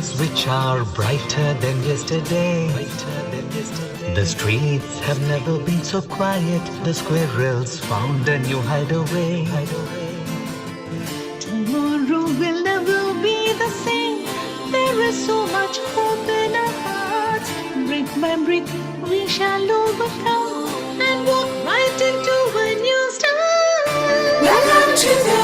which are brighter than yesterday. The streets have never been so quiet. The squirrels found a new hideaway. Tomorrow will never be the same. There is so much hope in our hearts. Brick by brick we shall overcome and walk right into a new start. Welcome to the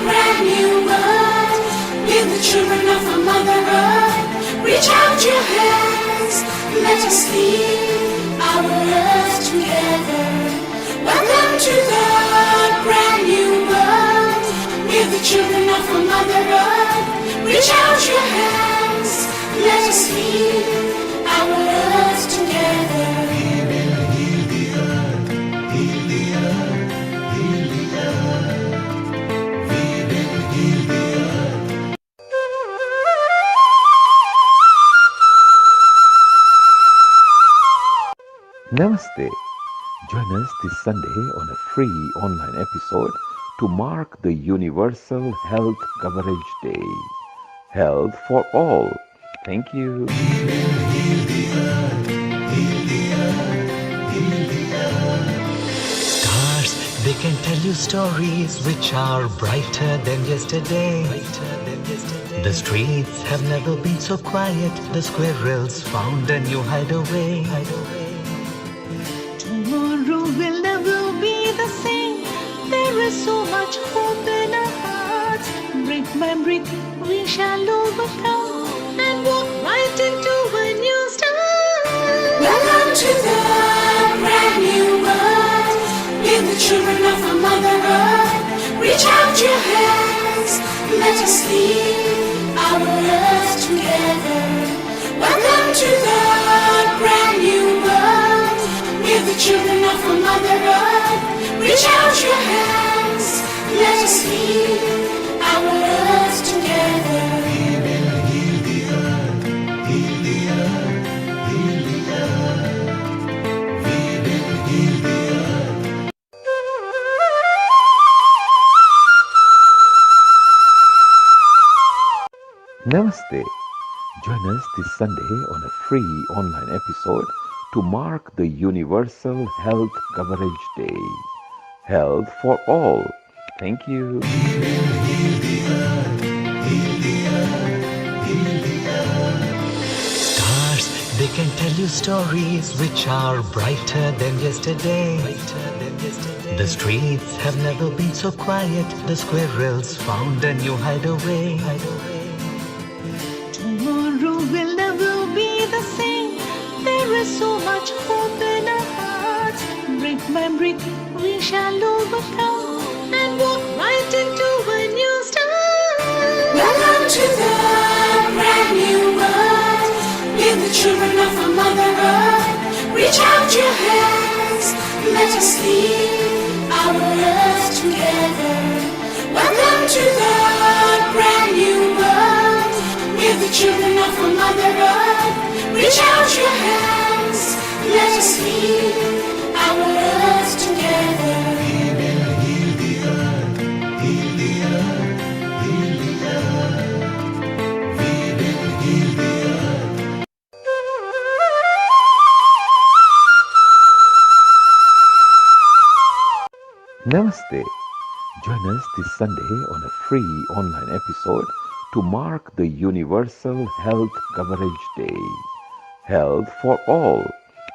brand new world. With the children of a Mother Earth, reach out your hands, let us lead our earth together. Welcome to the brand new world. With the children of a Mother Earth, reach out your hands, let us lead our earth together. We will heal the earth, heal the earth, heal the earth. We will heal the earth. Namaste. Join us this Sunday on a free online episode to mark the Universal Health Coverage Day. Health for all. Thank you. We will heal the earth, heal the earth, heal the earth. Stars, they can tell you stories which are brighter than yesterday. The streets have never been so quiet. The squirrels found a new hideaway. Tomorrow will never be the same. There is so much hope in our hearts. Brick by brick we shall overcome and walk right into a new start. Welcome to the brand new world. With the children of a Mother Earth, reach out your hands, let us lead our earth together. Welcome to the brand new world. With the children of a Mother Earth, reach out your hands, let us lead our earth together. We will heal the earth, heal the earth, heal the earth. We will heal the earth. Namaste. Join us this Sunday on a free online episode to mark the Universal Health Coverage Day. Health for all. Thank you. We will heal the earth, heal the earth, heal the earth. Stars, they can tell you stories which are brighter than yesterday. The streets have never been so quiet. The squirrels found a new hideaway. Tomorrow will never be the same. There is so much hope in our hearts. Brick by brick we shall overcome and walk right into a new start. Welcome to the brand new world. With the children of a Mother Earth, reach out your hands, let us lead our earth together. Welcome to the brand new world. With the children of a Mother Earth, reach out your hands, let us lead our earth together. We will heal the earth, heal the earth, heal the earth. We will heal the earth. Namaste. Join us this Sunday on a free online episode to mark the Universal Health Coverage Day. Health for all.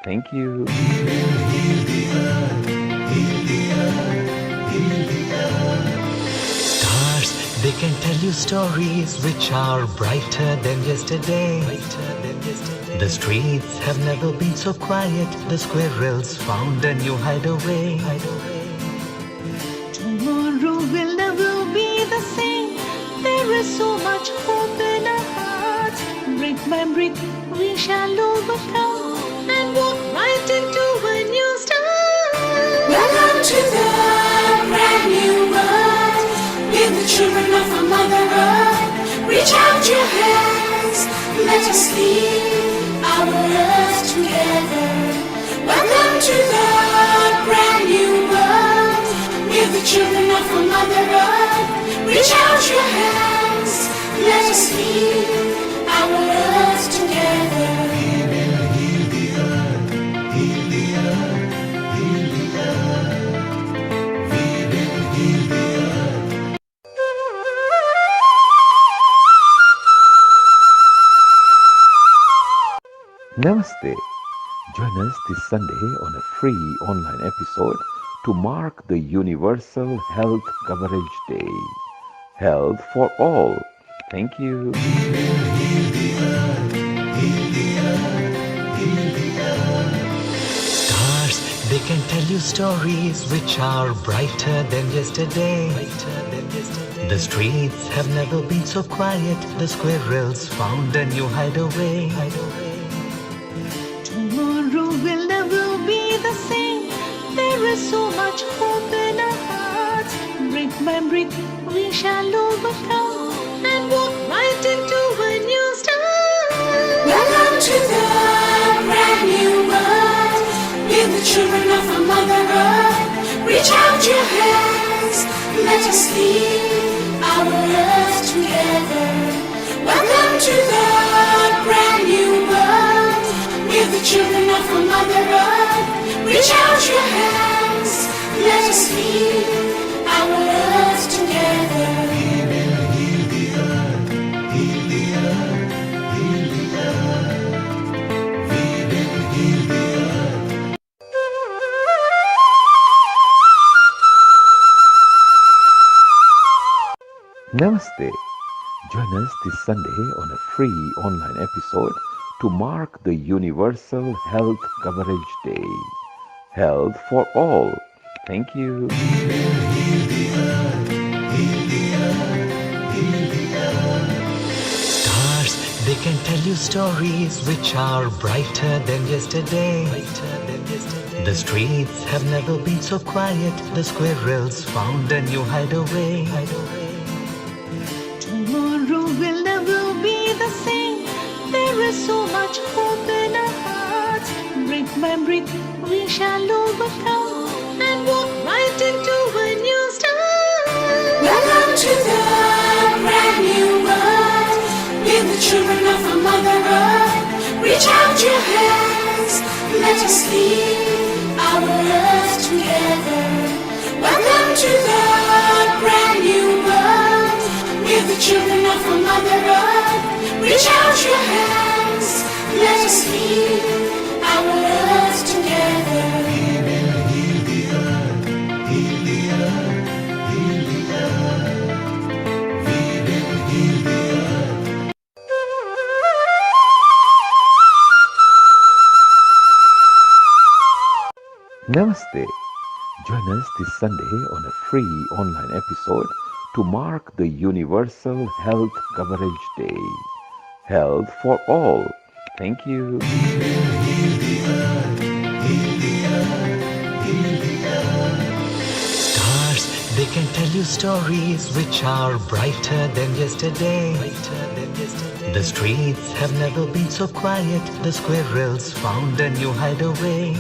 Thank you. We will heal the earth, heal the earth, heal the earth. Stars, they can tell you stories which are brighter than yesterday. The streets have never been so quiet. The squirrels found a new hideaway. Tomorrow will never be the same. There is so much hope in our hearts. Brick by brick we shall overcome and walk right into a new start. Welcome to the brand new world. With the children of a Mother Earth, reach out your hands, let us lead our earth together. Welcome to the brand new world. With the children of a Mother Earth, reach out your hands, let us lead our Namaste. Join us this Sunday on a free online episode to mark the Universal Health Coverage Day. Health for all. Thank you. Stars, they can tell you stories which are brighter than yesterday. The streets have never been so quiet. The squirrels found a new hideaway. Tomorrow will never be the same. There is so much hope in our hearts. Brick by brick, we shall overcome and walk right into a new start. Welcome to the brand new world. We're the children of a Mother Earth. Reach out your hands, let us lead our earth together. Welcome to the brand new world. We're the children of a Mother Earth. Reach out your hands, let us lead our earth together. Namaste. Join us this Sunday on a free online episode to mark the Universal Health Coverage Day. Health for all. Thank you. Stars, they can tell you stories which are brighter than yesterday. The streets have never been so quiet. The squirrels found a new hideaway. Tomorrow will never be the same. There is so much hope in our hearts. Brick by brick, we shall overcome and walk right into a new start. Welcome to the brand new world. We're the children of a Mother Earth. Reach out your hands, let us lead our earth together. Welcome to the brand new world. We're the children of a Mother Earth. Reach out your hands, let us lead our earth together. Namaste. Join us this Sunday on a free online episode to mark the Universal Health Coverage Day. Health for all. Thank you. Stars, they can tell you stories which are brighter than yesterday. The streets have never been so quiet. The squirrels found a new hideaway.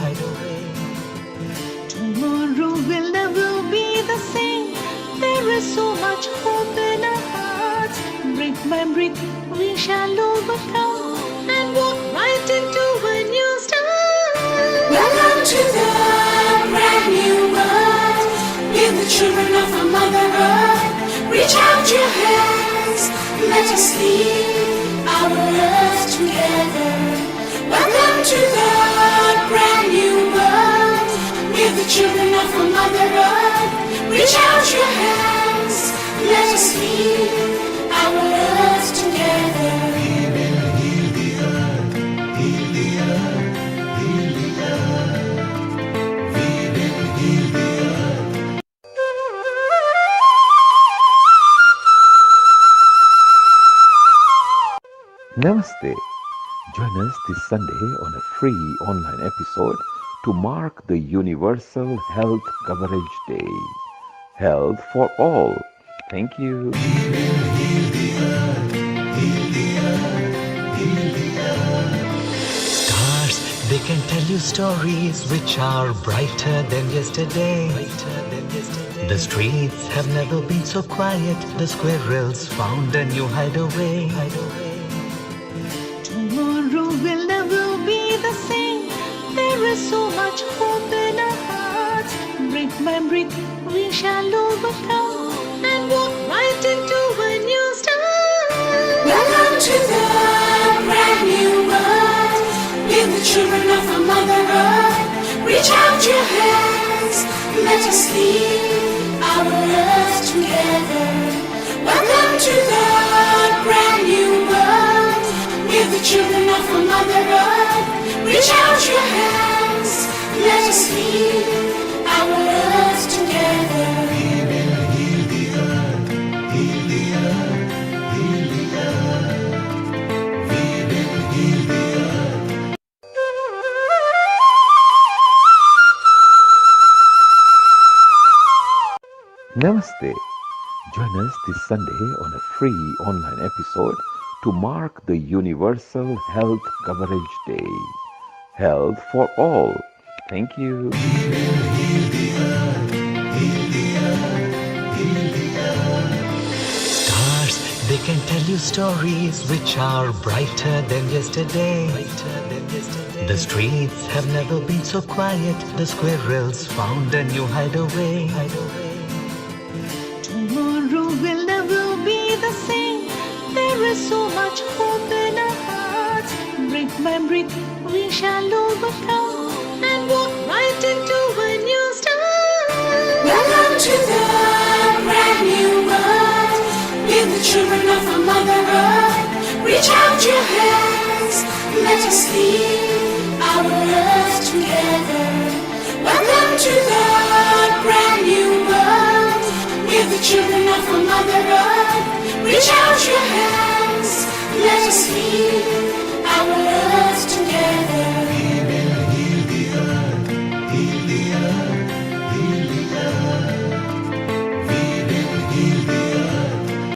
Tomorrow will never be the same. There is so much hope in our hearts. Brick by brick, we shall overcome and walk right into a new start. Welcome to the brand new world. We're the children of a Mother Earth. Reach out your hands, let us lead our earth together. Welcome to the brand new world. We're the children of a Mother Earth. Reach out your hands, let us lead our earth together. Namaste. Join us this Sunday on a free online episode to mark the Universal Health Coverage Day. Health for all. Thank you. Stars, they can tell you stories which are brighter than yesterday. The streets have never been so quiet. The squirrels found a new hideaway. Tomorrow will never be the same. There is so much hope in our hearts. Brick by brick, we shall overcome and walk right into a new start. Welcome to the brand new world. Let us heal our earth together. Welcome to the brand new world. We're the children of a Mother Earth. Reach out your hands. Let us heal our earth together. We will heal the earth, heal the earth, heal the earth. We will heal the earth. Namaste. Join us this Sunday on a free online episode to mark the Universal Health Coverage Day. Health for all. Thank you. We will heal the earth, heal the earth, heal the earth. Stars, they can tell you stories which are brighter than yesterday. The streets have never been so quiet. The squirrels found a new hideaway. Tomorrow will never be the same. There is so much hope in our hearts. Brick by brick, we shall overcome and walk right into a new start. Welcome to the brand new world. We're the children of a Mother Earth. Reach out your hands. Let us heal our earth together. Welcome to the brand new world. We're the children of a Mother Earth. Reach out your hands. Let us heal our earth together. We will heal the earth, heal the earth, heal the earth. We will heal the earth.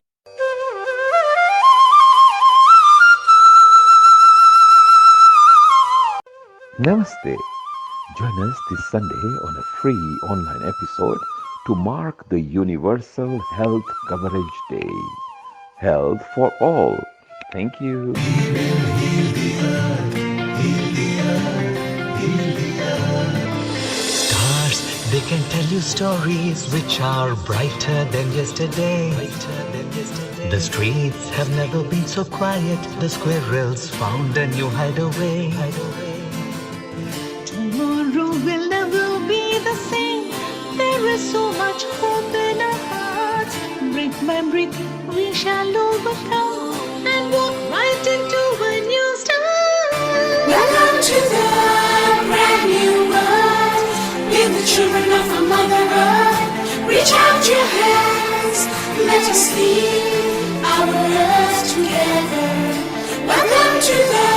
Namaste. Join us this Sunday on a free online episode to mark the Universal Health Coverage Day. Health for all. Thank you. We will heal the earth, heal the earth, heal the earth. Stars, they can tell you stories which are brighter than yesterday. The streets have never been so quiet. The squirrels found a new hideaway. Tomorrow will never be the same. There is so much hope in our hearts. Brick by brick, we shall overcome and walk right into a new start. Welcome to the brand new world. We're the children of a Mother Earth. Reach out your hands. Let us heal our earth together. Welcome to the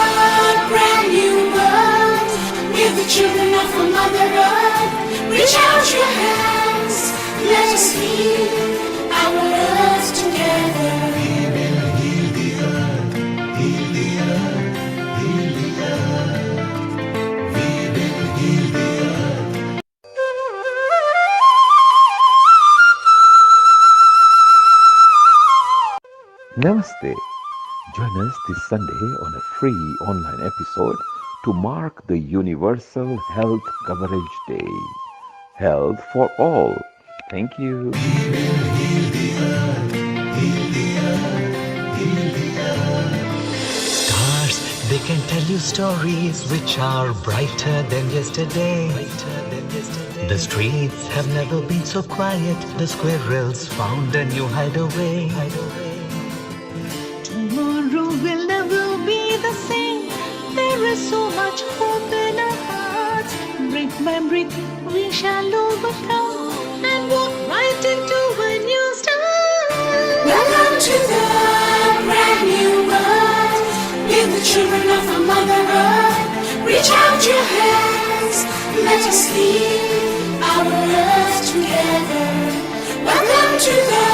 brand new world. We're the children of a Mother Earth. Reach out your hands. Let us heal our earth together. We will heal the earth, heal the earth, heal the earth. We will heal the earth. Namaste. Join us this Sunday on a free online episode to mark the Universal Health Coverage Day. Health for all. Thank you. We will heal the earth, heal the earth, heal the earth. Stars, they can tell you stories which are brighter than yesterday. The streets have never been so quiet. The squirrels found a new hideaway. Tomorrow will never be the same. There is so much hope in our hearts. Brick by brick, we shall overcome and walk right into a new start. Welcome to the brand new world. We're the children of a Mother Earth. Reach out your hands. Let us heal our earth together. Welcome to the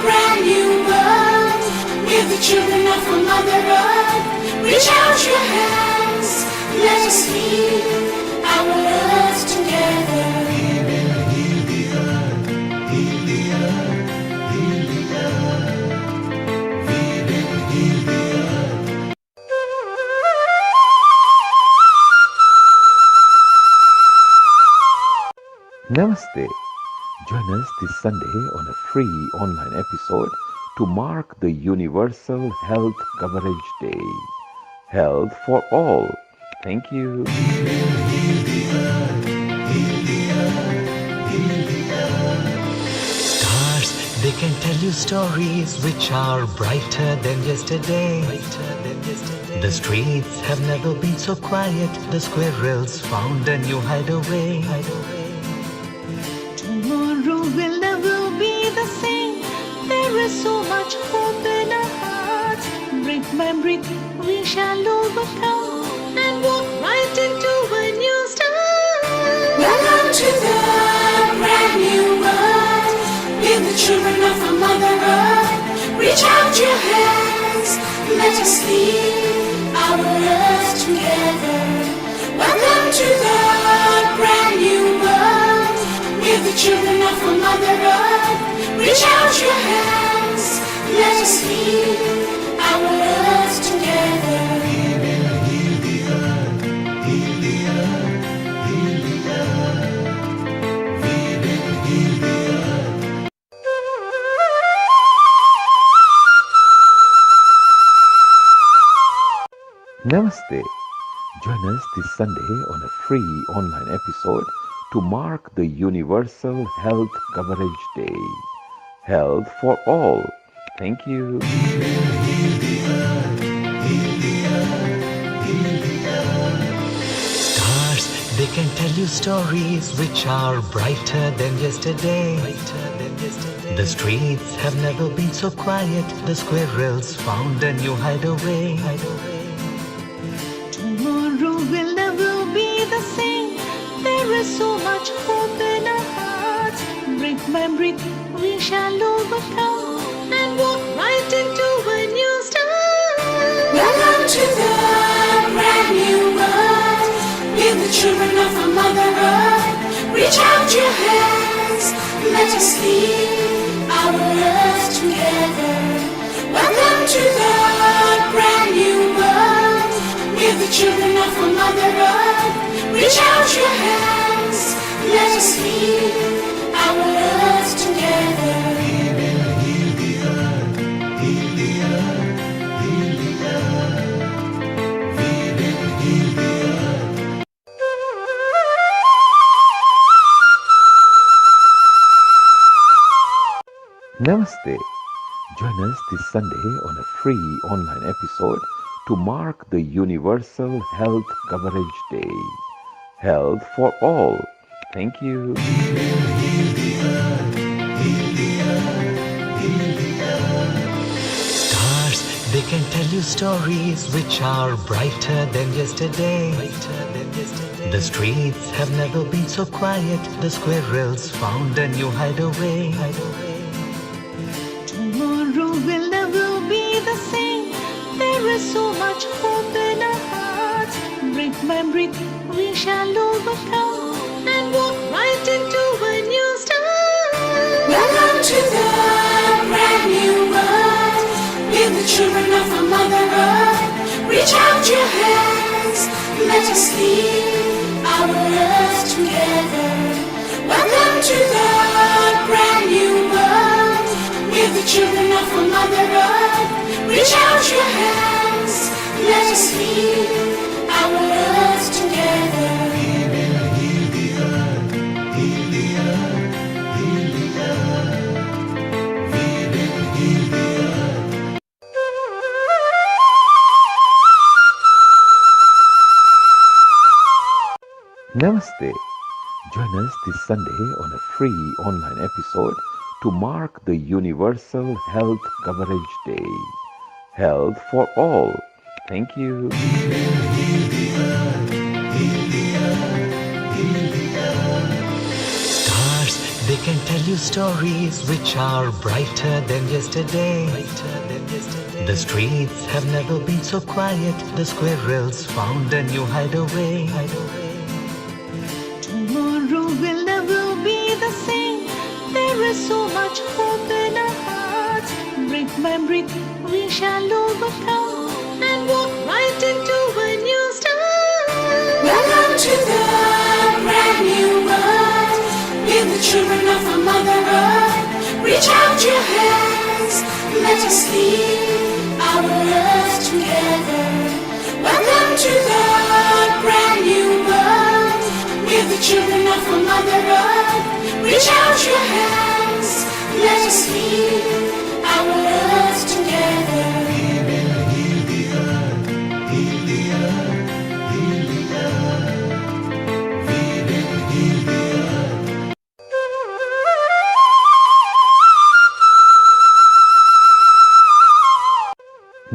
brand new world. We're the children of a Mother Earth. Reach out your hands. Let us heal our earth together. We will heal the earth, heal the earth, heal the earth. We will heal the earth. Namaste. Join us this Sunday on a free online episode to mark the Universal Health Coverage Day. Health for all. Thank you. We will heal the earth, heal the earth, heal tell you stories which are brighter than yesterday. The streets have never been so quiet. The squirrels found a new hideaway. Tomorrow will never be the same. There is so much hope in our hearts. Brick by brick, we shall overcome and walk right into a new start. Welcome to the brand new world. We're the children of our Mother Earth. Reach out your hands, let us lead our earth together. Welcome to the brand new world. We're the children of our Mother Earth. Reach out your hands, let us lead our earth together. We will heal the earth, heal the earth, heal the earth. We will heal the earth. Namaste. Join us this Sunday on a free online episode to mark the Universal Health Coverage Day. Health for all. Thank you. We will heal the earth, heal the earth, heal the earth. Stars, they can tell you stories which are brighter than yesterday. The streets have never been so quiet. The squirrels found a new hideaway. Tomorrow will never be the same. There is so much hope in our hearts. Brick by brick, we shall overcome and walk right into a new start. Welcome to the brand new world. We're the children of our Mother Earth. Reach out your hands, let us lead our earth together. Welcome to the brand new world. We're the children of our Mother Earth. Reach out your hands, let us lead our earth together. We will heal the earth, heal the earth, heal the earth. We will heal the earth. Namaste. Join us this Sunday on a free online episode to mark the Universal Health Coverage Day. Health for all. Thank you. We will heal the earth, heal the earth, heal the earth. Stars, they can tell you stories which are brighter than yesterday. The streets have never been so quiet. The squirrels found a new hideaway. Tomorrow will never be the same. There is so much hope in our hearts. Brick by brick, we shall overcome and walk right into a new start. Welcome to the brand new world. We're the children of our Mother Earth. Reach out your hands, let us lead our earth together. Welcome to the brand new world. We're the children of our Mother Earth. Reach out your hands, let us lead our earth together. We will heal the earth, heal the earth, heal the earth. We will heal the earth. Namaste. Join us this Sunday on a free online episode to mark the Universal Health Coverage Day. Health for all. Thank you. We will heal the earth, heal the earth, heal the earth. Stars, they can tell you stories which are brighter than yesterday. The streets have never been so quiet. The squirrels found a new hideaway. Tomorrow will never be the same. There is so much hope in our hearts. Brick by brick, we shall overcome and walk right into a new start. Welcome to the brand new world. We're the children of our Mother Earth. Reach out your hands, let us lead our earth together. Welcome to the brand new world. We're the children of our Mother Earth. Reach out your hands, let us lead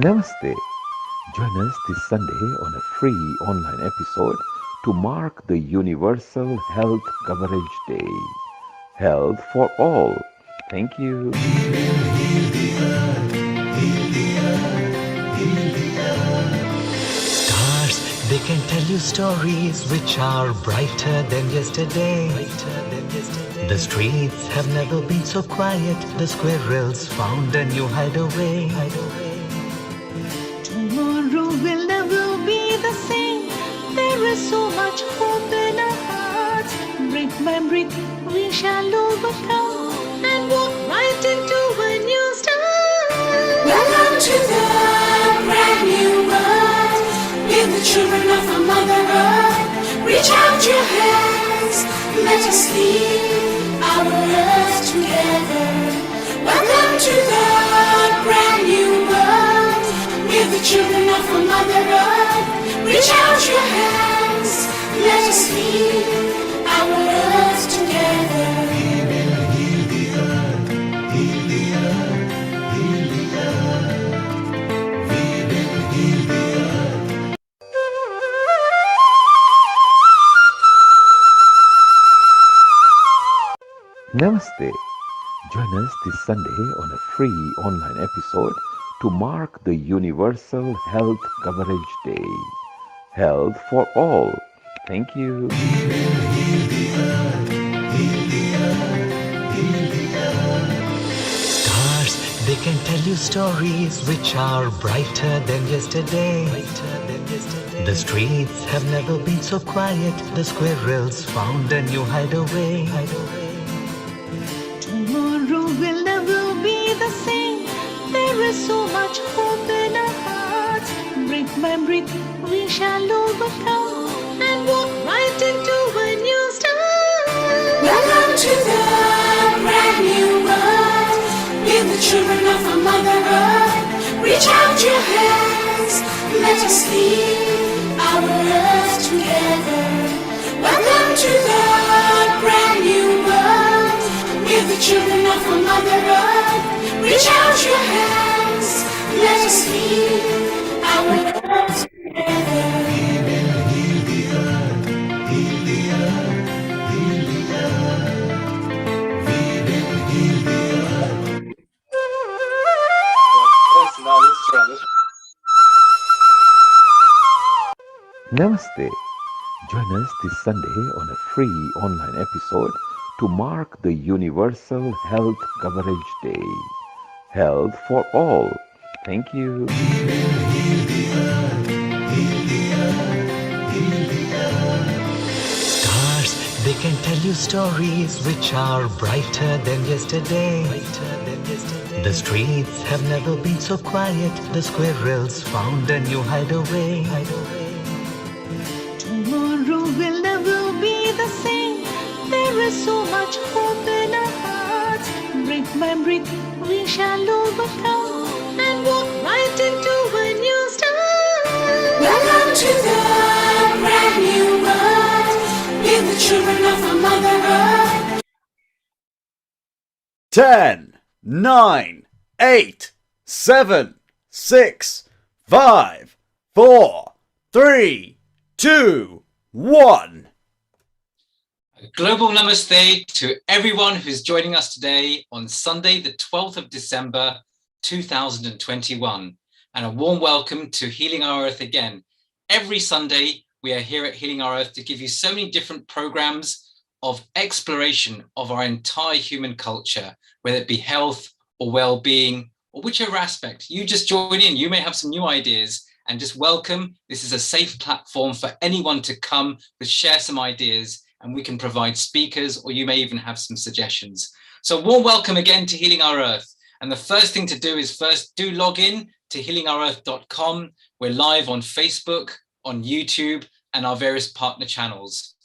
Namaste. Join us this Sunday on a free online episode to mark the Universal Health Coverage Day. Health for all. Thank you. Stars, they can tell you stories which are brighter than yesterday. The streets have never been so quiet. The squirrels found a new hideaway. Tomorrow will never be the same. There is so much hope in our hearts. Brick by brick, we shall overcome and walk right into a new start. Welcome to the brand new world. With the children of our Mother Earth, reach out your hands. Let us lead our earth together. Welcome to the brand new world. With the children of our Mother Earth, reach out your hands. Let us lead our earth together. Namaste. Join us this Sunday on a free online episode to mark the Universal Health Coverage Day. Health for all. Thank you. Stars, they can tell you stories which are brighter than yesterday. The streets have never been so quiet. The squirrels found a new hideaway. Tomorrow will never be the same. There is so much hope in our hearts. Brick by brick, we shall overcome and walk right into a new start. Welcome to the brand new world. With the children of our Mother Earth, reach out your hands. Let us lead our earth together. Welcome to the brand new world. With the children of our Mother Earth, reach out your hands. Let us lead our earth together. Namaste. Join us this Sunday on a free online episode to mark the Universal Health Coverage Day. Health for all. Thank you. Stars, they can tell you stories which are brighter than yesterday. The streets have never been so quiet. The squirrels found a new hideaway. Tomorrow will never be the same. There is so much hope in our hearts. Brick by brick, we shall overcome and walk right into a new start. Welcome to the brand new world. With the children of our Mother Earth. 10, 9, 8, 7, 6, 5, 4, 3, 2, 1. A global namaste to everyone who's joining us today on Sunday, the 12th of December, 2021. And a warm welcome to Healing Our Earth again. Every Sunday, we are here at Healing Our Earth to give you so many different programs of exploration of our entire human culture, whether it be health or well-being or whichever aspect. You just join in. You may have some new ideas and just welcome. This is a safe platform for anyone to come to share some ideas, and we can provide speakers, or you may even have some suggestions. So warm welcome again to Healing Our Earth. And the first thing to do is first do log in to healingourearth.com. We're live on Facebook, on YouTube, and our various partner channels.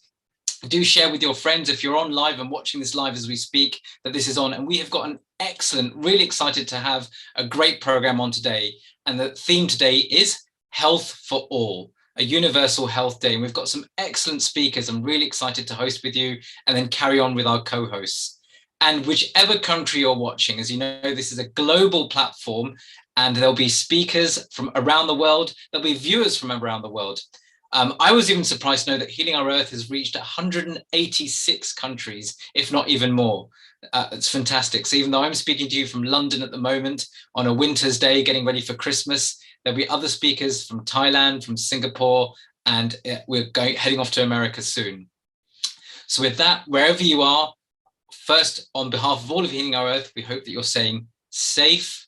Do share with your friends if you're on live and watching this live as we speak that this is on. And we have got an excellent, really excited to have a great program on today. And the theme today is Health for All, a universal health day. And we've got some excellent speakers. I'm really excited to host with you and then carry on with our co-hosts. And whichever country you're watching, as you know, this is a global platform. and there'll be speakers from around the world. There'll be viewers from around the world. I was even surprised to know that Healing Our Earth has reached 186 countries, if not even more. It's fantastic. So even though I'm speaking to you from London at the moment on a winter's day, getting ready for Christmas, there'll be other speakers from Thailand, from Singapore, and we're heading off to America soon. So with that, wherever you are, first, on behalf of all of Healing Our Earth, we hope that you're staying safe,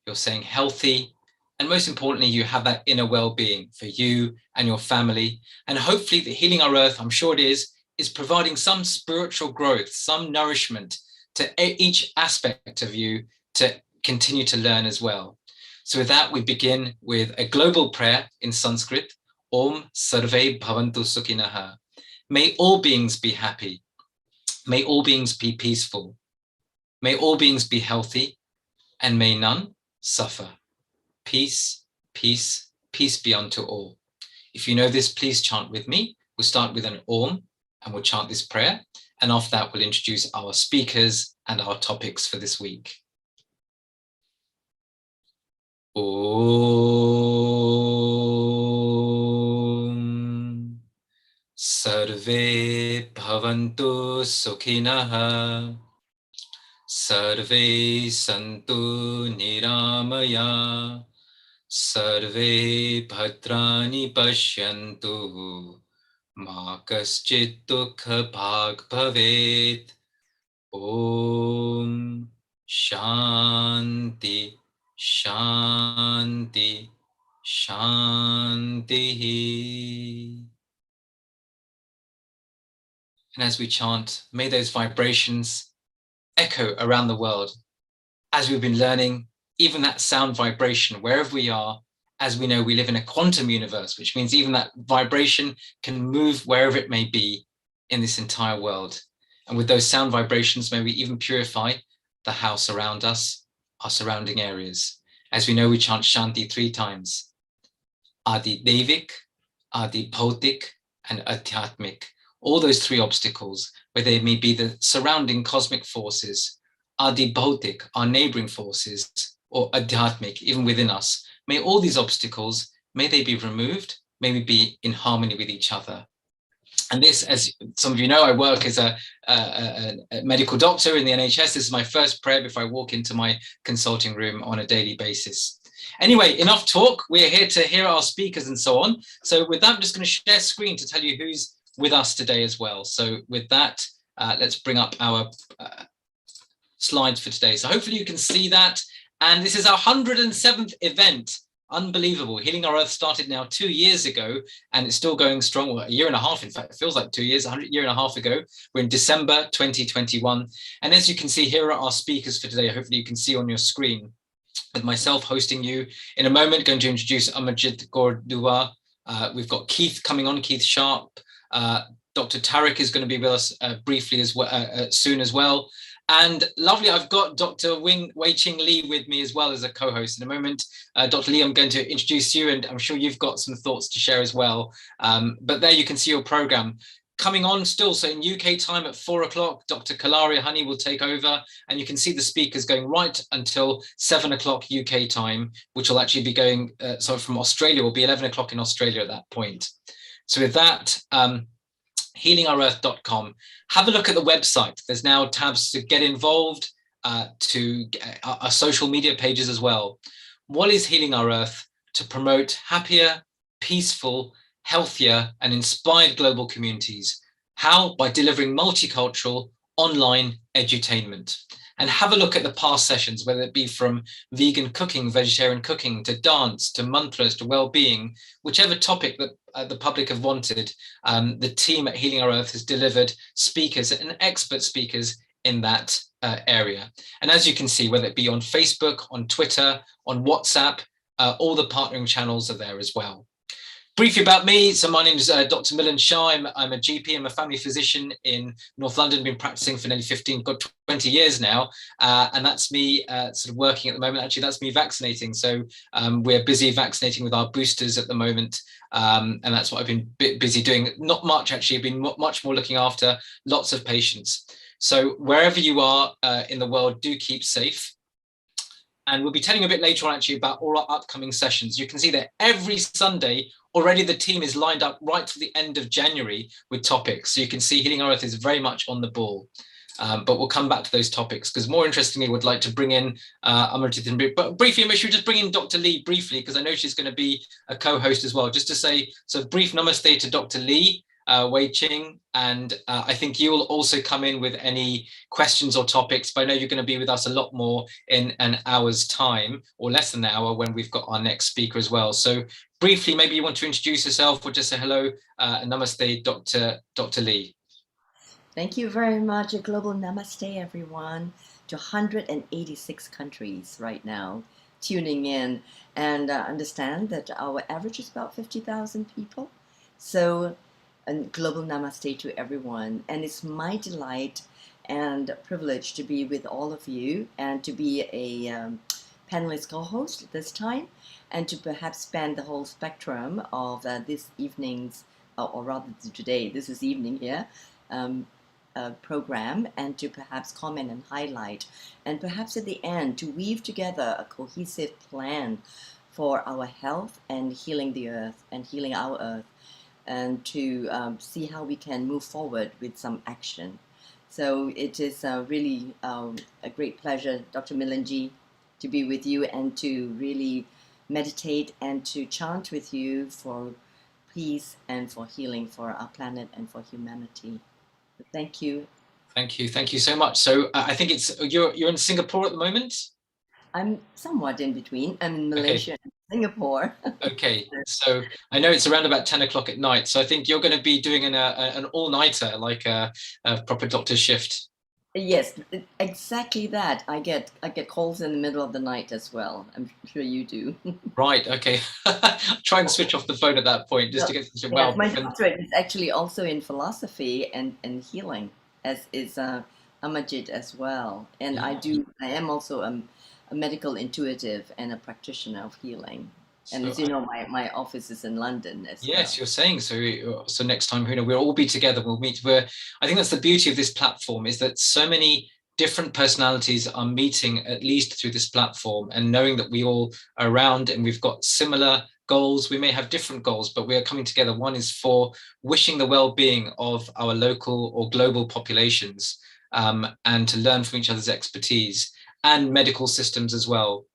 you're staying healthy, and most importantly, you have that inner well-being for you and your family. And hopefully the Healing Our Earth, I'm sure it is providing some spiritual growth, some nourishment to each aspect of you to continue to learn as well. So with that, we begin with a global prayer in Sanskrit, Om Sarve Bhavantu Sukhinaha. May all beings be happy. May all beings be peaceful. May all beings be healthy, and may none suffer. Peace, peace, peace be unto all. If you know this, please chant with me. We'll start with an Om, and we'll chant this prayer. And after that, we'll introduce our speakers and our topics for this week. Om Sarve Bhavantu Sukhinaha. Sarve Santu Niramaya. Sarve Bhadrani Pashyantu. Ma kaschit dukha bhag bhavet. Om Shanti Shanti Shanti. And as we chant, may those vibrations echo around the world. As we've been learning, even that sound vibration, wherever we are, as we know, we live in a quantum universe, which means even that vibration can move wherever it may be in this entire world. And with those sound vibrations, may we even purify the house around us, our surrounding areas. As we know, we chant Shanti 3 times. Adi Devik, Adi Bhautik, and Adhyatmik. All those 3 obstacles, where they may be the surrounding cosmic forces, Adi Bhautik, our neighboring forces, or Adhyatmik, even within us. May all these obstacles, may they be removed, may we be in harmony with each other. And this, as some of you know, I work as a medical doctor in the NHS. This is my first prayer before I walk into my consulting room on a daily basis. Anyway, enough talk. We're here to hear our speakers and so on. So with that, I'm just going to share screen to tell you who's with us today as well. So with that, let's bring up our slides for today. So hopefully you can see that. And this is our 107th event. Unbelievable. Healing Our Earth started now 2 years ago, and it's still going strong. Well, a year and a half, in fact, it feels like 2 years, a year and a half ago. We're in December 2021. And as you can see, here are our speakers for today. Hopefully you can see on your screen, with myself hosting you. In a moment, going to introduce Amarjit Kaur. We've got Keith coming on, Keith Sharp. Dr. Tariq is going to be with us briefly as well, soon as well. And lovely, I've got Dr. Wei Ching Lee with me as well as a co-host in a moment. Dr. Lee, I'm going to introduce you, and I'm sure you've got some thoughts to share as well. But there you can see your program coming on still. So in UK time at 4 o'clock, Dr. Kalaria Honey will take over, and you can see the speakers going right until 7 o'clock UK time, which will actually be going, so from Australia, will be 11 o'clock in Australia at that point. So with that, healingourearth.com. Have a look at the website. There's now tabs to get involved, to our social media pages as well. What is Healing Our Earth? To promote happier, peaceful, healthier, and inspired global communities. How? By delivering multicultural online edutainment. And have a look at the past sessions, whether it be from vegan cooking, vegetarian cooking, to dance, to mantras, to well-being, whichever topic that the public have wanted, the team at Healing Our Earth has delivered speakers and expert speakers in that area. And as you can see, whether it be on Facebook, on Twitter, on WhatsApp, all the partnering channels are there as well. Briefly about me, so my name is Dr. Milan Shah. I'm a GP, I'm a family physician in North London, been practicing for nearly 20 years now, and that's me sort of working at the moment. Actually, that's me vaccinating, so we're busy vaccinating with our boosters at the moment, and that's what I've been busy doing. Not much, actually, I've been much more looking after lots of patients. So wherever you are in the world, do keep safe. And we'll be telling you a bit later on actually about all our upcoming sessions. You can see that every Sunday already the team is lined up right to the end of January with topics. So you can see Healing Our Earth is very much on the ball. But we'll come back to those topics because more interestingly, we'd like to bring in Amarjit and but briefly, should we just bring in Dr. Lee briefly because I know she's going to be a co-host as well. Just to say, so brief namaste to Dr. Lee, Wei Ching, and I think you'll also come in with any questions or topics, but I know you're going to be with us a lot more in an hour's time or less than an hour when we've got our next speaker as well. So briefly, maybe you want to introduce yourself or just say hello and namaste, Dr. Lee. Thank you very much. A global namaste, everyone, to 186 countries right now tuning in, and understand that our average is about 50,000 people. So a global namaste to everyone. And it's my delight and privilege to be with all of you and to be a panelist co-host this time and to perhaps span the whole spectrum of this evening's, or rather today, this is evening here, program, and to perhaps comment and highlight, and perhaps at the end to weave together a cohesive plan for our health and healing the earth and healing our earth, and to see how we can move forward with some action. So it is really a great pleasure, Dr. Milanji, to be with you and to really meditate and to chant with you for peace and for healing for our planet and for humanity. Thank you. Thank you so much. So I think it's you're in Singapore at the moment. I'm somewhat in between. I'm in Malaysia and Singapore. Okay, so I know it's around about 10 o'clock at night. So I think you're going to be doing an all-nighter, like a proper doctor's shift. Yes, exactly that. I get calls in the middle of the night as well. I'm sure you do. Right. Okay. Try and switch off the phone at that point just to get such a well. My doctorate is actually also in philosophy and healing, as is Amarjit as well. And I am also a medical intuitive and a practitioner of healing. And so, as you know, my office is in London as well. Yes, you're saying so. So next time, we'll all be together. We'll meet. I think that's the beauty of this platform, is that so many different personalities are meeting at least through this platform, and knowing that we all are around and we've got similar goals. We may have different goals, but we are coming together. One is for wishing the well-being of our local or global populations, and to learn from each other's expertise and medical systems as well.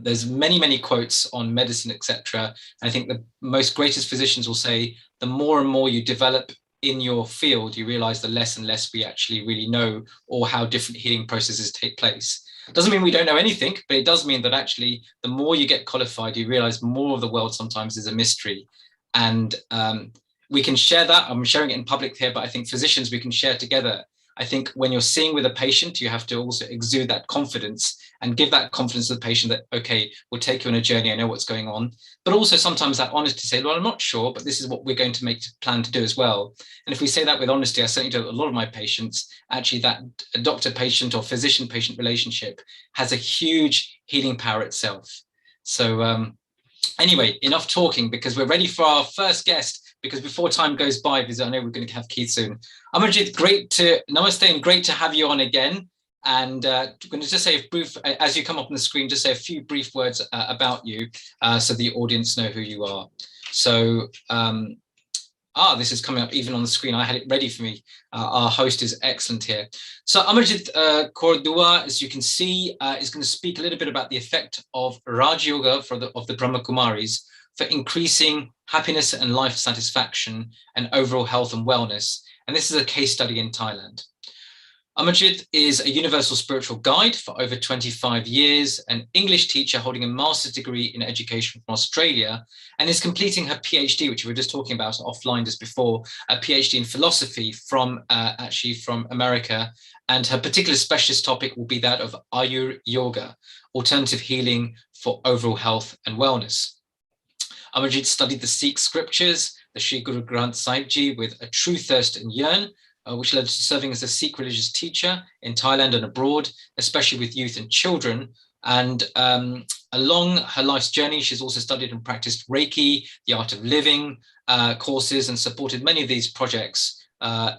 There's many quotes on medicine, etc. I think the most greatest physicians will say the more and more you develop in your field, you realize the less and less we actually really know, or how different healing processes take place. Doesn't mean we don't know anything, but it does mean that actually the more you get qualified, you realize more of the world sometimes is a mystery. And we can share that. I'm sharing it in public here, but I think physicians, we can share together. I think when you're seeing with a patient, you have to also exude that confidence and give that confidence to the patient that, okay, we'll take you on a journey. I know what's going on. But also sometimes that honesty to say, well, I'm not sure, but this is what we're going to plan to do as well. And if we say that with honesty, I certainly do a lot of my patients, actually that doctor-patient or physician-patient relationship has a huge healing power itself. So anyway, enough talking, because we're ready for our first guest. Because before time goes by, because I know we're going to have Keith soon. Amarjit, namaste, and great to have you on again. And I'm going to just say a brief, as you come up on the screen, just say a few brief words about you, so the audience know who you are. So, this is coming up even on the screen. I had it ready for me. Our host is excellent here. So Amarjit Cordua, as you can see, is going to speak a little bit about the effect of Raj Yoga of the Brahma Kumaris for increasing happiness and life satisfaction and overall health and wellness. And this is a case study in Thailand. Amarjit is a universal spiritual guide for over 25 years, an English teacher holding a master's degree in education from Australia, and is completing her PhD, which we were just talking about offline just before, a PhD in philosophy from America. And her particular specialist topic will be that of Ayur Yoga, alternative healing for overall health and wellness. Amarjit studied the Sikh scriptures, the Sri Guru Granth Sahib Ji, with a true thirst and yearn, which led to serving as a Sikh religious teacher in Thailand and abroad, especially with youth and children. And along her life's journey, she's also studied and practiced Reiki, the art of living courses, and supported many of these projects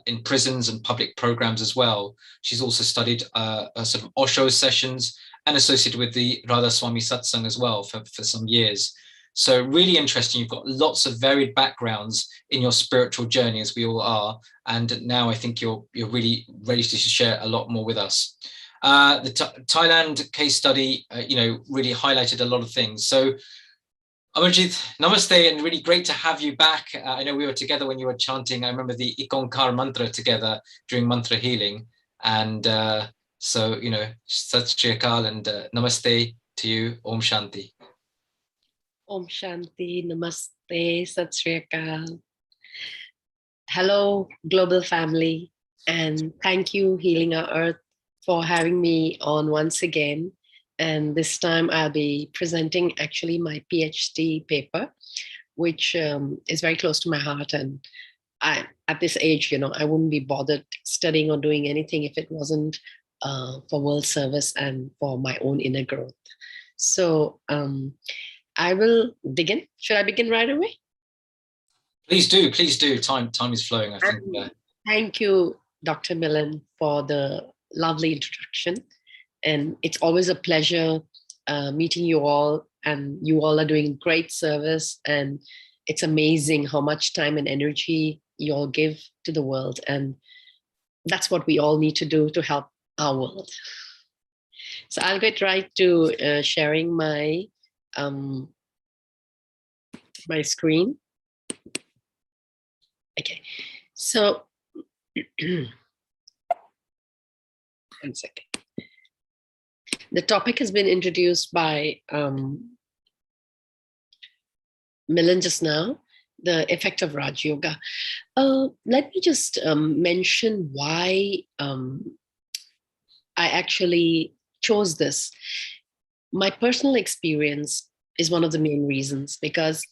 in prisons and public programs as well. She's also studied sort of Osho sessions and associated with the Radha Swami Satsang as well for some years. So really interesting. You've got lots of varied backgrounds in your spiritual journey, as we all are. And now I think you're really ready to share a lot more with us. The Thailand case study, really highlighted a lot of things. So Amarjit, namaste, and really great to have you back. I know we were together when you were chanting, I remember the Ikonkar mantra together during mantra healing. And so, Sat Shri Akal and namaste to you. Om Shanti. Om Shanti, Namaste, Sat Shri Akal. Hello, global family, and thank you, Healing Our Earth, for having me on once again. And this time I'll be presenting actually my PhD paper, which is very close to my heart. And at this age, I wouldn't be bothered studying or doing anything if it wasn't for world service and for my own inner growth. So I will begin. Should I begin right away? Please do, please do. Time is flowing, I think. Thank you, Dr. Milan, for the lovely introduction. And it's always a pleasure meeting you all, and you all are doing great service. And it's amazing how much time and energy you all give to the world. And that's what we all need to do to help our world. So I'll get right to sharing my my screen. Okay, so 1 second. The topic has been introduced by Milan just now, the effect of Raj Yoga. Let me just mention why I actually chose this. My personal experience is one of the main reasons, because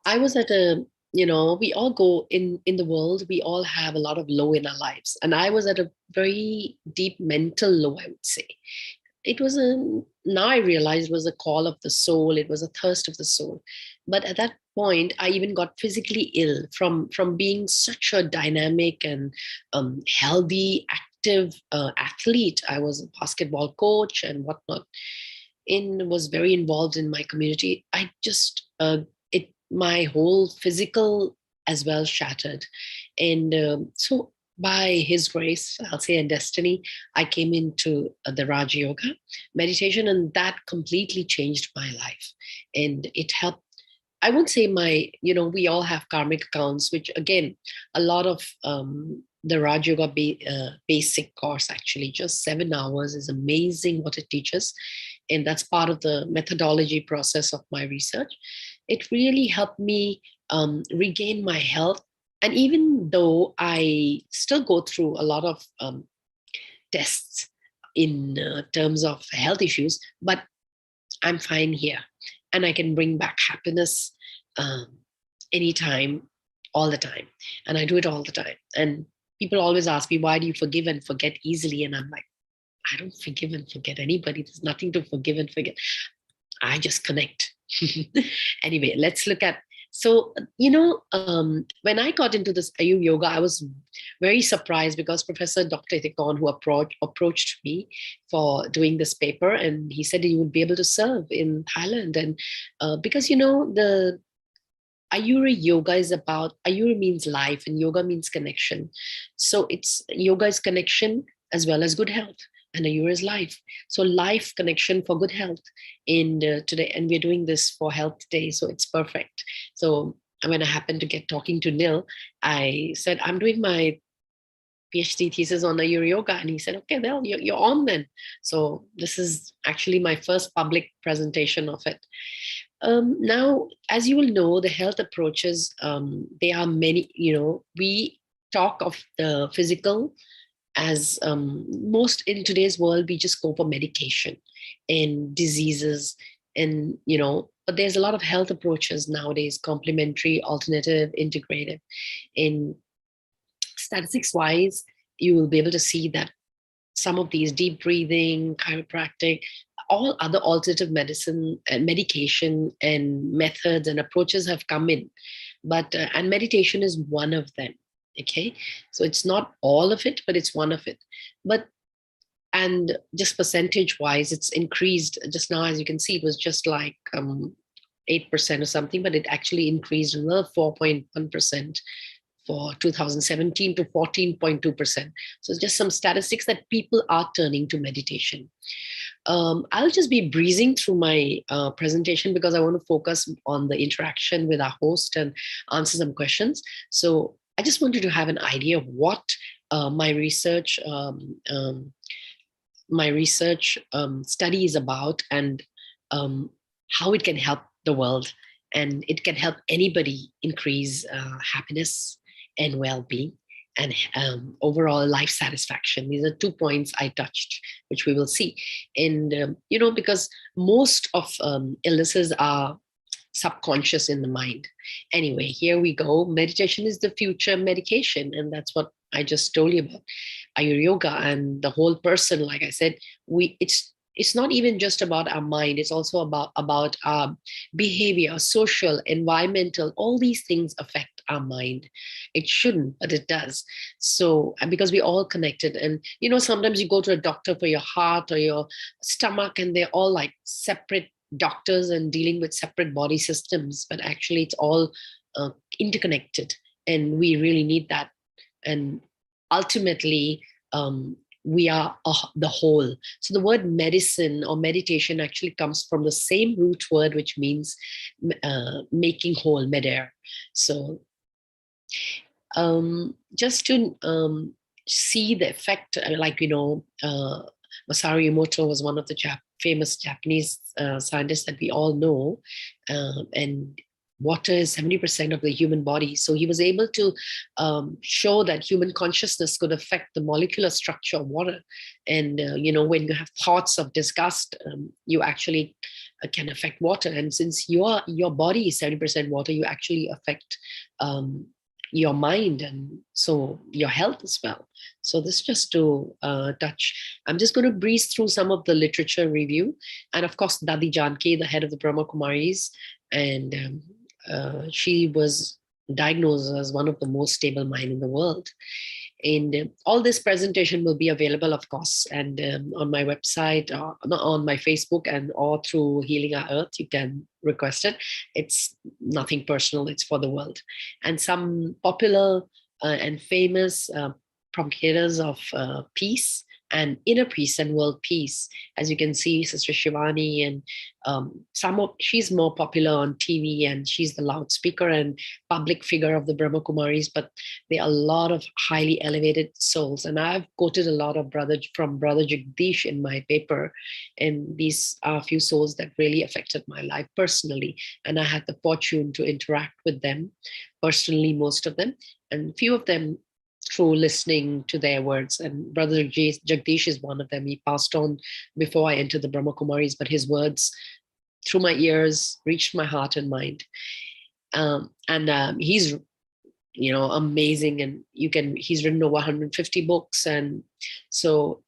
I was at a, we all go in the world, we all have a lot of low in our lives. And I was at a very deep mental low, I would say. It was now I realized it was a call of the soul. It was a thirst of the soul. But at that point, I even got physically ill from being such a dynamic and healthy, active athlete. I was a basketball coach and whatnot, and was very involved in my community. I just, my whole physical as well shattered. And so by his grace, I'll say, and destiny, I came into the Raj Yoga meditation, and that completely changed my life. And it helped. I won't say we all have karmic accounts, which again, a lot of the Raj Yoga basic course, actually, just 7 hours, is amazing what it teaches. And that's part of the methodology process of my research. It really helped me regain my health. And even though I still go through a lot of tests in terms of health issues, but I'm fine here. And I can bring back happiness anytime, all the time. And I do it all the time. And people always ask me, why do you forgive and forget easily? And I'm like, I don't forgive and forget anybody. There's nothing to forgive and forget. I just connect. Anyway, let's look at. So, when I got into this Ayur Yoga, I was very surprised because Professor Dr. Ithikon, who approached me for doing this paper, and he said he would be able to serve in Thailand. And because, the Ayur Yoga is about, Ayur means life and yoga means connection. So yoga is connection as well as good health. And Ayur is life. So life connection for good health. And today, and we're doing this for Health Day, so it's perfect. So when I happened to get talking to Nil, I said, I'm doing my PhD thesis on Ayur Yoga. And he said, okay, well, you're on then. So this is actually my first public presentation of it. Now, as you will know, the health approaches, there are many, we talk of the physical, as most in today's world, we just go for medication and diseases, and but there's a lot of health approaches nowadays: complementary, alternative, integrative. In statistics wise, you will be able to see that some of these deep breathing, chiropractic, all other alternative medicine and medication and methods and approaches have come in, but and meditation is one of them. Okay, so it's not all of it, but it's one of it. But And just percentage wise, it's increased. Just now, as you can see, it was just like 8% or something, but it actually increased another 4.1% for 2017 to 14.2%. So it's just some statistics that people are turning to meditation. I'll just be breezing through my presentation because I want to focus on the interaction with our host and answer some questions. So I just wanted to have an idea of what my research study is about, and how it can help the world, and it can help anybody increase happiness and well-being and overall life satisfaction. These are 2 points I touched, which we will see. And because most of illnesses are subconscious in the mind. Anyway, here we go. Meditation is the future medication, and that's what I just told you about. Ayur Yoga and the whole person, like I said, it's not even just about our mind. It's also about our behavior, social, environmental. All these things affect our mind. It shouldn't, but it does. So, and because we're all connected, and sometimes you go to a doctor for your heart or your stomach, and they're all like separate doctors and dealing with separate body systems, but actually it's all interconnected, and we really need that. And ultimately, we are the whole. So the word medicine or meditation actually comes from the same root word, which means making whole, meder. So just to see the effect, Masaru Emoto was one of the famous Japanese scientists that we all know, and water is 70% of the human body. So he was able to show that human consciousness could affect the molecular structure of water. And, when you have thoughts of disgust, you actually can affect water. And since your body is 70% water, you actually affect your mind, and so your health as well. So this just to touch. I'm just going to breeze through some of the literature review. And of course, Dadi Janki, the head of the Brahma Kumaris, and she was diagnosed as one of the most stable mind in the world. And all this presentation will be available, of course, and on my website, on my Facebook, and or through Healing Our Earth. You can request it. It's nothing personal. It's for the world. And some popular and famous propagators of peace and inner peace and world peace. As you can see, Sister Shivani, and she's more popular on TV, and she's the loudspeaker and public figure of the Brahma Kumaris, but there are a lot of highly elevated souls. And I've quoted a lot of Brother Jagdish in my paper, and these are a few souls that really affected my life personally. And I had the fortune to interact with them personally, most of them, and few of them through listening to their words. And Brother Jagdish is one of them. He passed on before I entered the Brahma Kumaris, but his words through my ears reached my heart and mind. He's amazing, and he's written over 150 books. And so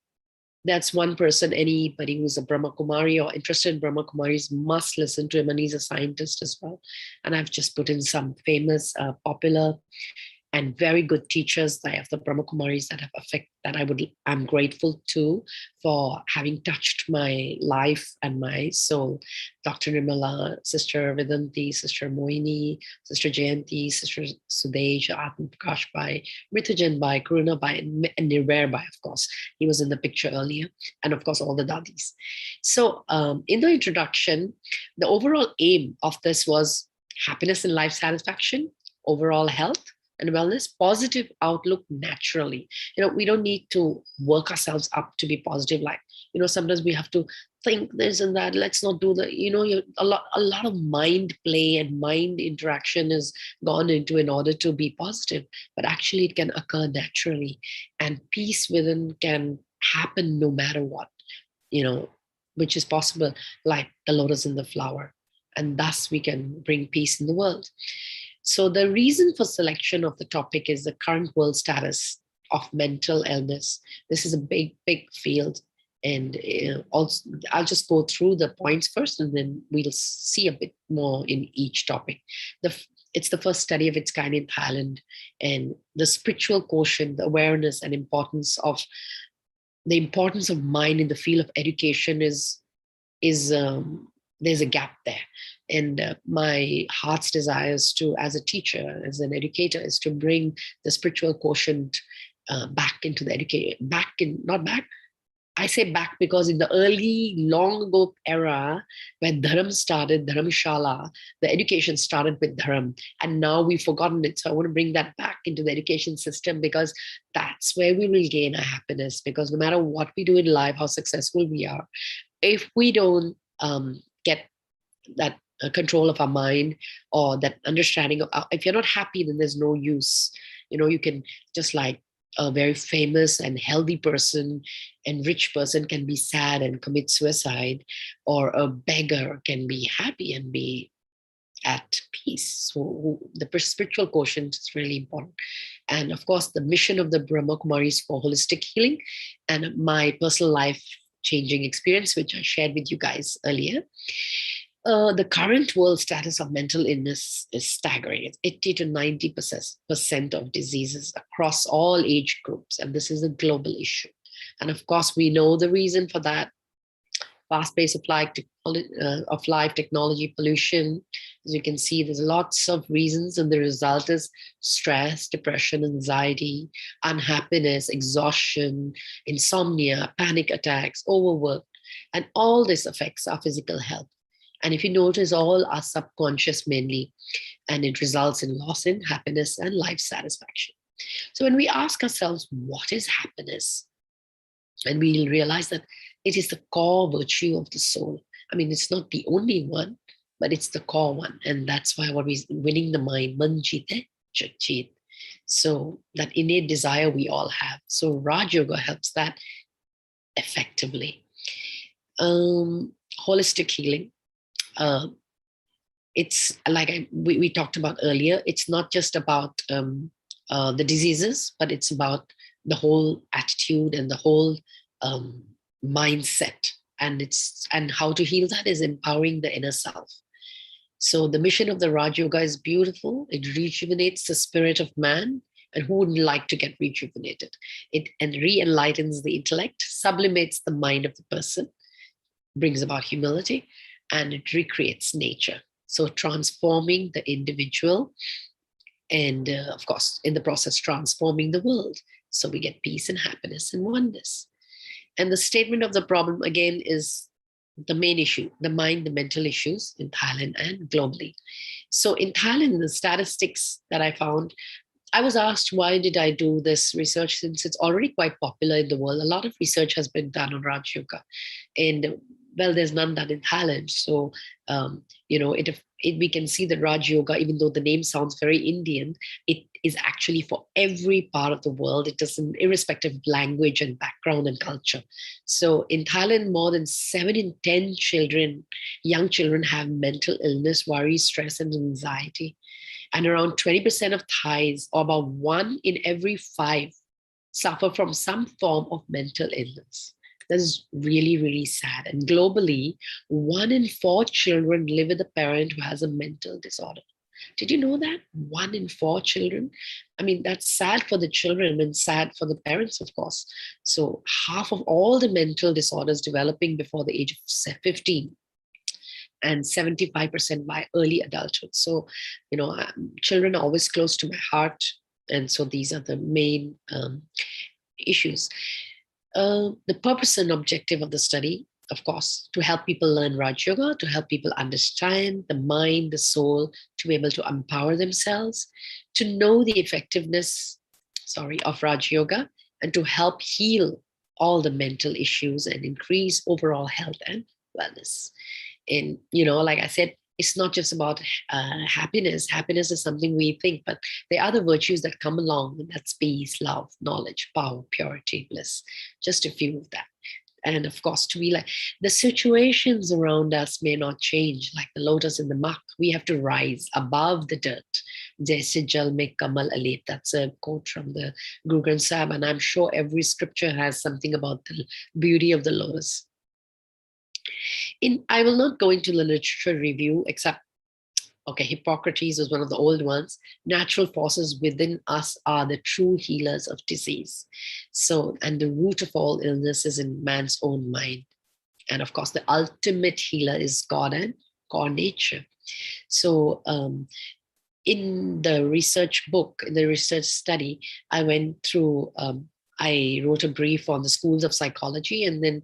that's one person. Anybody who's a Brahma Kumari or interested in Brahma Kumaris must listen to him, and he's a scientist as well. And I've just put in some famous, popular, and very good teachers that of the Brahma Kumaris that have I'm grateful to for having touched my life and my soul. Dr. Nirmala, Sister Vedanti, Sister Moini, Sister GMT, Sister Sudej, Atman Prakash Bhai, Mrithajan Bhai, Karuna Bhai, and Nirvair Bhai, of course. He was in the picture earlier. And of course, all the dadis. So in the introduction, the overall aim of this was happiness and life satisfaction, overall health and wellness, positive outlook naturally. We don't need to work ourselves up to be positive. Like, sometimes we have to think this and that. Let's not do that. A lot of mind play and mind interaction is gone into in order to be positive. But actually, it can occur naturally, and peace within can happen no matter what. Which is possible, like the lotus in the flower, and thus we can bring peace in the world. So the reason for selection of the topic is the current world status of mental illness. This is a big, big field. And also, I'll just go through the points first, and then we'll see a bit more in each topic. It's the first study of its kind in Thailand, and the spiritual quotient, the awareness and importance of the importance of mind in the field of education is there's a gap there. And my heart's desire is to, as a teacher, as an educator, is to bring the spiritual quotient back into the education, not back. I say back because in the early, long ago era, when Dharam started, Dharamshala, the education started with Dharam. And now we've forgotten it. So I want to bring that back into the education system, because that's where we will gain our happiness. Because no matter what we do in life, how successful we are, if we don't get that control of our mind, or that understanding of, if you're not happy, then there's no use. You can, just like a very famous and healthy person and rich person can be sad and commit suicide, or a beggar can be happy and be at peace. So the spiritual quotient is really important. And of course, the mission of the Brahma Kumaris for holistic healing, and my personal life changing experience, which I shared with you guys earlier. The current world status of mental illness is staggering. It's 80 to 90% of diseases across all age groups. And this is a global issue. And of course, we know the reason for that. Fast pace of life, technology, pollution. As you can see, there's lots of reasons, and the result is stress, depression, anxiety, unhappiness, exhaustion, insomnia, panic attacks, overwork, and all this affects our physical health. And if you notice, all are subconscious mainly, and it results in loss in happiness and life satisfaction. So when we ask ourselves, what is happiness? And we'll realize that it is the core virtue of the soul. I mean, it's not the only one, but it's the core one. And that's why what we're winning the mind, manjite chachit. So that innate desire we all have. So Raj Yoga helps that effectively. Holistic healing. It's like we talked about earlier, it's not just about the diseases, but it's about the whole attitude and the whole mindset. And how to heal that is empowering the inner self. So the mission of the Raj Yoga is beautiful. It rejuvenates the spirit of man. And who wouldn't like to get rejuvenated? It re-enlightens the intellect, sublimates the mind of the person, brings about humility, and it recreates nature. So transforming the individual, and of course, in the process, transforming the world. So we get peace and happiness and oneness. And the statement of the problem, again, is the main issue, the mind, the mental issues in Thailand and globally. So in Thailand, the statistics that I found, I was asked, why did I do this research, since it's already quite popular in the world. A lot of research has been done on Raj Yoga. And well, there's none done in Thailand. So, we can see that Raj Yoga, even though the name sounds very Indian, it is actually for every part of the world. It doesn't, irrespective of language and background and culture. So in Thailand, more than 7 in 10 young children have mental illness, worry, stress, and anxiety. And around 20% of Thais, or about 1 in every 5, suffer from some form of mental illness. That is really, really sad. And globally, 1 in 4 children live with a parent who has a mental disorder. Did you know that? 1 in 4 children? I mean, that's sad for the children and sad for the parents, of course. So half of all the mental disorders developing before the age of 15, and 75% by early adulthood. So, children are always close to my heart. And so these are the main issues. The purpose and objective of the study, of course, to help people learn Raj Yoga, to help people understand the mind, the soul, to be able to empower themselves, to know the effectiveness, of Raj Yoga, and to help heal all the mental issues and increase overall health and wellness. And, like I said, it's not just about happiness. Happiness is something we think, but there are other virtues that come along, and that's peace, love, knowledge, power, purity, bliss, just a few of that. And of course, to be like, the situations around us may not change, like the lotus in the muck. We have to rise above the dirt. Jaise jal mein kamal alet. That's a quote from the Guru Granth Sahib, and I'm sure every scripture has something about the beauty of the lotus. I will not go into the literature review, except Okay, Hippocrates was one of the old ones. Natural forces within us are the true healers of disease. So, and the root of all illness is in man's own mind. And of course, the ultimate healer is God and God nature. So, in the research book, in the research study, I went through, I wrote a brief on the schools of psychology, and then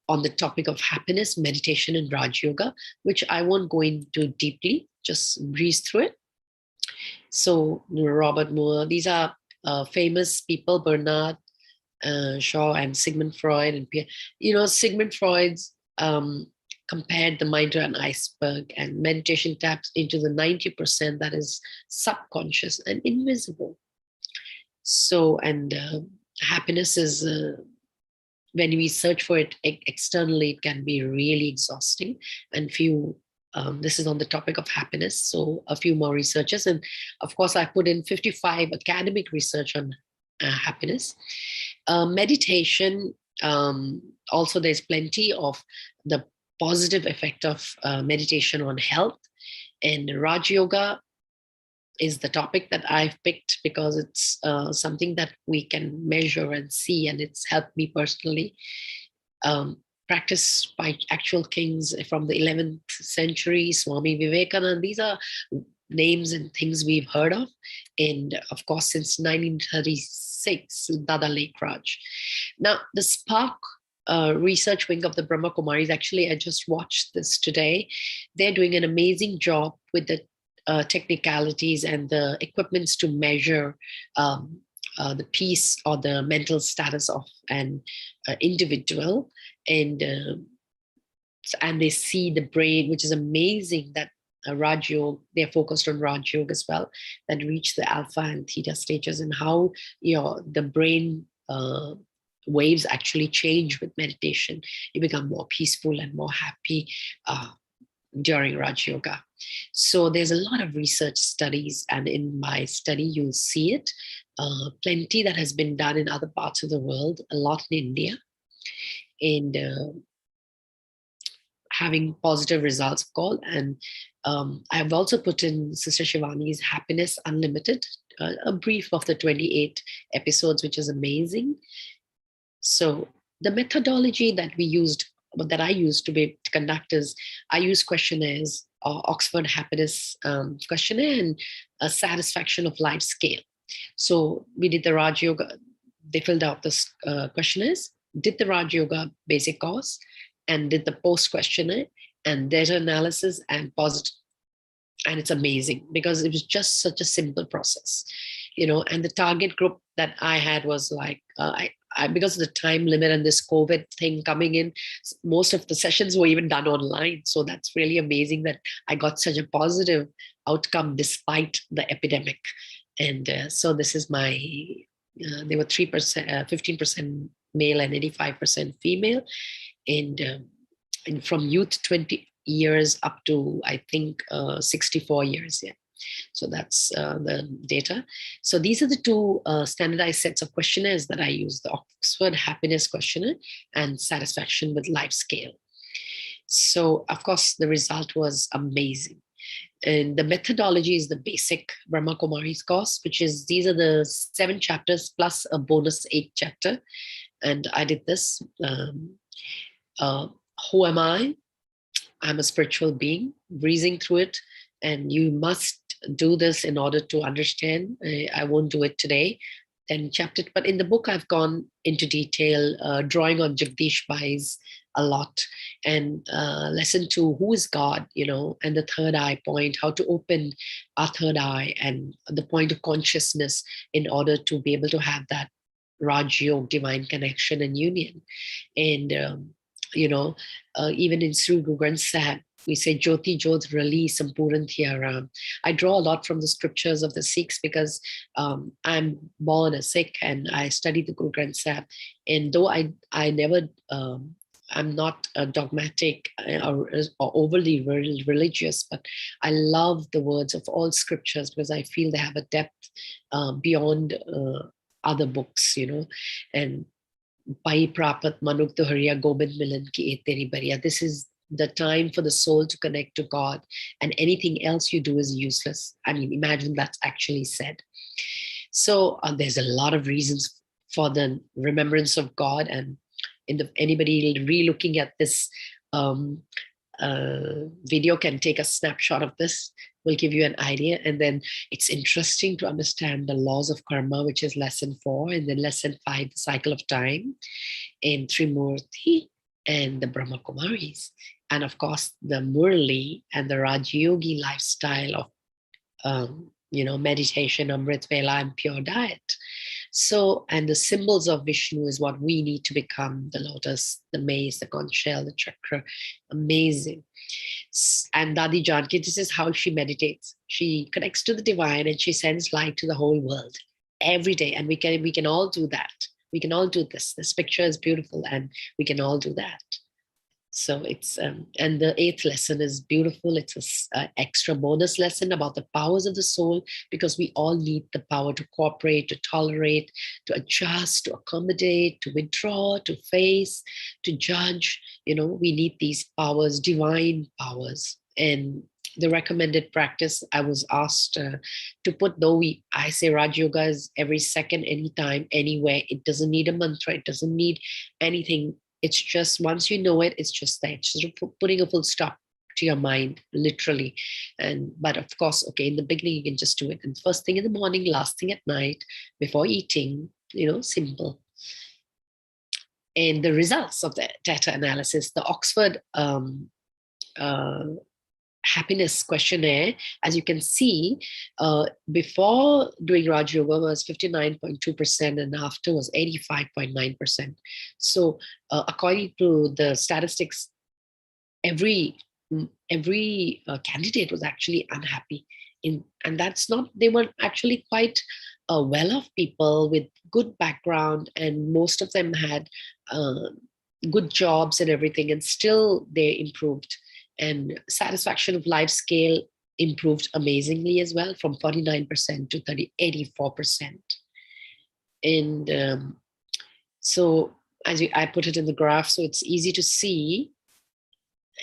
on the topic of happiness, meditation, and Raj Yoga, which I won't go into deeply, just breeze through it. So, Robert Moore, these are famous people, Bernard Shaw and Sigmund Freud. And Sigmund Freud's compared the mind to an iceberg, and meditation taps into the 90% that is subconscious and invisible. So, and happiness is, when we search for it externally, it can be really exhausting. And this is on the topic of happiness. So a few more researchers. And of course, I put in 55 academic research on happiness. Meditation, also there's plenty of the positive effect of meditation on health. And Raj Yoga is the topic that I've picked because it's something that we can measure and see, and it's helped me personally. Practiced by actual kings from the 11th century, Swami Vivekananda. These are names and things we've heard of. And of course, since 1936, Dada Lake Raj. Now, the Spark research wing of the Brahma Kumaris, actually, I just watched this today. They're doing an amazing job with the technicalities and the equipments to measure the peace or the mental status of an individual, and they see the brain, which is amazing that Raj Yoga, they're focused on Raj Yoga as well, that reach the alpha and theta stages, and how the brain waves actually change with meditation. You become more peaceful and more happy during Raj Yoga. So there's a lot of research studies, and in my study you'll see it. Plenty that has been done in other parts of the world, a lot in India, and having positive results, of course. And I've also put in Sister Shivani's Happiness Unlimited, a brief of the 28 episodes, which is amazing. So the methodology that we used, that I used to conduct is, I use questionnaires, Oxford Happiness questionnaire, and a satisfaction of life scale. So we did the Raj Yoga, they filled out this questionnaires, did the Raj Yoga basic course, and did the post questionnaire and data analysis and positive. And it's amazing because it was just such a simple process, and the target group that I had was like, because of the time limit and this COVID thing coming in, most of the sessions were even done online. So that's really amazing that I got such a positive outcome despite the epidemic. And so this is my, they were 3%, 15% male and 85% female. And from youth 20 years up to, I think, 64 years. Yeah. So that's the data. So these are the two standardized sets of questionnaires that I use, the Oxford Happiness Questionnaire and Satisfaction with Life Scale. So of course, the result was amazing. And the methodology is the basic Brahma Kumari's course, which is, these are the 7 chapters plus a bonus 8 chapter. And I did this. Who am I? I'm a spiritual being, breezing through it. And you must do this in order to understand. I won't do it today. Then chapter, but in the book, I've gone into detail, drawing on Jagdish Bai's a lot, and lesson 2, who is God, and the third eye point, how to open our third eye and the point of consciousness in order to be able to have that Raj Yoga, divine connection and union. And, even in Sri Guru Granth Sahib, we say Jyoti Jodh Rali Sampuran Thiyaram. I draw a lot from the scriptures of the Sikhs because I'm born a Sikh and I studied the Guru Granth Sahib. And though I never, I'm not dogmatic or overly religious, but I love the words of all scriptures because I feel they have a depth beyond other books, and Pai Prapat Manuk Tuhariya Gobind Milan Ki E Teri Bariya. This is the time for the soul to connect to God, and anything else you do is useless. I mean, imagine that's actually said. So there's a lot of reasons for the remembrance of God, and anybody re-looking at this um, video can take a snapshot of this, will give you an idea. And then it's interesting to understand the laws of karma, which is lesson 4, and then lesson 5, the cycle of time, in Trimurti and the Brahma Kumaris, and of course the Murli and the Rajyogi lifestyle of meditation, Amrit Vela, and pure diet. So, and the symbols of Vishnu is what we need to become: the lotus, the mace, the conch shell, the chakra. Amazing. And Dadi Janki, this is how she meditates. She connects to the divine and she sends light to the whole world every day. And we can all do that. We can all do this. This picture is beautiful and we can all do that. So it's, and the 8th lesson is beautiful. It's an extra bonus lesson about the powers of the soul, because we all need the power to cooperate, to tolerate, to adjust, to accommodate, to withdraw, to face, to judge. We need these powers, divine powers. And the recommended practice, I was asked to put, though I say Raj Yoga is every second, anytime, anywhere. It doesn't need a mantra. It doesn't need anything. It's just, once you know it, it's just that. It's just putting a full stop to your mind, literally. But of course, okay, in the beginning, you can just do it. And first thing in the morning, last thing at night, before eating, simple. And the results of the data analysis, the Oxford happiness questionnaire, as you can see, before doing Raj Yoga was 59.2% and after was 85.9%. So according to the statistics, every candidate was actually unhappy. And that's not, they were actually quite well-off people with good background, and most of them had good jobs and everything, and still they improved. And satisfaction of life scale improved amazingly as well, from 49% to 84%. And so I put it in the graph, so it's easy to see.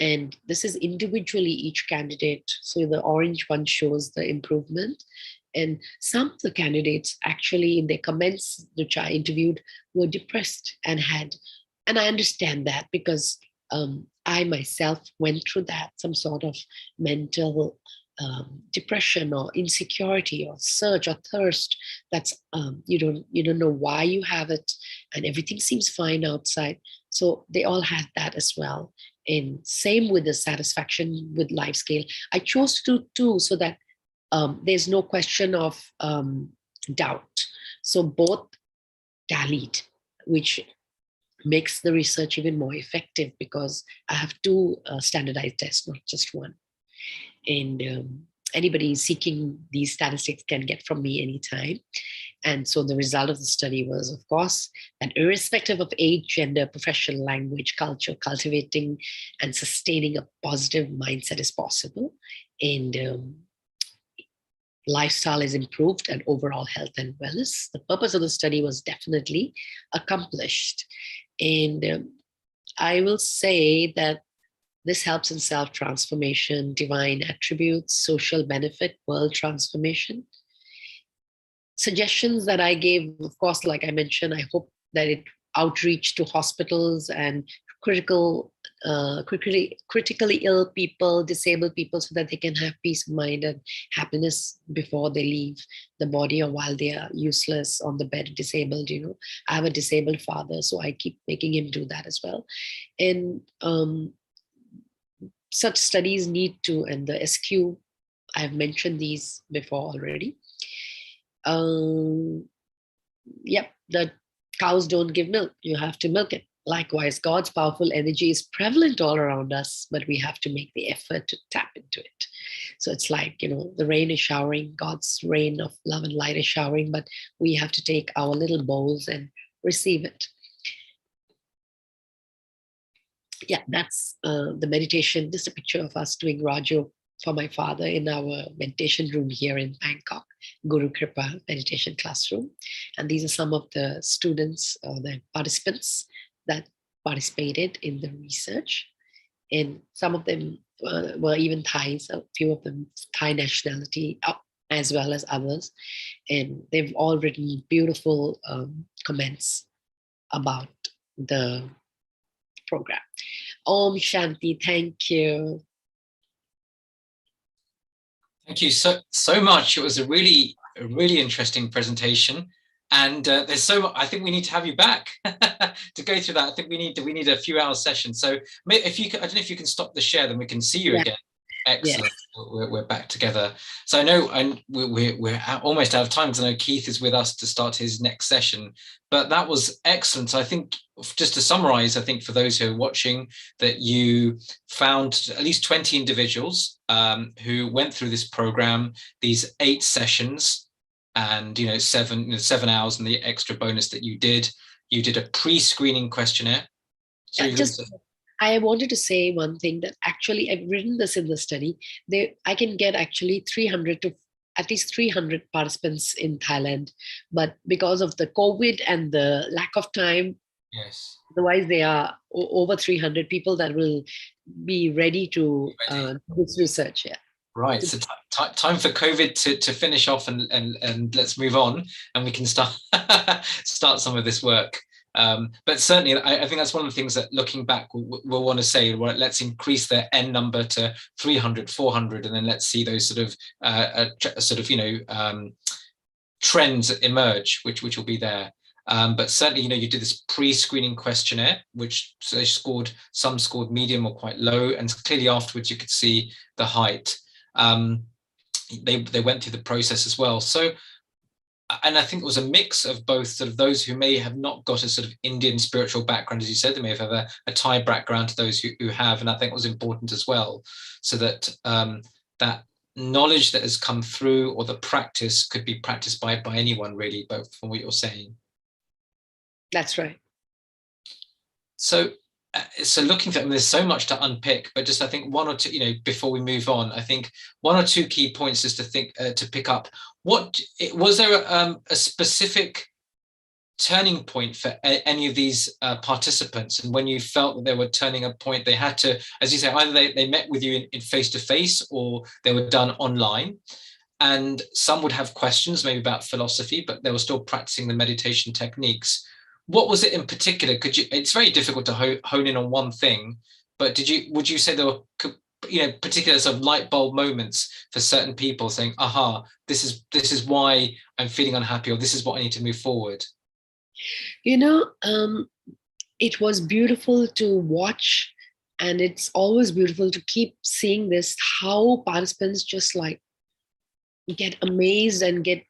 And this is individually each candidate. So the orange one shows the improvement. And some of the candidates actually, in their comments, which I interviewed, were depressed and I understand that, because I myself went through that, some sort of mental depression or insecurity or surge or thirst. That's you don't know why you have it, and everything seems fine outside. So they all had that as well. And same with the satisfaction with life scale. I chose to do two so that there's no question of doubt. So both tallied, which makes the research even more effective, because I have two standardized tests, not just one. And anybody seeking these statistics can get from me anytime. And so the result of the study was, of course, that irrespective of age, gender, profession, language, culture, cultivating and sustaining a positive mindset is possible. And lifestyle is improved, and overall health and wellness. The purpose of the study was definitely accomplished. And I will say that this helps in self-transformation, divine attributes, social benefit, world transformation. Suggestions that I gave, of course, like I mentioned, I hope that it outreach to hospitals and critically ill people, disabled people, so that they can have peace of mind and happiness before they leave the body or while they are useless on the bed, disabled. I have a disabled father, so I keep making him do that as well. And such studies need to, and the SQ, I've mentioned these before already. Yep, the cows don't give milk, you have to milk it. Likewise, God's powerful energy is prevalent all around us, but we have to make the effort to tap into it. So it's like, the rain is showering, God's rain of love and light is showering, but we have to take our little bowls and receive it. Yeah, that's the meditation. This is a picture of us doing Rajo for my father in our meditation room here in Bangkok, Guru Kripa meditation classroom. And these are some of the students or the participants that participated in the research. and some of them were even Thais, a few of them Thai nationality, as well as others, and they've all written beautiful comments about the program. Om Shanti, thank you. Thank you so much. It was a really interesting presentation, and there's so much. I think we need to have you back to go through that. I think we need a few hours session. So if you, I don't know if you can stop the share, then we can see you again. Excellent. Yes. We're back together. So I know, and we're almost out of time because I know Keith is with us to start his next session. But that was excellent. So I think, just to summarize, I think for those who are watching, that you found at least 20 individuals who went through this program, these 8 sessions, and 7 hours, and the extra bonus that you did. You did a pre-screening questionnaire. So I wanted to say one thing, that actually I've written this in the study. I can get actually 300 to at least 300 participants in Thailand, but because of the COVID and the lack of time, yes, otherwise they are over 300 people that will be ready to do this research. Yeah. Right. So time for COVID to finish off and let's move on, and we can start some of this work. But certainly, I think that's one of the things that, looking back, we'll want to say, well, let's increase the N number to 300, 400, and then let's see those sort of trends emerge, which will be there. But certainly, you did this pre-screening questionnaire, which some scored medium or quite low, and clearly afterwards you could see the height. They went through the process as well. So, and I think it was a mix of both sort of those who may have not got a sort of Indian spiritual background, as you said, they may have a Thai background to those who have, and I think it was important as well, so that that knowledge that has come through, or the practice, could be practiced by anyone, really, both from what you're saying. That's right. So looking for, there's so much to unpick, but just I think one or two, before we move on, I think one or two key points just to pick up. What was there a specific turning point for any of these participants, and when you felt that they were turning a point, they had to, as you say, either they met with you in face-to-face, or they were done online, and some would have questions maybe about philosophy, but they were still practicing the meditation techniques. What was it in particular? It's very difficult to hone in on one thing, but would you say there were particular sort of light bulb moments for certain people, saying, aha, this is why I'm feeling unhappy, or this is what I need to move forward? It was beautiful to watch, and it's always beautiful to keep seeing this, how participants just like get amazed and get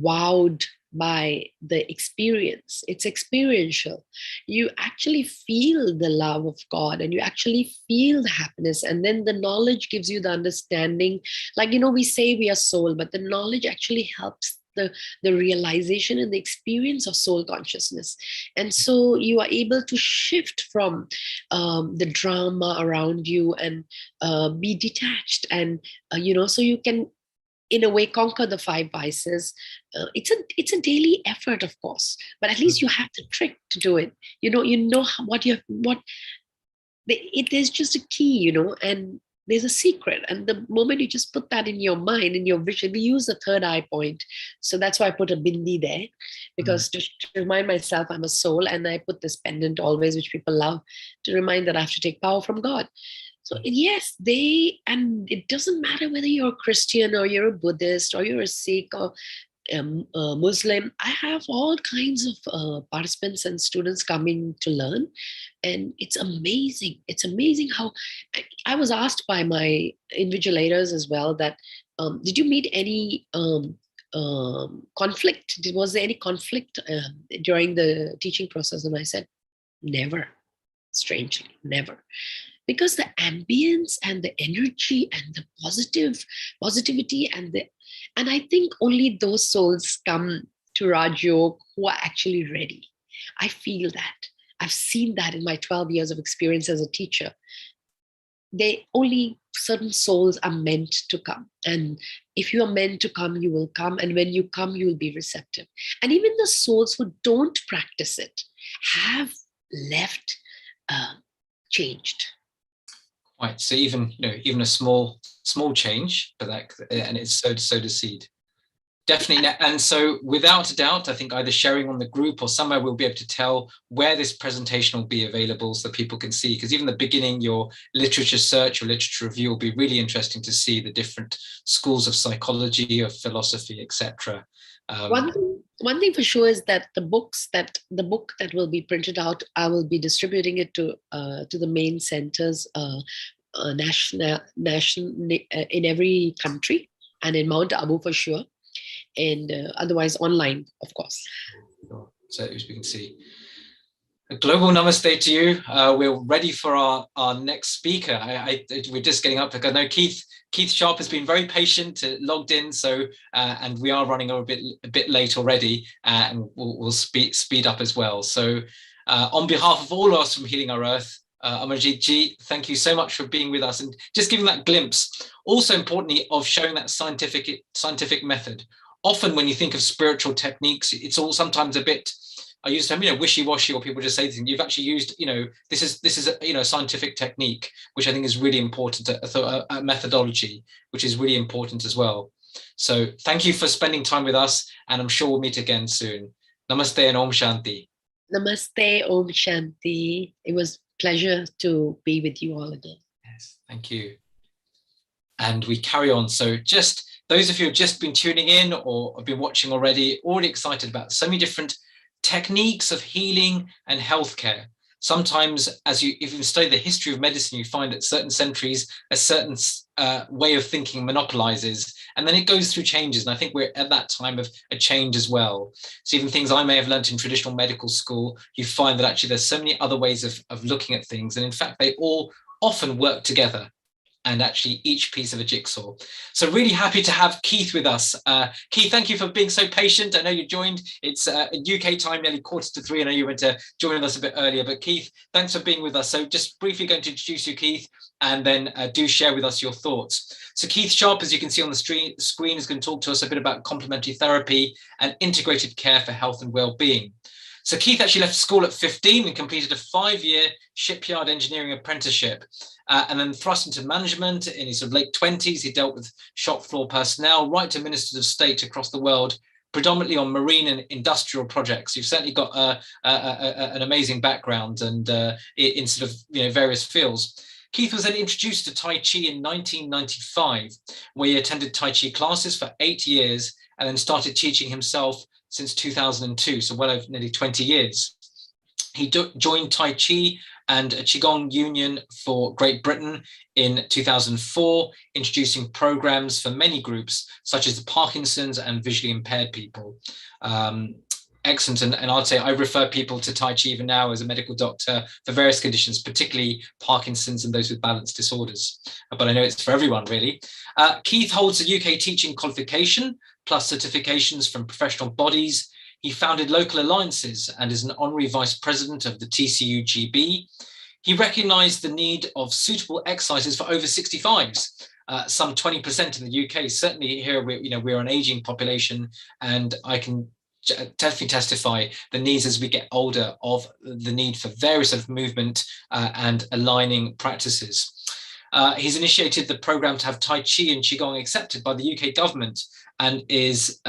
wowed by the experience. It's experiential. You actually feel the love of God, and you actually feel the happiness, and then the knowledge gives you the understanding. Like, we say we are soul, but the knowledge actually helps the realization and the experience of soul consciousness. And so you are able to shift from the drama around you and be detached, and so you can, in a way, conquer the 5 vices. It's a daily effort, of course, but at least you have the trick to do it. It is just a key, and there's a secret. And the moment you just put that in your mind, in your vision, we use the third eye point. So that's why I put a bindi there, because to remind myself I'm a soul, and I put this pendant always, which people love, to remind that I have to take power from God. So yes, and it doesn't matter whether you're a Christian or you're a Buddhist or you're a Sikh or Muslim. I have all kinds of participants and students coming to learn, and it's amazing. It's amazing how I was asked by my invigilators as well that, did you meet any conflict? Was there any conflict during the teaching process? And I said, never. Strangely, never. Because the ambience and the energy and the positivity and I think only those souls come to Raj Yoga who are actually ready. I feel that. I've seen that in my 12 years of experience as a teacher. Only certain souls are meant to come. And if you are meant to come, you will come. And when you come, you will be receptive. And even the souls who don't practice it have left changed. Right. So even a small change, but that, and it's so to seed. Definitely. And so without a doubt, I think either sharing on the group or somewhere we'll be able to tell where this presentation will be available so people can see, because even the beginning, your literature search or literature review will be really interesting to see the different schools of psychology, of philosophy, etc. One thing for sure is that the book that will be printed out, I will be distributing it to the main centers, national in every country, and in Mount Abu for sure, and otherwise online, of course. So as we can see. A global namaste to you. We're ready for our next speaker. We're just getting up because I know Keith Sharp has been very patient, logged in. So and we are running a bit late already, and we'll speed up as well. So on behalf of all of us from Healing Our Earth, Amarjit Ji, thank you so much for being with us and just giving that glimpse. Also importantly, of showing that scientific method. Often when you think of spiritual techniques, it's all sometimes a bit, I use the term, wishy-washy, or people just say things. You've actually used, this is a scientific technique, which I think is really important, a methodology, which is really important as well. So thank you for spending time with us, and I'm sure we'll meet again soon. Namaste and Om Shanti. Namaste, Om Shanti. It was a pleasure to be with you all again. Yes, thank you. And we carry on. So just those of you who have just been tuning in or have been watching already excited about so many different techniques of healing and healthcare. Sometimes, if you study the history of medicine, you find that certain centuries, a certain way of thinking monopolizes, and then it goes through changes. And I think we're at that time of a change as well. So even things I may have learned in traditional medical school, you find that actually there's so many other ways of looking at things. And in fact, they all often work together, and actually each piece of a jigsaw. So really happy to have Keith with us. Keith, thank you for being so patient. I know you joined, it's UK time, nearly 2:45. I know you went to join us a bit earlier, but Keith, thanks for being with us. So just briefly going to introduce you, Keith, and then do share with us your thoughts. So Keith Sharp, as you can see on the screen, is going to talk to us a bit about complementary therapy and integrated care for health and well-being. So Keith actually left school at 15 and completed a 5-year shipyard engineering apprenticeship, and then thrust into management in his late 20s. He dealt with shop floor personnel, right to ministers of state across the world, predominantly on marine and industrial projects. You've certainly got an amazing background and in sort of various fields. Keith was then introduced to Tai Chi in 1995, where he attended Tai Chi classes for 8 years and then started teaching himself since 2002, so well over nearly 20 years. He joined Tai Chi and a Qigong Union for Great Britain in 2004, introducing programs for many groups, such as the Parkinson's and visually impaired people. Excellent, and I'd say I refer people to Tai Chi even now as a medical doctor for various conditions, particularly Parkinson's and those with balance disorders. But I know it's for everyone, really. Keith holds a UK teaching qualification, plus certifications from professional bodies. He founded local alliances and is an honorary vice president of the TCUGB. He recognised the need of suitable exercises for over 65s, some 20% in the UK. Certainly here we're an ageing population, and I can definitely testify the needs as we get older of the need for various sort of movement and aligning practices. He's initiated the program to have Tai Chi and Qigong accepted by the UK government, and is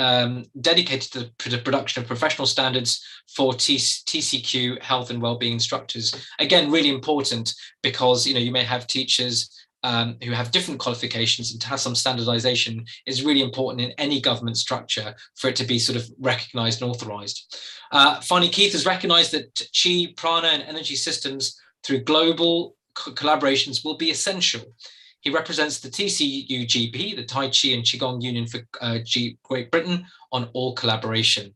dedicated to the production of professional standards for TCQ health and wellbeing instructors. Again, really important, because you may have teachers who have different qualifications, and to have some standardization is really important in any government structure for it to be sort of recognized and authorized. Finally, Keith has recognized that Qi, Prana and energy systems through global collaborations will be essential. He represents the TCUGB, the Tai Chi and Qigong Union for Great Britain, on all collaboration.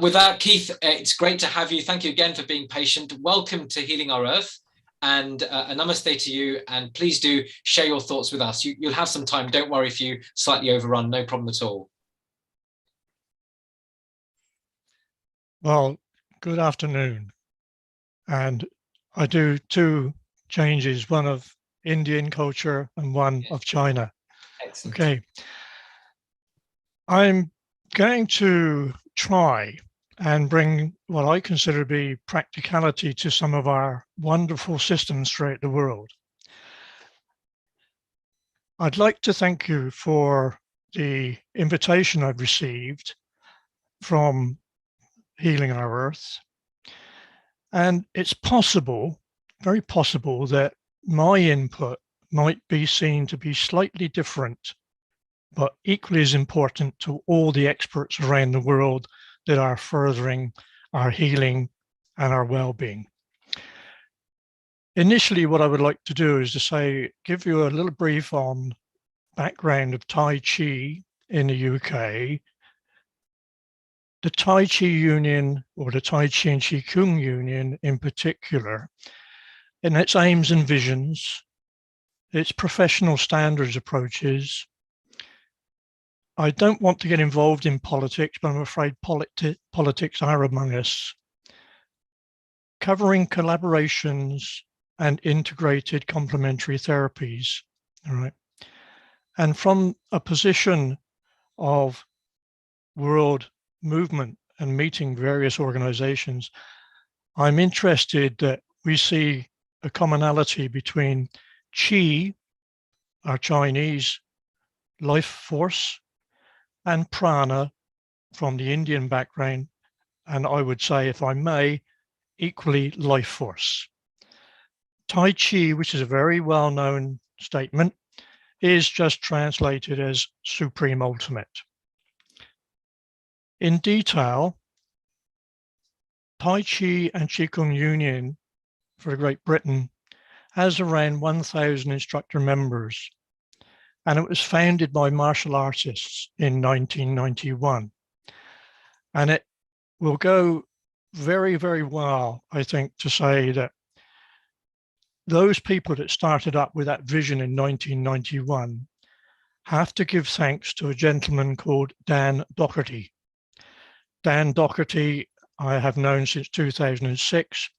With that, Keith, it's great to have you. Thank you again for being patient. Welcome to Healing Our Earth, and a namaste to you. And please do share your thoughts with us. You'll have some time. Don't worry if you slightly overrun, no problem at all. Well, good afternoon. And I do 2 changes, one of Indian culture and one of China. Excellent. Okay. I'm going to try and bring what I consider to be practicality to some of our wonderful systems throughout the world. I'd like to thank you for the invitation I've received from Healing Our Earth. And it's possible, very possible, that my input might be seen to be slightly different, but equally as important to all the experts around the world that are furthering our healing and our well-being. Initially, what I would like to do is to say, give you a little brief on background of Tai Chi in the UK. The Tai Chi Union, or the Tai Chi and Qi Kung Union in particular, in its aims and visions, its professional standards approaches. I don't want to get involved in politics, but I'm afraid politics are among us. Covering collaborations and integrated complementary therapies, all right? And from a position of world movement and meeting various organizations, I'm interested that we see a commonality between Qi, our Chinese life force, and prana from the Indian background, and I would say, if I may, equally life force. Tai Chi, which is a very well-known statement, is just translated as supreme ultimate. In detail, Tai Chi and Qigong Union for Great Britain has around 1,000 instructor members, and it was founded by martial artists in 1991. And it will go very, very well, I think, to say that those people that started up with that vision in 1991 have to give thanks to a gentleman called Dan Doherty. Dan Doherty, I have known since 2006.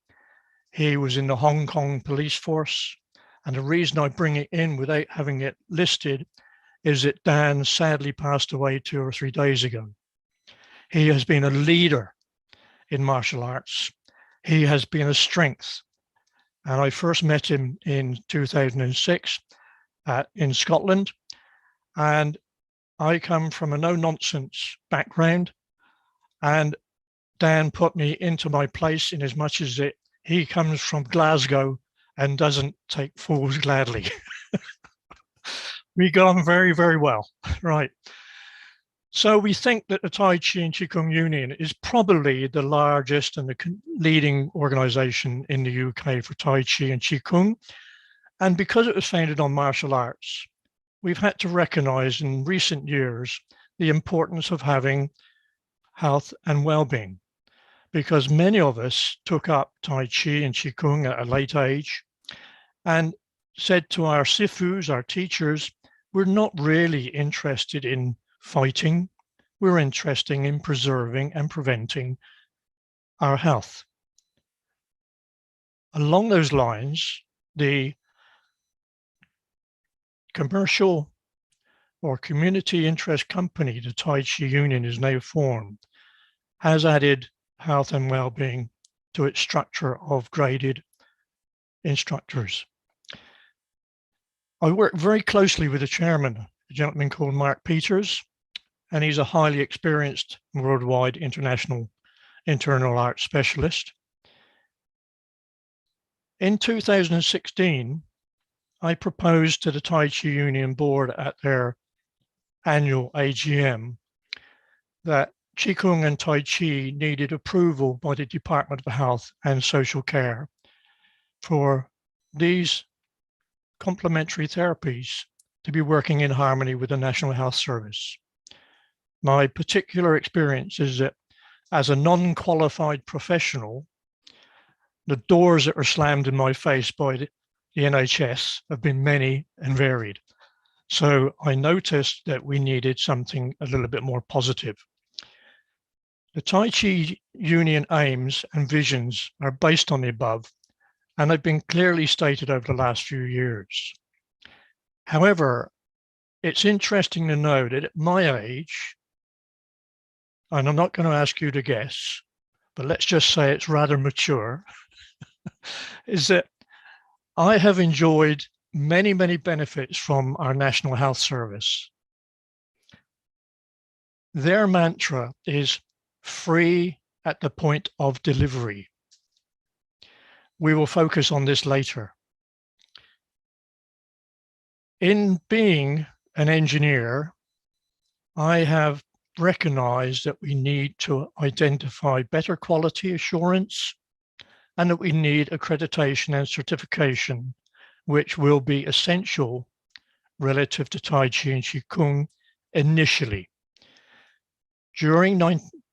He was in the Hong Kong police force. And the reason I bring it in without having it listed is that Dan sadly passed away 2 or 3 days ago. He has been a leader in martial arts. He has been a strength. And I first met him in 2006 in Scotland. And I come from a no-nonsense background. And Dan put me into my place in as much as he comes from Glasgow and doesn't take fools gladly. We got on very, very well, right? So we think that the Tai Chi and Qigong Union is probably the largest and the leading organization in the UK for Tai Chi and Qigong. And because it was founded on martial arts, we've had to recognize in recent years the importance of having health and well-being, because many of us took up Tai Chi and Qigong at a late age and said to our sifus, our teachers, we're not really interested in fighting, we're interested in preserving and preventing our health. Along those lines, the commercial or community interest company, the Tai Chi Union is now formed, has added health and well-being to its structure of graded instructors. I work very closely with the chairman, a gentleman called Mark Peters, and he's a highly experienced worldwide international internal arts specialist. In 2016, I proposed to the Tai Chi Union board at their annual AGM that Qigong and Tai Chi needed approval by the Department of Health and Social Care for these complementary therapies to be working in harmony with the National Health Service. My particular experience is that as a non-qualified professional, the doors that are slammed in my face by the NHS have been many and varied. So I noticed that we needed something a little bit more positive. The Tai Chi Union aims and visions are based on the above, and they've been clearly stated over the last few years. However, it's interesting to know that at my age, and I'm not going to ask you to guess, but let's just say it's rather mature, is that I have enjoyed many, many benefits from our National Health Service. Their mantra is free at the point of delivery. We will focus on this later. In being an engineer, I have recognized that we need to identify better quality assurance and that we need accreditation and certification, which will be essential relative to Tai Chi and Qigong initially. During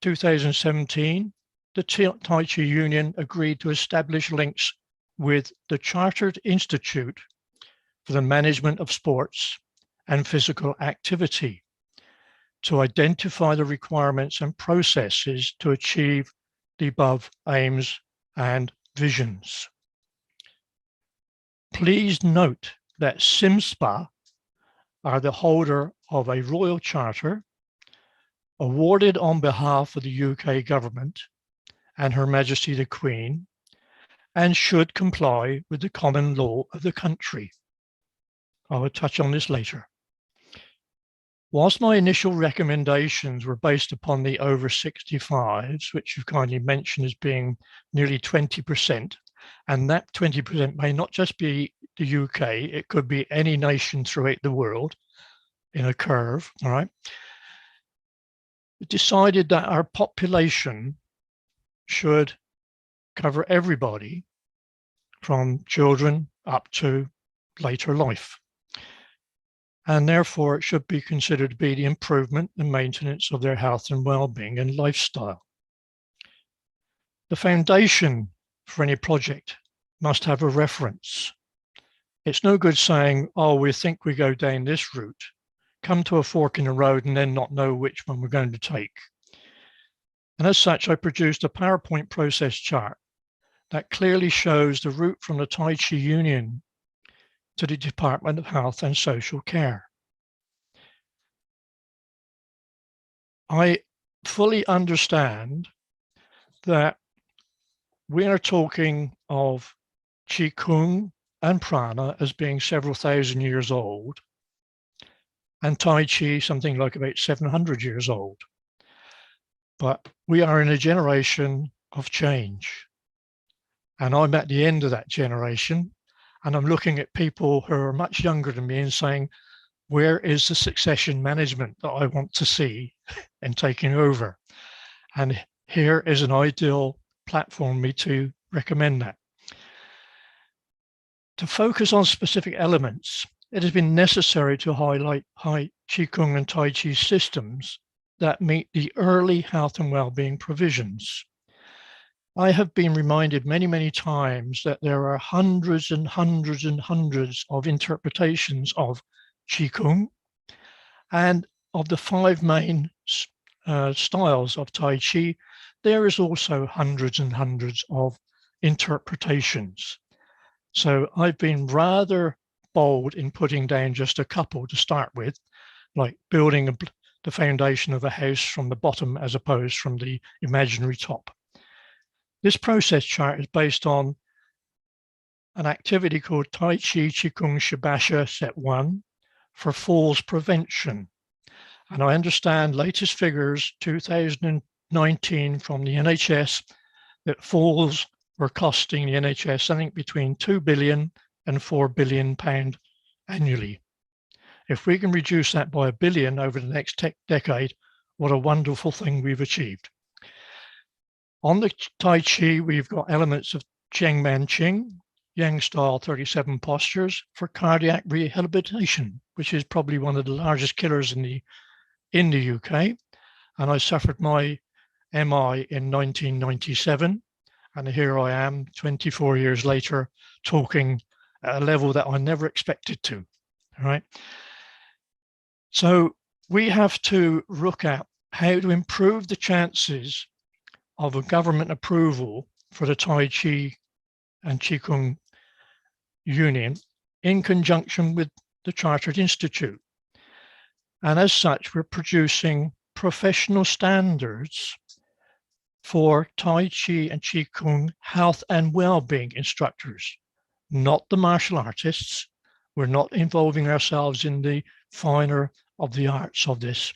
2017, the Tai Chi Union agreed to establish links with the Chartered Institute for the Management of Sports and Physical Activity to identify the requirements and processes to achieve the above aims and visions. Please note that SIMSPA are the holder of a royal charter awarded on behalf of the UK government and Her Majesty the Queen, and should comply with the common law of the country. I will touch on this later. Whilst my initial recommendations were based upon the over 65s, which you've kindly mentioned as being nearly 20%, and that 20% may not just be the UK, it could be any nation throughout the world in a curve, all right? It decided that our population should cover everybody from children up to later life. And therefore it should be considered to be the improvement and maintenance of their health and well-being and lifestyle. The foundation for any project must have a reference. It's no good saying, oh, we think we go down this route, come to a fork in the road and then not know which one we're going to take. And as such, I produced a PowerPoint process chart that clearly shows the route from the Tai Chi Union to the Department of Health and Social Care. I fully understand that we are talking of Qigong and Prana as being several thousand years old, and Tai Chi something like about 700 years old. But we are in a generation of change. And I'm at the end of that generation, and I'm looking at people who are much younger than me and saying, where is the succession management that I want to see in taking over? And here is an ideal platform for me to recommend that. To focus on specific elements, it has been necessary to highlight Qigong and Tai Chi systems that meet the early health and well-being provisions. I have been reminded many, many times that there are hundreds and hundreds and hundreds of interpretations of Qigong, and of the 5 main styles of Tai Chi, there is also hundreds and hundreds of interpretations. So I've been rather bold in putting down just a couple to start with, like building the foundation of a house from the bottom as opposed from the imaginary top. This process chart is based on an activity called Tai Chi Qigong Shibasha Set 1 for falls prevention. And I understand latest figures 2019 from the NHS that falls were costing the NHS something between 2 billion and 4 billion pound annually. If we can reduce that by $1 billion over the next decade, what a wonderful thing we've achieved. On the Tai Chi, we've got elements of Cheng Man Ching, Yang style 37 postures for cardiac rehabilitation, which is probably one of the largest killers in the UK. And I suffered my MI in 1997. And here I am 24 years later, talking at a level that I never expected to, all right? So we have to look at how to improve the chances of a government approval for the Tai Chi and Qigong Union in conjunction with the Chartered Institute. And as such, we're producing professional standards for Tai Chi and Qigong health and well-being instructors, not the martial artists, We're not involving ourselves in the finer of the arts of this.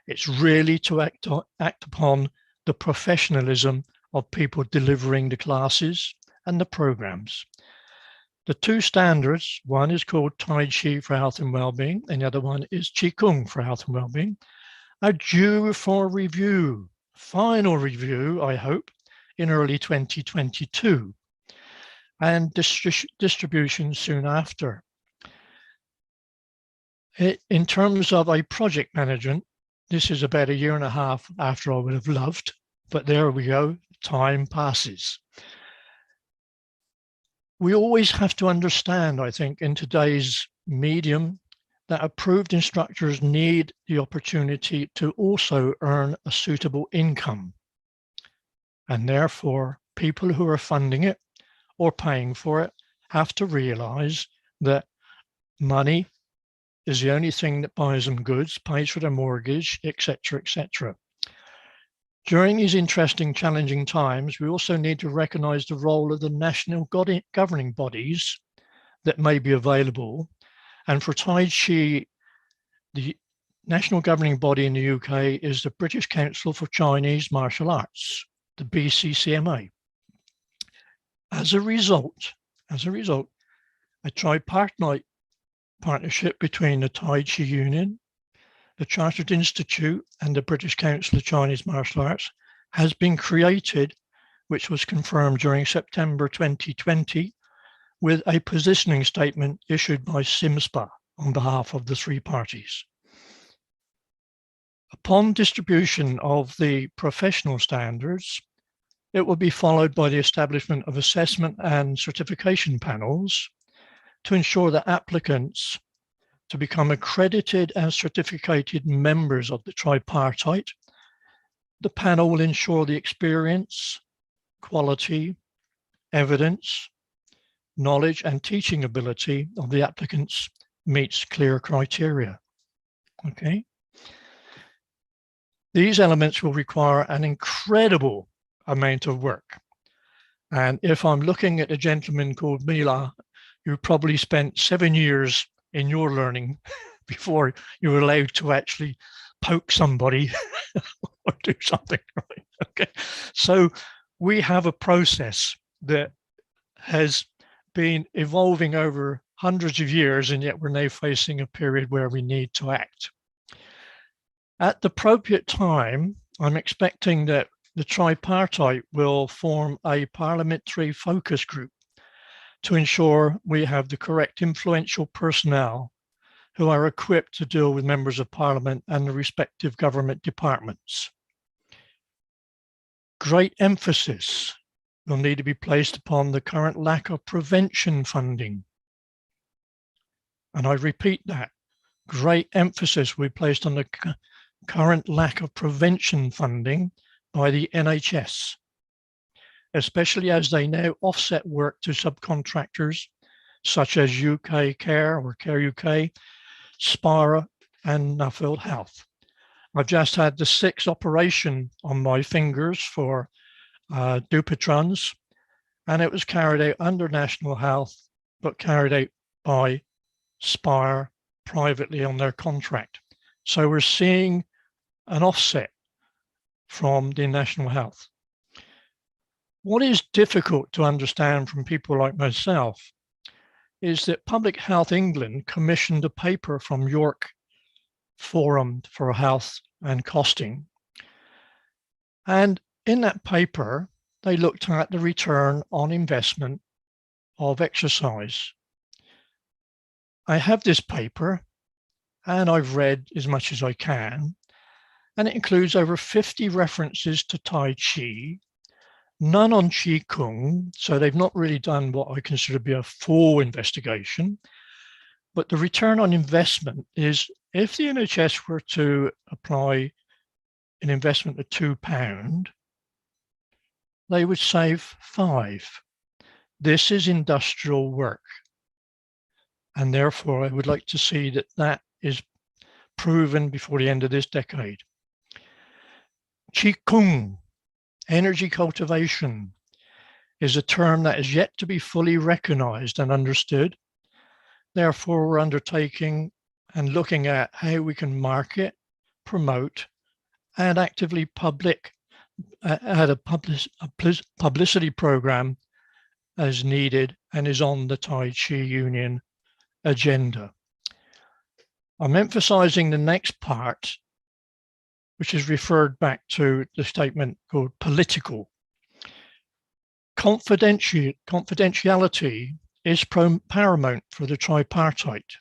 It's really to act upon the professionalism of people delivering the classes and the programs. The two standards, one is called Tai Chi for health and well-being, and the other one is Qigong for health and well-being, are due for review, final review, I hope, in early 2022, and distribution soon after. In terms of a project management, this is about 1.5 years after I would have loved, but there we go, time passes. We always have to understand, I think, in today's medium, that approved instructors need the opportunity to also earn a suitable income. And therefore, people who are funding it or paying for it have to realize that money is the only thing that buys them goods, pays for their mortgage, etc., etc. During these interesting, challenging times, we also need to recognize the role of the national governing bodies that may be available. And for Tai Chi, the national governing body in the UK is the British Council for Chinese Martial Arts, the BCCMA. As a result, a tripartite partnership between the Tai Chi Union, the Chartered Institute, and the British Council of Chinese Martial Arts has been created, which was confirmed during September 2020, with a positioning statement issued by SIMSPA on behalf of the three parties. Upon distribution of the professional standards, it will be followed by the establishment of assessment and certification panels to ensure that applicants to become accredited and certificated members of the tripartite. The panel will ensure the experience, quality, evidence, knowledge, and teaching ability of the applicants meets clear criteria. Okay. These elements will require an incredible amount of work. And if I'm looking at a gentleman called Mila, you probably spent 7 years in your learning before you were allowed to actually poke somebody or do something, right? Okay. So we have a process that has been evolving over hundreds of years, and yet we're now facing a period where we need to act. At the appropriate time, I'm expecting that the tripartite will form a parliamentary focus group to ensure we have the correct influential personnel who are equipped to deal with members of parliament and the respective government departments. Great emphasis will need to be placed upon the current lack of prevention funding. And I repeat that, great emphasis will be placed on the current lack of prevention funding by the NHS, especially as they now offset work to subcontractors such as UK Care or Care UK, Spara, and Nuffield Health. I've just had the 6th operation on my fingers for Dupuytren's, and it was carried out under National Health, but carried out by Spire privately on their contract. So we're seeing an offset from the National Health. What is difficult to understand from people like myself is that Public Health England commissioned a paper from York Forum for Health and Costing. And in that paper, they looked at the return on investment of exercise. I have this paper and I've read as much as I can, and it includes over 50 references to Tai Chi, none on Qi Kung, so they've not really done what I consider to be a full investigation. But the return on investment is, if the NHS were to apply an investment of £2, they would save £5. This is industrial work. And therefore, I would like to see that that is proven before the end of this decade. Qi Kung, energy cultivation, is a term that is yet to be fully recognized and understood. Therefore, we're undertaking and looking at how we can market, promote, and actively add a publicity program as needed and is on the Tai Chi Union agenda. I'm emphasizing the next part, which is referred back to the statement called political. Confidentiality is paramount for the tripartite.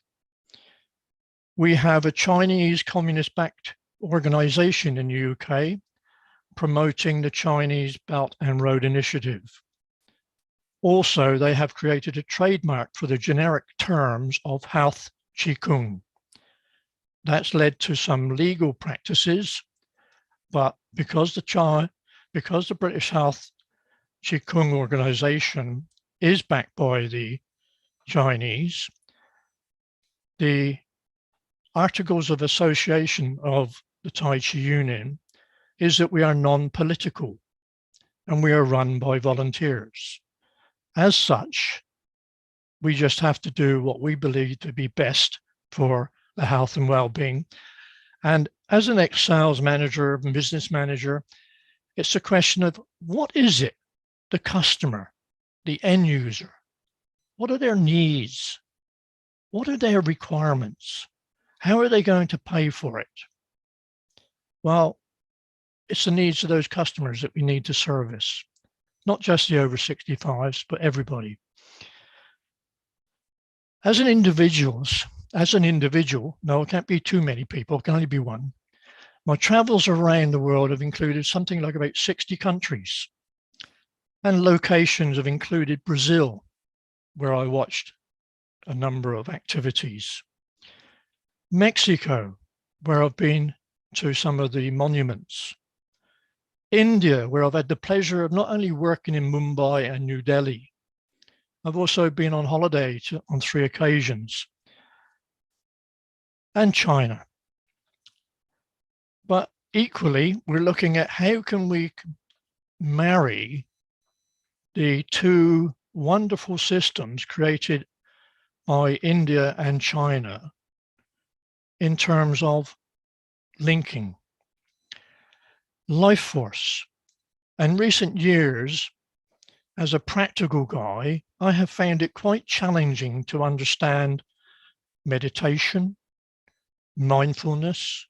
We have a Chinese communist-backed organization in the UK promoting the Chinese Belt and Road Initiative. Also, they have created a trademark for the generic terms of health Qigong. That's led to some legal practices, but because the British Health Qigong organization is backed by the Chinese, the Articles of Association of the Tai Chi Union is that we are non-political and we are run by volunteers. As such, we just have to do what we believe to be best for the health and well-being. And as an ex-sales manager and business manager, it's a question of what is it, the customer, the end user, what are their needs? What are their requirements? How are they going to pay for it? Well, it's the needs of those customers that we need to service, not just the over 65s, but everybody. As an individual, no, it can't be too many people, it can only be one. My travels around the world have included something like about 60 countries, and locations have included Brazil, where I watched a number of activities. Mexico, where I've been to some of the monuments. India, where I've had the pleasure of not only working in Mumbai and New Delhi, I've also been on holiday on 3 occasions. And China. But equally, we're looking at how can we marry the two wonderful systems created by India and China in terms of linking. Life force. In recent years, as a practical guy, I have found it quite challenging to understand meditation, mindfulness,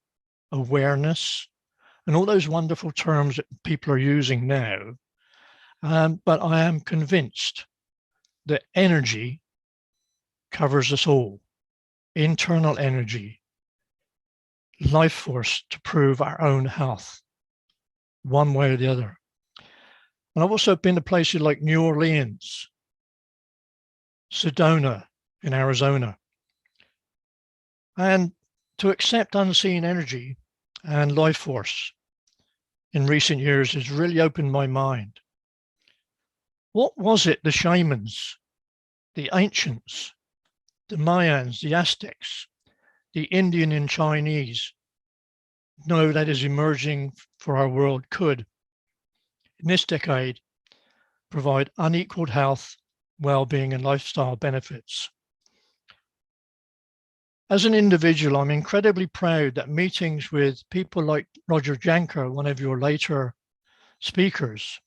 awareness, and all those wonderful terms that people are using now. But I am convinced that energy covers us all. Internal energy, life force to prove our own health, one way or the other. And I've also been to places like New Orleans, Sedona in Arizona. And to accept unseen energy and life force in recent years has really opened my mind. What was it the shamans, the ancients, the Mayans, the Aztecs, the Indian and Chinese know that is emerging for our world could, in this decade, provide unequaled health, well-being and lifestyle benefits? As an individual, I'm incredibly proud that meetings with people like Roger Janker, one of your later speakers,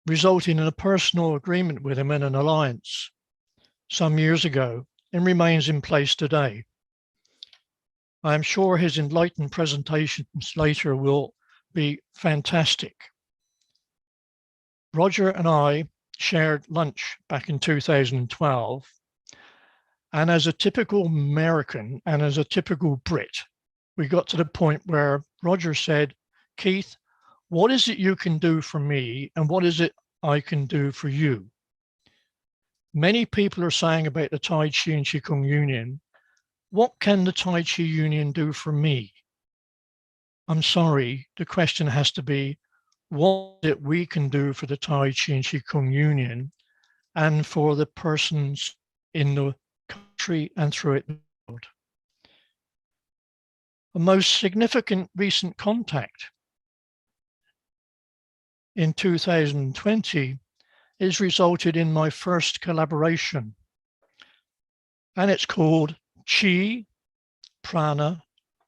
resulted in a personal agreement with him in an alliance some years ago and remains in place today. I am sure his enlightened presentations later will be fantastic. Roger and I shared lunch back in 2012. And as a typical American and as a typical Brit, we got to the point where Roger said, Keith, what is it you can do for me and what is it I can do for you? Many people are saying about the Tai Chi and Qigong Union, what can the Tai Chi Union do for me? I'm sorry, the question has to be, what that we can do for the Tai Chi and Qigong Union and for the persons in the country and through it the world. The most significant recent contact in 2020 is resulted in my first collaboration and it's called Chi Prana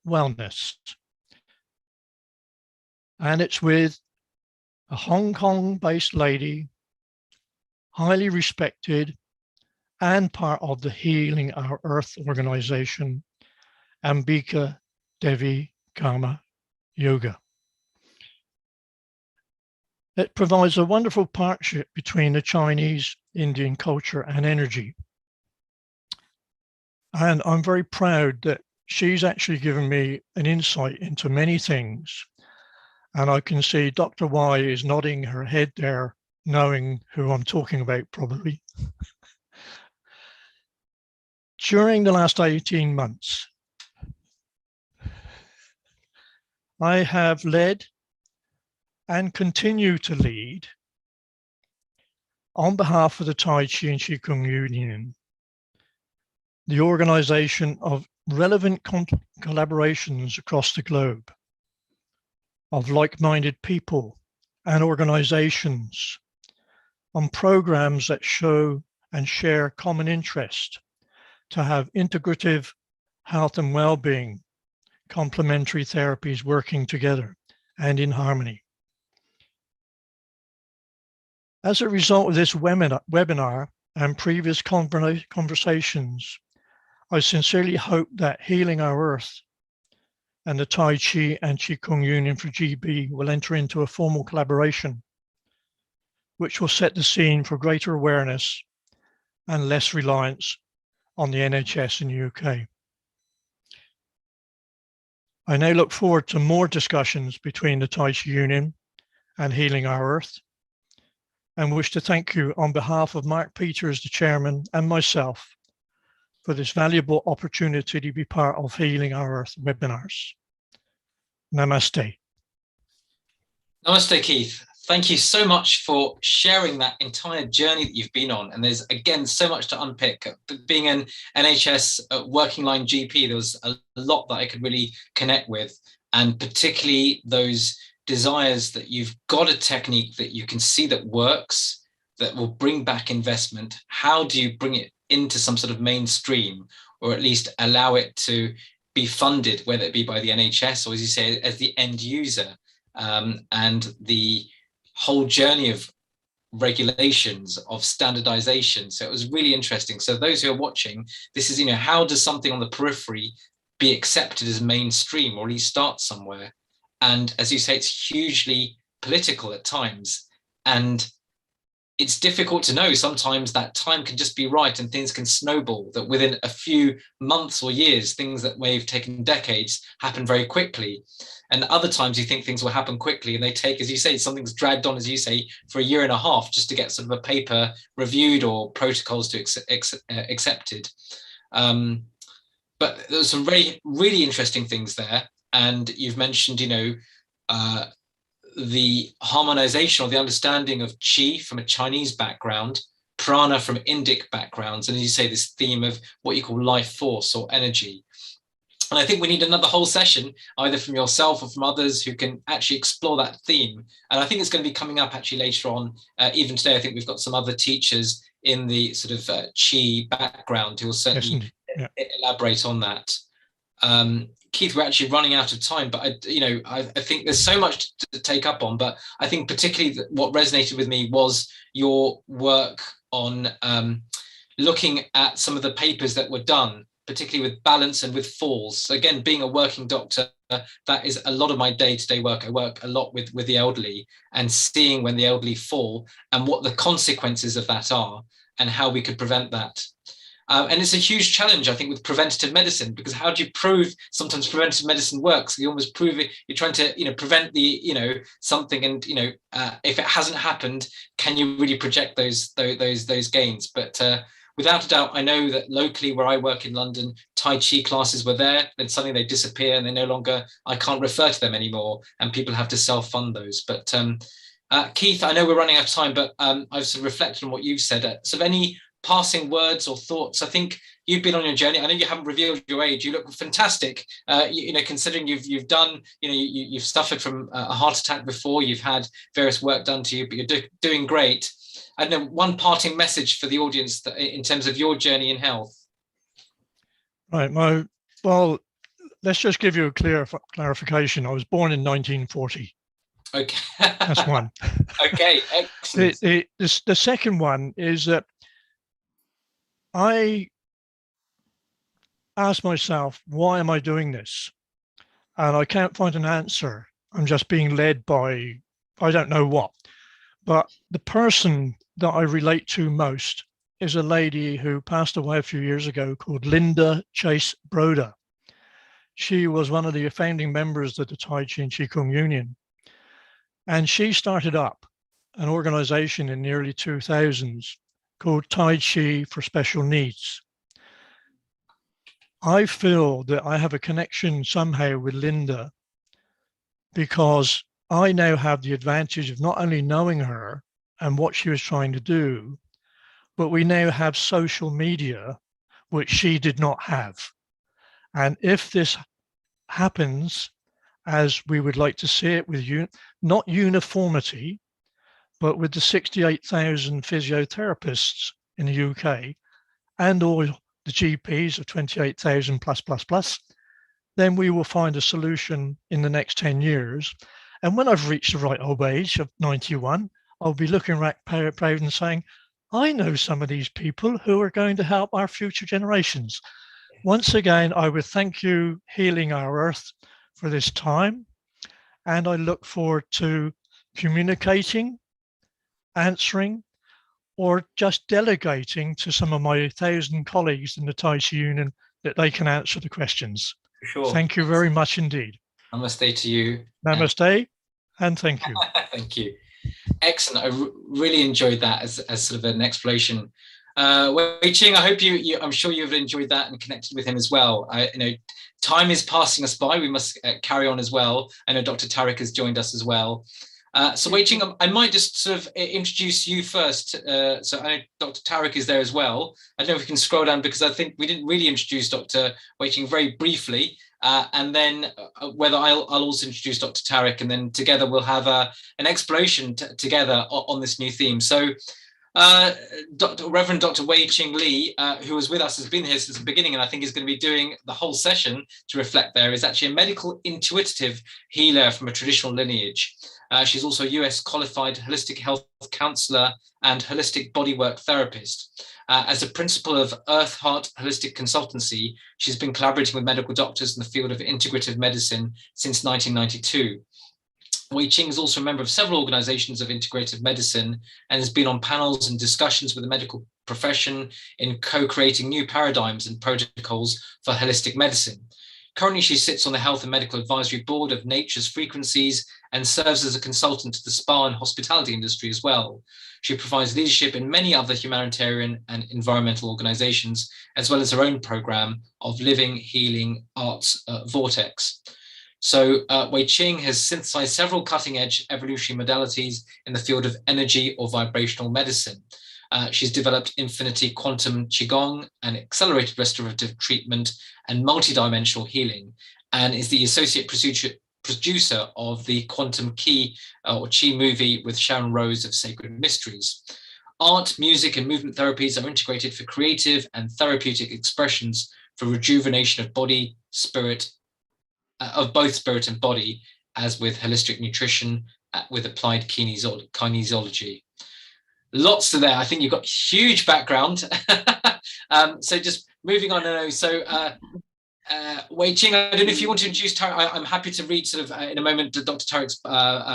Wellness. And it's with a Hong Kong-based lady, highly respected and part of the Healing Our Earth organization, Ambika Devi Karma Yoga. It provides a wonderful partnership between the Chinese, Indian culture and energy. And I'm very proud that she's actually given me an insight into many things. And I can see Dr. Y is nodding her head there, knowing who I'm talking about probably. During the last 18 months, I have led and continue to lead on behalf of the Tai Chi and Qigong Union, the organization of relevant collaborations across the globe of like-minded people and organizations on programs that show and share common interest to have integrative health and well-being, complementary therapies working together and in harmony. As a result of this webinar and previous conversations, I sincerely hope that Healing Our Earth and the Tai Chi and Qigong Union for GB will enter into a formal collaboration, which will set the scene for greater awareness and less reliance on the NHS in the UK. I now look forward to more discussions between the Tai Chi Union and Healing Our Earth, and wish to thank you on behalf of Mark Peters, the chairman, and myself for this valuable opportunity to be part of Healing Our Earth webinars. Namaste. Namaste, Keith. Thank you so much for sharing that entire journey that you've been on. And there's, again, so much to unpick. Being an NHS working line GP, there was a lot that I could really connect with, and particularly those desires that you've got a technique that you can see that works, that will bring back investment. How do you bring it into some sort of mainstream, or at least allow it to be funded, whether it be by the NHS or, as you say, as the end user, and the whole journey of regulations, of standardization. So it was really interesting. So those who are watching, this is, how does something on the periphery be accepted as mainstream, or at least start somewhere? And as you say, it's hugely political at times, and it's difficult to know. Sometimes that time can just be right and things can snowball, that within a few months or years, things that may have taken decades happen very quickly. And other times you think things will happen quickly and they take, as you say, something's dragged on, as you say, for a year and a half just to get sort of a paper reviewed or protocols to accepted. But there's some really, really interesting things there. And you've mentioned, the harmonization or the understanding of Qi from a Chinese background, prana from Indic backgrounds, and as you say, this theme of what you call life force or energy. And I think we need another whole session, either from yourself or from others who can actually explore that theme. And I think it's going to be coming up actually later on. Even today, I think we've got some other teachers in the sort of Qi background who will certainly elaborate on that. Keith, we're actually running out of time, but I think there's so much to take up on. But I think particularly what resonated with me was your work on looking at some of the papers that were done, particularly with balance and with falls. So again, being a working doctor, that is a lot of my day-to-day work. I work a lot with the elderly and seeing when the elderly fall and what the consequences of that are and how we could prevent that. And it's a huge challenge, I think, with preventative medicine, because how do you prove sometimes preventative medicine works? You almost prove it, you're trying to, prevent the, something, and, if it hasn't happened, can you really project those gains? But without a doubt, I know that locally where I work in London, Tai Chi classes were there, then suddenly they disappear and they no longer, I can't refer to them anymore, and people have to self-fund those. But Keith, I know we're running out of time, but I've sort of reflected on what you've said. So any passing words or thoughts? I think you've been on your journey. I know you haven't revealed your age. You look fantastic. Considering you've done, you've suffered from a heart attack before. You've had various work done to you, but you're doing great. I know one parting message for the audience that, in terms of your journey in health. Right. Well, let's just give you a clarification. I was born in 1940. Okay. That's one. Okay, excellent. The second one is that I asked myself, why am I doing this? And I can't find an answer. I'm just being led by, I don't know what. But the person that I relate to most is a lady who passed away a few years ago called Linda Chase Broder. She was one of the founding members of the Tai Chi and Qigong Union. And she started up an organization in the early 2000s called Tai Chi for Special Needs. I feel that I have a connection somehow with Linda because I now have the advantage of not only knowing her and what she was trying to do, but we now have social media, which she did not have. And if this happens as we would like to see it, with not uniformity, but with the 68,000 physiotherapists in the UK and all the GPs of 28,000 plus, then we will find a solution in the next 10 years. And when I've reached the right old age of 91, I'll be looking back proud and saying, I know some of these people who are going to help our future generations. Once again, I would thank you, Healing Our Earth, for this time. And I look forward to communicating, answering, or just delegating to some of my 1,000 colleagues in the Tai Chi Union that they can answer the questions. Sure. Thank you very much indeed. Namaste to you. Namaste, and thank you. Thank you. Excellent. I really enjoyed that as sort of an exploration. Wei Ching, I hope I'm sure you've enjoyed that and connected with him as well. Time is passing us by. We must carry on as well. I know Dr. Tariq has joined us as well. So Wei Ching, I might just sort of introduce you first. So I know Dr. Tariq is there as well. I don't know if we can scroll down because I think we didn't really introduce Dr. Wei Ching very briefly. And then whether I'll also introduce Dr. Tariq, and then together we'll have an exploration together on this new theme. So Reverend Dr. Wei Ching Lee, who was with us, has been here since the beginning, and I think is going to be doing the whole session to reflect there, is actually a medical intuitive healer from a traditional lineage. She's also a US qualified holistic health counselor and holistic bodywork therapist. As a principal of Earth Heart Holistic Consultancy, she's been collaborating with medical doctors in the field of integrative medicine since 1992. Wei Ching is also a member of several organizations of integrative medicine and has been on panels and discussions with the medical profession in co-creating new paradigms and protocols for holistic medicine. Currently, she sits on the Health and Medical Advisory Board of Nature's Frequencies and serves as a consultant to the spa and hospitality industry as well. She provides leadership in many other humanitarian and environmental organizations, as well as her own program of Living Healing Arts Vortex. So Wei Ching has synthesized several cutting-edge evolutionary modalities in the field of energy or vibrational medicine. She's developed infinity quantum qigong and accelerated restorative treatment and multidimensional healing, and is the associate producer of the Quantum Key or Chi movie with Sharon Rose of Sacred Mysteries. Art, music, and movement therapies are integrated for creative and therapeutic expressions for rejuvenation of body, spirit, of both spirit and body, as with holistic nutrition with applied kinesiology. Lots to there. I think you've got huge background. So just moving on. So Wei Ching, I don't know if you want to introduce Tariq. I'm happy to read sort of in a moment Dr. Tariq's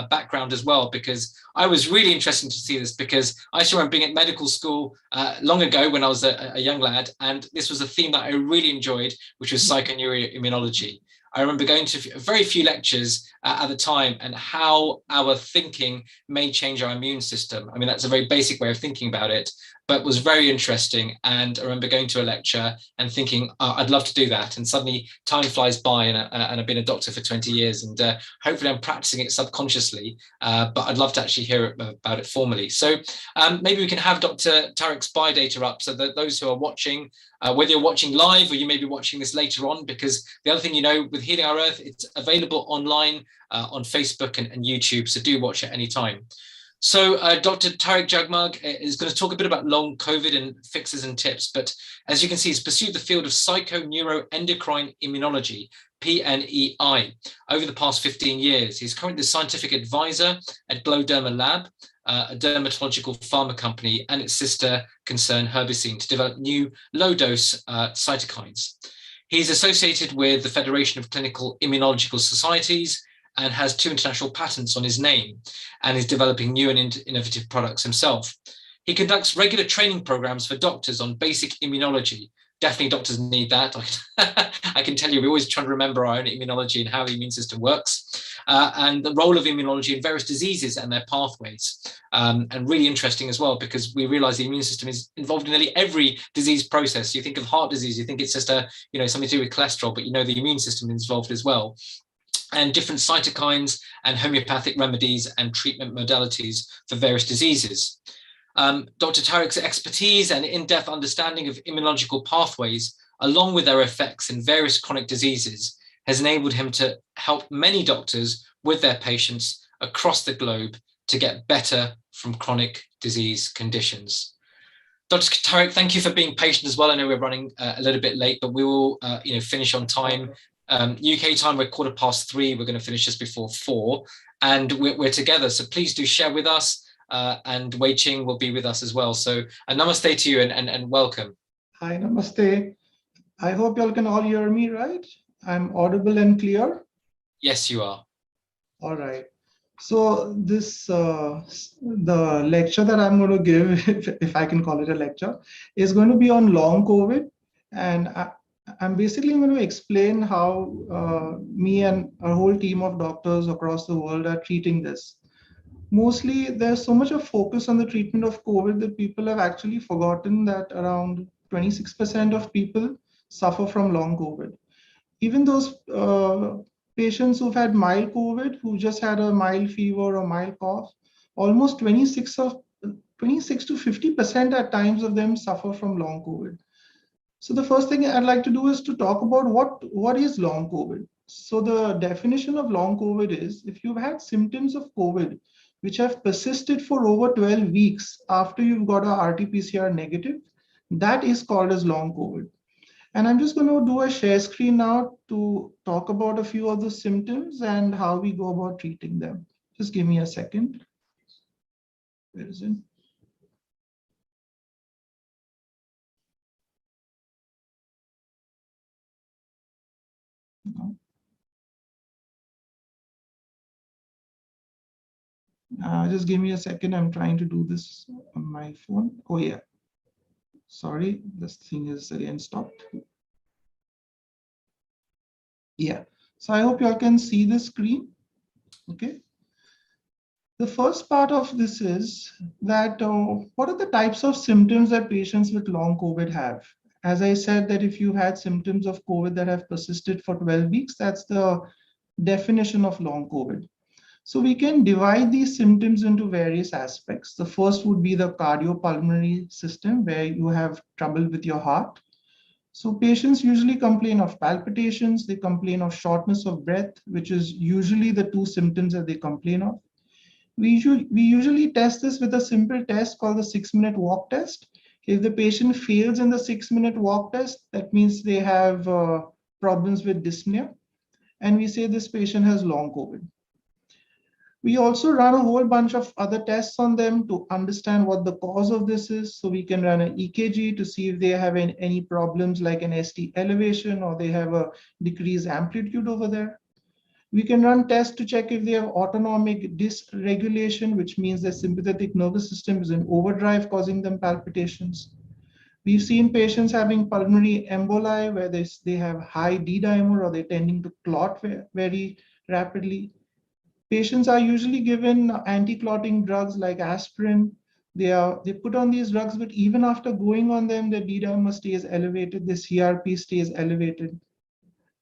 background as well, because I was really interested to see this, because I saw him being at medical school long ago when I was a young lad, and this was a theme that I really enjoyed, which was psychoneuroimmunology. I remember going to very few lectures at the time, and how our thinking may change our immune system. I mean, that's a very basic way of thinking about it, but was very interesting. And I remember going to a lecture and thinking, oh, I'd love to do that. And suddenly time flies by, and I've been a doctor for 20 years, and hopefully I'm practicing it subconsciously, but I'd love to actually hear about it formally. So maybe we can have Dr. Tariq's biodata up, so that those who are watching, whether you're watching live or you may be watching this later on, because the other thing, with Healing Our Earth, it's available online on Facebook and YouTube, so do watch at any time. So Dr. Tariq Jagmag is going to talk a bit about long COVID and fixes and tips. But as you can see, he's pursued the field of psychoneuroendocrine immunology, PNEI, over the past 15 years. He's currently the scientific advisor at Glowderma Lab, a dermatological pharma company, and its sister concern Herbicine to develop new low-dose cytokines. He's associated with the Federation of Clinical Immunological Societies and has 2 international patents on his name, and is developing new and innovative products himself. He conducts regular training programs for doctors on basic immunology. Definitely doctors need that. I can tell you, we're always trying to remember our own immunology and how the immune system works, and the role of immunology in various diseases and their pathways. And really interesting as well, because we realize the immune system is involved in nearly every disease process. You think of heart disease, you think it's just something to do with cholesterol, but the immune system is involved as well. And different cytokines and homeopathic remedies and treatment modalities for various diseases. Dr. Tariq's expertise and in-depth understanding of immunological pathways, along with their effects in various chronic diseases, has enabled him to help many doctors with their patients across the globe to get better from chronic disease conditions. Dr. Tariq, thank you for being patient as well. I know we're running a little bit late, but we will finish on time. UK time, we're 3:15. We're going to finish just before 4, and we're together. So please do share with us, and Wei Ching will be with us as well. So a namaste to you and welcome. Hi, namaste. I hope y'all can all hear me, right? I'm audible and clear? Yes, you are. All right. So this, the lecture that I'm going to give, if I can call it a lecture, is going to be on long COVID. And I'm basically going to explain how me and our whole team of doctors across the world are treating this. Mostly, there's so much of focus on the treatment of COVID that people have actually forgotten that around 26% of people suffer from long COVID. Even those patients who've had mild COVID, who just had a mild fever or mild cough, almost 26 to 50% at times of them suffer from long COVID. So the first thing I'd like to do is to talk about what is long COVID. So the definition of long COVID is if you've had symptoms of COVID which have persisted for over 12 weeks after you've got a RT-PCR negative, that is called as long COVID. And I'm just going to do a share screen now to talk about a few of the symptoms and how we go about treating them. Just give me a second. Where is it? No. Just give me a second. I'm trying to do this on my phone. Oh, yeah. Sorry, this thing is again stopped. Yeah. So I hope you all can see the screen. Okay. The first part of this is that what are the types of symptoms that patients with long COVID have? As I said, that if you had symptoms of COVID that have persisted for 12 weeks, that's the definition of long COVID. So we can divide these symptoms into various aspects. The first would be the cardiopulmonary system, where you have trouble with your heart. So patients usually complain of palpitations, they complain of shortness of breath, which is usually the 2 symptoms that they complain of. We usually test this with a simple test called the 6-minute walk test. If the patient fails in the 6-minute walk test, that means they have problems with dyspnea. And we say this patient has long COVID. We also run a whole bunch of other tests on them to understand what the cause of this is. So we can run an EKG to see if they have any problems like an ST elevation or they have a decreased amplitude over there. We can run tests to check if they have autonomic dysregulation, which means their sympathetic nervous system is in overdrive, causing them palpitations. We've seen patients having pulmonary emboli, where they have high D dimer or they're tending to clot very rapidly. Patients are usually given anti-clotting drugs like aspirin. They put on these drugs, but even after going on them, their D dimer stays elevated, the CRP stays elevated.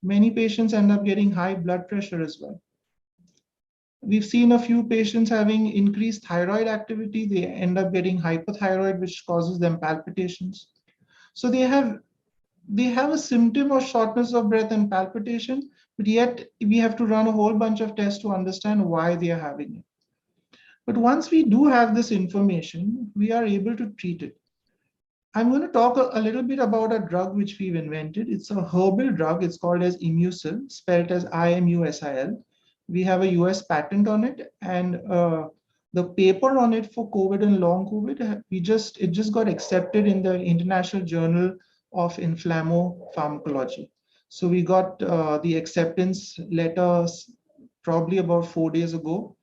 Many patients end up getting high blood pressure as well. We've seen a few patients having increased thyroid activity. They end up getting hypothyroid, which causes them palpitations. So they have a symptom of shortness of breath and palpitation, but yet we have to run a whole bunch of tests to understand why they are having it. But once we do have this information, we are able to treat it. I'm going to talk a little bit about a drug which we've invented. It's a herbal drug. It's called as Imusil, spelled as IMUSIL. We have a US patent on it, and the paper on it for COVID and long COVID, it just got accepted in the International Journal of Inflammopharmacology. So we got the acceptance letters probably about 4 days ago,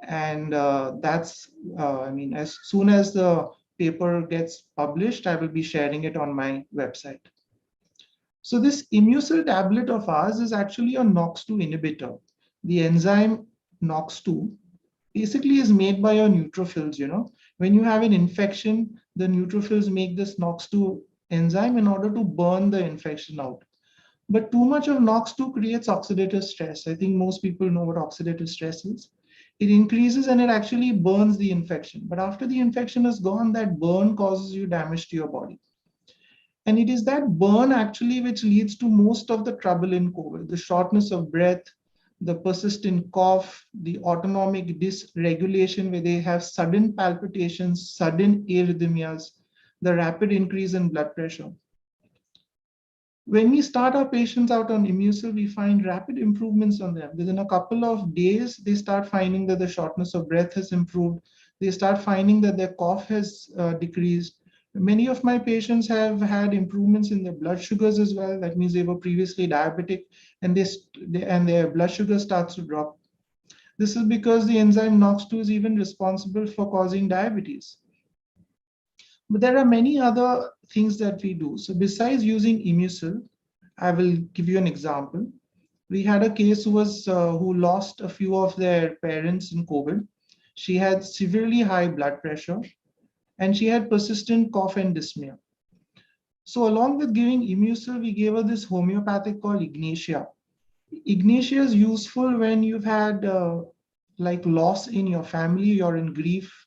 and I mean, as soon as the paper gets published, I will be sharing it on my website. So this Imusil tablet of ours is actually a NOX2 inhibitor. The enzyme NOX2 basically is made by your neutrophils. When you have an infection, the neutrophils make this NOX2 enzyme in order to burn the infection out. But too much of NOX2 creates oxidative stress. I think most people know what oxidative stress is. It increases and it actually burns the infection. But after the infection is gone, that burn causes you damage to your body. And it is that burn actually which leads to most of the trouble in COVID, the shortness of breath, the persistent cough, the autonomic dysregulation where they have sudden palpitations, sudden arrhythmias, the rapid increase in blood pressure. When we start our patients out on Imusil, we find rapid improvements on them. Within a couple of days, they start finding that the shortness of breath has improved. They start finding that their cough has decreased. Many of my patients have had improvements in their blood sugars as well. That means they were previously diabetic and their blood sugar starts to drop. This is because the enzyme NOX2 is even responsible for causing diabetes. But there are many other things that we do. So besides using Imusil, I will give you an example. We had a case who lost a few of their parents in COVID. She had severely high blood pressure and she had persistent cough and dyspnea. So along with giving Imusil, we gave her this homeopathic called Ignatia. Ignatia is useful when you've had like loss in your family, you're in grief.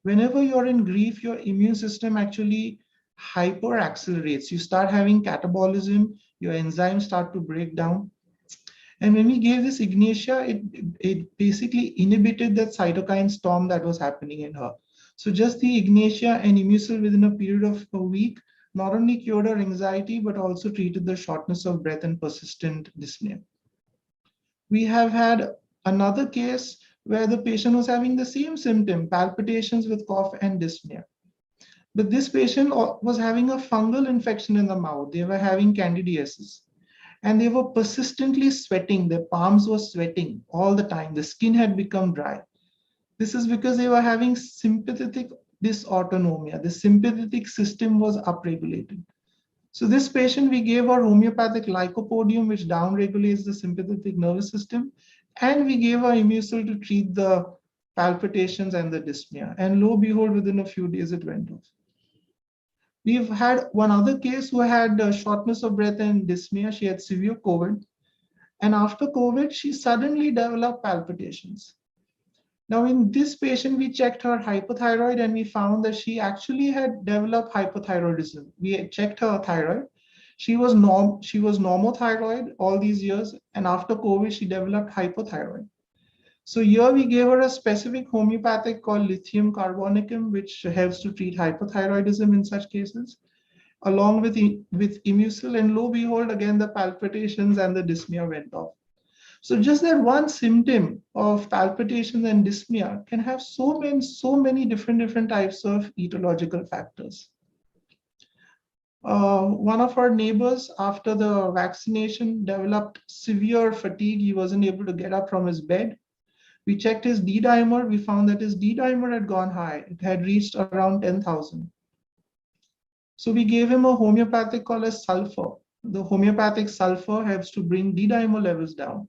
Whenever you're in grief, your immune system actually hyper accelerates. You start having catabolism, your enzymes start to break down. And when we gave this Ignatia, it basically inhibited that cytokine storm that was happening in her. So just the Ignatia and Imusil within a period of a week not only cured her anxiety, but also treated the shortness of breath and persistent dyspnea. We have had another case where the patient was having the same symptom, palpitations with cough and dyspnea. But this patient was having a fungal infection in the mouth. They were having candidiasis and they were persistently sweating. Their palms were sweating all the time. The skin had become dry. This is because they were having sympathetic dysautonomia. The sympathetic system was upregulated. So this patient, we gave her homeopathic lycopodium, which downregulates the sympathetic nervous system. And we gave her Imusil to treat the palpitations and the dyspnea. And lo and behold, within a few days, it went off. We've had one other case who had shortness of breath and dyspnea. She had severe COVID. And after COVID, she suddenly developed palpitations. Now, in this patient, we checked her hypothyroid and we found that she actually had developed hypothyroidism. We had checked her thyroid. She was normothyroid all these years. And after COVID, she developed hypothyroid. So here we gave her a specific homeopathic called lithium carbonicum, which helps to treat hypothyroidism in such cases, along with Imusil. And lo and behold, again, the palpitations and the dyspnea went off. So just that one symptom of palpitations and dyspnea can have so many different types of etiological factors. One of our neighbors, after the vaccination, developed severe fatigue. He wasn't able to get up from his bed. We checked his D dimer. We found that his D dimer had gone high. It had reached around 10,000. So we gave him a homeopathic called as sulfur. The homeopathic sulfur helps to bring D dimer levels down.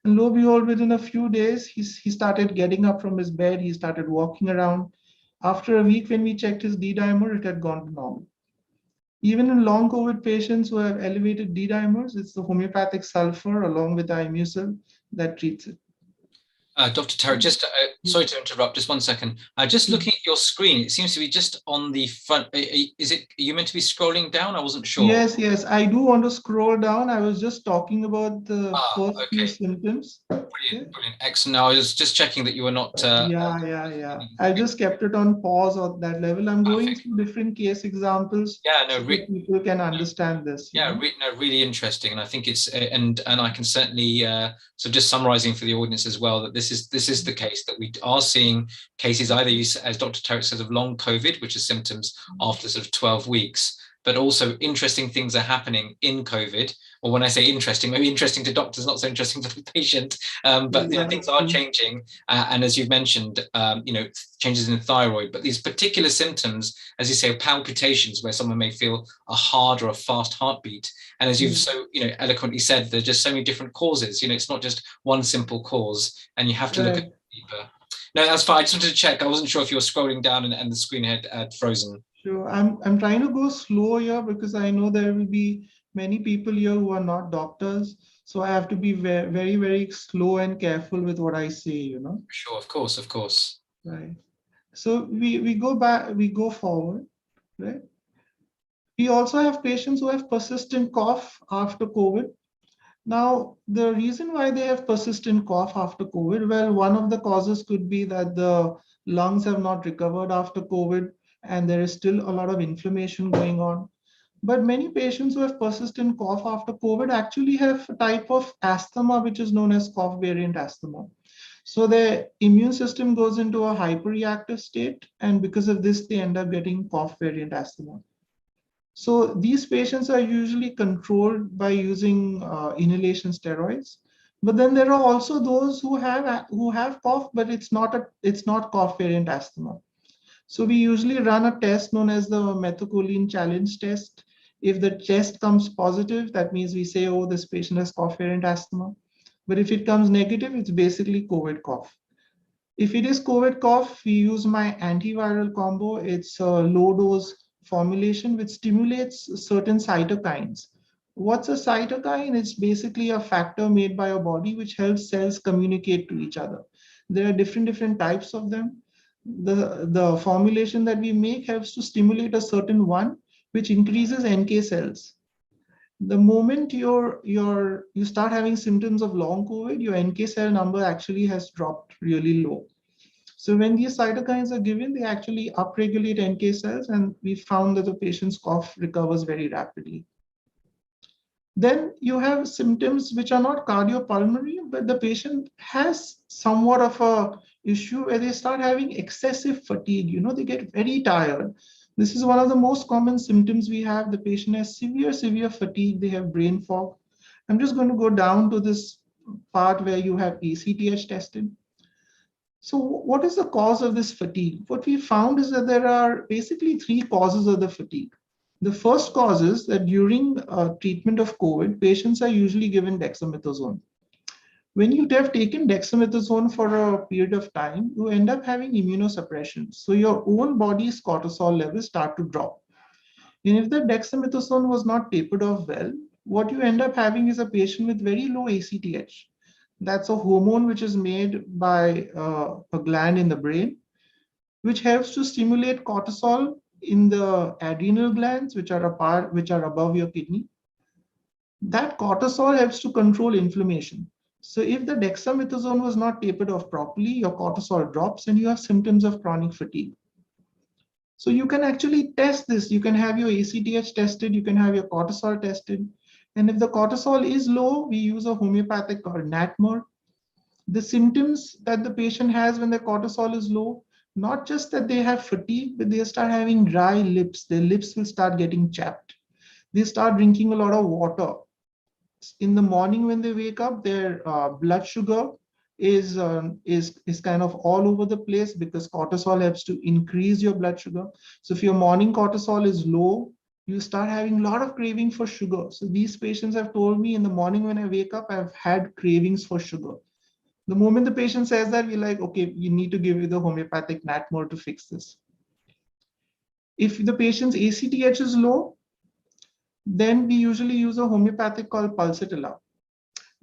And lo and behold, within a few days, he started getting up from his bed. He started walking around. After a week, when we checked his D dimer, it had gone to normal. Even in long COVID patients who have elevated D dimers, it's the homeopathic sulfur along with Imusil that treats it. Dr. Tarek, just sorry to interrupt, just 1 second. Just looking at your screen, it seems to be just on the front. Is it, are you meant to be scrolling down? I wasn't sure. Yes, I do want to scroll down. I was just talking about the first few Okay. symptoms. Brilliant, brilliant, excellent. Now I was just checking that you were not. Yeah. I just kept it on pause at that level. I'm going Perfect. through different case examples Yeah, so no, that people can understand this. yeah, no, really interesting, and I think it's and I can certainly so just summarising for the audience as well that this is the case that we are seeing cases either as Dr. Tarek says of long COVID, which is symptoms after sort of 12 weeks, but also interesting things are happening in COVID. Or when I say interesting, maybe interesting to doctors, not so interesting to the patient. But you know, things are changing, and as you've mentioned, you know, changes in the thyroid. But these particular symptoms, as you say, palpitations, where someone may feel a hard or a fast heartbeat, and as you've so eloquently said, there's just so many different causes. You know, it's not just one simple cause, and you have to look at it deeper. No, that's fine. I just wanted to check. I wasn't sure if you were scrolling down and the screen had frozen. Sure. I'm trying to go slow here because I know there will be many people here who are not doctors. So I have to be very slow and careful with what I say, you know. Sure, of course, of course. Right. So we go back, we go forward, right? We also have patients who have persistent cough after COVID. Now, the reason why they have persistent cough after COVID, well, one of the causes could be that the lungs have not recovered after COVID and there is still a lot of inflammation going on. But many patients who have persistent cough after COVID actually have a type of asthma, which is known as cough variant asthma. So the immune system goes into a hyperreactive state, and because of this, they end up getting cough variant asthma. So these patients are usually controlled by using inhalation steroids. But then there are also those who have cough, but it's not cough variant asthma. So we usually run a test known as the methacholine challenge test. If the test comes positive, that means we say, oh, this patient has cough variant asthma. But if it comes negative, it's basically COVID cough. If it is COVID cough, we use my antiviral combo. It's a low dose formulation which stimulates certain cytokines. What's a cytokine? It's basically a factor made by your body which helps cells communicate to each other. There are different types of them. The formulation that we make helps to stimulate a certain one which increases NK cells. The moment you start having symptoms of long COVID, your NK cell number actually has dropped really low. So when these cytokines are given, they actually upregulate NK cells, and we found that the patient's cough recovers very rapidly. Then you have symptoms which are not cardiopulmonary, but the patient has somewhat of a issue where they start having excessive fatigue. You know, they get very tired. This is one of the most common symptoms we have. The patient has severe fatigue. They have brain fog. I'm just going to go down to this part where you have ACTH tested. So what is the cause of this fatigue? What we found is that there are basically three causes of the fatigue. The first cause is that during treatment of COVID, patients are usually given dexamethasone. When you have taken dexamethasone for a period of time, you end up having immunosuppression. So your own body's cortisol levels start to drop. And if the dexamethasone was not tapered off well, what you end up having is a patient with very low ACTH. That's a hormone which is made by a gland in the brain, which helps to stimulate cortisol in the adrenal glands, which are above your kidney. That cortisol helps to control inflammation. So if the dexamethasone was not tapered off properly, your cortisol drops and you have symptoms of chronic fatigue. So you can actually test this. You can have your ACTH tested, you can have your cortisol tested. And if the cortisol is low, we use a homeopathic called NATMER. The symptoms that the patient has when their cortisol is low, not just that they have fatigue, but they start having dry lips. Their lips will start getting chapped. They start drinking a lot of water. In the morning when they wake up, their blood sugar is kind of all over the place because cortisol helps to increase your blood sugar. So if your morning cortisol is low, you start having a lot of craving for sugar. So these patients have told me in the morning when I wake up, I've had cravings for sugar. The moment the patient says that, we're like, okay, you need to give you the homeopathic NATMER to fix this. If the patient's ACTH is low, then we usually use a homeopathic called pulsatilla.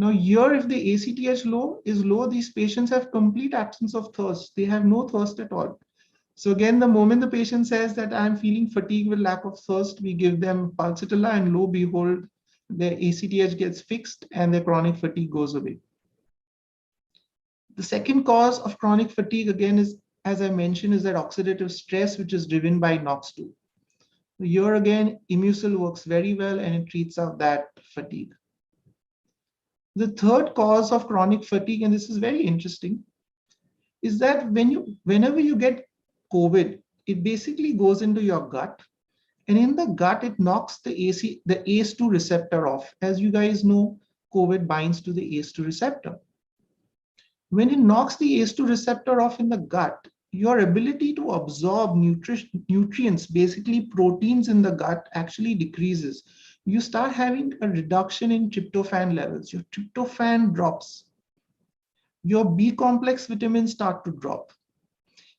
Now here, if the ACTH is low, these patients have complete absence of thirst. They have no thirst at all. So again, the moment the patient says that I'm feeling fatigue with lack of thirst, we give them pulsatilla, and lo behold, their ACTH gets fixed and their chronic fatigue goes away. The second cause of chronic fatigue, again, is, as I mentioned, is that oxidative stress, which is driven by NOx2. Here again, Immucil works very well and it treats out that fatigue. The third cause of chronic fatigue, and this is very interesting, is that whenever you get COVID, it basically goes into your gut, and in the gut, it knocks the ACE2 receptor off. As you guys know, COVID binds to the ACE2 receptor. When it knocks the ACE2 receptor off in the gut, your ability to absorb nutrients, basically proteins in the gut, actually decreases. You start having a reduction in tryptophan levels. Your tryptophan drops. Your B complex vitamins start to drop.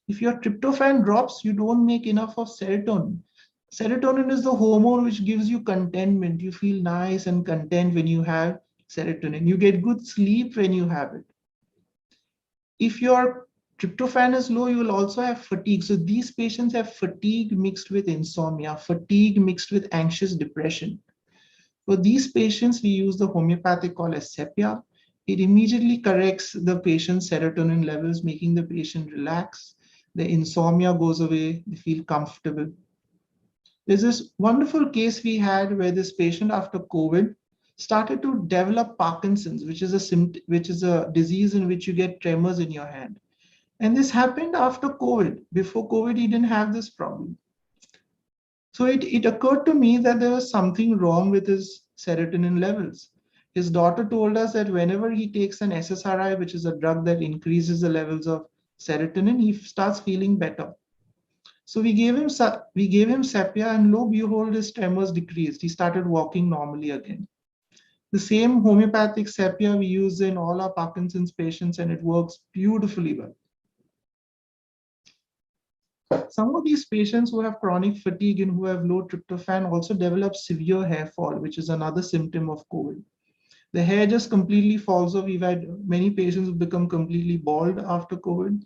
If your tryptophan drops, you don't make enough of serotonin. Serotonin is the hormone which gives you contentment. You feel nice and content when you have serotonin. You get good sleep when you have it. If your tryptophan is low, you will also have fatigue. So these patients have fatigue mixed with insomnia, fatigue mixed with anxious depression. For these patients, we use the homeopathic called as Sepia. It immediately corrects the patient's serotonin levels, making the patient relax. The insomnia goes away, they feel comfortable. There's this wonderful case we had where this patient after COVID started to develop Parkinson's, which is a disease in which you get tremors in your hand. And this happened after COVID. Before COVID, he didn't have this problem. So it occurred to me that there was something wrong with his serotonin levels. His daughter told us that whenever he takes an SSRI, which is a drug that increases the levels of serotonin, he starts feeling better. So we gave him Sepia, and lo and behold, his tremors decreased. He started walking normally again. The same homeopathic Sepia we use in all our Parkinson's patients, and it works beautifully well. Some of these patients who have chronic fatigue and who have low tryptophan also develop severe hair fall, which is another symptom of COVID. The hair just completely falls off. We've had many patients who become completely bald after COVID.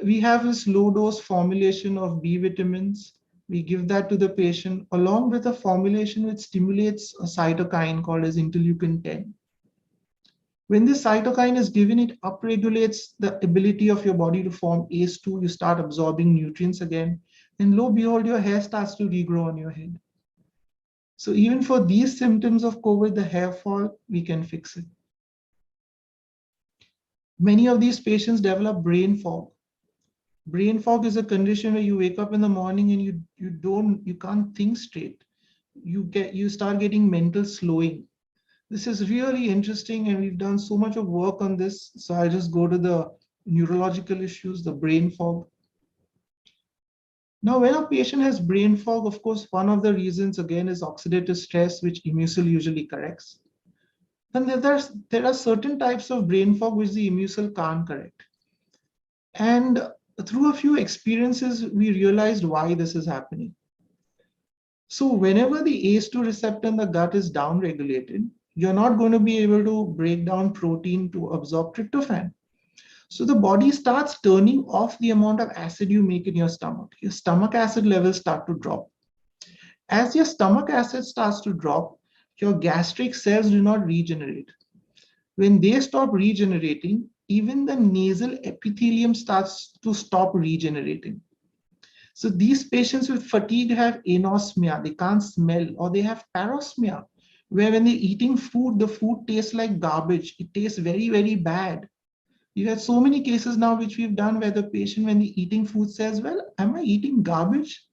We have this low dose formulation of B vitamins. We give that to the patient along with a formulation which stimulates a cytokine called as interleukin 10. When this cytokine is given, it upregulates the ability of your body to form ACE2. You start absorbing nutrients again, and lo and behold, your hair starts to regrow on your head. So even for these symptoms of COVID, the hair fall, we can fix it. Many of these patients develop brain fog. Brain fog is a condition where you wake up in the morning and you can't think straight. You start getting mental slowing. This is really interesting, and we've done so much of work on this. So I'll just go to the neurological issues, the brain fog. Now, when a patient has brain fog, of course, one of the reasons again is oxidative stress, which Immucil usually corrects. Then there are certain types of brain fog which the Immucil can't correct. And through a few experiences, we realized why this is happening. So whenever the ACE2 receptor in the gut is downregulated, you're not going to be able to break down protein to absorb tryptophan. So the body starts turning off the amount of acid you make in your stomach. Your stomach acid levels start to drop. As your stomach acid starts to drop, your gastric cells do not regenerate. When they stop regenerating, even the nasal epithelium starts to stop regenerating. So these patients with fatigue have anosmia, they can't smell, or they have parosmia, where when they're eating food, the food tastes like garbage. It tastes very, very bad. You have so many cases now which we've done where the patient, when they're eating food, says, well, am I eating garbage?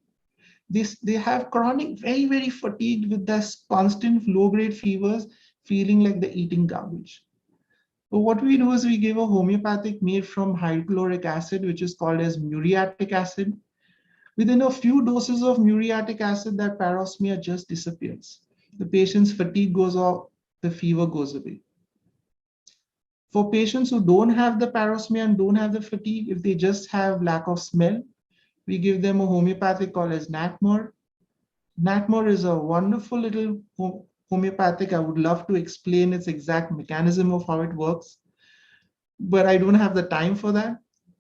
They have chronic, very, very fatigued with this constant low-grade fevers, feeling like they're eating garbage. So what we do is we give a homeopathic made from hydrochloric acid, which is called as muriatic acid. Within a few doses of muriatic acid, that parosmia just disappears. The patient's fatigue goes off, the fever goes away. For patients who don't have the parosmia and don't have the fatigue, if they just have lack of smell, we give them a homeopathic called as Natmor. Natmor is a wonderful little homeopathic. I would love to explain its exact mechanism of how it works, but I don't have the time for that.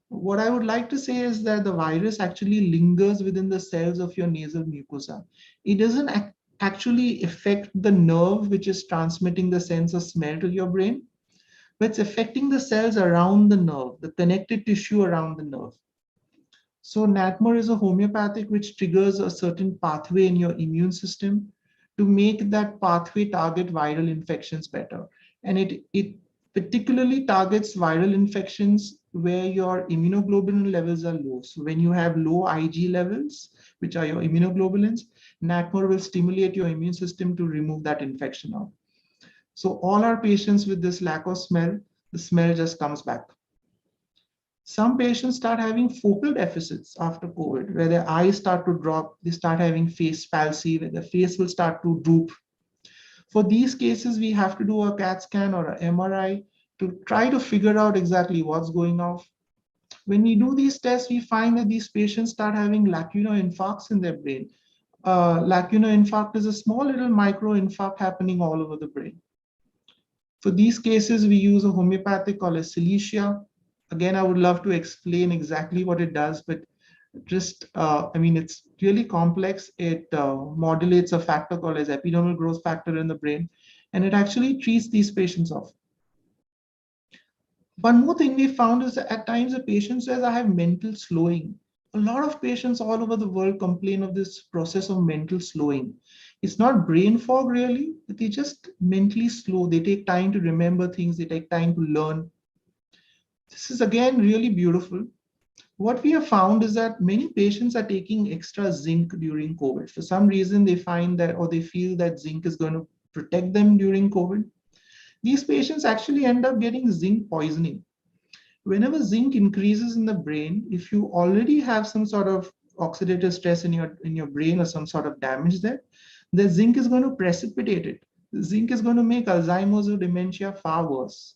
What I would like to say is that the virus actually lingers within the cells of your nasal mucosa. It doesn't actually affect the nerve which is transmitting the sense of smell to your brain, but it's affecting the cells around the nerve, the connective tissue around the nerve. So NATMER is a homeopathic which triggers a certain pathway in your immune system to make that pathway target viral infections better. And it particularly targets viral infections where your immunoglobulin levels are low. So when you have low Ig levels, which are your immunoglobulins, NATMER will stimulate your immune system to remove that infection out. So all our patients with this lack of smell, the smell just comes back. Some patients start having focal deficits after COVID, where their eyes start to drop, they start having face palsy, where the face will start to droop. For these cases, we have to do a CAT scan or an MRI to try to figure out exactly what's going on. When we do these tests, we find that these patients start having lacunar infarcts in their brain. Lacunar infarct is a small little micro infarct happening all over the brain. For these cases, we use a homeopathic called as Silesia. Again, I would love to explain exactly what it does, but it's really complex. It modulates a factor called as epidermal growth factor in the brain, and it actually treats these patients off. One more thing we found is that at times a patient says, I have mental slowing. A lot of patients all over the world complain of this process of mental slowing. It's not brain fog really, but they just mentally slow. They take time to remember things, they take time to learn. This is again really beautiful. What we have found is that many patients are taking extra zinc during COVID. For some reason, they find that or they feel that zinc is going to protect them during COVID. These patients actually end up getting zinc poisoning. Whenever zinc increases in the brain, if you already have some sort of oxidative stress in your brain or some sort of damage there, the zinc is going to precipitate it. Zinc is going to make Alzheimer's or dementia far worse.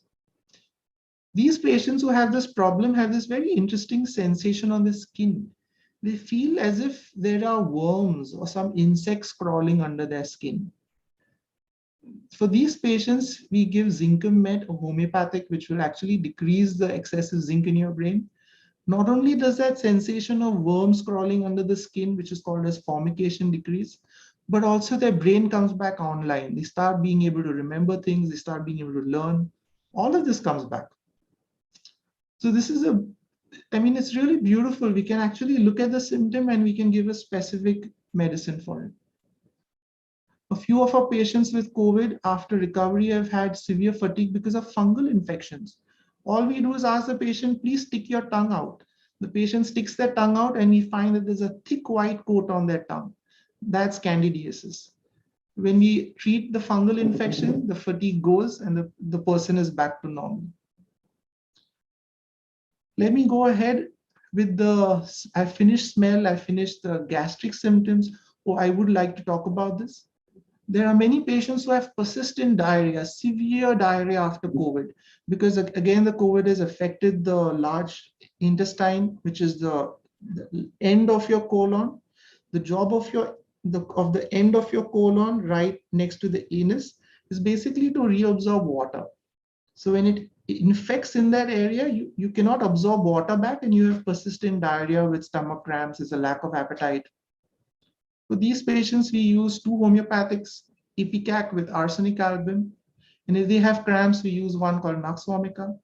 These patients who have this problem have this very interesting sensation on the skin. They feel as if there are worms or some insects crawling under their skin. For these patients, we give zinc med, a homeopathic, which will actually decrease the excessive zinc in your brain. Not only does that sensation of worms crawling under the skin, which is called as formication, decrease, but also their brain comes back online. They start being able to remember things, they start being able to learn. All of this comes back. So this is it's really beautiful. We can actually look at the symptom and we can give a specific medicine for it. A few of our patients with COVID after recovery have had severe fatigue because of fungal infections. All we do is ask the patient, please stick your tongue out. The patient sticks their tongue out and we find that there's a thick white coat on their tongue. That's candidiasis. When we treat the fungal infection, the fatigue goes and the person is back to normal. Let me go ahead with I finished smell, I finished the gastric symptoms. I would like to talk about this. There are many patients who have persistent diarrhea, severe diarrhea after COVID, because again, the COVID has affected the large intestine, which is the end of your colon. The job of the end of your colon right next to the anus is basically to reabsorb water. So when it infects in that area, you cannot absorb water back and you have persistent diarrhea with stomach cramps, is a lack of appetite. For these patients, we use 2 homeopathics, Ipecac with arsenic album. And if they have cramps, we use one called Nux vomica.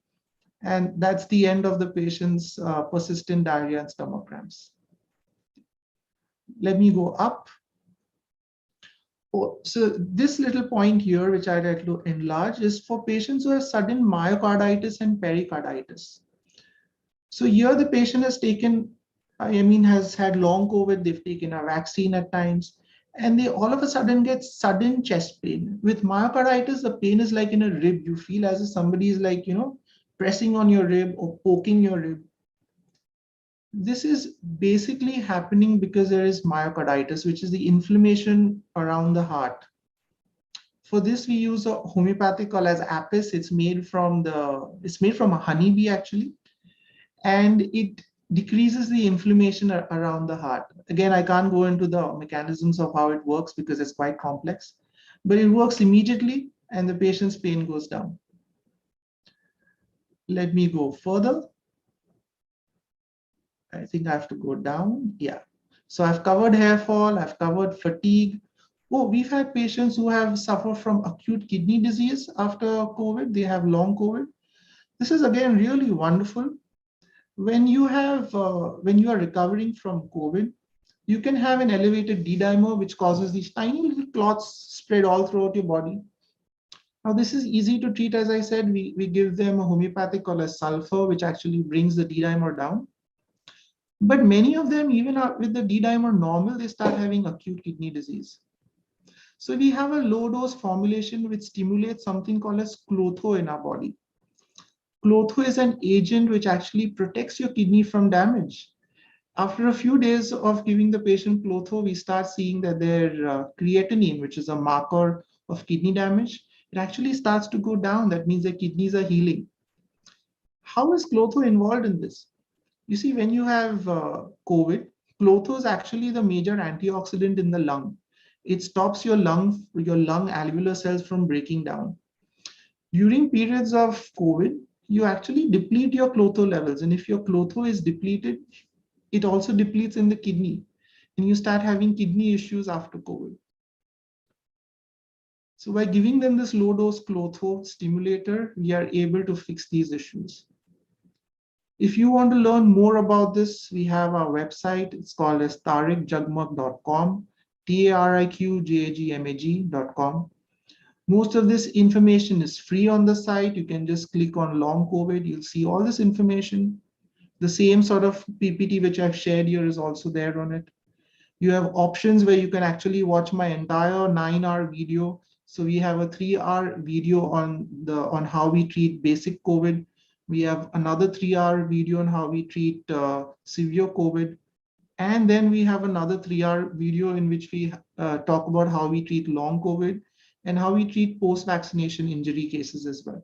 And that's the end of the patient's persistent diarrhea and stomach cramps. Let me go up. So this little point here, which I'd like to enlarge, is for patients who have sudden myocarditis and pericarditis. So here the patient has has had long COVID, they've taken a vaccine at times, and they all of a sudden get sudden chest pain. With myocarditis, the pain is like in a rib. You feel as if somebody is like, pressing on your rib or poking your rib. This is basically happening because there is myocarditis, which is the inflammation around the heart. For this, we use a homeopathic called as Apis. It's made from a honeybee actually, and it decreases the inflammation around the heart. Again, I can't go into the mechanisms of how it works because it's quite complex. but it works immediately and the patient's pain goes down. Let me go further. I think I have to go down. Yeah. So I've covered hair fall, I've covered fatigue. Oh, we've had patients who have suffered from acute kidney disease after COVID. They have long COVID. This is again really wonderful. When you when you are recovering from COVID, you can have an elevated D-dimer, which causes these tiny little clots spread all throughout your body. Now, this is easy to treat. As I said, we give them a homeopathic called as sulfur, which actually brings the D-dimer down. But many of them, even with the D-dimer normal, they start having acute kidney disease. So we have a low dose formulation which stimulates something called as clotho in our body. Clotho is an agent which actually protects your kidney from damage. After a few days of giving the patient clotho, we start seeing that their creatinine, which is a marker of kidney damage, it actually starts to go down. That means their kidneys are healing. How is clotho involved in this? You see, when you have COVID, clotho is actually the major antioxidant in the lung. It stops your lung alveolar cells from breaking down. During periods of COVID, you actually deplete your clotho levels. And if your clotho is depleted, it also depletes in the kidney. And you start having kidney issues after COVID. So by giving them this low dose clotho stimulator, we are able to fix these issues. If you want to learn more about this, we have our website. It's called as tariqjagmag.com, TARIQJAGMAG.com. Most of this information is free on the site. You can just click on long COVID. You'll see all this information. The same sort of PPT which I've shared here is also there on it. You have options where you can actually watch my entire 9-hour video. So we have a 3-hour video on how we treat basic COVID. We have another 3-hour video on how we treat severe COVID. And then we have another 3-hour video in which we talk about how we treat long COVID and how we treat post-vaccination injury cases as well.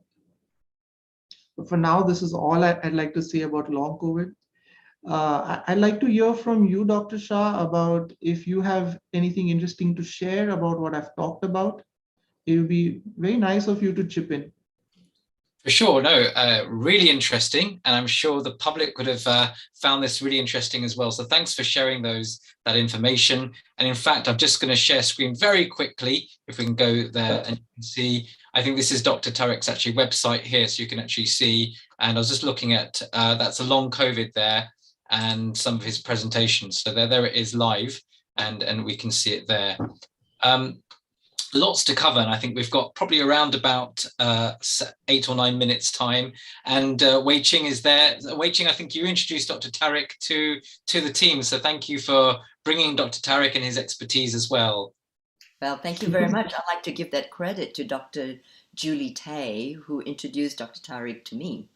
But for now, this is all I'd like to say about long COVID. I'd like to hear from you, Dr. Shah, about if you have anything interesting to share about what I've talked about. It would be very nice of you to chip in. For sure, no, really interesting, and I'm sure the public would have found this really interesting as well. So thanks for sharing that information. And in fact, I'm just going to share screen very quickly, if we can go there, and you can see, I think this is Dr. Tariq's actually website here, so you can actually see, and I was just looking at, that's a long COVID there, and some of his presentations. So there it is live, and we can see it there. Lots to cover, and I think we've got probably around about 8 or 9 minutes time. And Wei Ching is there. Wei Ching, I think you introduced Dr. Tariq to the team, so thank you for bringing Dr. Tariq and his expertise as well. Well, thank you very much. I'd like to give that credit to Dr. Julie Tay, who introduced Dr. Tariq to me.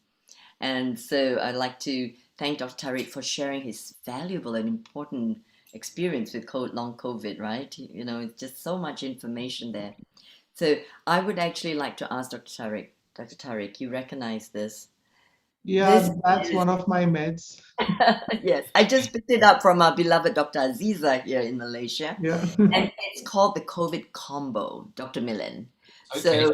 And so I'd like to thank Dr. Tariq for sharing his valuable and important experience with long COVID, right? You know, it's just so much information there. So I would actually like to ask Dr. Tariq. Dr. Tariq, you recognize this? Yeah, that's one of my meds. Yes, I just picked it up from our beloved Dr. Aziza here in Malaysia. Yeah. And it's called the COVID combo, Dr. Millen. Okay.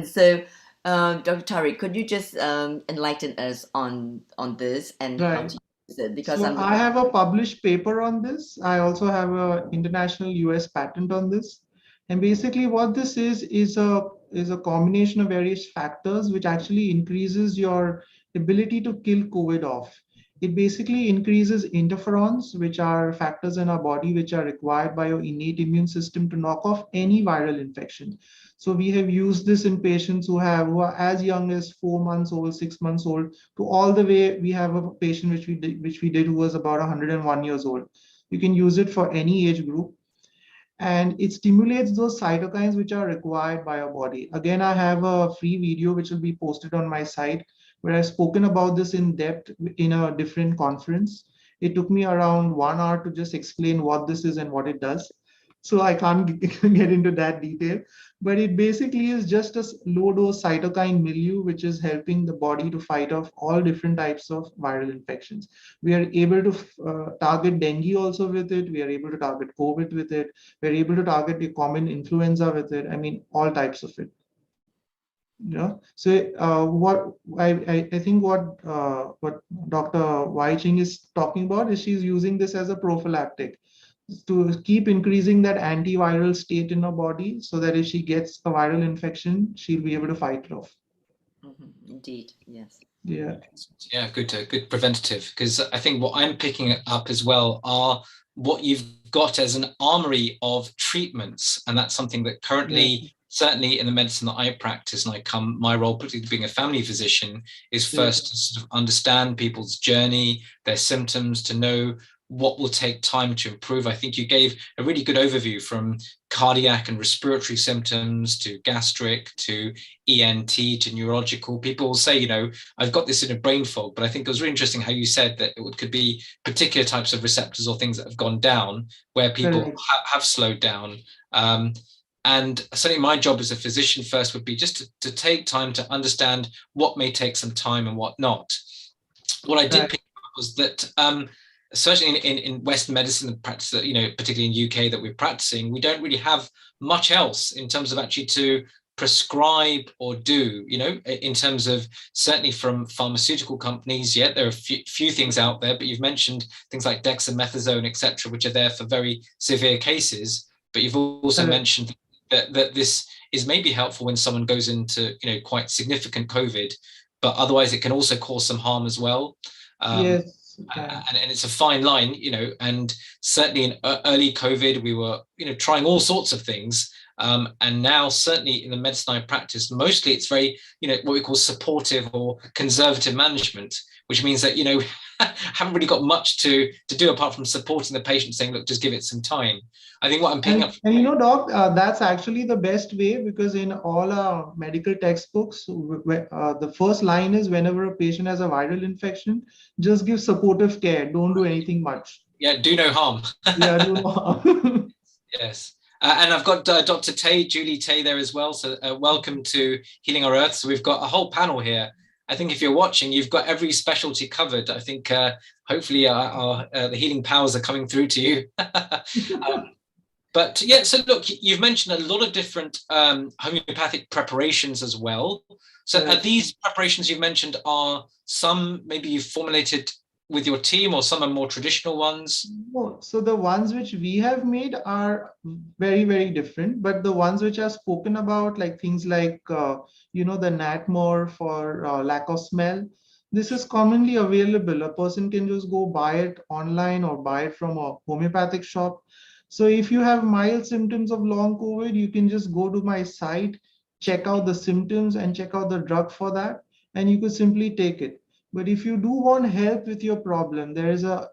So, Dr. Tariq, could you just enlighten us on this and how Right. to use it? Because So I have a published paper on this. I also have an international US patent on this. And basically what this is a combination of various factors which actually increases your ability to kill COVID off. It basically increases interferons, which are factors in our body which are required by your innate immune system to knock off any viral infection. So we have used this in patients who are as young as 4 months old, 6 months old, to all the way. We have a patient which we did who was about 101 years old. You can use it for any age group, and it stimulates those cytokines which are required by our body. Again, I have a free video which will be posted on my site where I've spoken about this in depth in a different conference. It took me around 1 hour to just explain what this is and what it does. So I can't get into that detail. But it basically is just a low dose cytokine milieu, which is helping the body to fight off all different types of viral infections. We are able to target dengue also with it. We are able to target COVID with it. We're able to target the common influenza with it. I mean, all types of it. Yeah. So what I think what Dr. Wai Ching is talking about is she's using this as a prophylactic to keep increasing that antiviral state in her body so that if she gets a viral infection, she'll be able to fight it off. Indeed, yes. Yeah. Yeah, good preventative. Because I think what I'm picking up as well are what you've got as an armory of treatments, and that's something that currently, certainly in the medicine that I practice, and my role, particularly being a family physician, is first to sort of understand people's journey, their symptoms, to know what will take time to improve. I think you gave a really good overview from cardiac and respiratory symptoms to gastric to ENT to neurological. People will say, you know, I've got this in a brain fog, but I think it was really interesting how you said that it could be particular types of receptors or things that have gone down where people have slowed down. And certainly my job as a physician first would be just to take time to understand what may take some time and what not. What I did pick up was that certainly in Western medicine practice, that, you know, particularly in UK that we're practicing, we don't really have much else in terms of actually to prescribe or do, you know, in terms of certainly from pharmaceutical companies. Yet there are few things out there, but you've mentioned things like dexamethasone, etc., which are there for very severe cases. But you've also mentioned that this is maybe helpful when someone goes into, you know, quite significant COVID, but otherwise it can also cause some harm as well. Yes. And it's a fine line, you know, and certainly in early COVID, we were, you know, trying all sorts of things. And now certainly in the medicine I practice, mostly it's very, you know, what we call supportive or conservative management, which means that, you know, haven't really got much to do apart from supporting the patient, saying, look, just give it some time. I think what I'm picking up. And you know, Doc, that's actually the best way, because in all our medical textbooks, the first line is whenever a patient has a viral infection, just give supportive care. Don't do anything much. Yeah, do no harm. Yeah, do no harm. Yes. And I've got Dr. Julie Tay there as well. So welcome to Healing Our Earth. So we've got a whole panel here. I think if you're watching, you've got every specialty covered. I think hopefully the healing powers are coming through to you. But yeah, so look, you've mentioned a lot of different homeopathic preparations as well. So are these preparations you've mentioned, are some maybe you've formulated with your team, or some are more traditional ones? No, so the ones which we have made are very, very different, but the ones which are spoken about, like things like, you know, the Natmor for lack of smell, this is commonly available. A person can just go buy it online or buy it from a homeopathic shop. So if you have mild symptoms of long COVID, you can just go to my site, check out the symptoms and check out the drug for that, and you could simply take it. But if you do want help with your problem, there is a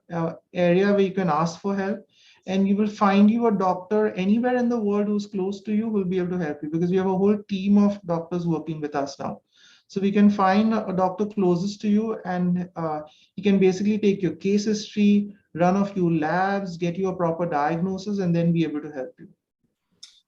area where you can ask for help, and you will find you a doctor anywhere in the world who's close to you will be able to help you, because we have a whole team of doctors working with us now. So we can find a doctor closest to you, and he can basically take your case history, run a few labs, get you a proper diagnosis, and then be able to help you.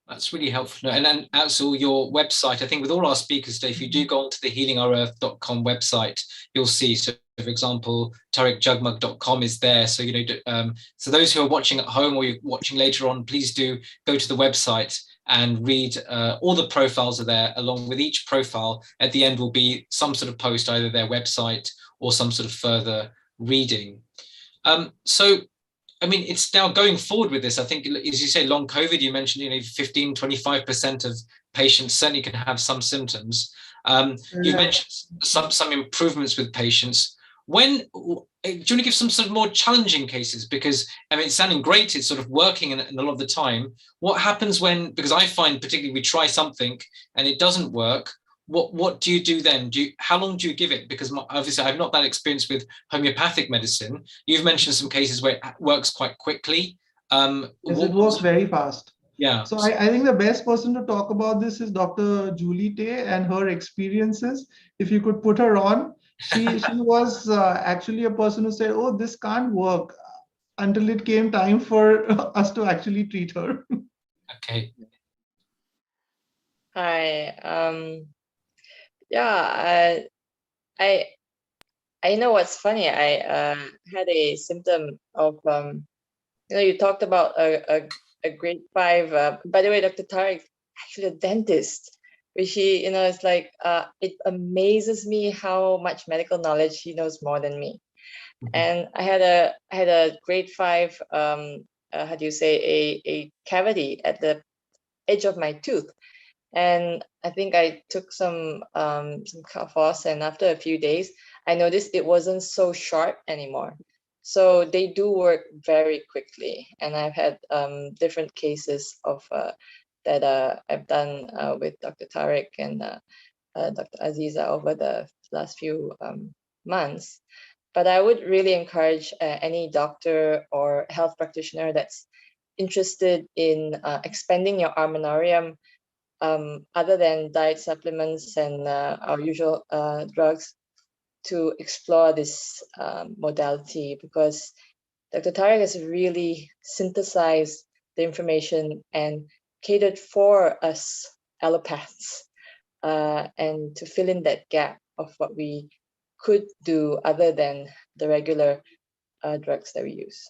That's really helpful. And then also your website, I think with all our speakers today, if you do go onto the healingourEarth.com website, you'll see, so for example, tariqjugmug.com is there. So, you know, so those who are watching at home or you're watching later on, please do go to the website and read all the profiles are there. Along with each profile, at the end will be some sort of post, either their website or some sort of further reading. So, I mean, it's now going forward with this. I think, as you say, long COVID, you mentioned, you know, 15, 25% of patients certainly can have some symptoms. You've mentioned some improvements with patients. Do you want to give some sort of more challenging cases? Because, I mean, it's sounding great, it's sort of working in a lot of the time. What happens when, because I find particularly we try something and it doesn't work, what do you do then? How long do you give it? Because obviously I have not that experience with homeopathic medicine. You've mentioned some cases where it works quite quickly. Yes, it works very fast. Yeah. So I think the best person to talk about this is Dr. Julie Tay and her experiences. If you could put her on, she was actually a person who said, oh, this can't work, until it came time for us to actually treat her. Okay. Hi. Yeah, I know what's funny. I had a symptom of you talked about a grade 5. By the way, Dr. Tariq, actually a dentist, which it's like it amazes me how much medical knowledge he knows more than me. And I had a grade 5 how do you say, a cavity at the edge of my tooth. And I think I took some floss, and after a few days, I noticed it wasn't so sharp anymore. So they do work very quickly, and I've had different cases of that I've done with Dr. Tariq and Dr. Aziza over the last few months. But I would really encourage any doctor or health practitioner that's interested in expanding your armamentarium, other than diet supplements and our usual drugs, to explore this modality, because Dr. Tariq has really synthesized the information and catered for us allopaths, and to fill in that gap of what we could do other than the regular drugs that we use.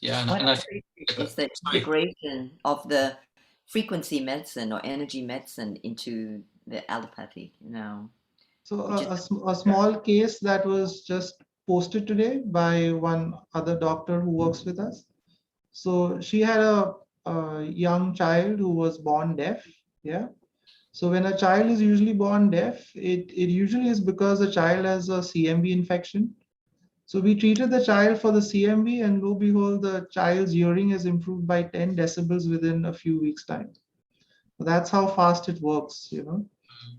Yeah, What and I I think, appreciate is the sorry. integration of the frequency medicine or energy medicine into the allopathy, So which is a small case that was just posted today by one other doctor who works with us. So she had a young child who was born deaf. Yeah. So when a child is usually born deaf, it usually is because the child has a CMV infection. So we treated the child for the CMV, and lo and behold, the child's hearing has improved by 10 decibels within a few weeks' time. So that's how fast it works.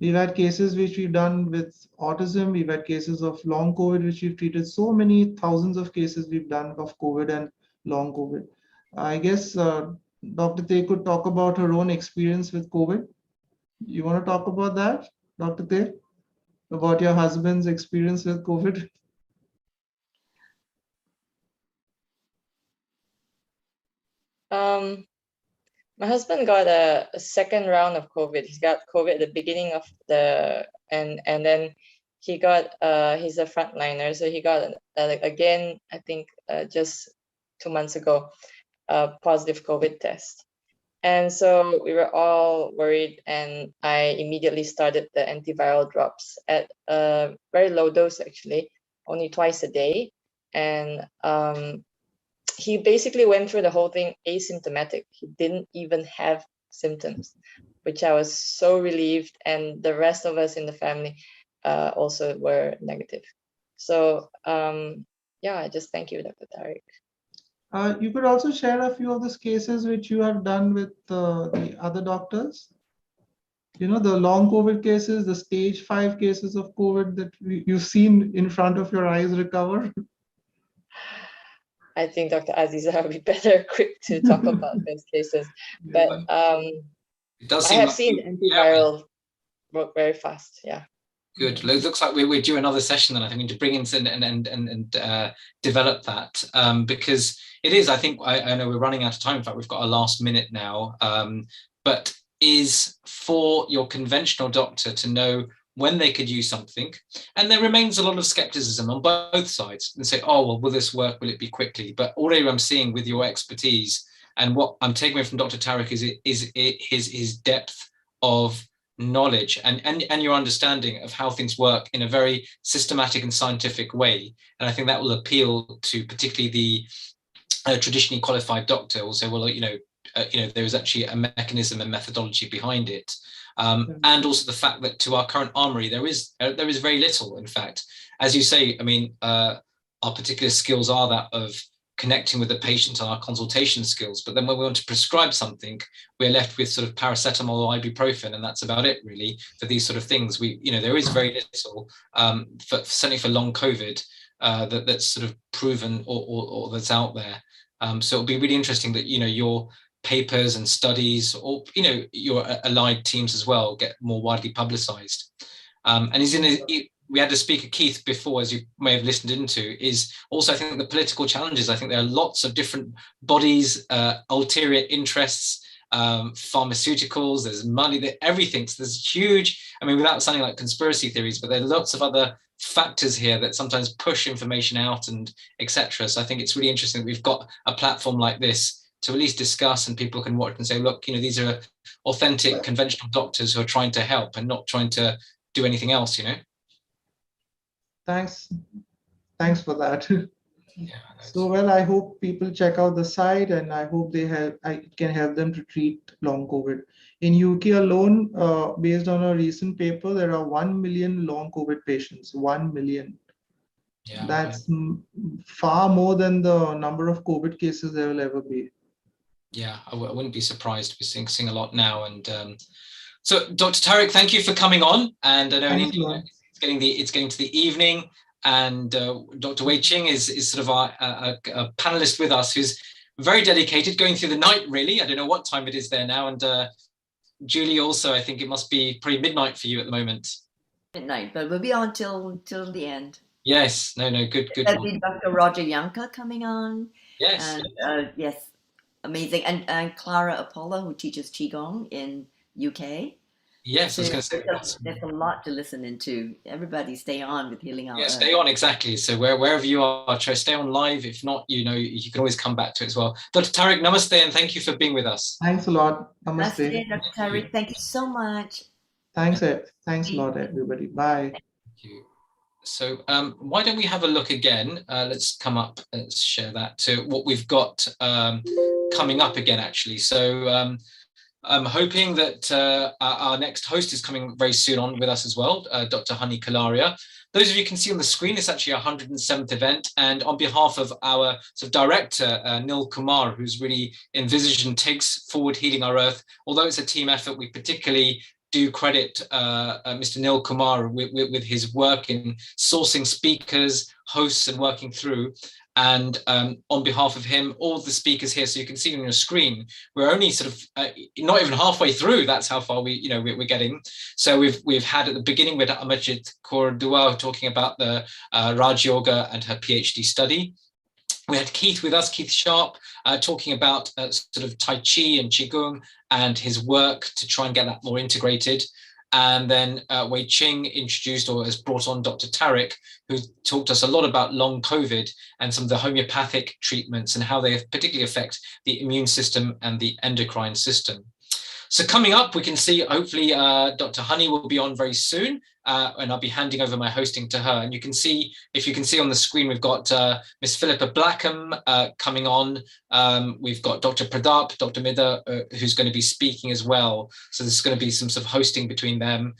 We've had cases which we've done with autism. We've had cases of long COVID, which we've treated. So many thousands of cases we've done of COVID and long COVID. I guess Dr. Tay could talk about her own experience with COVID. You want to talk about that, Dr. Tay? About your husband's experience with COVID? My husband got a second round of COVID. He's got COVID at the beginning of and then he got he's a frontliner, so he got again, I think just 2 months ago, a positive COVID test. And so we were all worried, and I immediately started the antiviral drops at a very low dose, actually, only twice a day. And he basically went through the whole thing asymptomatic. He didn't even have symptoms, which I was so relieved. And the rest of us in the family also were negative. So yeah, I just thank you, Dr. Tariq. You could also share a few of these cases which you have done with the other doctors. The long COVID cases, the stage 5 cases of COVID that you've seen in front of your eyes recover. I think Dr. Aziza will be better equipped to talk about those cases. But it does I seem have like seen antiviral work very fast. Yeah. Good. It looks like we're due another session, then I think we need to bring in and develop that, because it is. I think I know we're running out of time. In fact, we've got a last minute now. But is for your conventional doctor to know when they could use something, and there remains a lot of skepticism on both sides, and say, oh well, will this work? Will it be quickly? But already I'm seeing with your expertise and what I'm taking away from Dr. Tariq is his depth of knowledge and your understanding of how things work in a very systematic and scientific way. And I think that will appeal to particularly the traditionally qualified doctor. Also, well, there is actually a mechanism and methodology behind it. And also the fact that to our current armory, there is very little. In fact, as you say, I mean, our particular skills are that of connecting with the patient and our consultation skills. But then when we want to prescribe something, we're left with sort of paracetamol or ibuprofen, and that's about it really for these sort of things. There is very little, certainly for long COVID, that's sort of proven or that's out there. So it'll be really interesting that, your papers and studies, or, your allied teams as well, get more widely publicized. And we had a speaker, Keith, before, as you may have listened into, is also, I think, the political challenges. I think there are lots of different bodies, ulterior interests, pharmaceuticals, there's money, everything. So there's huge, I mean, without sounding like conspiracy theories, but there are lots of other factors here that sometimes push information out and etc. So I think it's really interesting that we've got a platform like this to at least discuss, and people can watch and say, look, you know, these are authentic conventional doctors who are trying to help and not trying to do anything else, you know. Thanks for that. Yeah, so well, I hope people check out the site, and I hope I can help them to treat long COVID. In UK alone, based on a recent paper, there are 1 million long COVID patients. 1 million. yeah, That's far more than the number of COVID cases there will ever be. Yeah, I wouldn't be surprised. We're seeing a lot now. And so, Dr. Tariq, thank you for coming on. And I know in India it's getting to the evening, and Dr. Wei Ching is sort of a panelist with us who's very dedicated, going through the night, really. I don't know what time it is there now. And Julie also, I think it must be pretty midnight for you at the moment. Midnight, but we'll be on till the end. Yes, no, good. There'll be Dr. Roger Yanka coming on. Yes. And, yes, amazing. And Clara Apollo, who teaches Qigong in UK. Yes, So I was going to say there's a lot to listen into. Everybody stay on with Healing Our Earth. Stay on, exactly. So wherever you are, try to stay on live. If not, you know, you can always come back to it as well. Dr. Tariq, namaste, and thank you for being with us. Thanks a lot. Namaste. Namaste, Dr. Tariq. Thank you so much. Thanks a lot, everybody. Bye. Thank you. So why don't we have a look again? Let's come up, let's share that to what we've got coming up again, actually. So I'm hoping that our next host is coming very soon on with us as well, Dr. Honey Kalaria. Those of you can see on the screen, it's actually our 107th event. And on behalf of our sort of director, Nil Kumar, who's really envisaged and takes forward Healing Our Earth, although it's a team effort, we particularly do credit Mr. Nil Kumar with his work in sourcing speakers, hosts, and working through. And on behalf of him, all the speakers here, so you can see on your screen, we're only sort of not even halfway through. That's how far we're getting. So we've had at the beginning with Amajit Kaur Dua talking about the Raj Yoga and her PhD study. We had Keith with us, Keith Sharp, talking about sort of Tai Chi and Qigong and his work to try and get that more integrated. And then Wei Ching introduced or has brought on Dr. Tariq, who talked to us a lot about long COVID and some of the homeopathic treatments and how they particularly affect the immune system and the endocrine system. So coming up, we can see, hopefully, Dr. Honey will be on very soon, and I'll be handing over my hosting to her. And you can see, if you can see on the screen, we've got Miss Philippa Blackham coming on. We've got Dr. Pradap, Dr. Midha, who's going to be speaking as well. So there's going to be some sort of hosting between them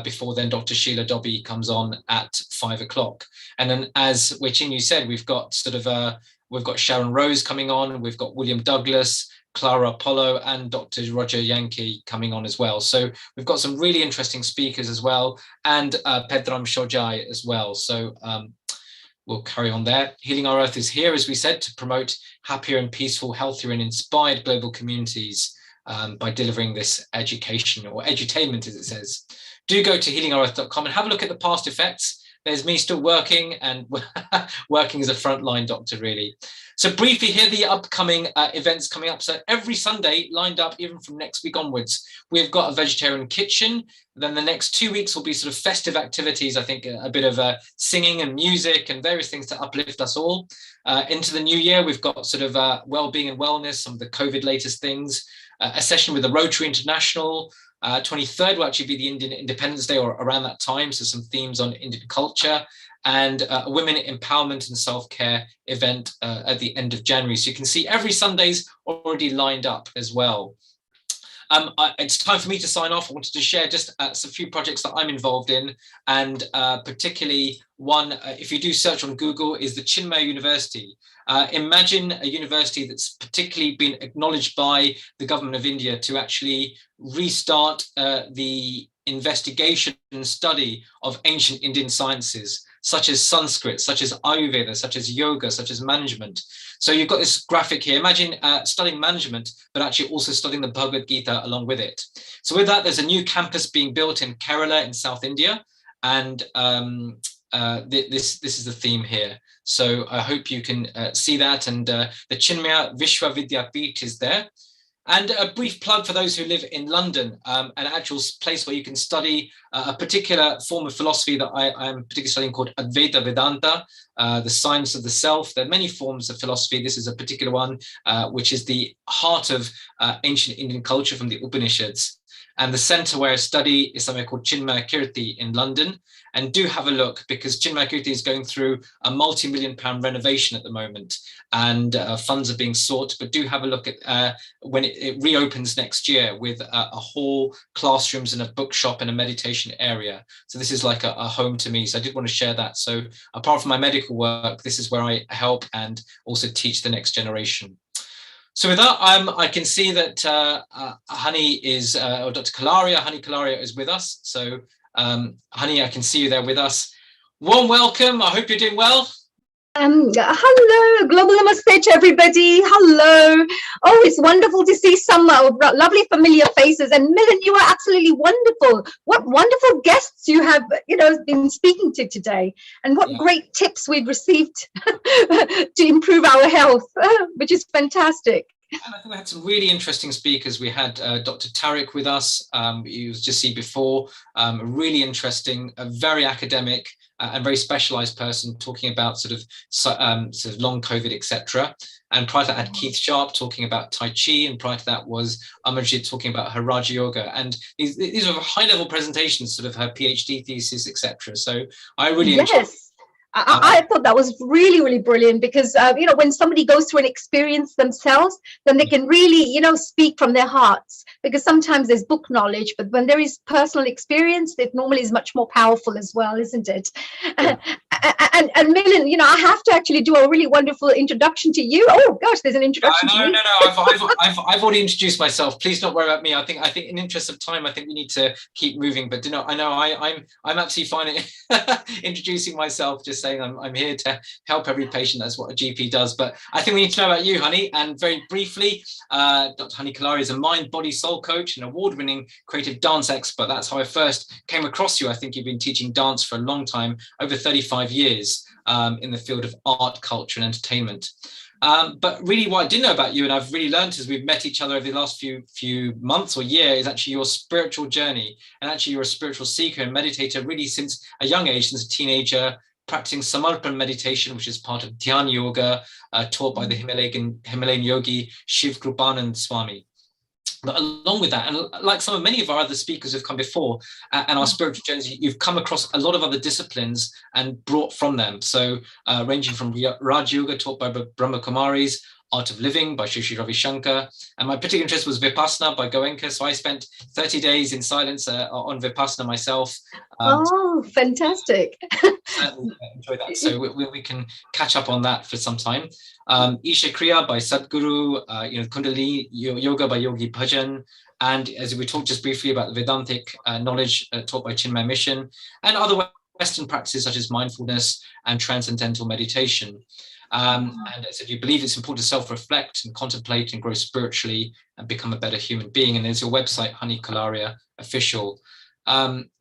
before then Dr. Sheila Dobby comes on at 5 o'clock. And then, as Wei Ching, you said, we've got sort of, we've got Sharon Rose coming on, we've got William Douglas, Clara Apollo, and Dr. Roger Yankee coming on as well. So we've got some really interesting speakers as well, and Pedram Shojai as well. So we'll carry on there. Healing Our Earth is here, as we said, to promote happier and peaceful, healthier and inspired global communities by delivering this education, or edutainment as it says. Do go to healingourEarth.com and have a look at the past effects. There's me still working, and working as a frontline doctor, really. So briefly, here are the upcoming events coming up. So every Sunday lined up, even from next week onwards, we've got a vegetarian kitchen. Then the next 2 weeks will be sort of festive activities. I think a bit of singing and music and various things to uplift us all. Into the new year, we've got sort of well-being and wellness, some of the COVID latest things, a session with the Rotary International. 23rd will actually be the Indian Independence Day, or around that time, so some themes on Indian culture, and a women empowerment and self-care event at the end of January. So you can see every Sunday's already lined up as well. It's time for me to sign off. I wanted to share just a few projects that I'm involved in, and particularly one, if you do search on Google, is the Chinmaya University. Imagine a university that's particularly been acknowledged by the government of India to actually restart the investigation and study of ancient Indian sciences, such as Sanskrit, such as Ayurveda, such as yoga, such as management. So you've got this graphic here. Imagine studying management, but actually also studying the Bhagavad Gita along with it. So with that, there's a new campus being built in Kerala in South India. And this is the theme here. So I hope you can see that. And the Chinmaya Vishwa Vidyapeeth is there. And a brief plug for those who live in London, an actual place where you can study a particular form of philosophy that I'm particularly studying called Advaita Vedanta, the science of the self. There are many forms of philosophy. This is a particular one, which is the heart of ancient Indian culture from the Upanishads. And the center where I study is somewhere called Chinmaya Kirti in London. And do have a look, because Chinmaya Kirti is going through a multi-million-pound renovation at the moment, and funds are being sought. But do have a look at when it reopens next year with a hall, classrooms, and a bookshop and a meditation area. So this is like a home to me. So I did want to share that. So apart from my medical work, this is where I help and also teach the next generation. So with that, I can see that Honey is, or Dr. Honey Kalaria is with us. So Honey, I can see you there with us. Warm welcome. I hope you're doing well. Hello, global namaste to everybody. Hello. Oh, it's wonderful to see some lovely familiar faces. And Milind, you are absolutely wonderful. What wonderful guests you have, been speaking to today, and what great tips we've received to improve our health, which is fantastic. And I think we had some really interesting speakers. We had Dr. Tariq with us, you just see before, really interesting, very academic and very specialized person talking about sort of long COVID, etc. And prior to that, I had Keith Sharp talking about Tai Chi, and prior to that was Amarjit talking about her Raja Yoga. And these are high-level presentations, sort of her PhD thesis, etc. So I really enjoyed. I thought that was really, really brilliant, because, when somebody goes through an experience themselves, then they can really, speak from their hearts, because sometimes there's book knowledge, but when there is personal experience, it normally is much more powerful as well, isn't it? Yeah. And Milind, I have to actually do a really wonderful introduction to you. Oh gosh, there's an introduction to you. No. I've already introduced myself. Please don't worry about me. I think in interest of time, I think we need to keep moving. But I'm absolutely fine introducing myself. Just saying I'm here to help every patient. That's what a GP does. But I think we need to know about you, Honey. And very briefly, Dr. Honey Kalaria is a mind, body, soul coach, and award-winning creative dance expert. That's how I first came across you. I think you've been teaching dance for a long time, over 35 years in the field of art, culture, and entertainment. But really what I didn't know about you, and I've really learned as we've met each other over the last few months or year, is actually your spiritual journey. And actually you're a spiritual seeker and meditator really since a young age, since a teenager, practicing Samarpan meditation, which is part of Dhyan Yoga, taught by the Himalayan yogi Shiv Krupanand Swami. But along with that, and like many of our other speakers who've come before, and our spiritual journeys, you've come across a lot of other disciplines and brought from them. So ranging from Raj Yoga, taught by Brahma Kumaris, Art of Living by Shri Ravi Shankar, and my particular interest was Vipassana by Goenka. So I spent 30 days in silence on Vipassana myself. Oh, fantastic. Enjoy that. So we can catch up on that for some time. Isha Kriya by Sadhguru, Kundalini Yoga by Yogi Bhajan, and as we talked just briefly about the Vedantic knowledge taught by Chinmaya Mission, and other Western practices such as mindfulness and transcendental meditation. And as if you believe it's important to self-reflect and contemplate and grow spiritually and become a better human being. And there's your website, Honey Kalaria Official.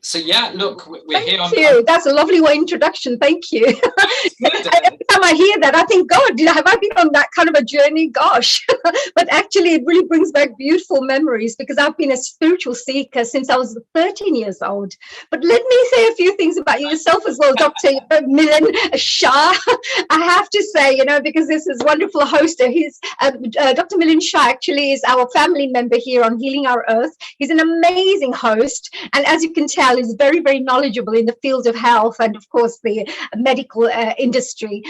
So yeah, look, we're here. Thank you. That's a lovely introduction. Thank you. Every time I hear that, I think, God, have I been on that kind of a journey? Gosh. But actually, it really brings back beautiful memories, because I've been a spiritual seeker since I was 13 years old. But let me say a few things about yourself as well, Dr. Milind Shah. I have to say, because this is wonderful host. He's Dr. Milind Shah actually is our family member here on Healing Our Earth. He's an amazing host. And as you can tell, is very, very knowledgeable in the field of health and, of course, the medical industry.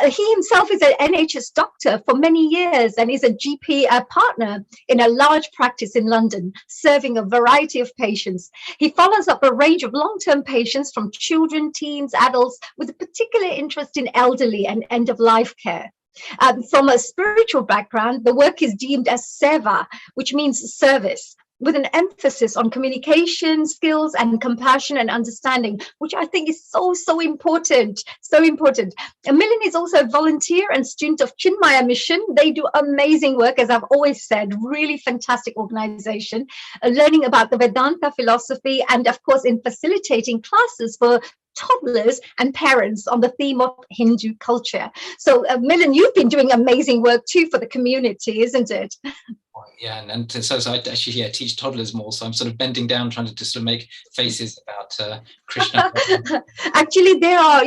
He himself is an NHS doctor for many years and is a GP partner in a large practice in London, serving a variety of patients. He follows up a range of long-term patients from children, teens, adults, with a particular interest in elderly and end-of-life care. From a spiritual background, the work is deemed as seva, which means service, with an emphasis on communication skills and compassion and understanding, which I think is so, so important, so important. Milind is also a volunteer and student of Chinmaya Mission. They do amazing work, as I've always said, really fantastic organization, learning about the Vedanta philosophy, and of course in facilitating classes for toddlers and parents on the theme of Hindu culture. So Milind, you've been doing amazing work too for the community, isn't it? Yeah, and so I actually teach toddlers more, so I'm sort of bending down trying to just sort of make faces about Krishna. Actually, there are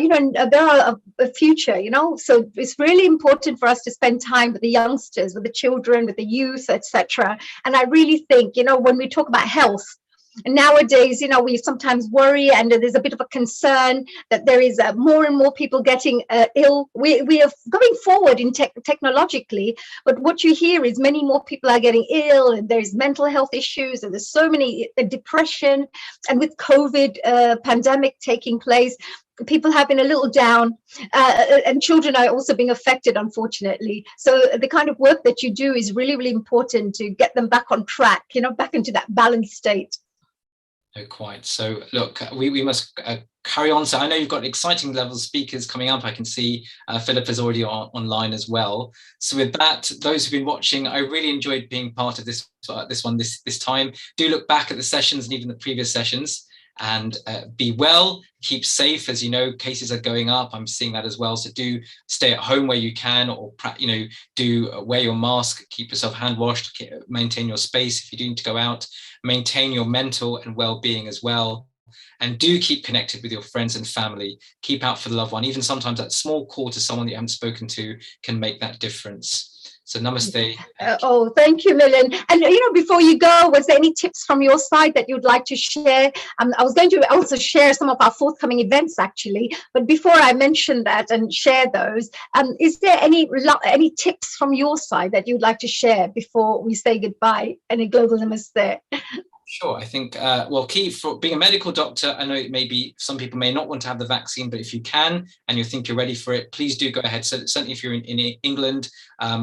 a future, so it's really important for us to spend time with the youngsters, with the children, with the youth, etc. And I really think, when we talk about health, and nowadays, we sometimes worry, and there's a bit of a concern that there is more and more people getting ill. We are going forward in technologically, but what you hear is many more people are getting ill, and there's mental health issues, and there's so many depression, and with COVID pandemic taking place, people have been a little down, and children are also being affected, unfortunately. So the kind of work that you do is really, really important to get them back on track, back into that balanced state. No, quite. So look, we must carry on. So I know you've got exciting level speakers coming up. I can see Philip is already online as well. So with that, those who've been watching, I really enjoyed being part of this time. Do look back at the sessions and even the previous sessions, and be well, keep safe. As you know, cases are going up. I'm seeing that as well. So do stay at home where you can, or do wear your mask, keep yourself hand washed, maintain your space if you do need to go out, maintain your mental and well-being as well. And do keep connected with your friends and family. Keep out for the loved one. Even sometimes that small call to someone that you haven't spoken to can make that difference. So namaste. Thank you, Milind. And before you go, was there any tips from your side that you'd like to share? I was going to also share some of our forthcoming events, actually. But before I mention that and share those, is there any tips from your side that you'd like to share before we say goodbye? Any global namaste? Sure. I think, key for being a medical doctor, I know it may be, some people may not want to have the vaccine, but if you can, and you think you're ready for it, please do go ahead. So certainly if you're in England,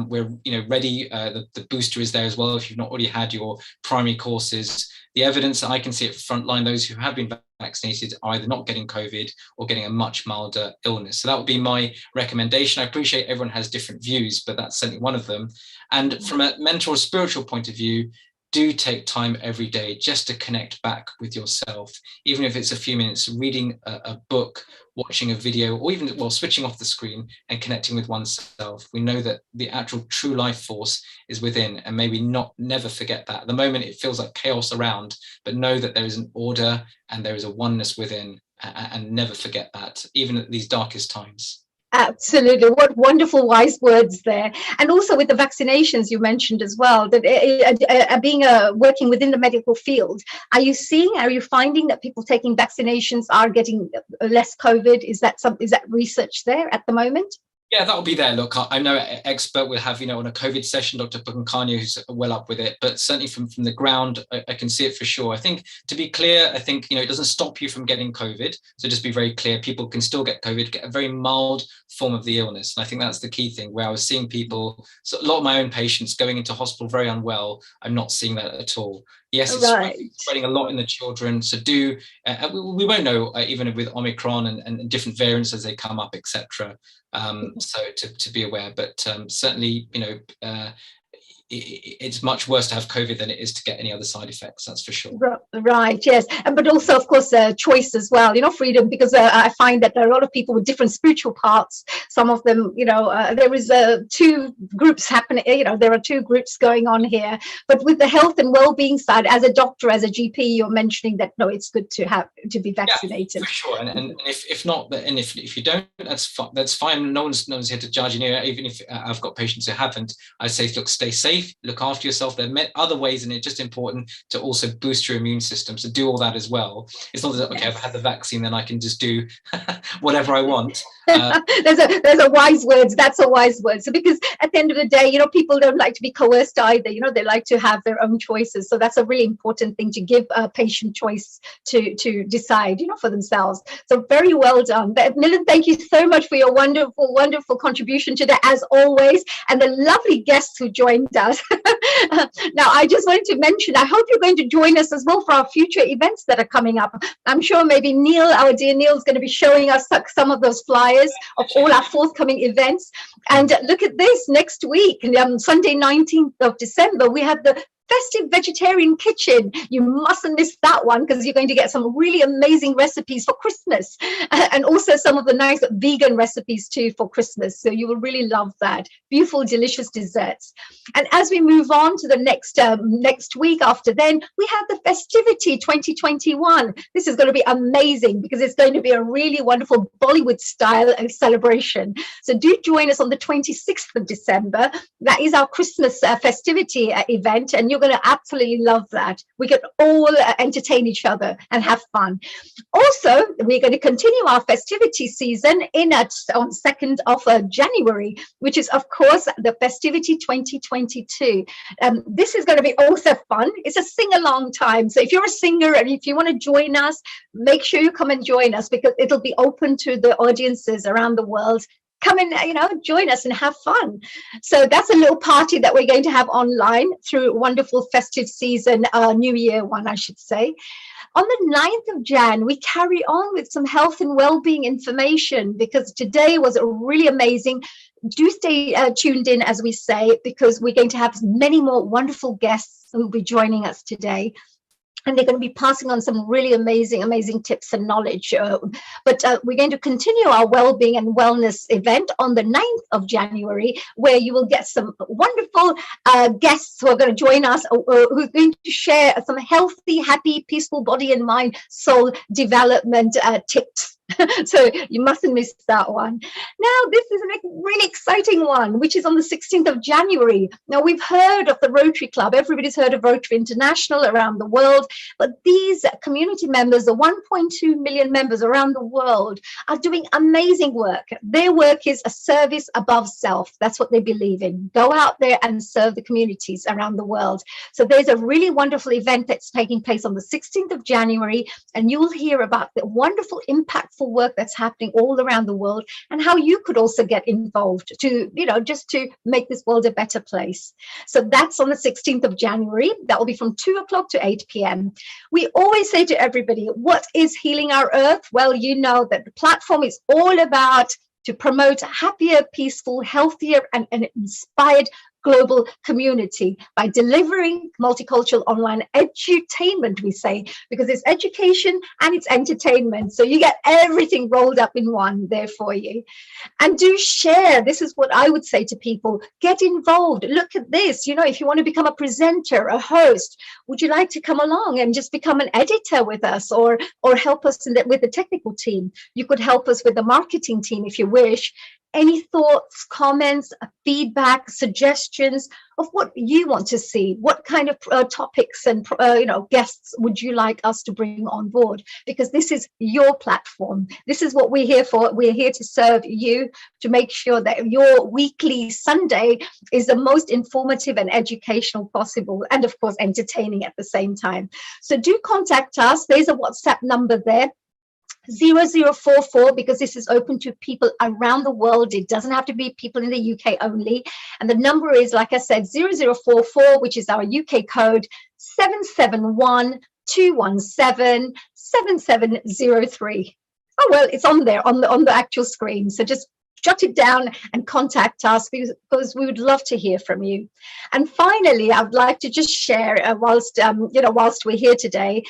we're ready. The booster is there as well. If you've not already had your primary courses, the evidence that I can see at frontline, those who have been vaccinated are either not getting COVID or getting a much milder illness. So that would be my recommendation. I appreciate everyone has different views, but that's certainly one of them. And from a mental or spiritual point of view, do take time every day just to connect back with yourself, even if it's a few minutes, reading a book, watching a video, or even switching off the screen and connecting with oneself. We know that the actual true life force is within, and maybe never forget that. At the moment, it feels like chaos around, but know that there is an order and there is a oneness within, and never forget that, even at these darkest times. Absolutely. What wonderful wise words there. And also with the vaccinations you mentioned as well, that working within the medical field, are you finding that people taking vaccinations are getting less COVID? Is that research there at the moment? Yeah, that'll be there. Look, I know an expert will have, on a COVID session, Dr. Pukankanya, who's well up with it, but certainly from the ground, I can see it for sure. I think, to be clear, it doesn't stop you from getting COVID. So just be very clear, people can still get COVID, get a very mild form of the illness. And I think that's the key thing, where I was seeing people, so a lot of my own patients going into hospital very unwell. I'm not seeing that at all. Yes, it's spreading a lot in the children. So we won't know, even with Omicron and different variants as they come up, etc. So to be aware, but certainly, it's much worse to have COVID than it is to get any other side effects. That's for sure. Right. Yes. But also, of course, choice as well, freedom, because I find that there are a lot of people with different spiritual paths. Some of them, there is two groups happening, there are two groups going on here. But with the health and well-being side, as a doctor, as a GP, you're mentioning that, no, it's good to be vaccinated. Yeah, for sure. And if not, and if you don't, that's fine. No one's here to judge you. Even if I've got patients who haven't, I say, look, stay safe. Look after yourself. There are other ways, and it's just important to also boost your immune system. So do all that as well. It's not that, okay, I've had the vaccine, then I can just do whatever I want. There's a wise words. That's a wise word. So because at the end of the day, people don't like to be coerced either. They like to have their own choices. So that's a really important thing, to give a patient choice to decide, for themselves. So very well done. Milind, thank you so much for your wonderful, wonderful contribution today, as always, and the lovely guests who joined us. Now, I just wanted to mention, I hope you're going to join us as well for our future events that are coming up. I'm sure maybe Neil, our dear Neil, is going to be showing us some of those flyers of all our forthcoming events. And look at this, next week, Sunday 19th of December, we have the festive vegetarian kitchen. You mustn't miss that one because you're going to get some really amazing recipes for Christmas and also some of the nice vegan recipes too for Christmas. So you will really love that. Beautiful, delicious desserts. And as we move on to the next week after then, we have the Festivity 2021. This is going to be amazing because it's going to be a really wonderful Bollywood style celebration. So do join us on the 26th of December. That is our Christmas festivity event, and you're going to absolutely love that. We can all entertain each other and have fun. Also, we're going to continue our festivity season on 2nd of January, which is, of course, the Festivity 2022. This is going to be also fun. It's a sing-along time. So if you're a singer and if you want to join us, make sure you come and join us because it'll be open to the audiences around the world. Come and, join us and have fun. So that's a little party that we're going to have online through wonderful festive season, New Year one, I should say. On the 9th of Jan, we carry on with some health and well-being information because today was really amazing. Do stay tuned in, as we say, because we're going to have many more wonderful guests who will be joining us today. And they're going to be passing on some really amazing tips and knowledge. But we're going to continue our well-being and wellness event on the 9th of January, where you will get some wonderful guests who are going to join us, who are going to share some healthy, happy, peaceful body and mind, soul development tips. So you mustn't miss that one. Now, this is a really exciting one, which is on the 16th of January. Now, we've heard of the Rotary Club. Everybody's heard of Rotary International around the world. But these community members, the 1.2 million members around the world, are doing amazing work. Their work is a service above self. That's what they believe in. Go out there and serve the communities around the world. So there's a really wonderful event that's taking place on the 16th of January, and you'll hear about the wonderful impactful work that's happening all around the world and how you could also get involved to, just to make this world a better place. So that's on the 16th of January. That will be from 2 o'clock to 8 p.m. We always say to everybody, what is Healing Our Earth? Well, you know that the platform is all about to promote a happier, peaceful, healthier, and inspired global community by delivering multicultural online edutainment, we say, because it's education and it's entertainment. So you get everything rolled up in one there for you. And do share. This is what I would say to people. Get involved. Look at this. If you want to become a presenter, a host, would you like to come along and just become an editor with us or help us with the technical team? You could help us with the marketing team if you wish. Any thoughts, comments, feedback, suggestions of what you want to see? What kind of topics and guests would you like us to bring on board? Because this is your platform. This is what we're here for. We're here to serve you, to make sure that your weekly Sunday is the most informative and educational possible, and of course entertaining at the same time. So do contact us. There's a WhatsApp number there. 0044, because this is open to people around the world. It doesn't have to be people in the UK only. And the number is, like I said, 0044, which is our UK code, 771 217 7703. Oh, well, it's on there on the actual screen. So just jot it down and contact us because we would love to hear from you. And finally, I would like to just share whilst we're here today,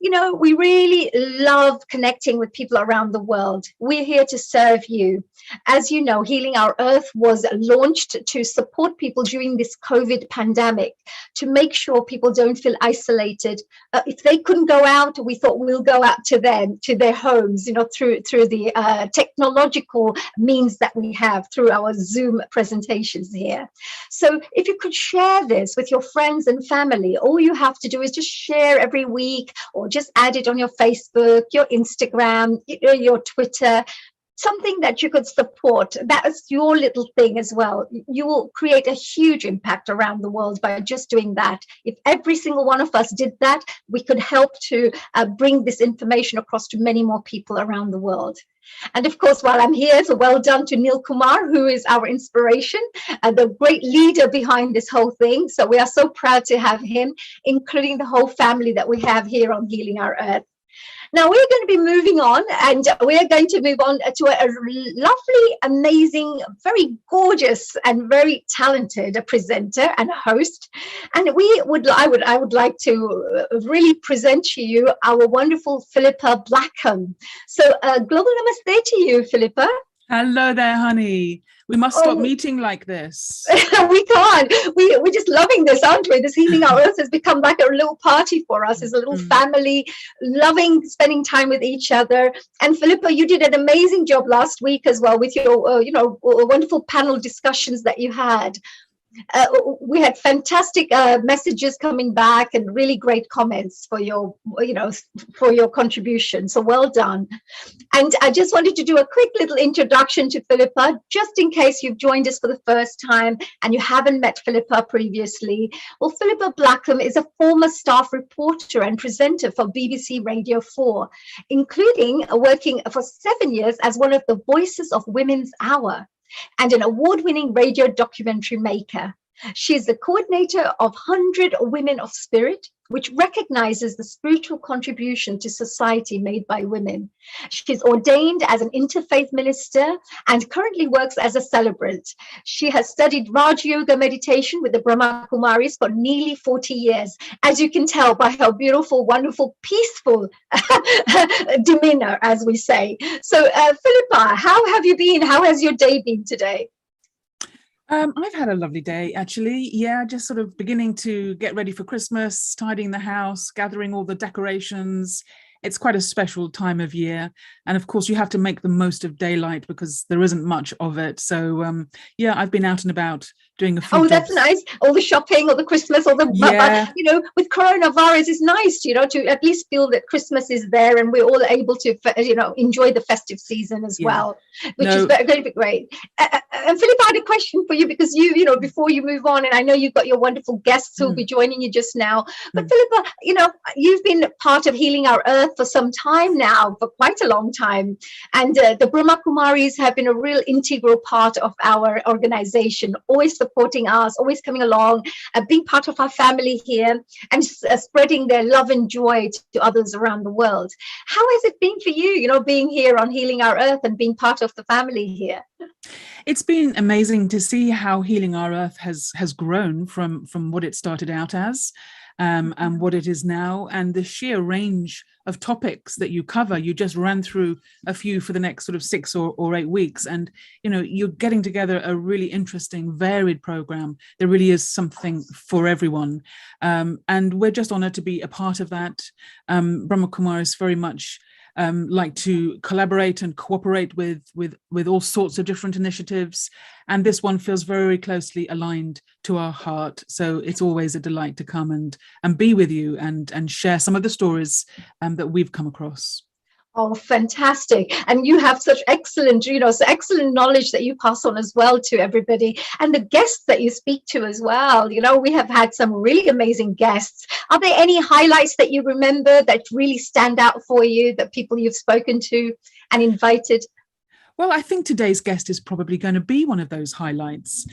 we really love connecting with people around the world. We're here to serve you. As you know, Healing Our Earth was launched to support people during this COVID pandemic, to make sure people don't feel isolated. If they couldn't go out, we thought we'll go out to them, to their homes, through the technological means that we have through our Zoom presentations here. So if you could share this with your friends and family, all you have to do is just share every week or just add it on your Facebook, your Instagram, your Twitter, something that you could support. That is your little thing as well. You will create a huge impact around the world by just doing that. If every single one of us did that, we could help to bring this information across to many more people around the world. And of course, while I'm here, so well done to Neil Kumar, who is our inspiration and the great leader behind this whole thing. So we are so proud to have him, including the whole family that we have here on Healing Our Earth. Now we're going to be moving on, and we're going to move on to a lovely, amazing, very gorgeous, and very talented presenter and host. And I would like to really present to you our wonderful Philippa Blackham. So, global namaste to you, Philippa. Hello there, honey. We must stop meeting like this. We can't. We're just loving this, aren't we? This Healing Our Earth has become like a little party for us. It's a little family, loving spending time with each other. And Philippa, you did an amazing job last week as well with your, wonderful panel discussions that you had. We had fantastic messages coming back and really great comments for your, for your contribution. So well done. And I just wanted to do a quick little introduction to Philippa, just in case you've joined us for the first time and you haven't met Philippa previously. Well, Philippa Blackham is a former staff reporter and presenter for BBC Radio 4, including working for 7 years as one of the voices of Women's Hour, and an award-winning radio documentary maker. She is the coordinator of 100 Women of Spirit, which recognizes the spiritual contribution to society made by women. She's ordained as an interfaith minister and currently works as a celebrant. She has studied Raj Yoga meditation with the Brahma Kumaris for nearly 40 years, as you can tell by her beautiful, wonderful, peaceful demeanor, as we say. So, Philippa, how have you been? How has your day been today? I've had a lovely day, actually. Yeah, just sort of beginning to get ready for Christmas, tidying the house, gathering all the decorations. It's quite a special time of year. And of course, you have to make the most of daylight because there isn't much of it. So, yeah, I've been out and about doing a few jobs. That's nice. All the shopping, all the Christmas, all the, with coronavirus, it's nice, to at least feel that Christmas is there and we're all able to, enjoy the festive season as well, which is very, very great. And Philippa, I had a question for you because before you move on, and I know you've got your wonderful guests who'll be joining you just now. But Philippa, you've been part of Healing Our Earth for some time now, for quite a long time. And the Brahma Kumaris have been a real integral part of our organization, always supporting us, always coming along, being part of our family here and spreading their love and joy to others around the world. How has it been for you, being here on Healing Our Earth and being part of the family here? It's been amazing to see how Healing Our Earth has grown from what it started out as and what it is now, and the sheer range of topics that you cover. You just ran through a few for the next sort of 6 or 8 weeks, and you're getting together a really interesting, varied program. There really is something for everyone, and we're just honored to be a part of that. Brahma Kumaris very much like to collaborate and cooperate with all sorts of different initiatives. And this one feels very closely aligned to our heart. So it's always a delight to come and be with you and share some of the stories that we've come across. Oh, fantastic. And you have such excellent, excellent knowledge that you pass on as well to everybody, and the guests that you speak to as well. We have had some really amazing guests. Are there any highlights that you remember that really stand out for you, that people you've spoken to and invited? Well, I think today's guest is probably going to be one of those highlights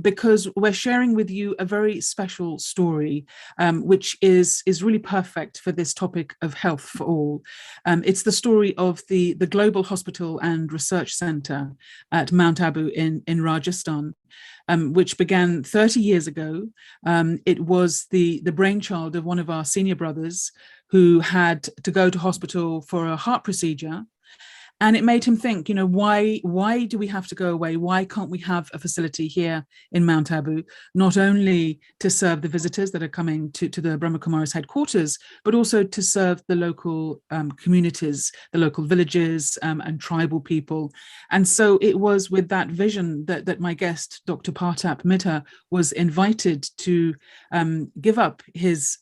because we're sharing with you a very special story, which is really perfect for this topic of health for all. It's the story of the Global Hospital and Research Centre at Mount Abu in Rajasthan, which began 30 years ago. It was the brainchild of one of our senior brothers who had to go to hospital for a heart procedure. And it made him think, why do we have to go away? Why can't we have a facility here in Mount Abu, not only to serve the visitors that are coming to the Brahma Kumaris headquarters, but also to serve the local communities, the local villages and tribal people. And so it was with that vision that my guest, Dr. Partap Mitter, was invited to give up his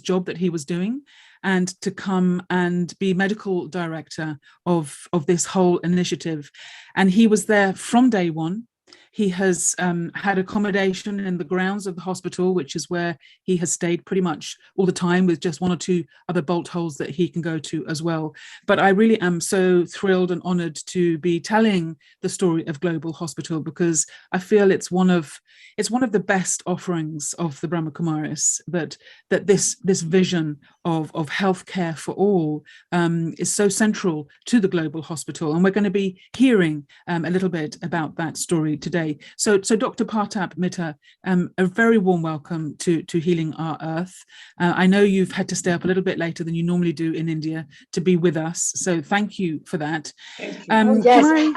job that he was doing and to come and be medical director of this whole initiative. And he was there from day one. He has had accommodation in the grounds of the hospital, which is where he has stayed pretty much all the time, with just one or two other bolt holes that he can go to as well. But I really am so thrilled and honored to be telling the story of Global Hospital, because I feel it's one of the best offerings of the Brahma Kumaris, that this vision of healthcare for all is so central to the Global Hospital. And we're going to be hearing a little bit about that story today. So Dr. Partap Mitter, a very warm welcome to Healing Our Earth. I know you've had to stay up a little bit later than you normally do in India to be with us. So thank you for that. Yes, I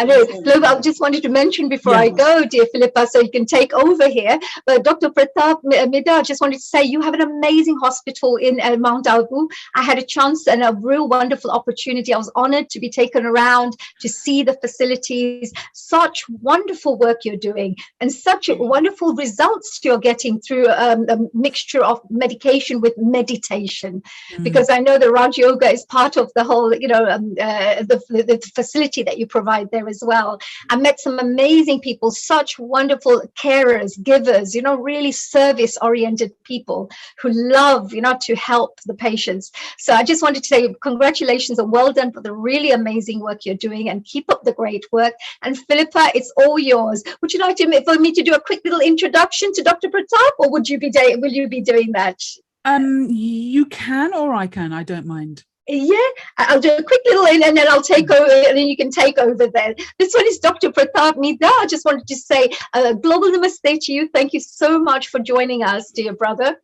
know. Global, I just wanted to mention before I go, dear Philippa, so you can take over here. But Dr. Pratap Mida, I just wanted to say you have an amazing hospital in Mount Abu. I had a chance and a real wonderful opportunity. I was honored to be taken around to see the facilities. Such wonderful work you're doing and such wonderful results you're getting through a mixture of medication with meditation. Because I know the Raj Yoga is part of the whole, the facility that you provide there as well. I met some amazing people, such wonderful carers, givers, really service-oriented people who love, to help the patients. So I just wanted to say congratulations and well done for the really amazing work you're doing, and keep up the great work. And Philippa, it's all yours. Would you like for me to do a quick little introduction to Dr. Pratap, or will you be doing that? You can, or I can, I don't mind. Yeah, I'll do a quick little in and then I'll take over, and then you can take over then. This one is Dr. Pratap Mida. I just wanted to say global namaste to you. Thank you so much for joining us, dear brother.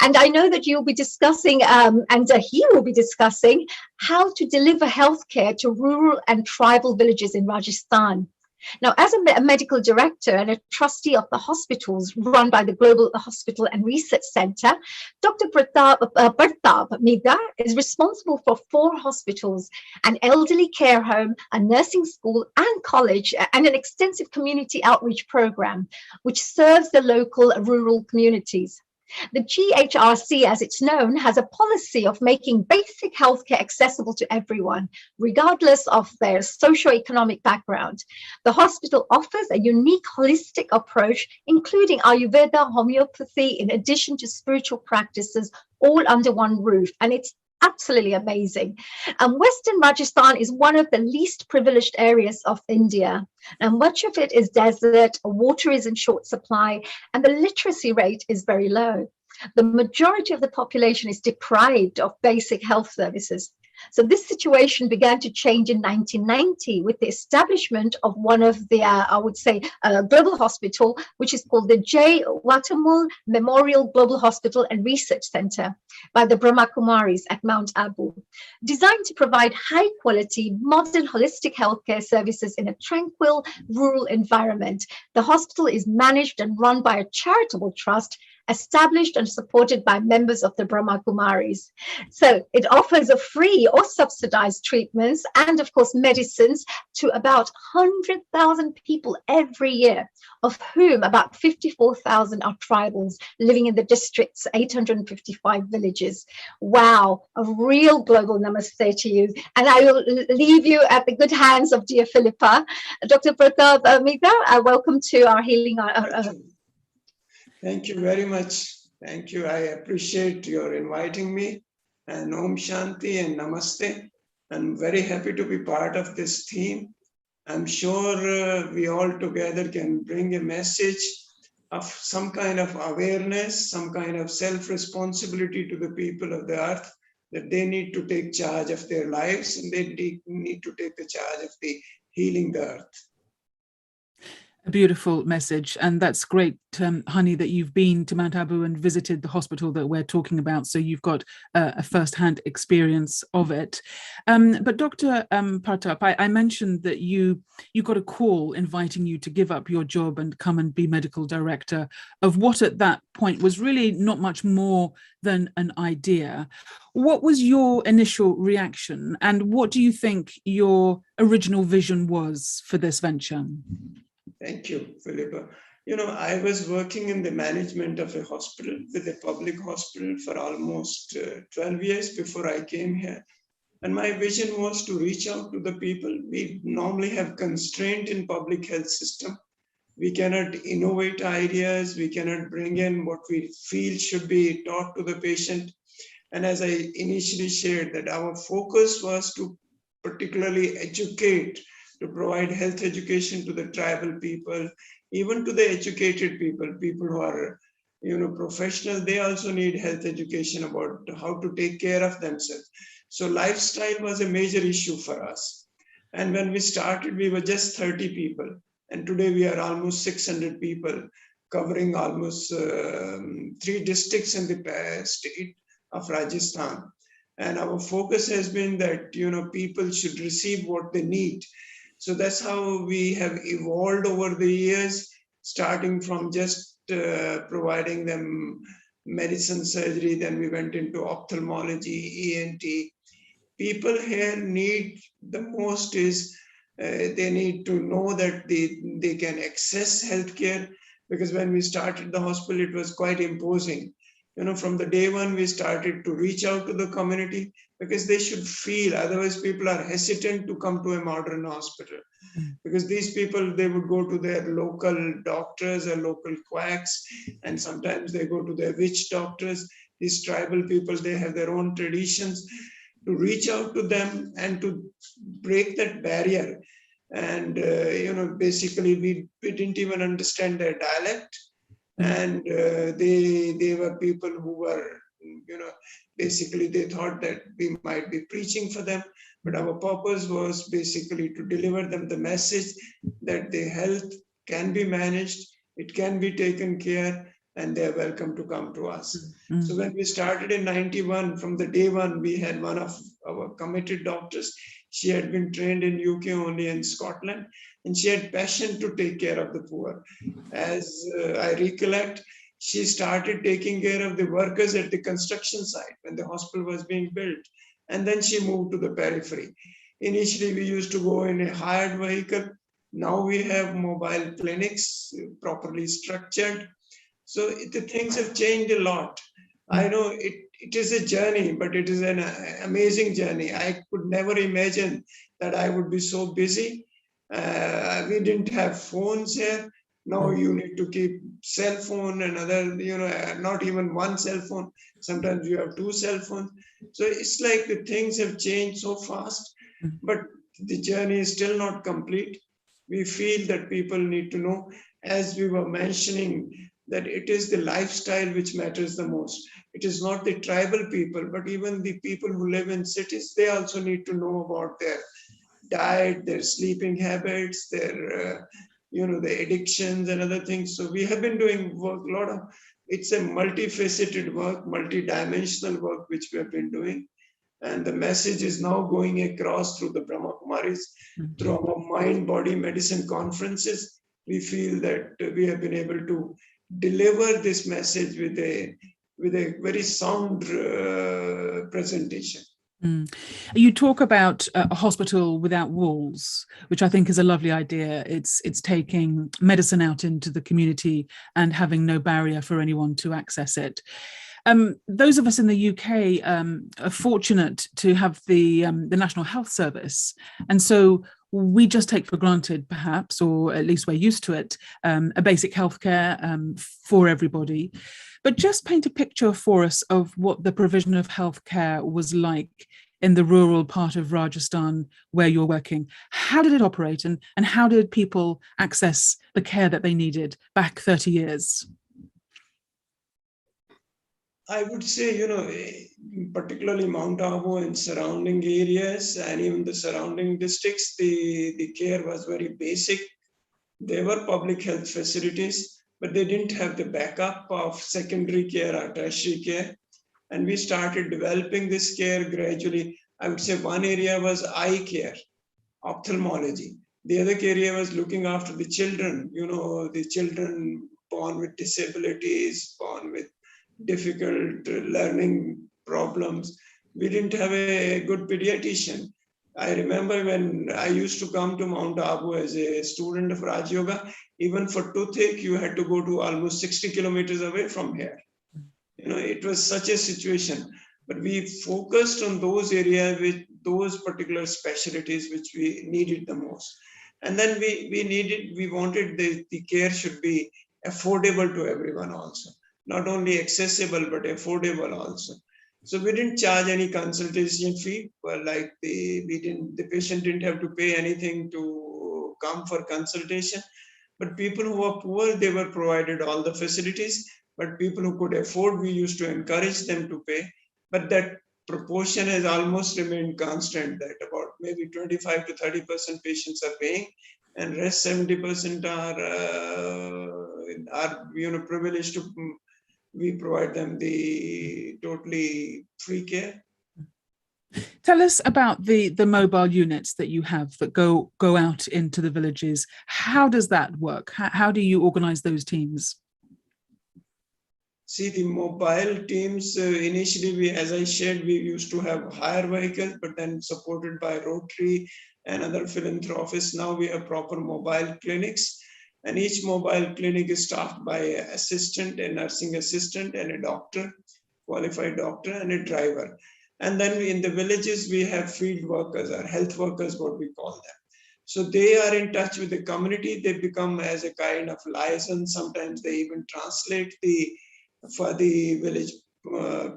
And I know that you'll be discussing, and he will be discussing, how to deliver healthcare to rural and tribal villages in Rajasthan. Now, as a medical director and a trustee of the hospitals run by the Global Hospital and Research Center, Dr. Pratap Mida is responsible for 4 hospitals, an elderly care home, a nursing school and college, and an extensive community outreach program, which serves the local rural communities. The GHRC, as it's known, has a policy of making basic healthcare accessible to everyone, regardless of their socioeconomic background. The hospital offers a unique holistic approach, including Ayurveda, homeopathy, in addition to spiritual practices, all under one roof. And it's absolutely amazing. Western Rajasthan is one of the least privileged areas of India, and much of it is desert, water is in short supply, and the literacy rate is very low. The majority of the population is deprived of basic health services. So this situation began to change in 1990 with the establishment of one of the, global hospital, which is called the J. Watamul Memorial Global Hospital and Research Center by the Brahma Kumaris at Mount Abu, designed to provide high quality, modern holistic healthcare services in a tranquil rural environment. The hospital is managed and run by a charitable trust established and supported by members of the Brahma Kumaris. So it offers a free or subsidized treatments and, of course, medicines to about 100,000 people every year, of whom about 54,000 are tribals living in the district's 855 villages. Wow, a real global namaste to you. And I will leave you at the good hands of dear Philippa. Dr. Pratap Mida, welcome to our Healing Our Thank you very much. Thank you. I appreciate your inviting me. And Om Shanti and Namaste. I'm very happy to be part of this theme. I'm sure we all together can bring a message of some kind of awareness, some kind of self-responsibility to the people of the earth, that they need to take charge of their lives and they need to take the charge of the healing the earth. A beautiful message, and that's great, Honey, that you've been to Mount Abu and visited the hospital that we're talking about, so you've got a first-hand experience of it. But Dr. Partap, I mentioned that you got a call inviting you to give up your job and come and be medical director of what at that point was really not much more than an idea. What was your initial reaction, and what do you think your original vision was for this venture? Thank you, Philippa. I was working in the management of a hospital, with a public hospital, for almost 12 years before I came here. And my vision was to reach out to the people. We normally have constraint in public health system We cannot innovate ideas. We cannot bring in what we feel should be taught to the patient. And as I initially shared, that our focus was to particularly educate, to provide health education to the tribal people, even to the educated people, people who are, professional. They also need health education about how to take care of themselves. So lifestyle was a major issue for us. And when we started, we were just 30 people. And today we are almost 600 people, covering almost 3 districts in the state of Rajasthan. And our focus has been that, people should receive what they need. So that's how we have evolved over the years, starting from just providing them medicine, surgery. Then we went into ophthalmology, ENT. People here need the most is they need to know that they can access healthcare, because when we started the hospital, it was quite imposing. From the day one, we started to reach out to the community because they should feel, otherwise people are hesitant to come to a modern hospital. Because these people, they would go to their local doctors or local quacks, and sometimes they go to their witch doctors. These tribal people, they have their own traditions. To reach out to them and to break that barrier. And, basically we didn't even understand their dialect. And they were people who were, basically they thought that we might be preaching for them. But our purpose was basically to deliver them the message that their health can be managed, it can be taken care, and they're welcome to come to us. So when we started in 91, from the day one, we had one of our committed doctors. She had been trained in UK only, in Scotland, and she had passion to take care of the poor. As I recollect, she started taking care of the workers at the construction site when the hospital was being built. And then she moved to the periphery. Initially, we used to go in a hired vehicle. Now we have mobile clinics, properly structured. So the things have changed a lot. I know it is a journey, but it is an amazing journey. I could never imagine that I would be so busy. We didn't have phones here. Now you need to keep cell phone and other, not even one cell phone. Sometimes you have 2 cell phones. So it's like the things have changed so fast, but the journey is still not complete. We feel that people need to know, as we were mentioning, that it is the lifestyle which matters the most. It is not the tribal people, but even the people who live in cities, they also need to know about their diet, their sleeping habits, their, the addictions and other things. So we have been doing work, it's a multifaceted work, multidimensional work, which we have been doing. And the message is now going across through the Brahma Kumaris, through our mind-body medicine conferences. We feel that we have been able to deliver this message with a very sound presentation. You talk about a hospital without walls, which I think is a lovely idea. It's taking medicine out into the community and having no barrier for anyone to access it. Those of us in the UK are fortunate to have the National Health Service, and so we just take for granted, perhaps, or at least we're used to it, a basic healthcare for everybody. But just paint a picture for us of what the provision of healthcare was like in the rural part of Rajasthan where you're working. How did it operate, and how did people access the care that they needed back 30 years? I would say, particularly Mount Abu and surrounding areas, and even the surrounding districts, the care was very basic. There were public health facilities, but they didn't have the backup of secondary care or tertiary care. And we started developing this care gradually. I would say one area was eye care, ophthalmology. The other area was looking after the children, the children born with disabilities, born with difficult learning problems. We didn't have a good pediatrician. I remember when I used to come to Mount Abu as a student of Raj Yoga, even for toothache, you had to go to almost 60 kilometers away from here. It was such a situation. But we focused on those areas with those particular specialties which we needed the most. And then we wanted the care should be affordable to everyone also, not only accessible, but affordable also. So we didn't charge any consultation fee, but like the patient didn't have to pay anything to come for consultation. But people who were poor, they were provided all the facilities. But people who could afford, we used to encourage them to pay. But that proportion has almost remained constant, that about maybe 25 to 30% patients are paying, and rest 70% are privileged to we provide them the totally free care. Tell us about the mobile units that you have that go out into the villages. How does that work? How do you organize those teams? See, the mobile teams, initially, as I shared, we used to have hire vehicles, but then supported by Rotary and other philanthropists. Now we have proper mobile clinics, and each mobile clinic is staffed by an assistant, a nursing assistant, and a doctor, qualified doctor, and a driver. And then in the villages, we have field workers or health workers, what we call them. So they are in touch with the community. They become as a kind of liaison. Sometimes they even translate for the village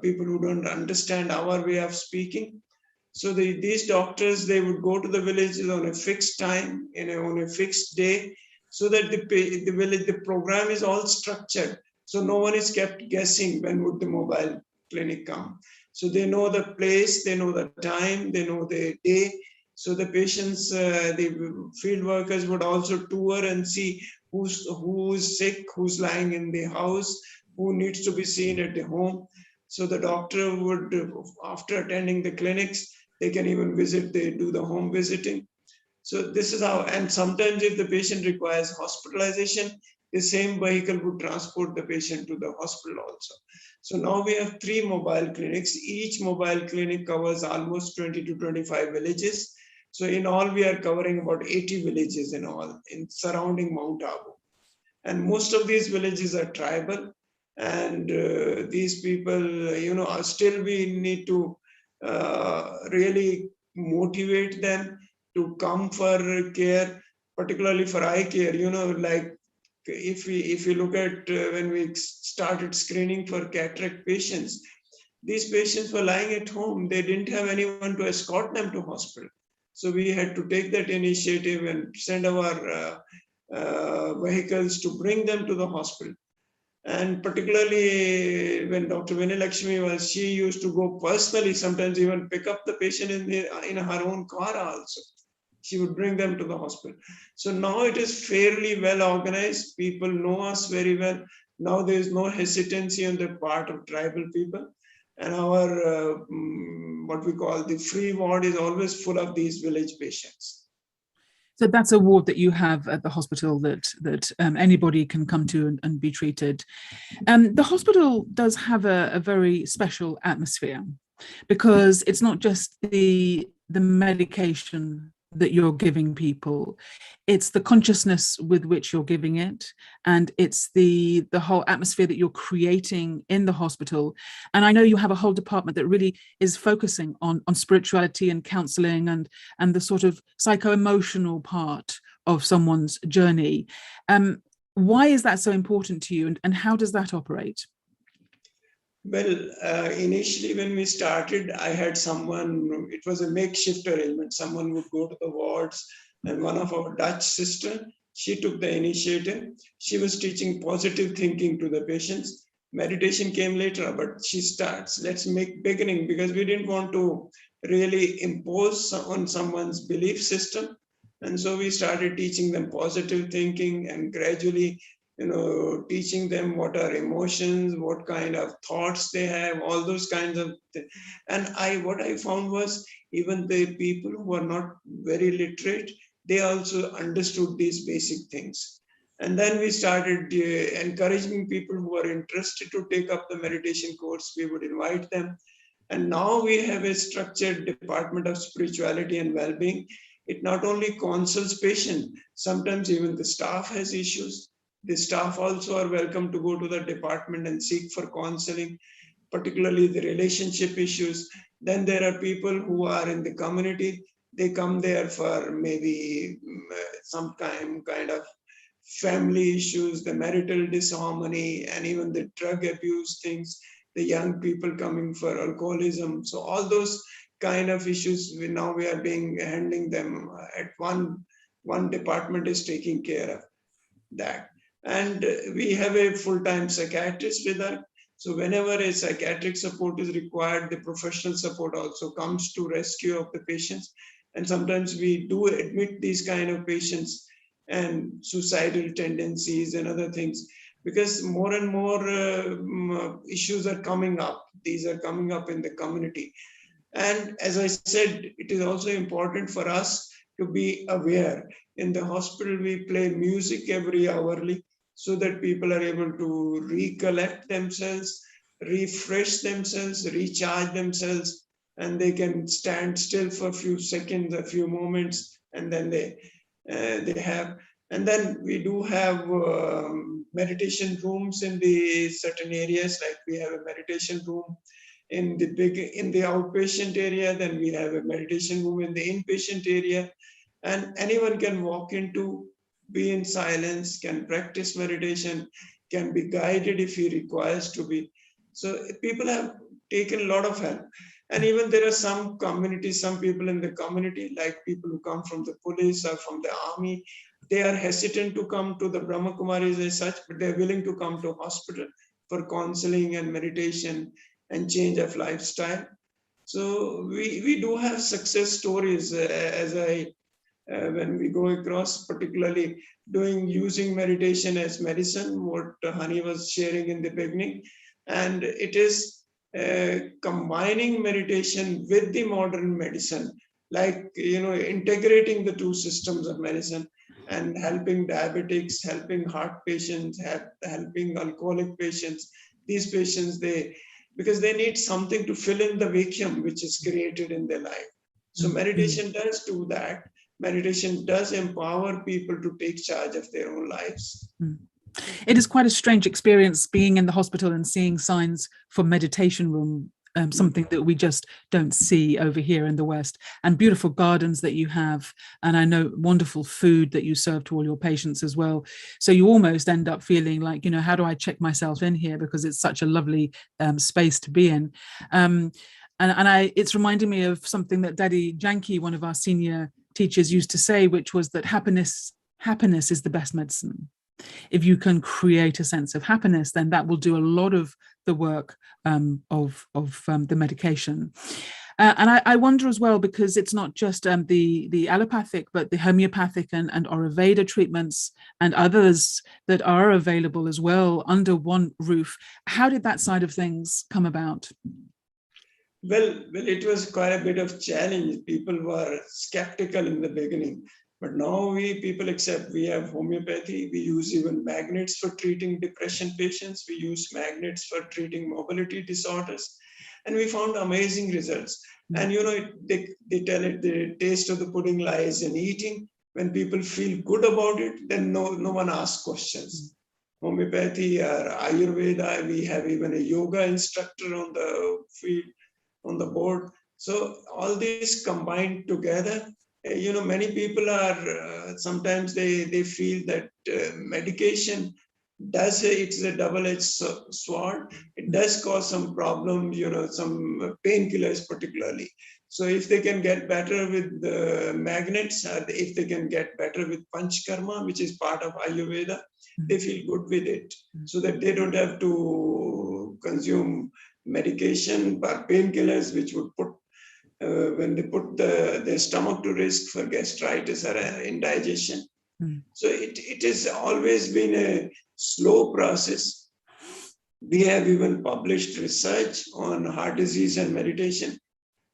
people who don't understand our way of speaking. So these doctors, they would go to the villages on a fixed time, on a fixed day, so that the program is all structured. So no one is kept guessing when would the mobile clinic come. So they know the place, they know the time, they know the day. So the patients, the field workers would also tour and see who's sick, who's lying in the house, who needs to be seen at the home. So the doctor would, after attending the clinics, they can even visit, they do the home visiting. So this is how, and sometimes if the patient requires hospitalization, the same vehicle would transport the patient to the hospital also. So now we have 3 mobile clinics. Each mobile clinic covers almost 20 to 25 villages. So in all, we are covering about 80 villages in all, in surrounding Mount Abu. And most of these villages are tribal. And these people, still we need to really motivate them to come for care, particularly for eye care. Like if we look at when we started screening for cataract patients, these patients were lying at home. They didn't have anyone to escort them to hospital. So we had to take that initiative and send our vehicles to bring them to the hospital. And particularly when Dr. Vinilakshmi was, she used to go personally, sometimes even pick up the patient in her own car also. She would bring them to the hospital. So now it is fairly well organized. People know us very well. Now there is no hesitancy on the part of tribal people. And our, what we call the free ward is always full of these village patients. So that's a ward that you have at the hospital that anybody can come to and be treated. The hospital does have a very special atmosphere because it's not just the medication that you're giving people, it's the consciousness with which you're giving it, and it's the whole atmosphere that you're creating in the hospital. And I know you have a whole department that really is focusing on spirituality and counseling and the sort of psycho-emotional part of someone's journey. Why is that so important to you, and how does that operate? Well, initially when we started, I had someone, it was a makeshift arrangement. Someone would go to the wards, and one of our Dutch sisters, she took the initiative. She was teaching positive thinking to the patients. Meditation came later, but she starts, let's make beginning, because we didn't want to really impose on someone's belief system. And so we started teaching them positive thinking, and gradually teaching them what are emotions, what kind of thoughts they have, all those kinds of things. And what I found was even the people who were not very literate, they also understood these basic things. And then we started encouraging people who were interested to take up the meditation course. We would invite them. And now we have a structured department of spirituality and well-being. It not only consults patients, sometimes even the staff has issues. The staff also are welcome to go to the department and seek for counseling, particularly the relationship issues. Then there are people who are in the community. they come there for maybe some kind of family issues, the marital disharmony, and even the drug abuse things, the young people coming for alcoholism. So all those kind of issues, now we are being handling them at one department is taking care of that. And we have a full-time psychiatrist with us. So whenever a psychiatric support is required, the professional support also comes to rescue of the patients. And sometimes we do admit these kind of patients and suicidal tendencies and other things, because more and more issues are coming up. These are coming up in the community. And as I said, it is also important for us to be aware. In the hospital, we play music every hourly so that people are able to recollect themselves, refresh themselves, recharge themselves, and they can stand still for a few seconds, a few moments, and then they have. And then we do have meditation rooms in the certain areas, like we have a meditation room in the outpatient area, then we have a meditation room in the inpatient area, and anyone can walk into, be in silence, can practice meditation, can be guided if he requires to be. So people have taken a lot of help. And even there are some communities, some people in the community, like people who come from the police or from the army, they are hesitant to come to the Brahma Kumaris as such, but they're willing to come to hospital for counseling and meditation and change of lifestyle. So we do have success stories as I when we go across, particularly using meditation as medicine, what Hani was sharing in the beginning. And it is combining meditation with the modern medicine, like, integrating the two systems of medicine and helping diabetics, helping heart patients, helping alcoholic patients. These patients, because they need something to fill in the vacuum which is created in their life. So meditation does do that. Meditation does empower people to take charge of their own lives. It is quite a strange experience being in the hospital and seeing signs for meditation room, something that we just don't see over here in the West, and beautiful gardens that you have. And I know wonderful food that you serve to all your patients as well. So you almost end up feeling like, how do I check myself in here? Because it's such a lovely space to be in. It's reminding me of something that Daddy Janki, one of our senior teachers, used to say, which was that happiness is the best medicine. If you can create a sense of happiness, then that will do a lot of the work of the medication. And I wonder as well, because it's not just the allopathic, but the homeopathic and Ayurveda treatments and others that are available as well under one roof. How did that side of things come about? Well, it was quite a bit of challenge. People were skeptical in the beginning, but now people accept. We have homeopathy. We use even magnets for treating depression patients. We use magnets for treating mobility disorders, and we found amazing results. And they tell it, the taste of the pudding lies in eating. When people feel good about it, then no one asks questions. Homeopathy or Ayurveda, we have even a yoga instructor on the field, on the board. So all these combined together, many people are sometimes they feel that medication it's a double-edged sword. It does cause some problems, some painkillers particularly. So if they can get better with the magnets, if they can get better with panchkarma, which is part of Ayurveda, they feel good with it, so that they don't have to consume medication or painkillers, which would put when they put their stomach to risk for gastritis or indigestion. So it has always been a slow process. We have even published research on heart disease and meditation,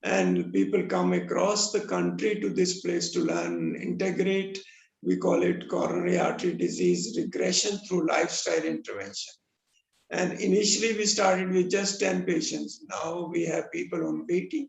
and people come across the country to this place to learn, integrate. We call it coronary artery disease regression through lifestyle intervention. And initially we started with just 10 patients. Now we have people on waiting.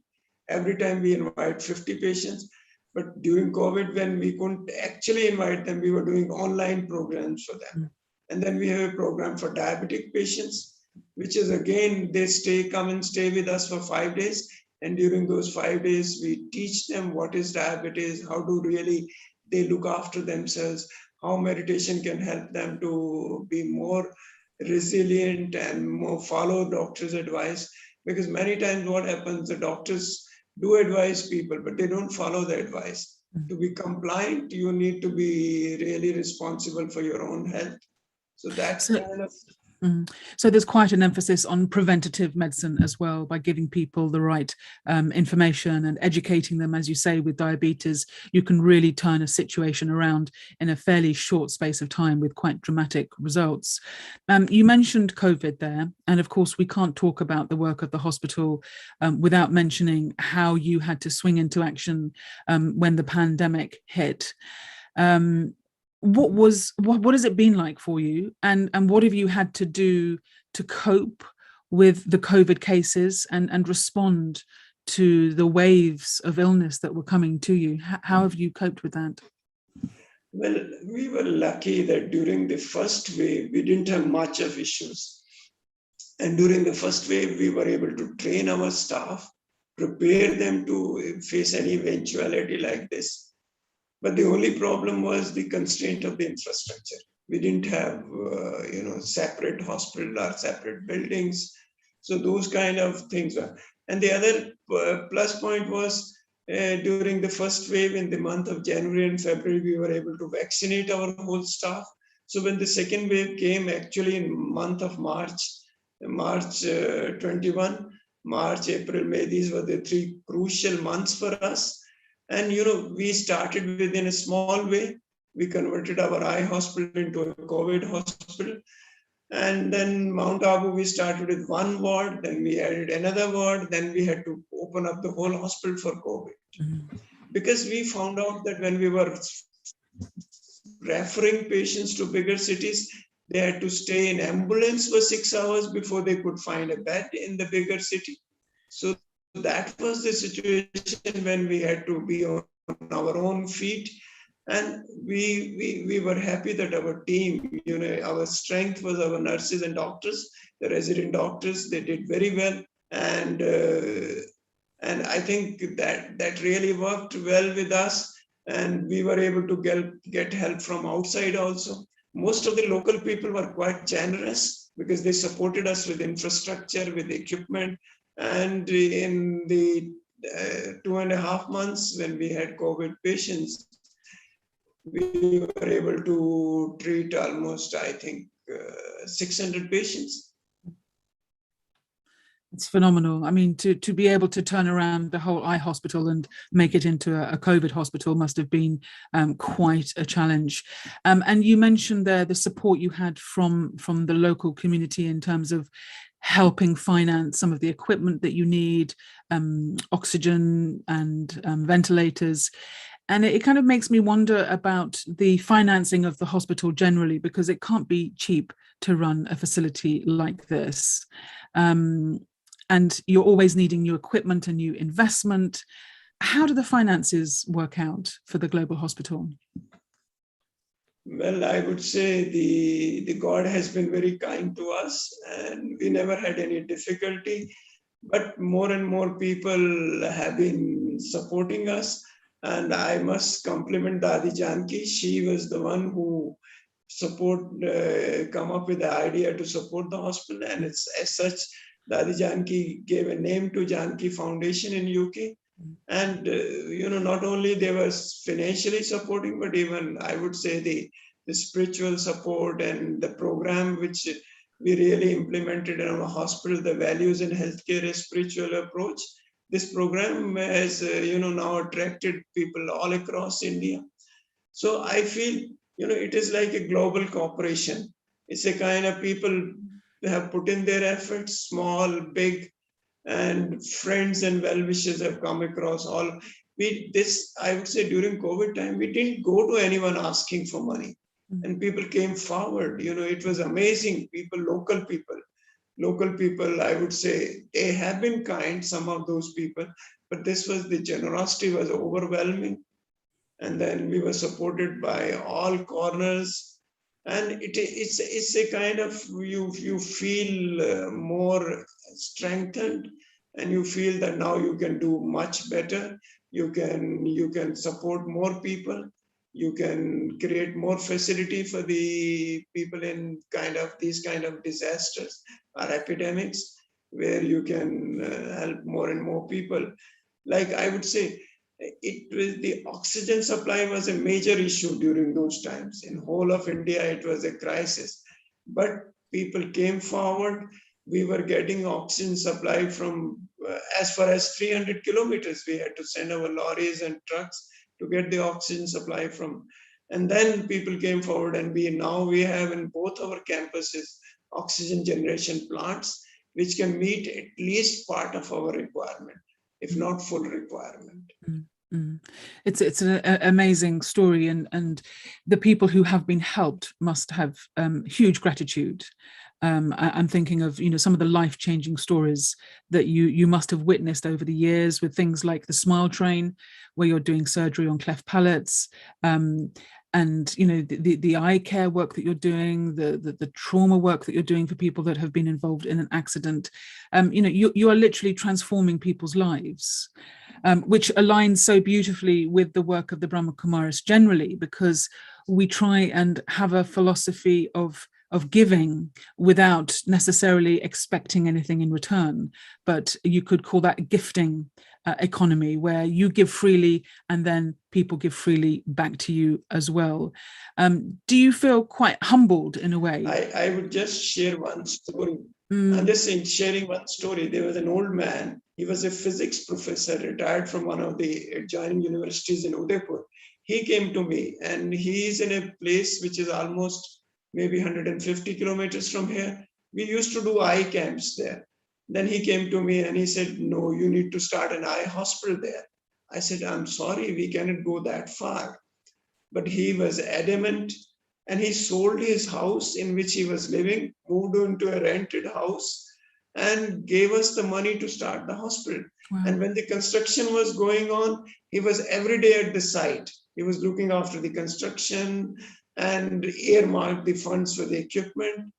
Every time we invite 50 patients. But during COVID, when we couldn't actually invite them, we were doing online programs for them. And then we have a program for diabetic patients, which is again, they come and stay with us for 5 days. And during those 5 days, we teach them what is diabetes, how to really they look after themselves, how meditation can help them to be more resilient and more follow doctor's advice. Because many times what happens, the doctors do advise people, but they don't follow the advice. To be compliant, you need to be really responsible for your own health. So that So, kind of so there's quite an emphasis on preventative medicine as well, by giving people the right information and educating them. As you say, with diabetes, you can really turn a situation around in a fairly short space of time with quite dramatic results. You mentioned COVID there, and of course we can't talk about the work of the hospital without mentioning how you had to swing into action when the pandemic hit. What has it been like for you, and what have you had to do to cope with the COVID cases and respond to the waves of illness that were coming to you? How have you coped with that? Well, we were lucky that during the first wave, we didn't have much of issues. And during the first wave, we were able to train our staff, prepare them to face any eventuality like this. But the only problem was the constraint of the infrastructure. We didn't have, separate hospital or separate buildings. So those kind of things were. And the other plus point was during the first wave in the month of January and February, we were able to vaccinate our whole staff. So when the second wave came, actually in month of March 21, March, April, May, these were the 3 crucial months for us. And, we started within a small way. We converted our eye hospital into a COVID hospital. And then Mount Abu, we started with 1 ward, then we added another ward, then we had to open up the whole hospital for COVID. Because we found out that when we were referring patients to bigger cities, they had to stay in ambulance for 6 hours before they could find a bed in the bigger city. So that was the situation when we had to be on our own feet. And we were happy that our team, our strength was our nurses and doctors, the resident doctors, they did very well. And I think that really worked well with us. And we were able to get help from outside also. Most of the local people were quite generous because they supported us with infrastructure, with equipment. And in the 2.5 months when we had COVID patients, we were able to treat almost, I think, 600 patients. It's phenomenal. I mean, to be able to turn around the whole eye hospital and make it into a COVID hospital must have been quite a challenge. And you mentioned there the support you had from the local community in terms of helping finance some of the equipment that you need, oxygen and ventilators. And it kind of makes me wonder about the financing of the hospital generally, because it can't be cheap to run a facility like this. And you're always needing new equipment and new investment. How do the finances work out for the Global Hospital? Well, I would say the God has been very kind to us, and we never had any difficulty. But more and more people have been supporting us. And I must compliment Dadi Janki. She was the one who come up with the idea to support the hospital. And it's as such, Dadi Janki gave a name to Janki Foundation in UK. And, not only they were financially supporting, but even I would say the spiritual support and the program which we really implemented in our hospital, the values in healthcare, a spiritual approach. This program has, now attracted people all across India. So I feel, it is like a global cooperation. It's a kind of people have put in their efforts, small, big, and friends and well-wishers have come across all. I would say during COVID time, we didn't go to anyone asking for money. And people came forward. It was amazing. Local people, I would say, they have been kind, some of those people, but the generosity was overwhelming. And then we were supported by all corners. And it's a kind of, you feel more strengthened and you feel that now you can do much better. You can support more people. You can create more facility for the people in these kind of disasters or epidemics, where you can help more and more people. Like I would say, it was the oxygen supply was a major issue during those times. In whole of India, it was a crisis. But people came forward. We were getting oxygen supply from as far as 300 kilometers. We had to send our lorries and trucks to get the oxygen supply from. And then people came forward, and we have in both our campuses oxygen generation plants, which can meet at least part of our requirement, if not full requirement. It's an amazing story, and the people who have been helped must have huge gratitude. I'm thinking of some of the life-changing stories that you must have witnessed over the years, with things like the Smile Train, where you're doing surgery on cleft palates, and the eye care work that you're doing, the trauma work that you're doing for people that have been involved in an accident. You are literally transforming people's lives. Which aligns so beautifully with the work of the Brahma Kumaris generally, because we try and have a philosophy of giving without necessarily expecting anything in return. But you could call that a gifting economy, where you give freely and then people give freely back to you as well. Do you feel quite humbled in a way? I would just share one story. I'm just sharing one story. There was an old man. He was a physics professor, retired from one of the adjoining universities in Udaipur. He came to me, and he is in a place which is almost maybe 150 kilometers from here. We used to do eye camps there. Then he came to me and he said, no, you need to start an eye hospital there. I said, I'm sorry, we cannot go that far. But he was adamant, and he sold his house in which he was living, moved into a rented house, and gave us the money to start the hospital. Wow. And when the construction was going on, he was every day at the site. He was looking after the construction and earmarked the funds for the equipment.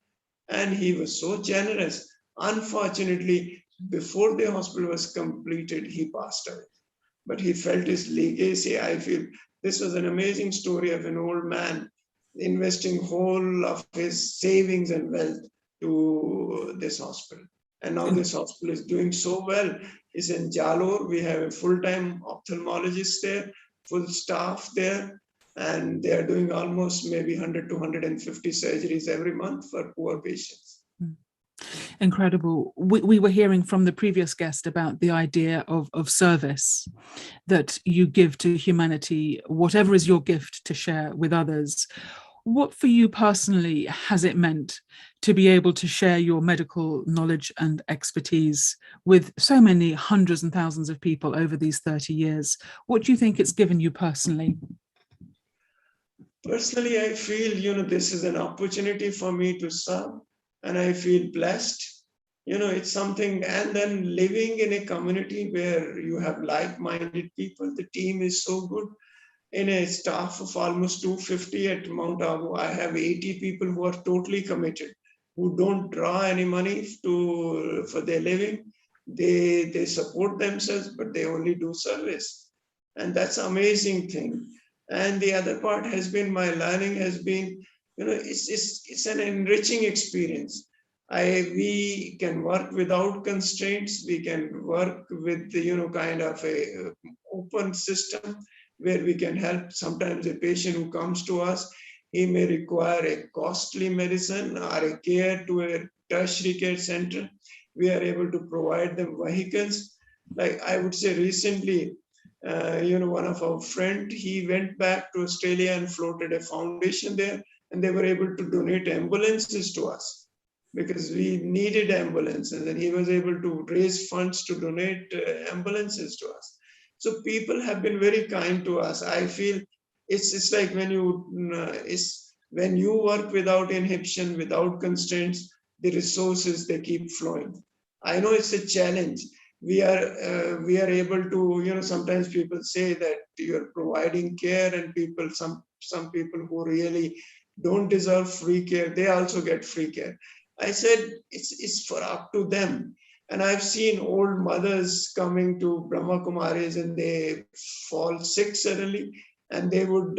And he was so generous. Unfortunately, before the hospital was completed, he passed away. But he felt his legacy. I feel this was an amazing story of an old man investing whole of his savings and wealth to this hospital. And now this hospital is doing so well. It's in Jalore. We have a full-time ophthalmologist there, full staff there, and they are doing almost maybe 100 to 150 surgeries every month for poor patients. Incredible. We were hearing from the previous guest about the idea of service, that you give to humanity, whatever is your gift to share with others. What for you personally has it meant to be able to share your medical knowledge and expertise with so many hundreds and thousands of people over these 30 years? What do you think it's given you personally? Personally, I feel, this is an opportunity for me to serve, and I feel blessed. It's something, and then living in a community where you have like-minded people. The team is so good. In a staff of almost 250 at Mount Abu, I have 80 people who are totally committed, who don't draw any money for their living. They support themselves, but they only do service. And that's an amazing thing. And the other part has been, my learning has been, it's an enriching experience. We can work without constraints. We can work with, kind of a open system, where we can help. Sometimes a patient who comes to us, he may require a costly medicine or a care to a tertiary care center. We are able to provide them vehicles. Like I would say recently, one of our friend, he went back to Australia and floated a foundation there, and they were able to donate ambulances to us because we needed ambulances, and he was able to raise funds to donate ambulances to us. So people have been very kind to us. I feel it's like when you work without inhibition, without constraints, the resources, they keep flowing. I know it's a challenge. We are able to, sometimes people say that you're providing care, and some people who really don't deserve free care, they also get free care. I said it's for up to them. And I've seen old mothers coming to Brahma Kumaris and they fall sick suddenly, and they would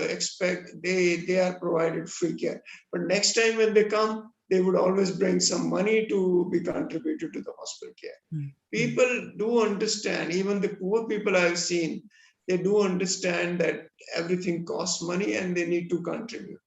expect they are provided free care. But next time when they come, they would always bring some money to be contributed to the hospital care. People do understand, even the poor people I've seen, they do understand that everything costs money and they need to contribute.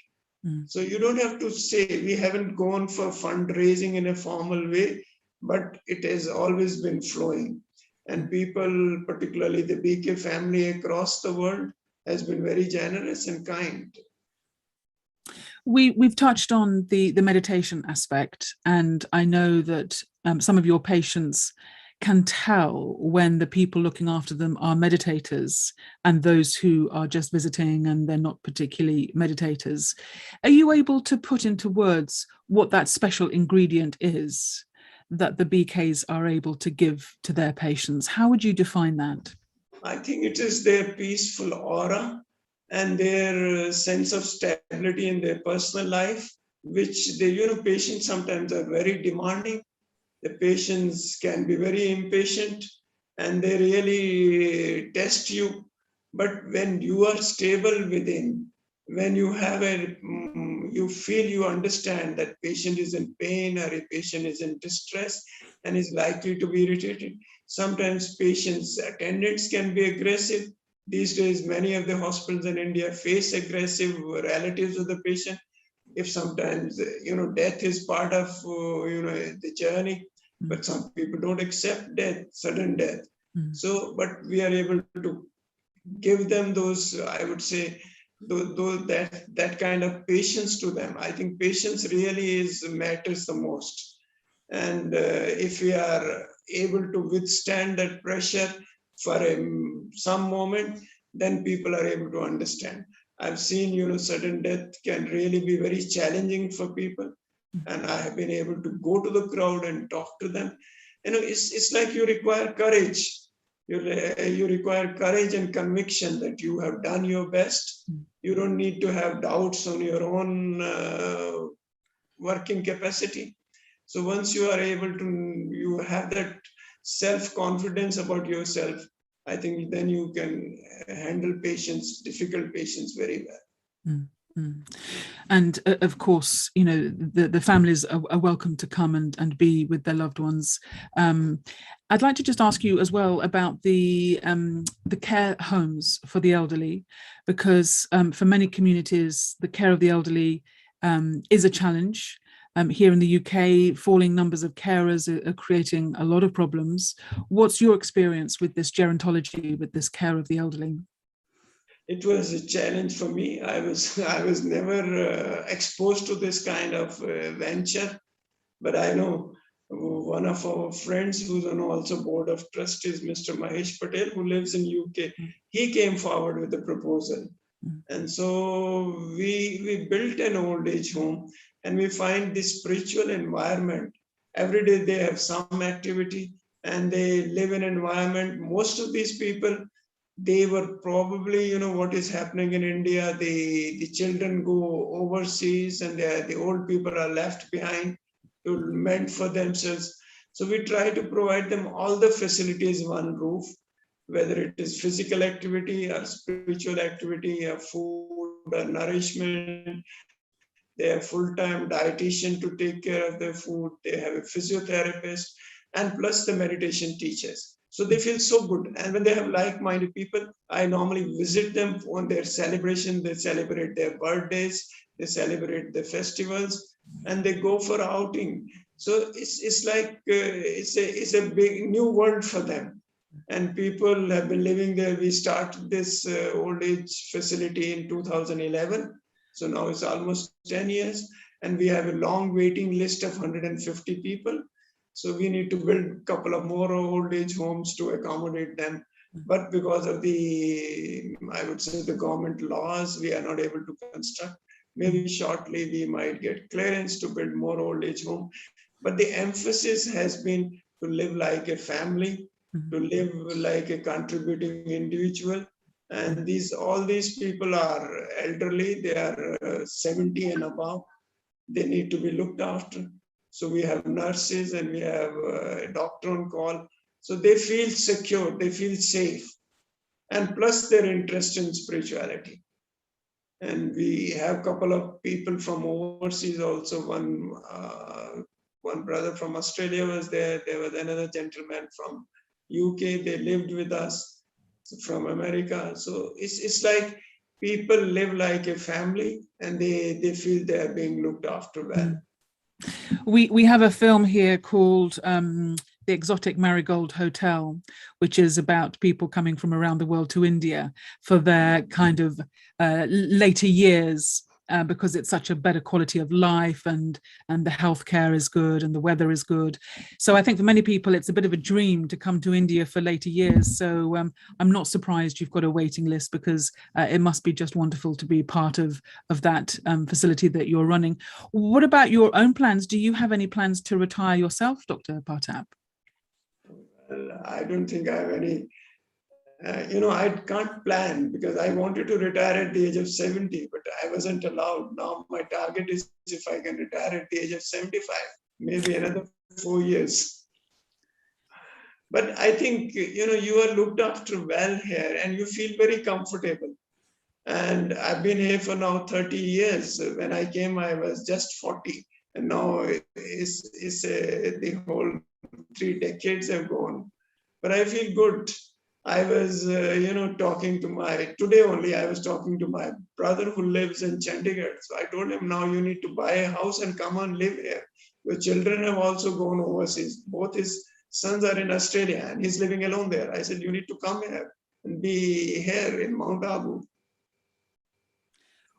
So you don't have to say, we haven't gone for fundraising in a formal way, but it has always been flowing. And people, particularly the BK family across the world, has been very generous and kind. We've touched on the meditation aspect, and I know that some of your patients can tell when the people looking after them are meditators and those who are just visiting and they're not particularly meditators. Are you able to put into words what that special ingredient is that the BKs are able to give to their patients? How would you define that? I think it is their peaceful aura and their sense of stability in their personal life, which the patients sometimes are very demanding. The patients can be very impatient and they really test you. But when you are stable within, when you have you feel you understand that patient is in pain or a patient is in distress and is likely to be irritated. Sometimes patients' attendants can be aggressive. These days, many of the hospitals in India face aggressive relatives of the patient. If sometimes, death is part of, the journey, but some people don't accept death, sudden death. So, but we are able to give them those, I would say, that kind of patience to them. I think patience really matters the most. And if we are able to withstand that pressure for some moment, then people are able to understand. I've seen, sudden death can really be very challenging for people. And I have been able to go to the crowd and talk to them. It's like you require courage. You require courage and conviction that you have done your best. You don't need to have doubts on your own working capacity. So once you are able to, you have that self-confidence about yourself, I think then you can handle patients, difficult patients very well. And of course, the families are welcome to come and be with their loved ones. I'd like to just ask you as well about the care homes for the elderly, because for many communities, the care of the elderly is a challenge. Here in the UK, falling numbers of carers are creating a lot of problems. What's your experience with this gerontology, with this care of the elderly? It was a challenge for me. I was never exposed to this kind of venture, but I know one of our friends who's on also board of trustees, Mr. Mahesh Patel, who lives in UK. He came forward with a proposal. And so we built an old age home, and we find this spiritual environment. Every day they have some activity and they live in an environment. Most of these people, they were probably, what is happening in India, the children go overseas and the old people are left behind to mend for themselves. So we try to provide them all the facilities, one roof, whether it is physical activity or spiritual activity or food or nourishment. They have full-time dietitian to take care of their food. They have a physiotherapist and plus the meditation teachers. So they feel so good. And when they have like-minded people, I normally visit them on their celebration. They celebrate their birthdays, they celebrate the festivals, and they go for outing. So it's like it's a big new world for them. And people have been living there. We started this old age facility in 2011. So now it's almost 10 years. And we have a long waiting list of 150 people. So we need to build a couple of more old age homes to accommodate them. But because of I would say the government laws, we are not able to construct. Maybe shortly we might get clearance to build more old age home. But the emphasis has been to live like a family, to live like a contributing individual. And all these people are elderly, they are 70 and above. They need to be looked after. So we have nurses and we have a doctor on call. So they feel secure, they feel safe. And plus their interest in spirituality. And we have a couple of people from overseas also. One brother from Australia was there. There was another gentleman from UK. They lived with us from America. So it's like people live like a family and they feel they are being looked after well. We have a film here called The Exotic Marigold Hotel, which is about people coming from around the world to India for their kind of later years, because it's such a better quality of life, and the healthcare is good and the weather is good. So I think for many people it's a bit of a dream to come to India for later years. So I'm not surprised you've got a waiting list, because it must be just wonderful to be part of that facility that you're running. What about your own plans? Do you have any plans to retire yourself, Dr. Partap? Well, I don't think I have any. I can't plan because I wanted to retire at the age of 70, but I wasn't allowed. Now my target is if I can retire at the age of 75, maybe another 4 years. But I think, you are looked after well here and you feel very comfortable. And I've been here for now 30 years. When I came, I was just 40. And now the whole 3 decades have gone. But I feel good. I was, talking to today only I was talking to my brother who lives in Chandigarh. So I told him, now you need to buy a house and come and live here. Your children have also gone overseas. Both his sons are in Australia and he's living alone there. I said, you need to come here and be here in Mount Abu.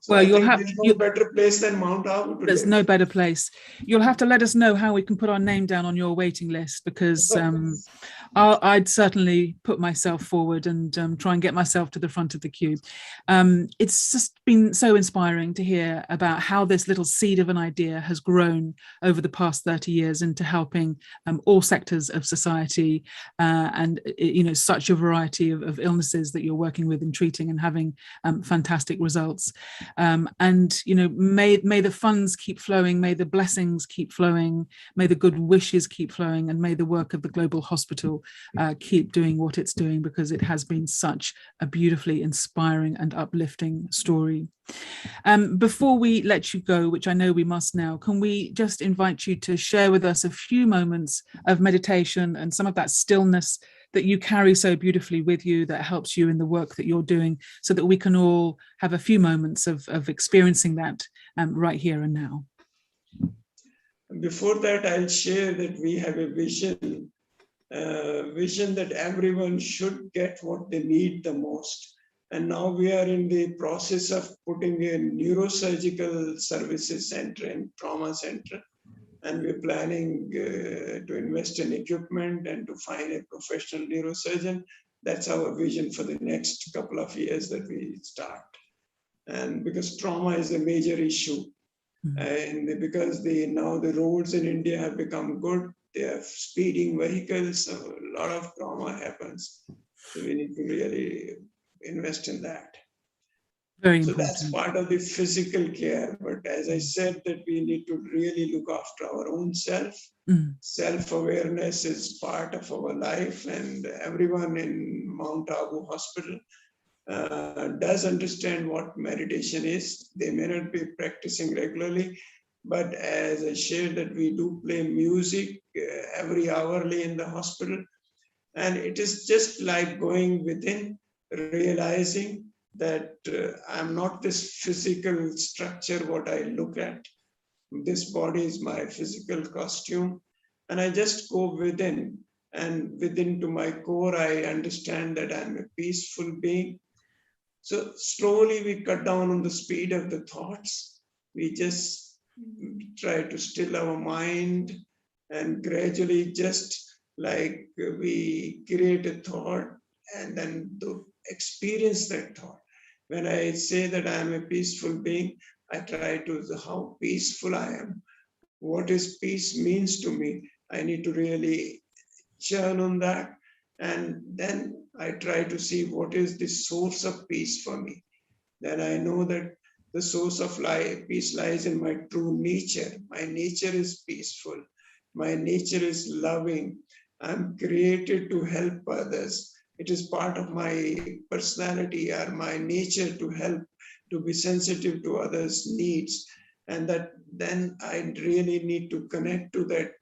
So well, there's no better place than Mount Abu. There's no better place. You'll have to let us know how we can put our name down on your waiting list, because I'd certainly put myself forward and try and get myself to the front of the queue. It's just been so inspiring to hear about how this little seed of an idea has grown over the past 30 years into helping all sectors of society, and such a variety of illnesses that you're working with and treating and having fantastic results. And may the funds keep flowing, may the blessings keep flowing, may the good wishes keep flowing, and may the work of the Global Hospital keep doing what it's doing, because it has been such a beautifully inspiring and uplifting story. Before we let you go, which I know we must now, can we just invite you to share with us a few moments of meditation and some of that stillness that you carry so beautifully with you, that helps you in the work that you're doing, so that we can all have a few moments of experiencing that right here and now. Before that, I'll share that we have a vision that everyone should get what they need the most. And now we are in the process of putting a neurosurgical services center and trauma center. And we're planning to invest in equipment and to find a professional neurosurgeon. That's our vision for the next couple of years that we start. And because trauma is a major issue, and because now the roads in India have become good, they have speeding vehicles, so a lot of trauma happens. So we need to really invest in that. Very so important. That's part of the physical care. But as I said, that we need to really look after our own self. Self-awareness is part of our life, and everyone in Mount Abu Hospital does understand what meditation is. They may not be practicing regularly, but as I shared that we do play music every hourly in the hospital. And it is just like going within, realizing that I'm not this physical structure, what I look at. This body is my physical costume. And I just go within, and within to my core, I understand that I'm a peaceful being. So slowly we cut down on the speed of the thoughts. We just try to still our mind, and gradually, just like we create a thought and then to experience that thought. When I say that I am a peaceful being, I try to how peaceful I am. What is peace means to me? I need to really churn on that. And then I try to see what is the source of peace for me. Then I know that the source of life, peace lies in my true nature. My nature is peaceful. My nature is loving. I'm created to help others. It is part of my personality or my nature to help, to be sensitive to others' needs. And that then I really need to connect to that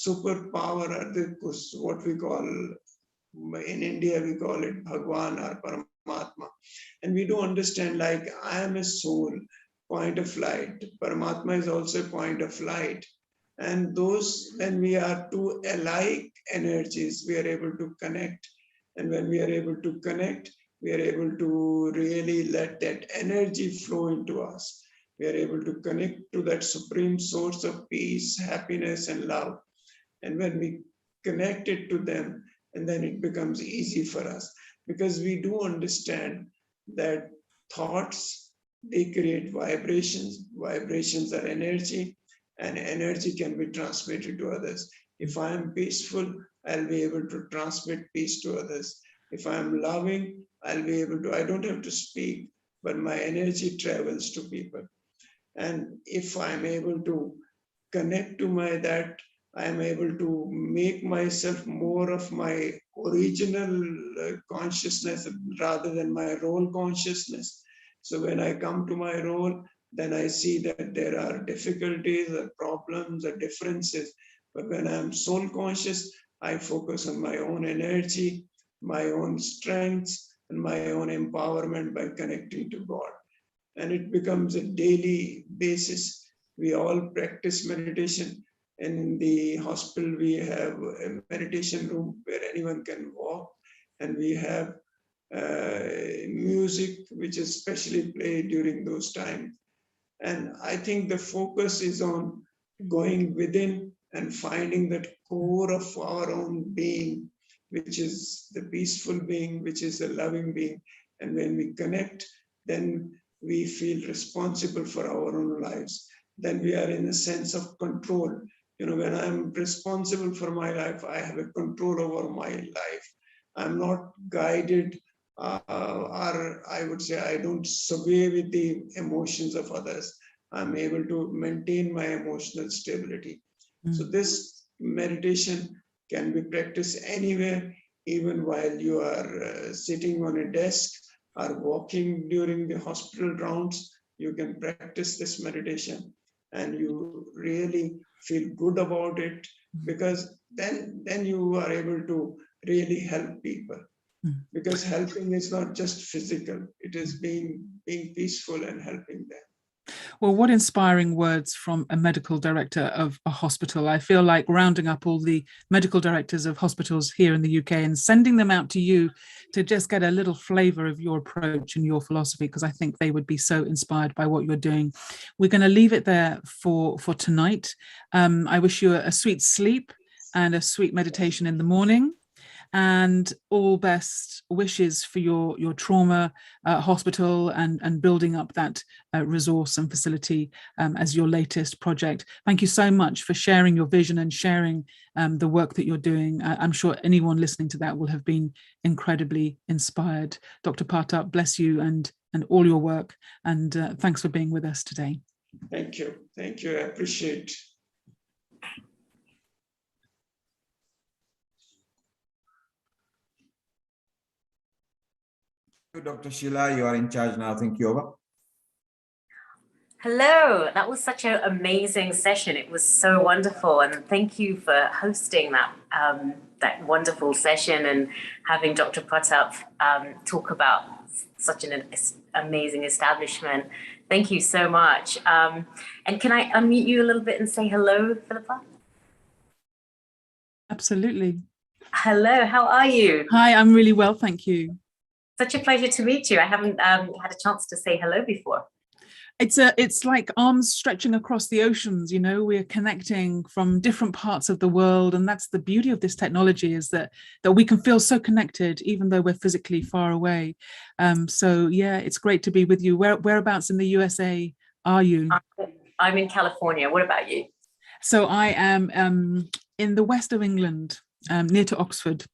superpower, or what we call, in India, we call it Bhagwan or Paramatma. And we do understand, like, I am a soul, point of light. Paramatma is also a point of light. And those, when we are two alike energies, we are able to connect. And when we are able to connect, we are able to really let that energy flow into us. We are able to connect to that supreme source of peace, happiness, and love. And when we connect it to them, and then it becomes easy for us, because we do understand that thoughts, they create vibrations. Vibrations are energy, and energy can be transmitted to others. If I am peaceful, I'll be able to transmit peace to others. If I'm loving, I'll be able to, I don't have to speak, but my energy travels to people. And if I'm able to connect to that, I am able to make myself more of my original consciousness rather than my role consciousness. So when I come to my role, then I see that there are difficulties or problems or differences. But when I'm soul conscious, I focus on my own energy, my own strengths, and my own empowerment by connecting to God. And it becomes a daily basis. We all practice meditation. And in the hospital, we have a meditation room where anyone can walk. And we have music, which is specially played during those times. And I think the focus is on going within and finding that core of our own being, which is the peaceful being, which is the loving being. And when we connect, then we feel responsible for our own lives. Then we are in a sense of control. When I'm responsible for my life, I have a control over my life. I'm not guided, or I would say I don't sway with the emotions of others. I'm able to maintain my emotional stability. So this meditation can be practiced anywhere, even while you are sitting on a desk or walking during the hospital rounds. You can practice this meditation, and you really feel good about it, because then you are able to really help people. Because helping is not just physical, it is being peaceful and helping them. Well, what inspiring words from a medical director of a hospital. I feel like rounding up all the medical directors of hospitals here in the UK and sending them out to you to just get a little flavor of your approach and your philosophy, because I think they would be so inspired by what you're doing. We're going to leave it there for tonight. I wish you a sweet sleep and a sweet meditation in the morning, and all best wishes for your trauma hospital and building up that resource and facility as your latest project. Thank you so much for sharing your vision and sharing the work that you're doing. I'm sure anyone listening to that will have been incredibly inspired. Dr. Pratap, bless you and all your work, and thanks for being with us today. Thank you. Thank you. I appreciate. Dr. Sheila, you are in charge now. Thank you. Over. Hello, that was such an amazing session. It was so wonderful, and thank you for hosting that that wonderful session and having Dr. Pratap talk about such an amazing establishment. Thank you so much. And can I unmute you a little bit and say hello, Philippa? Absolutely. Hello, how are you? Hi, I'm really well, thank you. Such a pleasure to meet you. I haven't had a chance to say hello before. It's like arms stretching across the oceans. We're connecting from different parts of the world, and that's the beauty of this technology, is that we can feel so connected even though we're physically far away. So yeah, it's great to be with you. Whereabouts in the USA are you? I'm in California. What about you? So I am in the west of England, near to Oxford.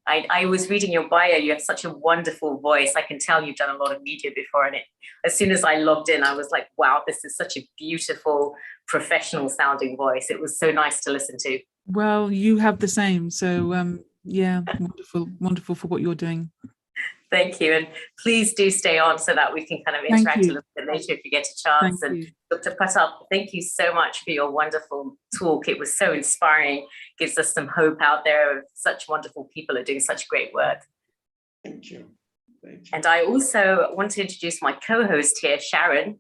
I was reading your bio. You have such a wonderful voice. I can tell you've done a lot of media before. And as soon as I logged in, I was like, wow, this is such a beautiful, professional sounding voice. It was so nice to listen to. Well, you have the same. So yeah, wonderful for what you're doing. Thank you. And please do stay on so that we can kind of interact a little bit later if you get a chance. And Dr. Pratap, thank you so much for your wonderful talk. It was so inspiring, gives us some hope out there of such wonderful people are doing such great work. Thank you. Thank you. And I also want to introduce my co-host here, Sharon.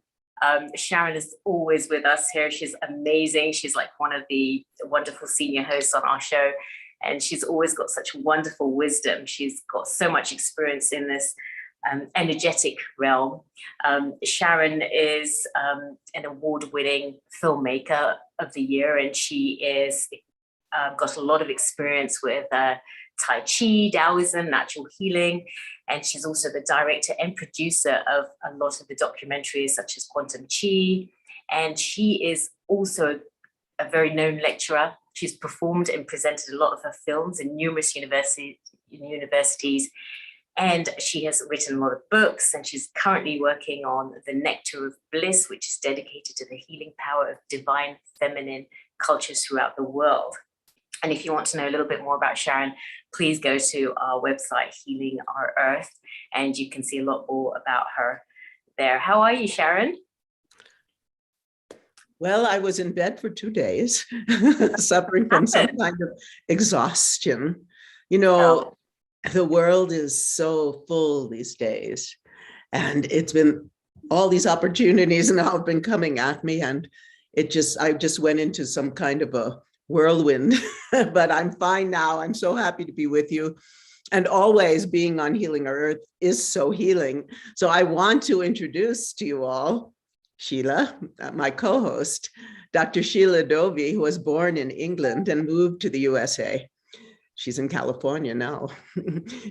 Sharon is always with us here. She's amazing. She's like one of the wonderful senior hosts on our show. And she's always got such wonderful wisdom. She's got so much experience in this energetic realm. Sharon is an award-winning filmmaker of the year, and she is got a lot of experience with Tai Chi, Taoism, natural healing, and she's also the director and producer of a lot of the documentaries such as Quantum Chi, and she is also a very known lecturer. She's performed and presented a lot of her films in numerous universities, and she has written a lot of books, and she's currently working on The Nectar of Bliss, which is dedicated to the healing power of divine feminine cultures throughout the world. And if you want to know a little bit more about Sharon, please go to our website, Healing Our Earth, and you can see a lot more about her there. How are you, Sharon? Well, I was in bed for 2 days, suffering from some kind of exhaustion. You know, the world is so full these days, and it's been all these opportunities now have been coming at me, and I just went into some kind of a whirlwind, but I'm fine now. I'm so happy to be with you. And always being on Healing Our Earth is so healing. So I want to introduce to you all Sheila, my co-host, Dr. Sheila Dovey, who was born in England and moved to the USA. She's in California now.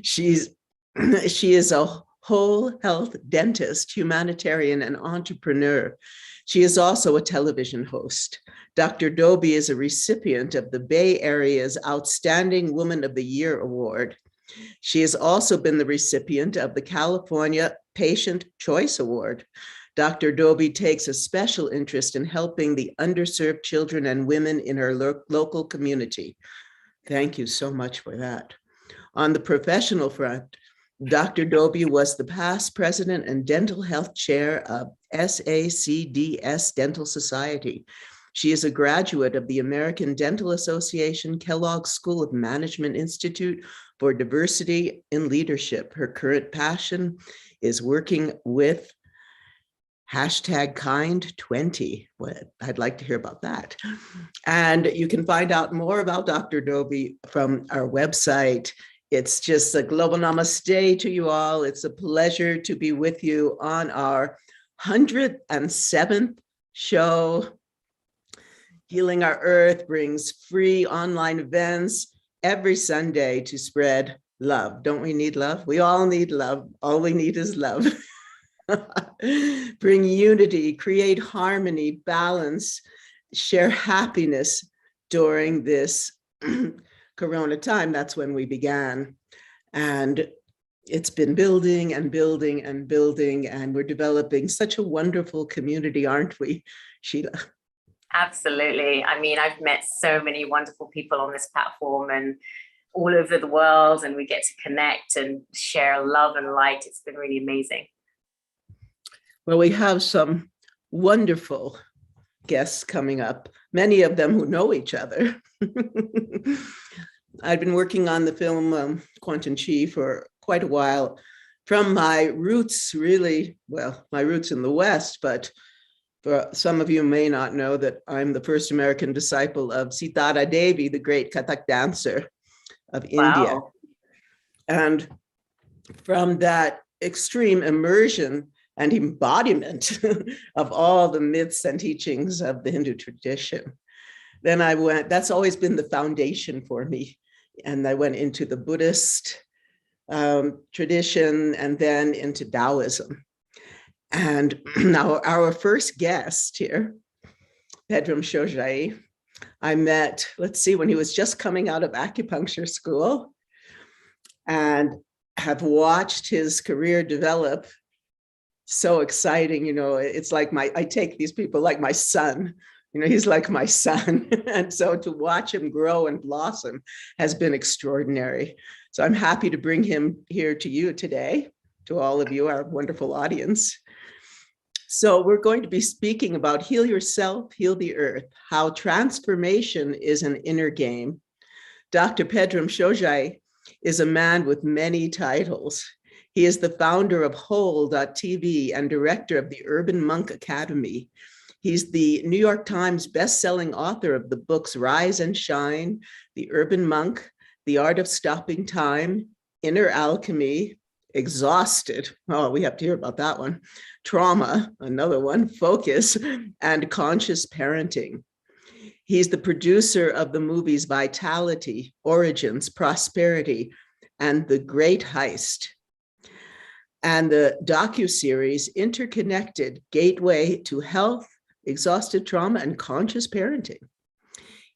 She is a whole health dentist, humanitarian, and entrepreneur. She is also a television host. Dr. Dovey is a recipient of the Bay Area's Outstanding Woman of the Year Award. She has also been the recipient of the California Patient Choice Award. Dr. Dovey takes a special interest in helping the underserved children and women in her local community. Thank you so much for that. On the professional front, Dr. Dovey was the past president and dental health chair of SACDS Dental Society. She is a graduate of the American Dental Association Kellogg School of Management Institute for Diversity in Leadership. Her current passion is working with #Kind20. Well, I'd like to hear about that. And you can find out more about Dr. Dovey from our website. It's just a global namaste to you all. It's a pleasure to be with you on our 107th show. Healing Our Earth brings free online events every Sunday to spread love. Don't we need love? We all need love. All we need is love. Bring unity, create harmony, balance, share happiness during this Corona time. That's when we began. And it's been building and building and building, and we're developing such a wonderful community, aren't we, Sheila? Absolutely. I mean, I've met so many wonderful people on this platform and all over the world, and we get to connect and share love and light. It's been really amazing. Well, we have some wonderful guests coming up, many of them who know each other. I've been working on the film Quantum Chi for quite a while. From my roots, really, well, my roots in the West, but for some of you may not know that I'm the first American disciple of Sitara Devi, the great Kathak dancer of India. And from that extreme immersion and embodiment of all the myths and teachings of the Hindu tradition, then I went, that's always been the foundation for me. And I went into the Buddhist tradition and then into Taoism. And now our first guest here, Pedram Shojai, I met, let's see, when he was just coming out of acupuncture school. and have watched his career develop. So exciting, it's like I take these people like my son. He's like my son. And so to watch him grow and blossom has been extraordinary. So I'm happy to bring him here to you today, to all of you, our wonderful audience. So we're going to be speaking about Heal Yourself, Heal the Earth, how transformation is an inner game. Dr. Pedram Shojai is a man with many titles. He is the founder of Whole.tv and director of the Urban Monk Academy. He's the New York Times bestselling author of the books Rise and Shine, The Urban Monk, The Art of Stopping Time, Inner Alchemy, Exhausted. Oh, we have to hear about that one. Trauma, another one. Focus, and Conscious Parenting. He's the producer of the movies Vitality, Origins, Prosperity, and The Great Heist, and the docuseries Interconnected: Gateway to Health, Exhausted Trauma, and Conscious Parenting.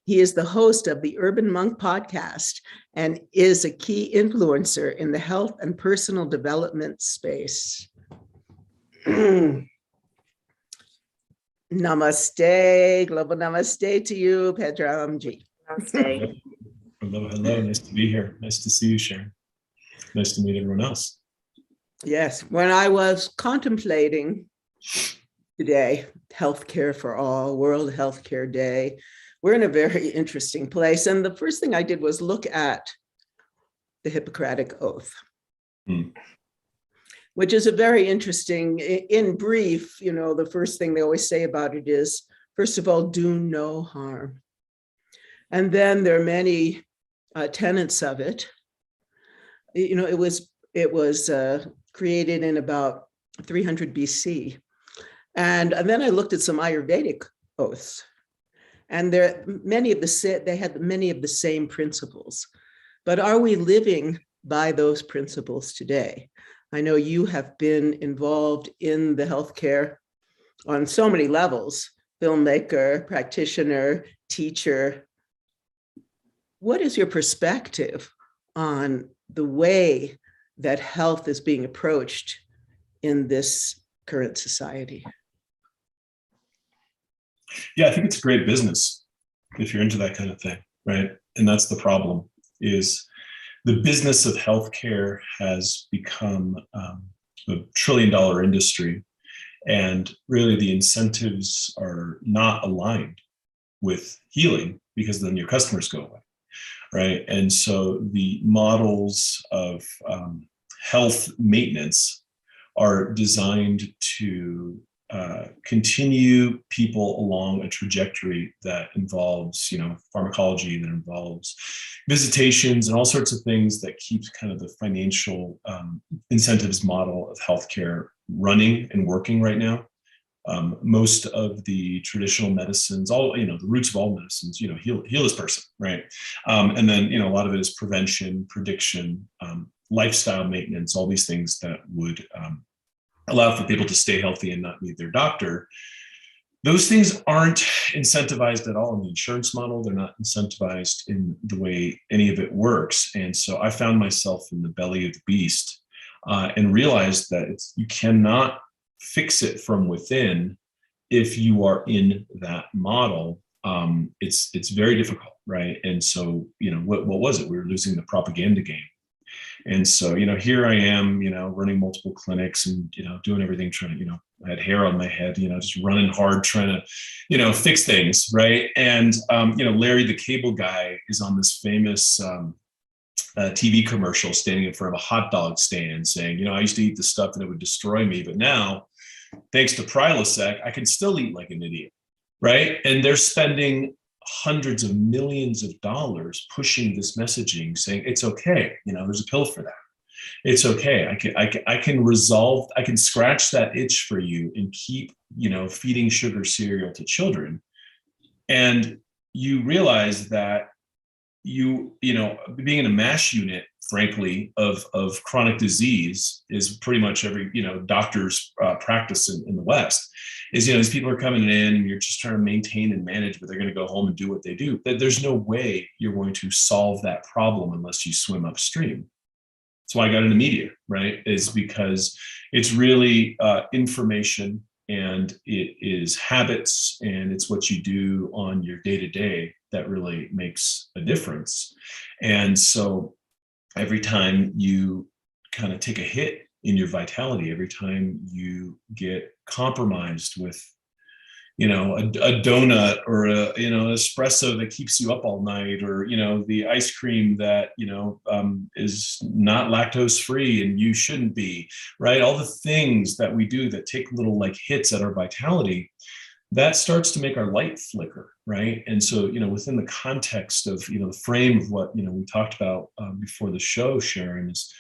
He is the host of the Urban Monk podcast and is a key influencer in the health and personal development space. Namaste, global namaste to you, Pedramji. Namaste. Hello, hello. Nice to be here. Nice to see you, Sharon. Nice to meet everyone else. Yes, when I was contemplating today, Healthcare for All, World Healthcare Day, we're in a very interesting place. And the first thing I did was look at the Hippocratic Oath, which is a very interesting, in brief, the first thing they always say about it is, first of all, do no harm. And then there are many tenets of it. It was created in about 300 BC. And then I looked at some Ayurvedic oaths, and they had many of the same principles. But are we living by those principles today? I know you have been involved in the healthcare on so many levels, filmmaker, practitioner, teacher. What is your perspective on the way that health is being approached in this current society? Yeah, I think it's great business if you're into that kind of thing, right? And that's the problem, is the business of healthcare has become a $1 trillion industry, and really the incentives are not aligned with healing, because then your customers go away, right? And so the models of health maintenance are designed to continue people along a trajectory that involves, pharmacology, that involves visitations and all sorts of things that keeps kind of the financial incentives model of healthcare running and working right now. Most of the traditional medicines, the roots of all medicines, heal this person, right? And then, a lot of it is prevention, prediction, lifestyle maintenance, all these things that would allow for people to stay healthy and not need their doctor. Those things aren't incentivized at all in the insurance model. They're not incentivized in the way any of it works. And so I found myself in the belly of the beast and realized that you cannot fix it from within if you are in that model. It's very difficult, right? And so, what was it? We were losing the propaganda game. And so, here I am, running multiple clinics and, doing everything, trying to, I had hair on my head, just running hard, trying to, fix things. Right. And, Larry, the cable guy, is on this famous TV commercial standing in front of a hot dog stand saying, I used to eat the stuff and it would destroy me. But now, thanks to Prilosec, I can still eat like an idiot. Right. And they're spending hundreds of millions of dollars pushing this messaging, saying it's okay. There's a pill for that. It's okay. I can scratch that itch for you and keep, feeding sugar cereal to children. And you realize that being in a MASH unit, frankly, of chronic disease is pretty much every, doctor's practice in the West. Is, these people are coming in and you're just trying to maintain and manage, but they're going to go home and do what they do. There's no way you're going to solve that problem unless you swim upstream. That's why I got into media, right? Is because it's really information, and it is habits, and it's what you do on your day-to-day that really makes a difference. And so every time you kind of take a hit in your vitality, every time you get compromised with, you know, a donut or a, you know, espresso that keeps you up all night, or, you know, the ice cream that, you know, is not lactose free and you shouldn't be, right? All the things that we do that take little like hits at our vitality, that starts to make our light flicker, right? And so, you know, within the context of, you know, the frame of what, you know, we talked about before the show, Sharon, is,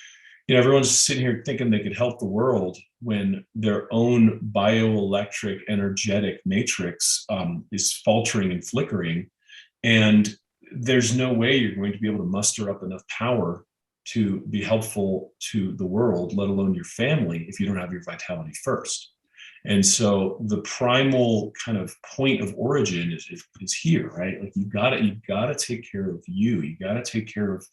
you know, everyone's sitting here thinking they could help the world when their own bioelectric energetic matrix is faltering and flickering. And there's no way you're going to be able to muster up enough power to be helpful to the world, let alone your family, if you don't have your vitality first. And so the primal kind of point of origin is here, right? Like you gotta take care of you. You gotta take care of,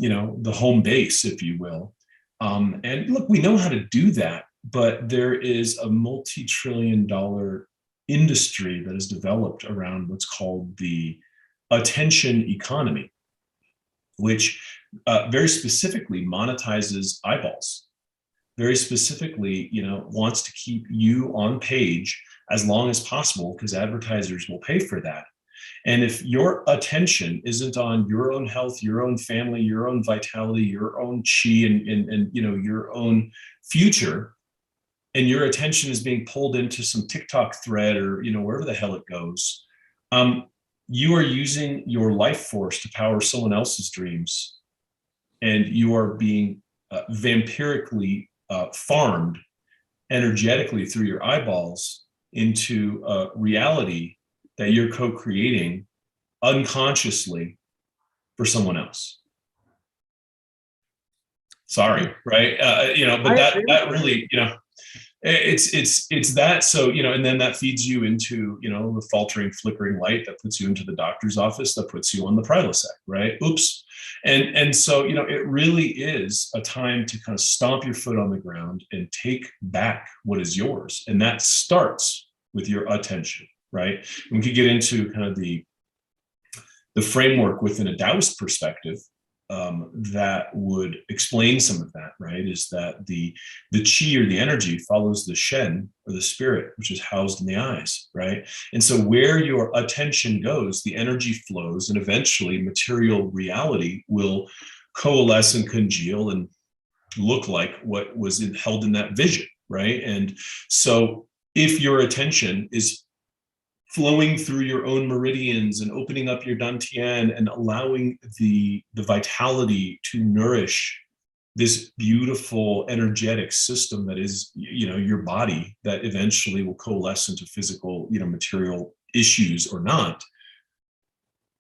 you know, the home base, if you will. And look, we know how to do that, but there is a multi-trillion-dollar industry that is developed around what's called the attention economy, which very specifically monetizes eyeballs. Very specifically, you know, wants to keep you on page as long as possible because advertisers will pay for that. And if your attention isn't on your own health, your own family, your own vitality, your own chi, and you know, your own future, and your attention is being pulled into some TikTok thread or, you know, wherever the hell it goes, you are using your life force to power someone else's dreams, and you are being vampirically farmed energetically through your eyeballs into a reality that you're co-creating unconsciously for someone else. Sorry, right? You know, but that really, you know, it's that. So, you know, and then that feeds you into, you know, the faltering, flickering light that puts you into the doctor's office, that puts you on the Prilosec, right? Oops. And so, you know, it really is a time to kind of stomp your foot on the ground and take back what is yours. And that starts with your attention, right? And we could get into kind of the framework within a Taoist perspective that would explain some of that, right? Is that the chi or the energy follows the shen or the spirit, which is housed in the eyes, right? And so where your attention goes, the energy flows, and eventually material reality will coalesce and congeal and look like what was held in that vision, right? And so if your attention is flowing through your own meridians and opening up your dantian and allowing the vitality to nourish this beautiful energetic system that is, you know, your body, that eventually will coalesce into physical, you know, material issues or not,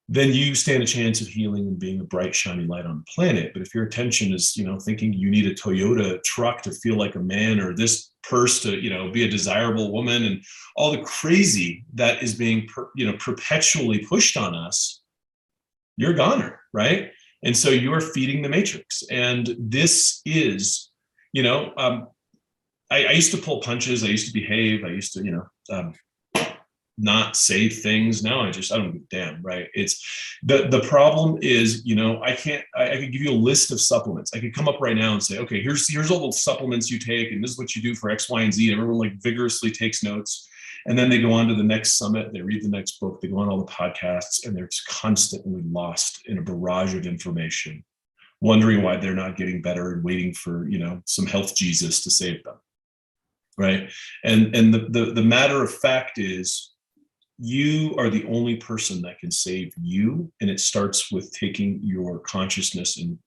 then you stand a chance of healing and being a bright, shiny light on the planet. But if your attention is, you know, thinking you need a Toyota truck to feel like a man, or this purse to, you know, be a desirable woman, and all the crazy that is being, you know, perpetually pushed on us, you're a goner, right? And so you are feeding the matrix. And this is, you know, I used to pull punches. I used to behave. I used to, you know, not say things. Now I don't give a damn, right? It's the problem is, you know, I could give you a list of supplements. I could come up right now and say, okay, here's all the supplements you take, and this is what you do for X, Y, and Z. And everyone like vigorously takes notes. And then they go on to the next summit, they read the next book, they go on all the podcasts, and they're just constantly lost in a barrage of information, wondering why they're not getting better and waiting for, you know, some health Jesus to save them. Right. And the matter of fact is, you are the only person that can save you. And it starts with taking your consciousness and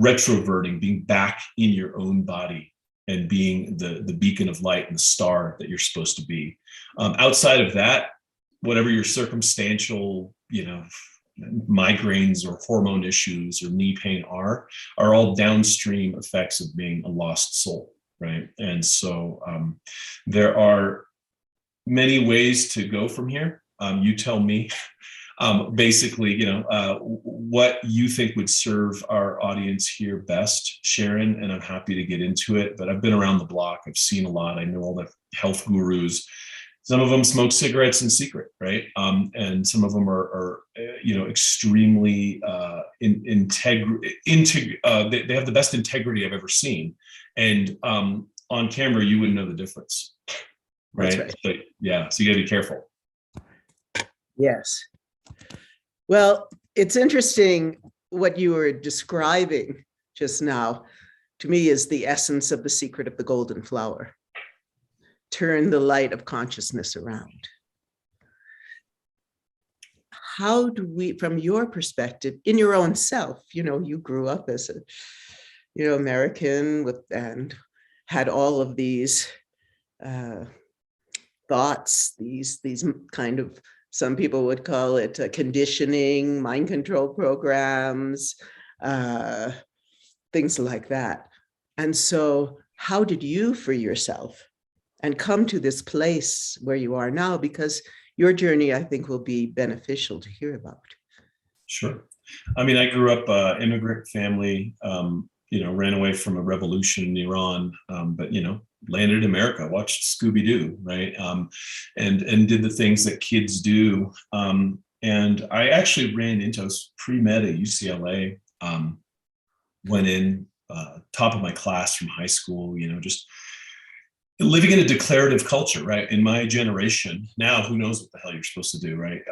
retroverting, being back in your own body and being the beacon of light and the star that you're supposed to be. Outside of that, whatever your circumstantial, you know, migraines or hormone issues or knee pain are all downstream effects of being a lost soul, right? And so there are many ways to go from here. You tell me. basically, what you think would serve our audience here best, Sharon, and I'm happy to get into it, but I've been around the block. I've seen a lot. I know all the health gurus. Some of them smoke cigarettes in secret, right? And some of them are extremely they have the best integrity I've ever seen. And on camera, you wouldn't know the difference, right? That's right. But yeah, so you gotta be careful. Yes. Well, it's interesting what you were describing just now, to me, is the essence of the secret of the golden flower. Turn the light of consciousness around. How do we, from your perspective, in your own self, you grew up as a, American and had all of these thoughts, these kind of, some people would call it conditioning, mind control programs, things like that. And so how did you, for yourself, and come to this place where you are now? Because your journey, I think, will be beneficial to hear about. Sure. I mean, I grew up immigrant family, ran away from a revolution in Iran, but, landed in America, watched Scooby-Doo, right? And did the things that kids do. And I actually I was pre-med at UCLA, went in top of my class from high school, just living in a declarative culture, right? In my generation, now who knows what the hell you're supposed to do, right?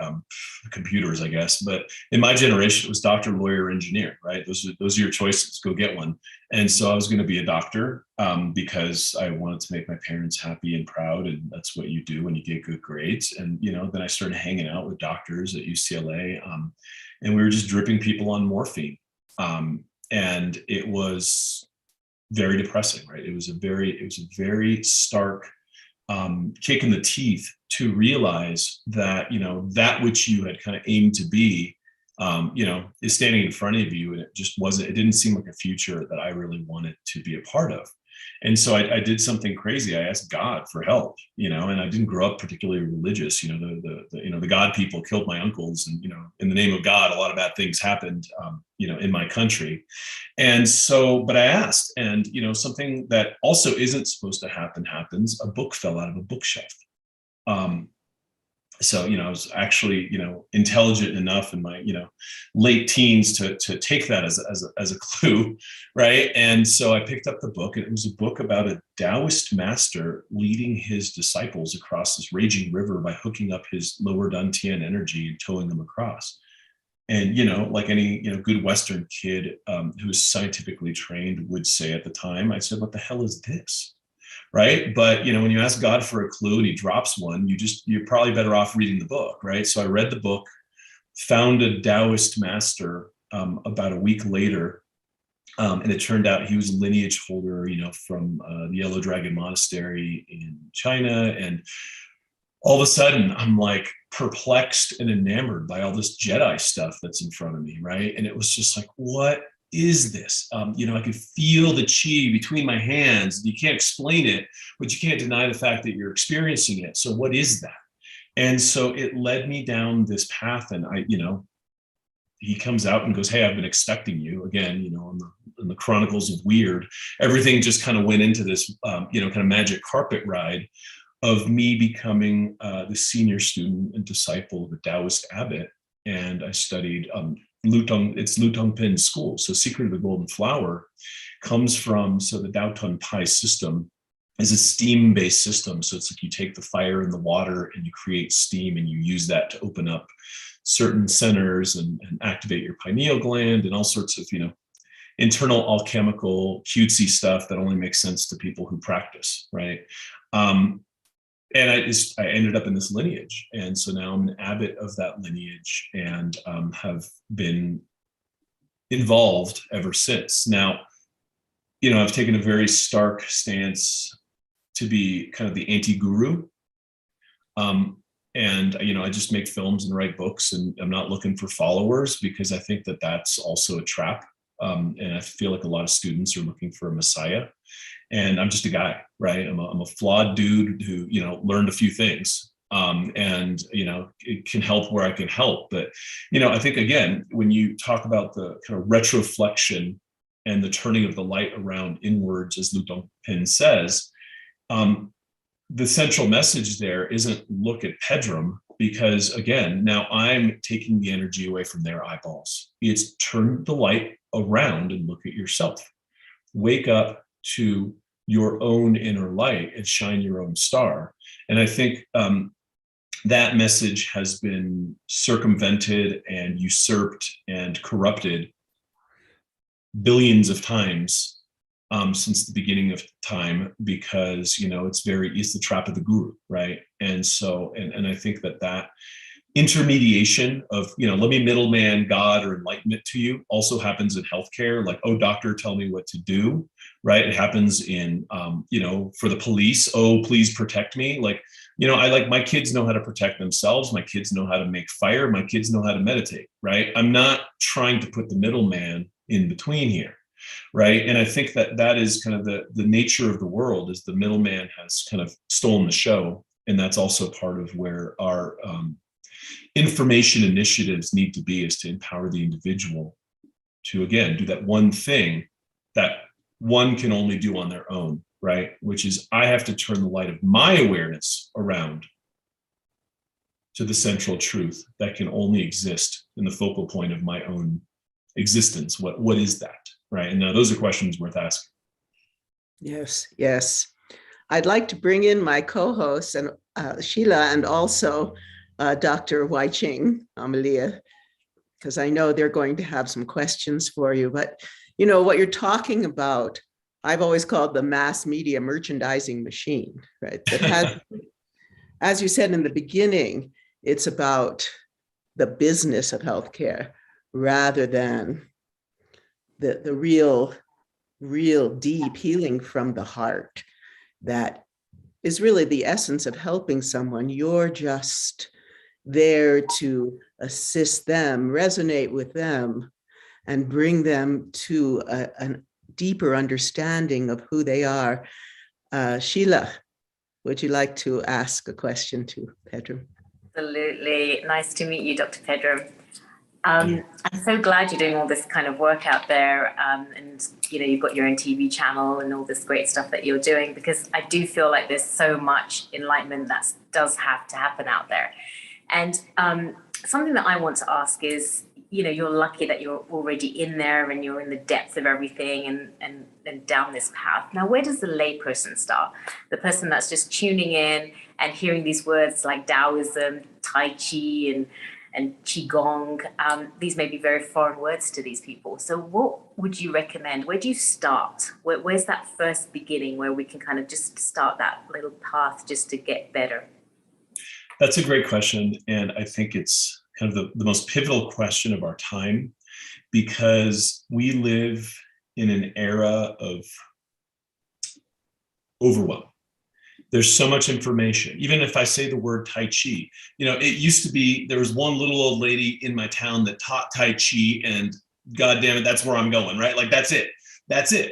Computers, I guess. But in my generation, it was doctor, lawyer, engineer, right? Those are your choices. Go get one. And so I was going to be a doctor because I wanted to make my parents happy and proud, and that's what you do when you get good grades. And then I started hanging out with doctors at UCLA, and we were just dripping people on morphine, and it was very depressing, right? It was a very stark kick in the teeth to realize that, that which you had kind of aimed to be, is standing in front of you, and it didn't seem like a future that I really wanted to be a part of. And so I did something crazy. I asked God for help, and I didn't grow up particularly religious. The God people killed my uncles, and in the name of God, a lot of bad things happened, in my country. And so, but I asked, and something that also isn't supposed to happen happens. A book fell out of a bookshelf. So, I was actually, intelligent enough in my, late teens to take that as a clue, right? And so I picked up the book, and it was a book about a Taoist master leading his disciples across this raging river by hooking up his lower dantian energy and towing them across. And, like any, good Western kid who's scientifically trained would say at the time, I said, what the hell is this? Right. But, when you ask God for a clue and he drops one, you're probably better off reading the book. Right. So I read the book, found a Taoist master about a week later. And it turned out he was a lineage holder, from the Yellow Dragon Monastery in China. And all of a sudden I'm like perplexed and enamored by all this Jedi stuff that's in front of me. Right. And it was just like, what is this? I could feel the chi between my hands. You can't explain it, but you can't deny the fact that you're experiencing it. So what is that? And so it led me down this path. And he comes out and goes, hey, I've been expecting you again, in the Chronicles of Weird. Everything just kind of went into this, kind of magic carpet ride of me becoming the senior student and disciple of a Taoist abbot. And I studied it's Lutong Pin School. So Secret of the Golden Flower comes from, the Dao Tun Pai system is a steam-based system. So it's like you take the fire and the water and you create steam, and you use that to open up certain centers and activate your pineal gland and all sorts of, internal alchemical cutesy stuff that only makes sense to people who practice, right? And I ended up in this lineage. And so now I'm an abbot of that lineage, and have been involved ever since. Now, I've taken a very stark stance to be kind of the anti-guru. And, I just make films and write books, and I'm not looking for followers, because I think that that's also a trap. And I feel like a lot of students are looking for a messiah. And I'm just a guy, right? I'm a flawed dude who, learned a few things, And it can help where I can help. But I think, again, when you talk about the kind of retroflexion and the turning of the light around inwards, as Lu Dongpin says, the central message there isn't look at Pedram, because again, now I'm taking the energy away from their eyeballs. It's turn the light around and look at yourself. Wake up to your own inner light and shine your own star. And I think that message has been circumvented and usurped and corrupted billions of times since the beginning of time, because it's the trap of the guru, right? And so, and I think that intermediation of let me middleman God or enlightenment to you also happens in healthcare. Like, oh, doctor, tell me what to do, right? It happens in for the police. Oh, please protect me. Like, my kids know how to protect themselves. My kids know how to make fire. My kids know how to meditate, right? I'm not trying to put the middleman in between here, right? And I think that is kind of the nature of the world, is the middleman has kind of stolen the show. And that's also part of where our information initiatives need to be, is to empower the individual to, again, do that one thing that one can only do on their own, right? Which is, I have to turn the light of my awareness around to the central truth that can only exist in the focal point of my own existence. What is that, right? And now those are questions worth asking. Yes. I'd like to bring in my co-hosts, and Sheila, and also Dr. Wai Ching, Amalia, because I know they're going to have some questions for you. But what you're talking about, I've always called the mass media merchandising machine, right? That has, as you said in the beginning, it's about the business of healthcare rather than the real deep healing from the heart that is really the essence of helping someone. You're just there to assist them, resonate with them, and bring them to a deeper understanding of who they are. Sheila, would you like to ask a question to Pedram? Absolutely. Nice to meet you, Dr. Pedram. I'm so glad you're doing all this kind of work out there, and you've got your own TV channel and all this great stuff that you're doing, because I do feel like there's so much enlightenment that does have to happen out there. And something that I want to ask is, you're lucky that you're already in there and you're in the depth of everything and down this path. Now, where does the layperson start? The person that's just tuning in and hearing these words like Taoism, Tai Chi, and Qigong. These may be very foreign words to these people. So what would you recommend? Where do you start? Where's that first beginning where we can kind of just start that little path just to get better? That's a great question. And I think it's kind of the most pivotal question of our time, because we live in an era of overwhelm. There's so much information. Even if I say the word Tai Chi, it used to be, there was one little old lady in my town that taught Tai Chi, and God damn it, that's where I'm going, right? Like, that's it,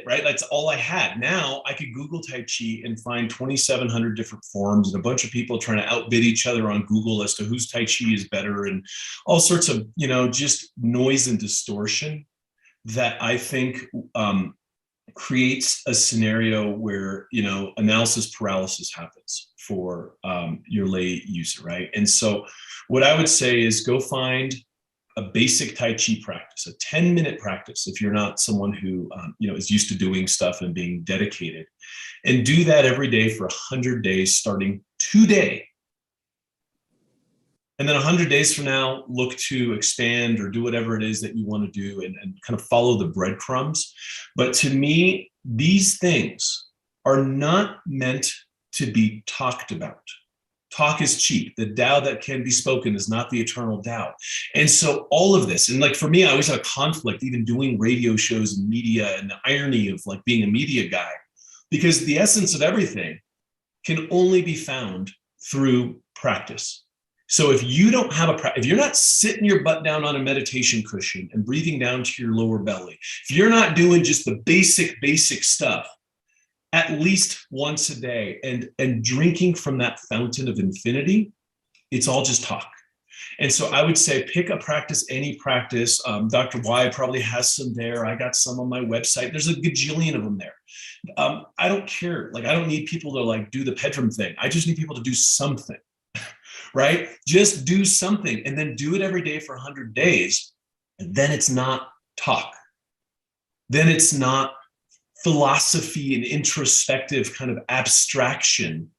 right? That's all I had. Now I could Google Tai Chi and find 2,700 different forums and a bunch of people trying to outbid each other on Google as to whose Tai Chi is better, and all sorts of, just noise and distortion that I think creates a scenario where, analysis paralysis happens for your lay user, right? And so what I would say is, go find a basic Tai Chi practice, a 10-minute practice, if you're not someone who is used to doing stuff and being dedicated, and do that every day for 100 days, starting today. And then 100 days from now, look to expand or do whatever it is that you want to do, and kind of follow the breadcrumbs. But to me, these things are not meant to be talked about. Talk is cheap. The Tao that can be spoken is not the eternal Tao. And so all of this, and like for me, I always had a conflict even doing radio shows and media, and the irony of like being a media guy, because the essence of everything can only be found through practice. So if you don't have if you're not sitting your butt down on a meditation cushion and breathing down to your lower belly, if you're not doing just the basic stuff at least once a day, and drinking from that fountain of infinity, It's all just talk. And so I would say pick a practice, any practice. Dr. Y probably has some there. I got some on my website. There's a gajillion of them there. I don't care. Like, I don't need people to like do the Pedram thing. I just need people to do something, right? Just do something and then do it every day for 100 days. And then it's not talk. Then it's not philosophy and introspective kind of abstraction.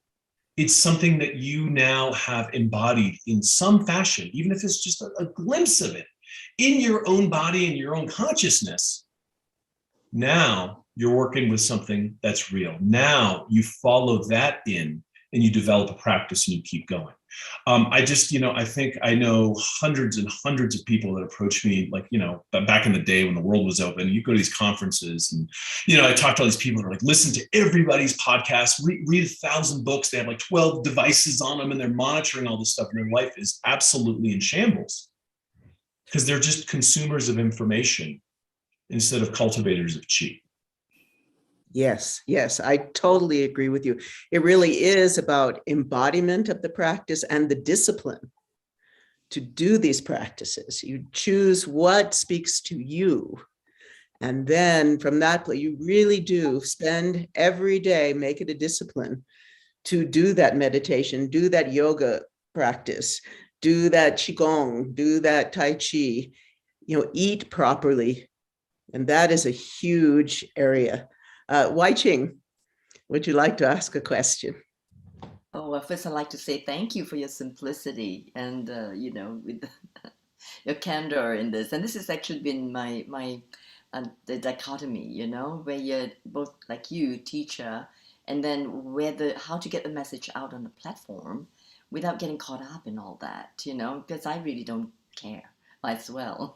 It's something that you now have embodied in some fashion, even if it's just a glimpse of it in your own body and your own consciousness. Now you're working with something that's real. Now you follow that in and you develop a practice and you keep going. I just, I think I know hundreds and hundreds of people that approach me, like, back in the day when the world was open, you go to these conferences and, I talk to all these people that are like, listen to everybody's podcast, read 1,000 books. They have like 12 devices on them and they're monitoring all this stuff. And their life is absolutely in shambles because they're just consumers of information instead of cultivators of chi. Yes, I totally agree with you. It really is about embodiment of the practice and the discipline to do these practices. You choose what speaks to you. And then from that place, you really do spend every day, make it a discipline to do that meditation, do that yoga practice, do that Qigong, do that Tai Chi, eat properly. And that is a huge area. Wai Ching, would you like to ask a question? Oh, well, first I'd like to say thank you for your simplicity and, with your candor in this. And this has actually been my the dichotomy, where you're both like you, teacher, and then how to get the message out on the platform without getting caught up in all that, because I really don't care as well,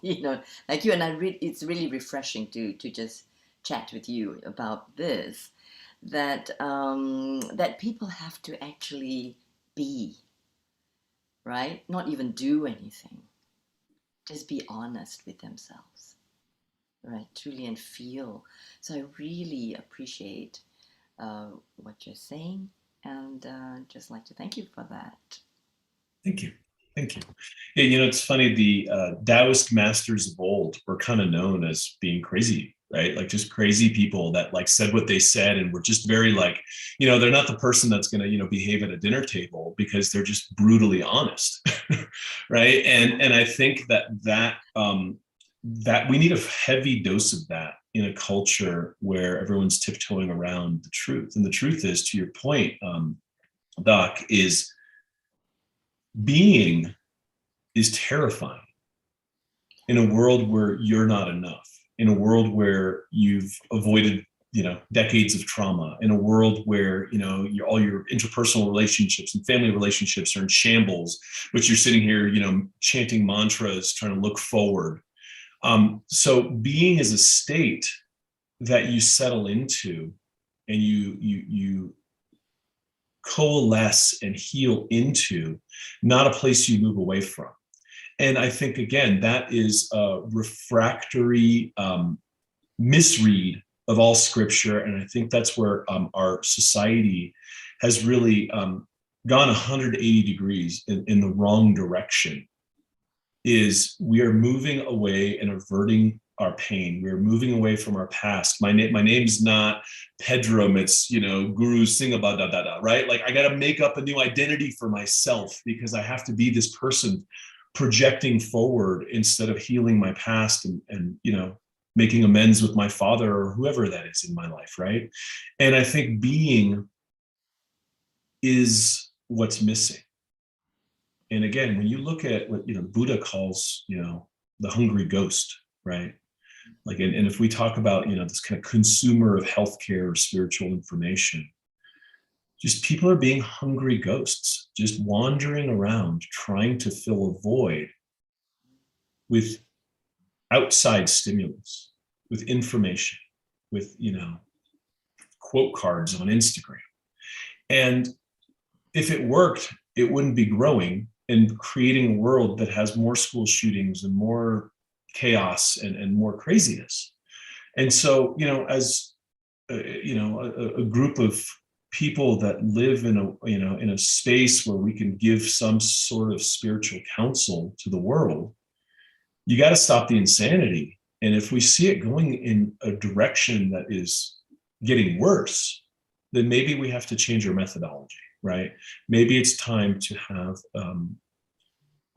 like you and it's really refreshing to just chat with you about this, that that people have to actually be, right? Not even do anything. Just be honest with themselves, right? Truly, and feel. So I really appreciate what you're saying, and just like to thank you for that. Thank you. Thank you. Yeah, it's funny, the Taoist masters of old were kind of known as being crazy, right? Like just crazy people that like said what they said and were just very like, they're not the person that's going to, behave at a dinner table because they're just brutally honest, right? And I think that we need a heavy dose of that in a culture where everyone's tiptoeing around the truth. And the truth is, to your point, Doc, is being is terrifying in a world where you're not enough, in a world where you've avoided, decades of trauma, in a world where, all your interpersonal relationships and family relationships are in shambles, but you're sitting here, chanting mantras, trying to look forward. So being is a state that you settle into and you coalesce and heal into, not a place you move away from. And I think, again, that is a refractory misread of all scripture. And I think that's where our society has really gone 180 degrees in the wrong direction, is we are moving away and averting our pain. We're moving away from our past. My name's not Pedram, it's, Guru Singha, right? Like I got to make up a new identity for myself because I have to be this person projecting forward instead of healing my past and making amends with my father or whoever that is in my life, right? And I think being is what's missing. And again, when you look at what Buddha calls the hungry ghost, right? Like, and if we talk about this kind of consumer of healthcare or spiritual information, just people are being hungry ghosts, just wandering around trying to fill a void with outside stimulus, with information, with quote cards on Instagram. And if it worked, it wouldn't be growing and creating a world that has more school shootings and more chaos and more craziness. And so, as a group of people that live in a space where we can give some sort of spiritual counsel to the world, you got to stop the insanity. And if we see it going in a direction that is getting worse, then maybe we have to change our methodology, right? Maybe it's time to have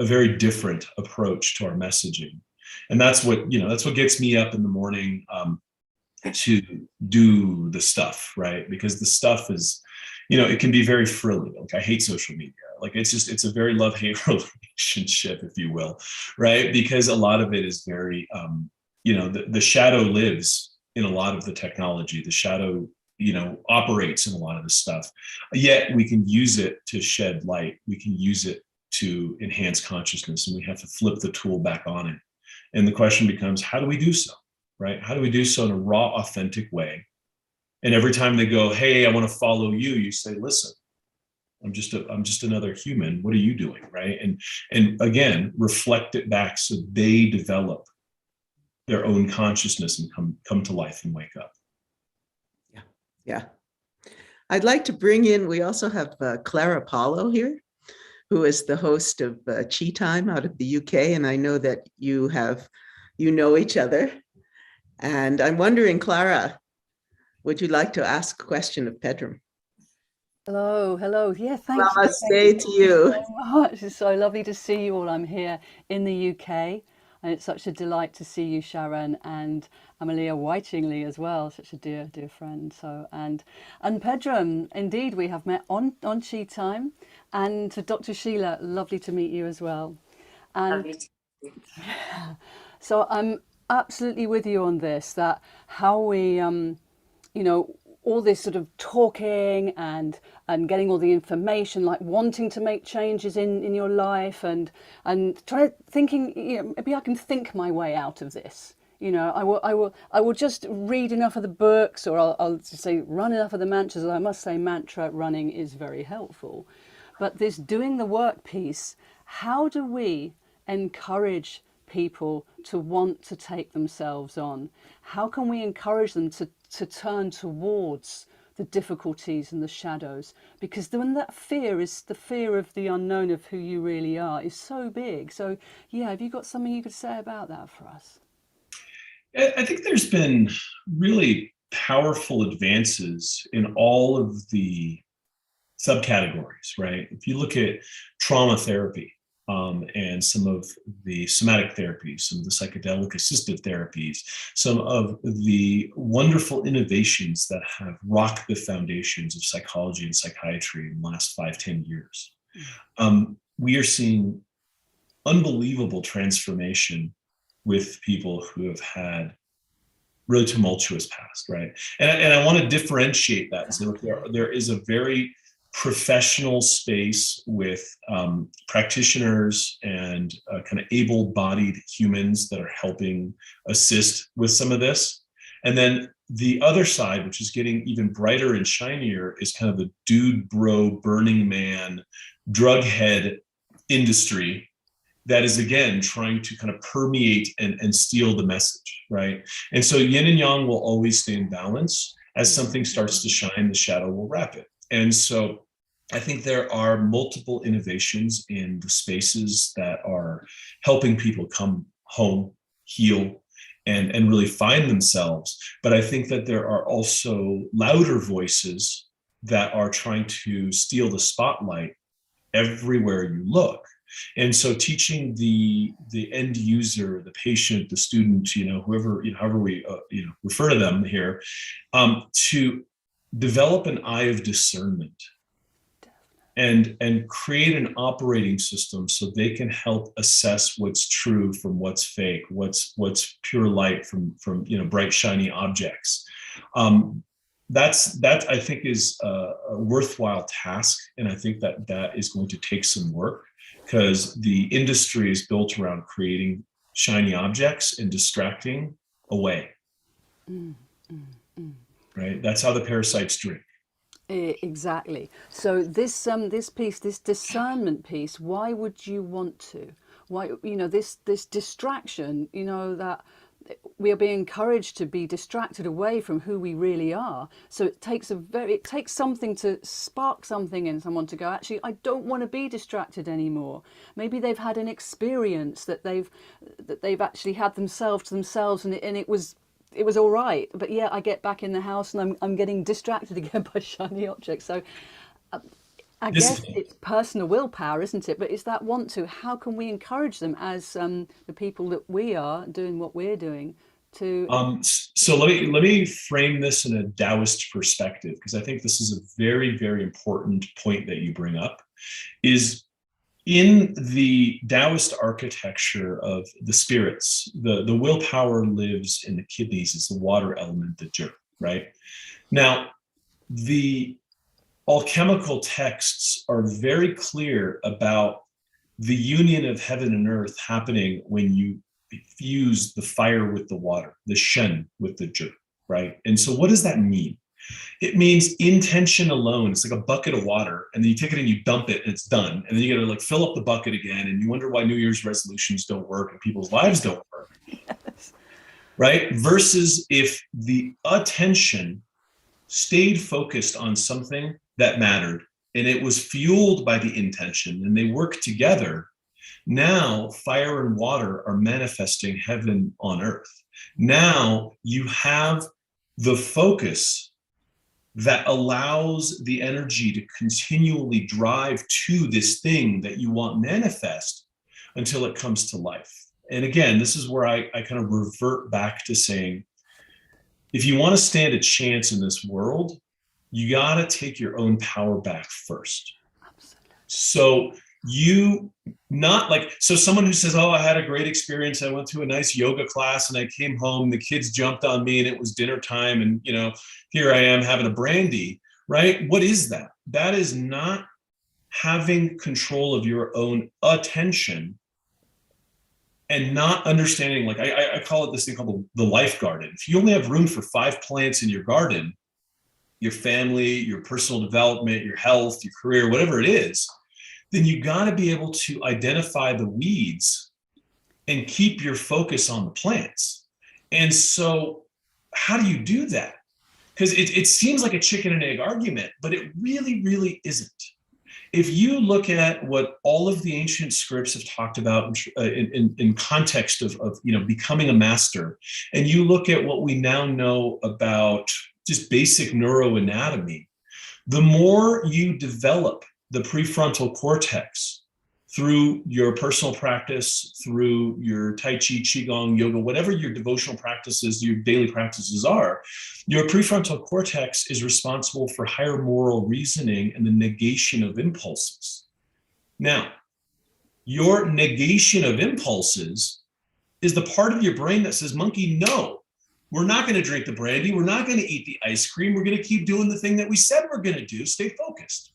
a very different approach to our messaging. And that's what gets me up in the morning to do the stuff, right? Because the stuff is, it can be very frilly. Like, I hate social media. Like, it's a very love-hate relationship, if you will, right? Because a lot of it is very, the shadow lives in a lot of the technology. The shadow, operates in a lot of the stuff. Yet we can use it to shed light. We can use it to enhance consciousness, and we have to flip the tool back on it. And the question becomes, how do we do so, right? How do we do so in a raw, authentic way? And every time they go, hey, I want to follow you, you say, listen, I'm just another human. What are you doing, right? And again, reflect it back so they develop their own consciousness and come to life and wake up. Yeah. I'd like to bring in, we also have Clara Paulo here, who is the host of Chi Time out of the UK. And I know that you know each other. And I'm wondering, Clara, would you like to ask a question of Pedram? Hello. Yeah, thank you. Namaste to you. So much. It's so lovely to see you all. I'm here in the UK, and it's such a delight to see you, Sharon, and Amalia Whitingley as well, such a dear friend. So and Pedram, indeed, we have met on Chi Time, and to Dr. Sheila, lovely to meet you as well. And so I'm absolutely with you on this, that how we, all this sort of talking and getting all the information, like wanting to make changes in your life and thinking, maybe I can think my way out of this. I will just read enough of the books, or I'll just say run enough of the mantras. I must say mantra running is very helpful. But this doing the work piece, how do we encourage people to want to take themselves on? How can we encourage them to turn towards the difficulties and the shadows? Because then that fear is the fear of the unknown, of who you really are, is so big. So yeah, have you got something you could say about that for us? I think there's been really powerful advances in all of the subcategories, right? If you look at trauma therapy, and some of the somatic therapies, some of the psychedelic assisted therapies, some of the wonderful innovations that have rocked the foundations of psychology and psychiatry in the last 5-10 years. We are seeing unbelievable transformation with people who have had really tumultuous past, right? And I want to differentiate that and say, look, there is a very professional space with practitioners and kind of able-bodied humans that are helping assist with some of this. And then the other side, which is getting even brighter and shinier, is kind of the dude bro Burning Man drug head industry that is, again, trying to kind of permeate and steal the message, right? And so yin and yang will always stay in balance. As something starts to shine, the shadow will wrap it. And so I think there are multiple innovations in the spaces that are helping people come home, heal, and really find themselves. But I think that there are also louder voices that are trying to steal the spotlight everywhere you look. And so teaching the end user, the patient, the student, whoever, however we refer to them here, to develop an eye of discernment and create an operating system so they can help assess what's true from what's fake, what's pure light from bright shiny objects. That I think is a worthwhile task, and I think that is going to take some work, because the industry is built around creating shiny objects and distracting away. Right? That's how the parasites drink. Exactly. So this piece, this discernment piece, why would you want to? Why, this distraction, that we are being encouraged to be distracted away from who we really are. So it takes something to spark something in someone to go, actually, I don't want to be distracted anymore. Maybe they've had an experience that they've actually had themselves to themselves, and it was all right. But yeah, I get back in the house and I'm getting distracted again by shiny objects. So I guess it's personal willpower, isn't it? But it's that want to. How can we encourage them as the people that we are doing what we're doing to? So let me frame this in a Taoist perspective, because I think this is a very, very important point that you bring up. Is in the Taoist architecture of the spirits, the willpower lives in the kidneys as the water element, the zhi, right? Now, the alchemical texts are very clear about the union of heaven and earth happening when you fuse the fire with the water, the shen with the zhi, right? And so what does that mean? It means intention alone. It's like a bucket of water, and then you take it and you dump it and it's done. And then you got to like fill up the bucket again, and you wonder why New Year's resolutions don't work and people's lives don't work. Yes. Right? Versus if the attention stayed focused on something that mattered and it was fueled by the intention and they work together, now fire and water are manifesting heaven on earth. Now you have the focus that allows the energy to continually drive to this thing that you want manifest until it comes to life. And again, this is where I kind of revert back to saying, if you want to stand a chance in this world, you got to take your own power back first. Absolutely. So someone who says, oh, I had a great experience. I went to a nice yoga class and I came home, the kids jumped on me and it was dinner time. And, here I am having a brandy, right? What is that? That is not having control of your own attention and not understanding, like I call it this thing called the life garden. If you only have room for 5 plants in your garden, your family, your personal development, your health, your career, whatever it is, then you got to be able to identify the weeds and keep your focus on the plants. And so how do you do that? Because it seems like a chicken and egg argument, but it really, really isn't. If you look at what all of the ancient scripts have talked about in context of becoming a master, and you look at what we now know about just basic neuroanatomy, the more you develop the prefrontal cortex through your personal practice, through your Tai Chi, Qigong, yoga, whatever your devotional practices, your daily practices are, your prefrontal cortex is responsible for higher moral reasoning and the negation of impulses. Now, your negation of impulses is the part of your brain that says, monkey, no, we're not going to drink the brandy. We're not going to eat the ice cream. We're going to keep doing the thing that we said we're going to do. Stay focused.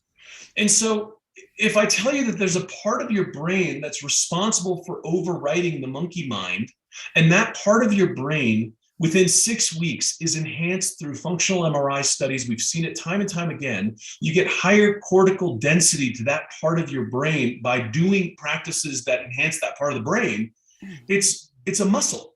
And so if I tell you that there's a part of your brain that's responsible for overriding the monkey mind, and that part of your brain within 6 weeks is enhanced through functional MRI studies, we've seen it time and time again, you get higher cortical density to that part of your brain by doing practices that enhance that part of the brain. It's a muscle,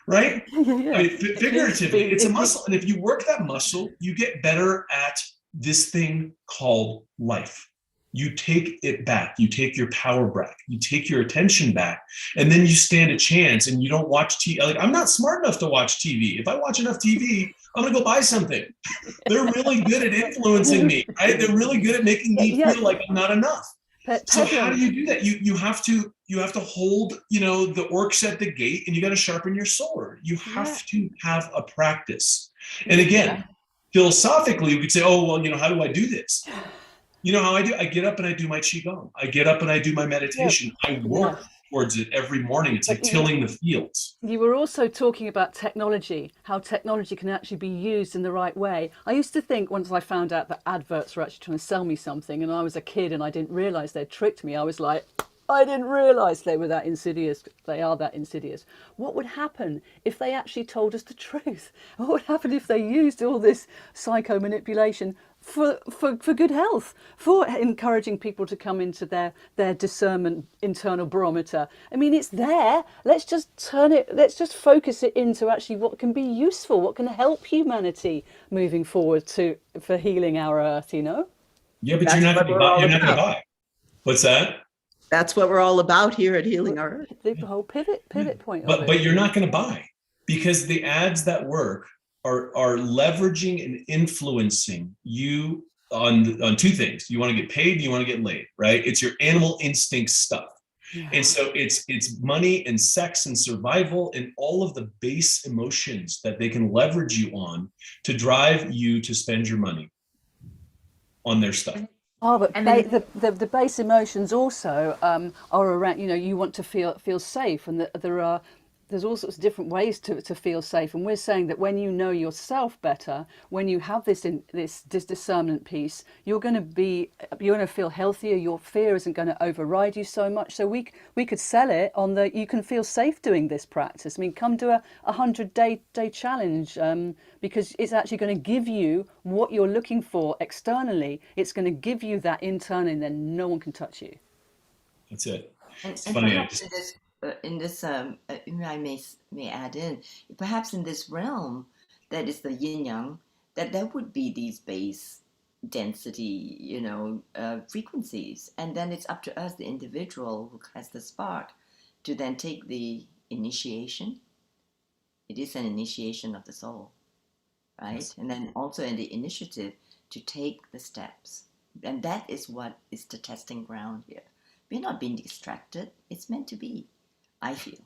right? Yeah. I mean, figuratively, it's a muscle. And if you work that muscle, you get better at this thing called life. You take it back, you take your power back, you take your attention back, and then you stand a chance and you don't watch TV. Like, I'm not smart enough to watch TV. If I watch enough TV, I'm gonna go buy something. They're really good at influencing me, right? They're really good at making me feel like I'm not enough. So how do you do that? You have to hold, the orcs at the gate, and you got to sharpen your sword. You have to have a practice. And again, philosophically, we could say, oh, well, how do I do this? You know how I do? I get up and I do my Qigong. I get up and I do my meditation. I work towards it every morning. It's like tilling the fields. You were also talking about technology, how technology can actually be used in the right way. I used to think, once I found out that adverts were actually trying to sell me something, and I was a kid and I didn't realize they'd tricked me, I was like, I didn't realize they were that insidious. They are that insidious. What would happen if they actually told us the truth? What would happen if they used all this psycho manipulation for good health, for encouraging people to come into their discernment internal barometer. I mean, it's there. Let's just focus it into actually what can be useful, what can help humanity moving forward for healing our earth, you know? Yeah, but you're not going to buy. What's that? That's what we're all about here at Healing Our Earth. The whole pivot point. But you're not going to buy, because the ads that work are leveraging and influencing you on two things. You want to get paid, you want to get laid, right? It's your animal instinct stuff. Yeah. And so it's money and sex and survival and all of the base emotions that they can leverage you on to drive you to spend your money on their stuff. Oh, but the base emotions also are around, you know, you want to feel safe, and there's all sorts of different ways to feel safe. And we're saying that when you know yourself better, when you have this discernment piece, you're going to feel healthier. Your fear isn't going to override you so much. So we could sell it on you can feel safe doing this practice. I mean, come to a 100-day challenge, because it's actually going to give you what you're looking for externally. It's going to give you that internally, and then no one can touch you. That's it. It's and funny. in this, I may add in, perhaps in this realm that is the yin yang, that there would be these base density, you know, frequencies, and then it's up to us, the individual who has the spark, to then take the initiation. It is an initiation of the soul, right? Yes. And then also in the initiative to take the steps, and that is what is the testing ground here. We're not being distracted. It's meant to be, I feel.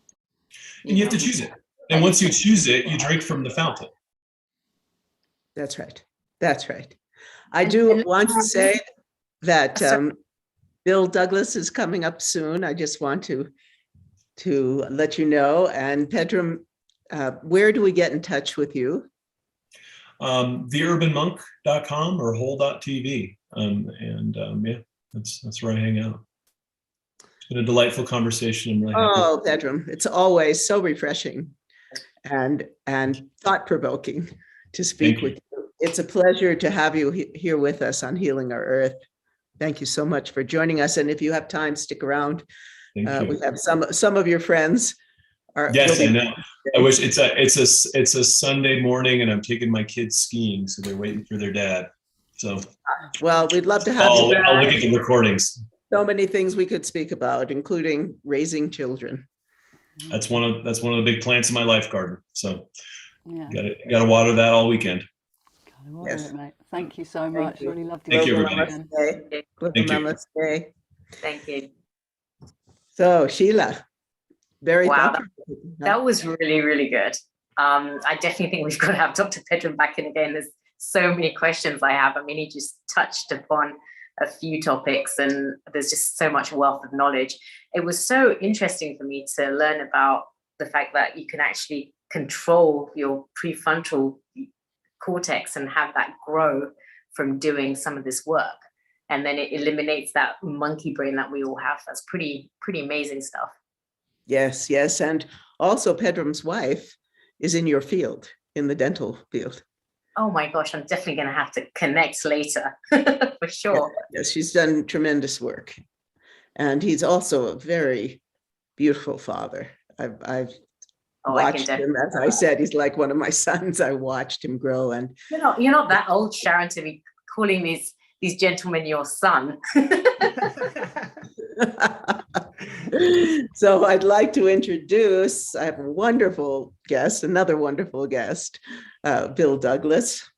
And you have to choose it. And once you choose it, you drink from the fountain. That's right. That's right. I do want to say that Bill Douglas is coming up soon. I just want to let you know. And Pedram, where do we get in touch with you? theurbanmonk.com or whole.tv. Yeah, that's where I hang out. It's been a delightful conversation. I'm really happy. Oh, Pedram, it's always so refreshing and thought-provoking to speak with you. It's a pleasure to have you here with us on Healing Our Earth. Thank you so much for joining us. And if you have time, stick around. We have some of your friends. Yes, I know. I wish it's a Sunday morning, and I'm taking my kids skiing, so they're waiting for their dad. So, well, we'd love to have you. I'll look at the recordings. So many things we could speak about, including raising children. That's one of the big plants in my life garden. So, got to water that all weekend. Gotta water it, mate. Thank you so much. Really loved it. Thank you, everybody. Namaste. Thank you. So, Sheila, very thoughtful. That was really, really good. I definitely think we've got to have Dr. Pedram back in again. There's so many questions I have. I mean, he just touched upon a few topics, and there's just so much wealth of knowledge. It was so interesting for me to learn about the fact that you can actually control your prefrontal cortex and have that grow from doing some of this work. And then it eliminates that monkey brain that we all have. That's pretty amazing stuff. Yes, yes. And also Pedram's wife is in your field, in the dental field. Oh my gosh, I'm definitely going to have to connect later for sure. Yes, she's done tremendous work. And he's also a very beautiful father. I've watched him, as I said, he's like one of my sons. I watched him grow. And you're not that old, Sharon, to be calling these gentlemen your son. So I'd like to introduce, I have a wonderful guest, another wonderful guest, Bill Douglas,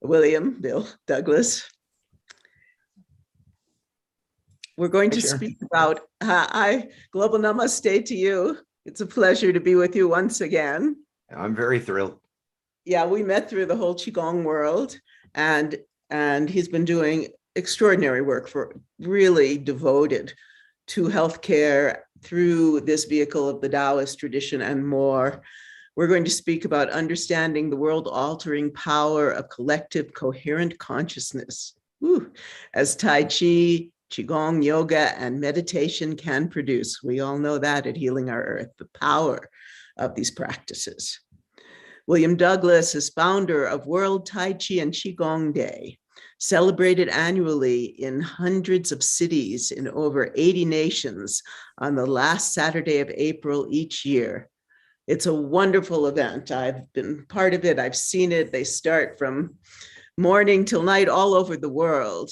Bill Douglas. We're going to speak about, Global Namaste to you. It's a pleasure to be with you once again. I'm very thrilled. Yeah, we met through the whole Qigong world, and he's been doing extraordinary work, for really devoted to healthcare through this vehicle of the Taoist tradition and more. We're going to speak about understanding the world-altering power of collective coherent consciousness, as Tai Chi, Qigong, yoga, and meditation can produce. We all know that at Healing Our Earth, the power of these practices. William Douglas is founder of World Tai Chi and Qigong Day, celebrated annually in hundreds of cities in over 80 nations on the last Saturday of April each year. It's a wonderful event. I've been part of it. I've seen it. They start from morning till night all over the world.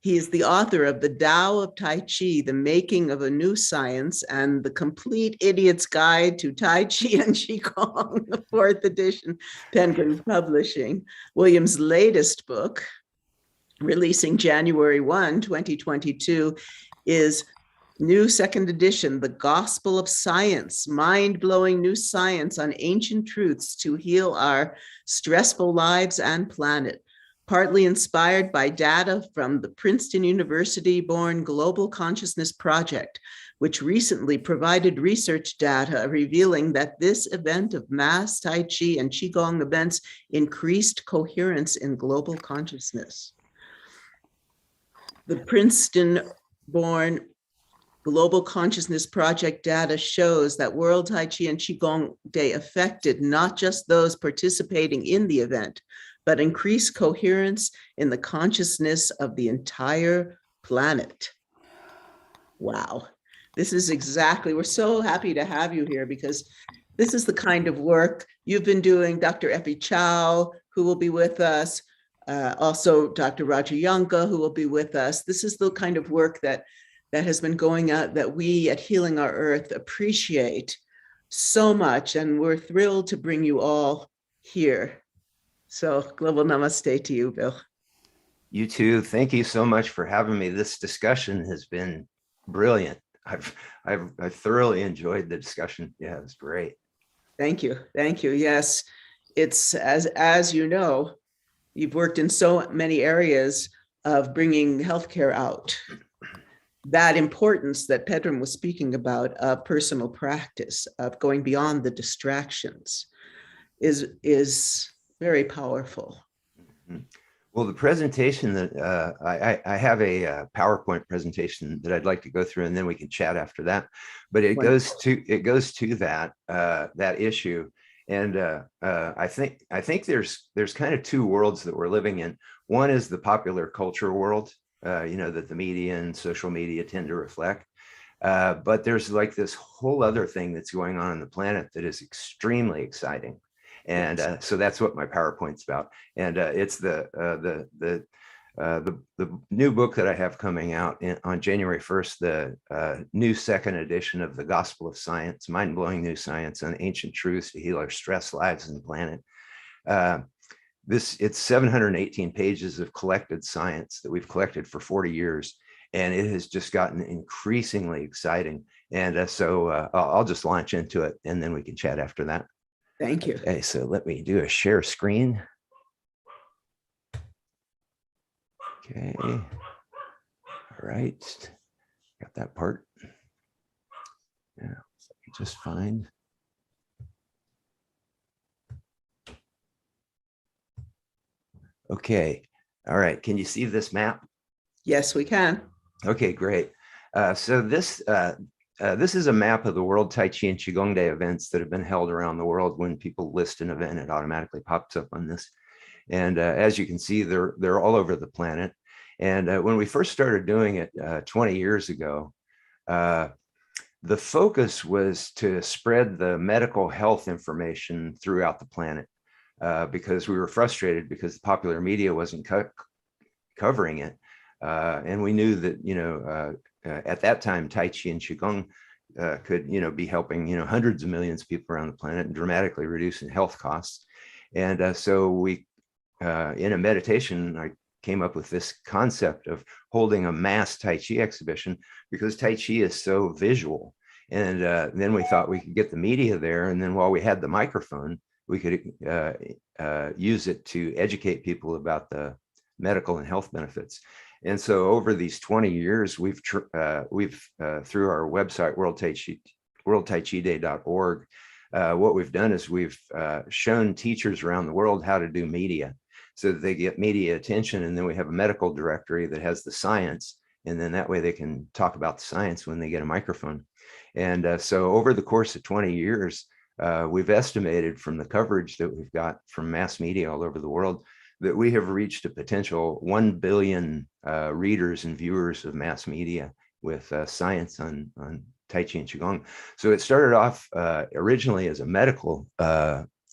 He is the author of The Tao of Tai Chi, The Making of a New Science, and The Complete Idiot's Guide to Tai Chi and Qigong, the 4th edition, Penguin Publishing. William's latest book, releasing January 1, 2022, is new 2nd edition, The Gospel of Science, mind-blowing new science on ancient truths to heal our stressful lives and planet. Partly inspired by data from the Princeton University-born Global Consciousness Project, which recently provided research data revealing that this event of mass Tai Chi and Qigong events increased coherence in global consciousness. The Princeton-born Global Consciousness Project data shows that World Tai Chi and Qigong Day affected not just those participating in the event, but increased coherence in the consciousness of the entire planet. Wow. This is exactly, we're so happy to have you here because this is the kind of work you've been doing. Dr. Effie Chow, who will be with us, also Dr. Roger Yonka, who will be with us. This is the kind of work that has been going out that we at Healing Our Earth appreciate so much, and we're thrilled to bring you all here. So global namaste to you, Bill. You too. Thank you so much for having me. This discussion has been brilliant. I've thoroughly enjoyed the discussion. Yeah, it was great. Thank you. Thank you. Yes, it's as you know, you've worked in so many areas of bringing healthcare out. That importance that Pedram was speaking about of personal practice, of going beyond the distractions, is very powerful. Well, the presentation that I have a PowerPoint presentation that I'd like to go through, and then we can chat after that. But it goes to that issue, and I think there's kind of two worlds that we're living in. One is the popular culture world, that the media and social media tend to reflect. But there's like this whole other thing that's going on the planet that is extremely exciting. And so that's what my PowerPoint's about. And it's the new book that I have coming out on January 1st, the new 2nd edition of The Gospel of Science, mind-blowing new science on ancient truths to heal our stress lives and the planet. It's 718 pages of collected science that we've collected for 40 years. And it has just gotten increasingly exciting. And so I'll just launch into it, and then we can chat after that. Thank you. Okay, so let me do a share screen. Okay. All right. Got that part. Yeah, let me just find. Okay. All right. Can you see this map? Yes, we can. Okay, great. So this is a map of the World Tai Chi and Qigong Day events that have been held around the world. When people list an event, it automatically pops up on this. And as you can see, they're all over the planet. And when we first started doing it 20 years ago, the focus was to spread the medical health information throughout the planet because we were frustrated because the popular media wasn't covering it. And we knew that, at that time, Tai Chi and Qigong could, be helping, hundreds of millions of people around the planet and dramatically reducing health costs. And so we, in a meditation, I came up with this concept of holding a mass Tai Chi exhibition because Tai Chi is so visual. And then we thought we could get the media there. And then while we had the microphone, we could use it to educate people about the medical and health benefits. And so over these 20 years, we've through our website, worldtaichiday.org, what we've done is we've shown teachers around the world how to do media so that they get media attention. And then we have a medical directory that has the science. And then that way they can talk about the science when they get a microphone. And so over the course of 20 years, we've estimated from the coverage that we've got from mass media all over the world that we have reached a potential 1 billion readers and viewers of mass media with science on Tai Chi and Qigong. So it started off originally as a medical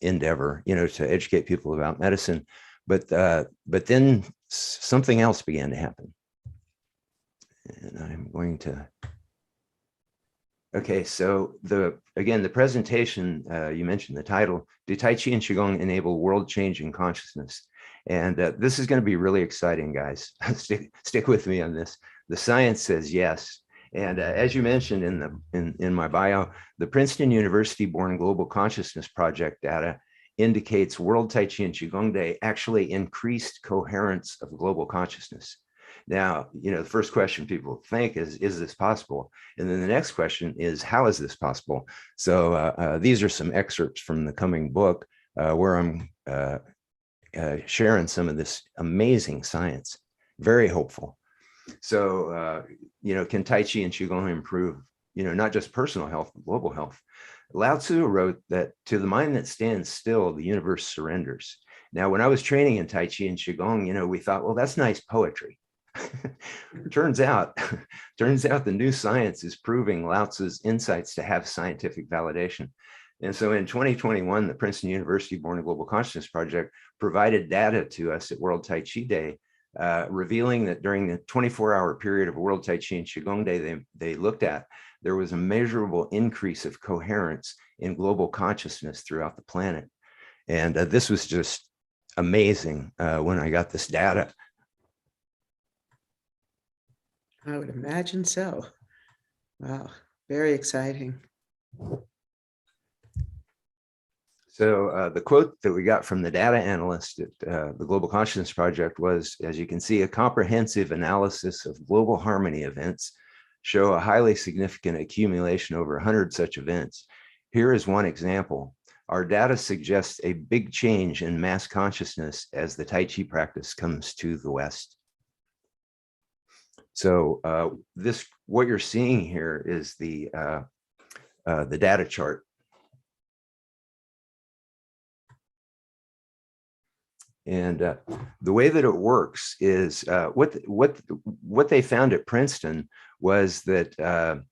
endeavor, to educate people about medicine, but then something else began to happen. And I'm going to. Okay, so the presentation, you mentioned the title, Do Tai Chi and Qigong Enable World-Changing Consciousness? And this is going to be really exciting, guys. Stick with me on this. The science says yes. And as you mentioned in my bio, the Princeton University Born Global Consciousness Project data indicates World Tai Chi and Qigong Day actually increased coherence of global consciousness. Now, the first question people think is this possible? And then the next question is, how is this possible? So these are some excerpts from the coming book where I'm sharing some of this amazing science, very hopeful. So, can Tai Chi and Qigong improve, not just personal health, but global health? Lao Tzu wrote that to the mind that stands still, the universe surrenders. Now, when I was training in Tai Chi and Qigong, we thought, well, that's nice poetry. turns out the new science is proving Lao Tzu's insights to have scientific validation. And so in 2021, the Princeton University Born Global Consciousness Project provided data to us at World Tai Chi Day, revealing that during the 24-hour period of World Tai Chi and Qigong Day they looked at, there was a measurable increase of coherence in global consciousness throughout the planet. And this was just amazing when I got this data. I would imagine so. Wow, very exciting. So the quote that we got from the data analyst at the Global Consciousness Project was, as you can see, a comprehensive analysis of global harmony events show a highly significant accumulation over 100 such events. Here is one example. Our data suggests a big change in mass consciousness as the Tai Chi practice comes to the West. So what you're seeing here is the data chart. And the way that it works is what they found at Princeton was that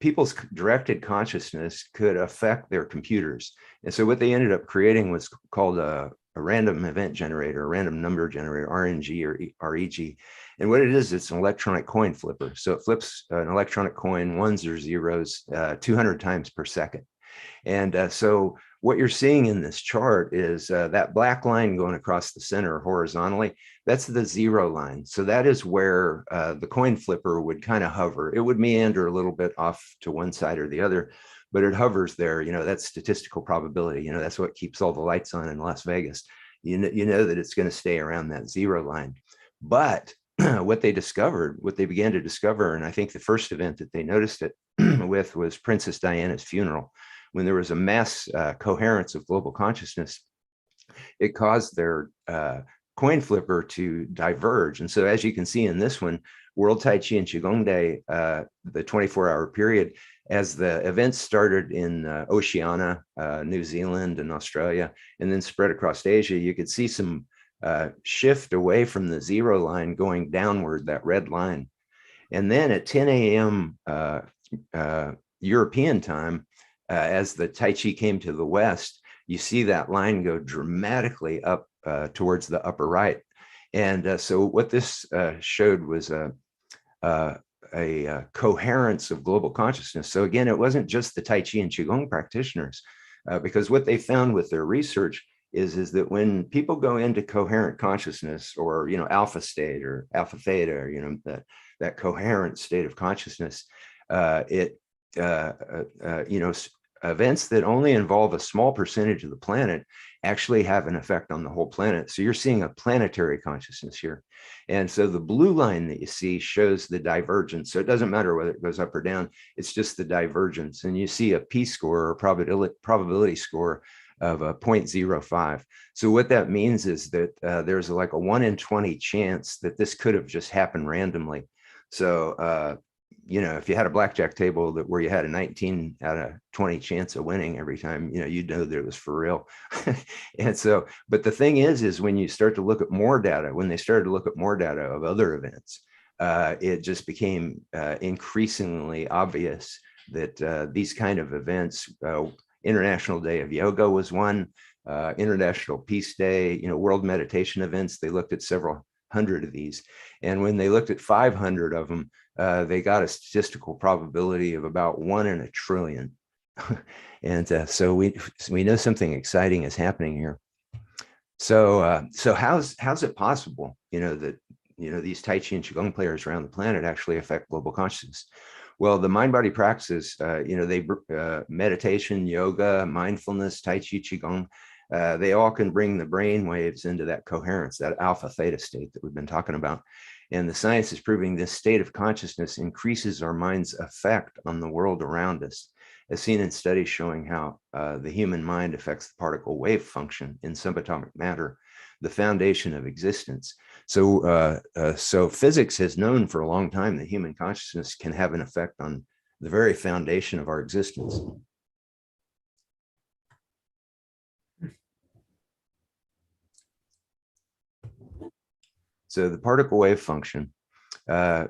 people's directed consciousness could affect their computers. And so what they ended up creating was called a random event generator, a random number generator, RNG or REG. And what it is, it's an electronic coin flipper. So it flips an electronic coin, ones or zeros, 200 times per second. And so what you're seeing in this chart is that black line going across the center horizontally, that's the 0 line. So that is where the coin flipper would kind of hover. It would meander a little bit off to one side or the other, but it hovers there. That's statistical probability. That's what keeps all the lights on in Las Vegas. You know that it's going to stay around that 0 line. But what they began to discover, and I think the first event that they noticed it with was Princess Diana's funeral. When there was a mass coherence of global consciousness, it caused their coin flipper to diverge. And so as you can see in this one, World Tai Chi and Qigong Day, the 24-hour period, as the events started in Oceania, New Zealand and Australia, and then spread across Asia, you could see some shift away from the 0 line going downward, that red line. And then at 10 a.m. European time, as the Tai Chi came to the West, you see that line go dramatically up towards the upper right. And so what this showed was a coherence of global consciousness. So again, it wasn't just the Tai Chi and Qigong practitioners, because what they found with their research is that when people go into coherent consciousness, or alpha state or alpha theta, or that coherent state of consciousness, events that only involve a small percentage of the planet actually have an effect on the whole planet. So you're seeing a planetary consciousness here. And so the blue line that you see shows the divergence. So it doesn't matter whether it goes up or down, it's just the divergence. And you see a p-score or probability score of 0.05. So what that means is that there's like a 1 in 20 chance that this could have just happened randomly. So if you had a blackjack table where you had a 19 out of 20 chance of winning every time, you'd know that it was for real. And so, but the thing is when you start to look at more data, when they started to look at more data of other events, it just became increasingly obvious that these kind of events, International Day of Yoga was one, International Peace Day, World Meditation events, they looked at several hundred of these. And when they looked at 500 of them, they got a statistical probability of about 1 in a trillion. And so we know something exciting is happening here. So how's it possible, that these Tai Chi and Qigong players around the planet actually affect global consciousness? Well, the mind-body practices, they meditation, yoga, mindfulness, Tai Chi, Qigong, they all can bring the brain waves into that coherence, that alpha theta state that we've been talking about. And the science is proving this state of consciousness increases our mind's effect on the world around us, as seen in studies showing how the human mind affects the particle wave function in subatomic matter, the foundation of existence. So physics has known for a long time that human consciousness can have an effect on the very foundation of our existence. So the particle wave function, they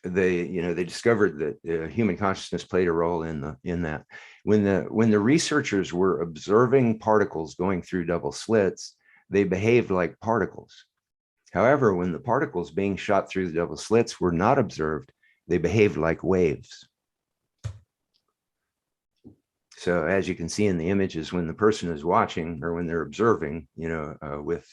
discovered that human consciousness played a role in that. When the researchers were observing particles going through double slits, they behaved like particles. However, when the particles being shot through the double slits were not observed, they behaved like waves. So as you can see in the images, when the person is watching or when they're observing, with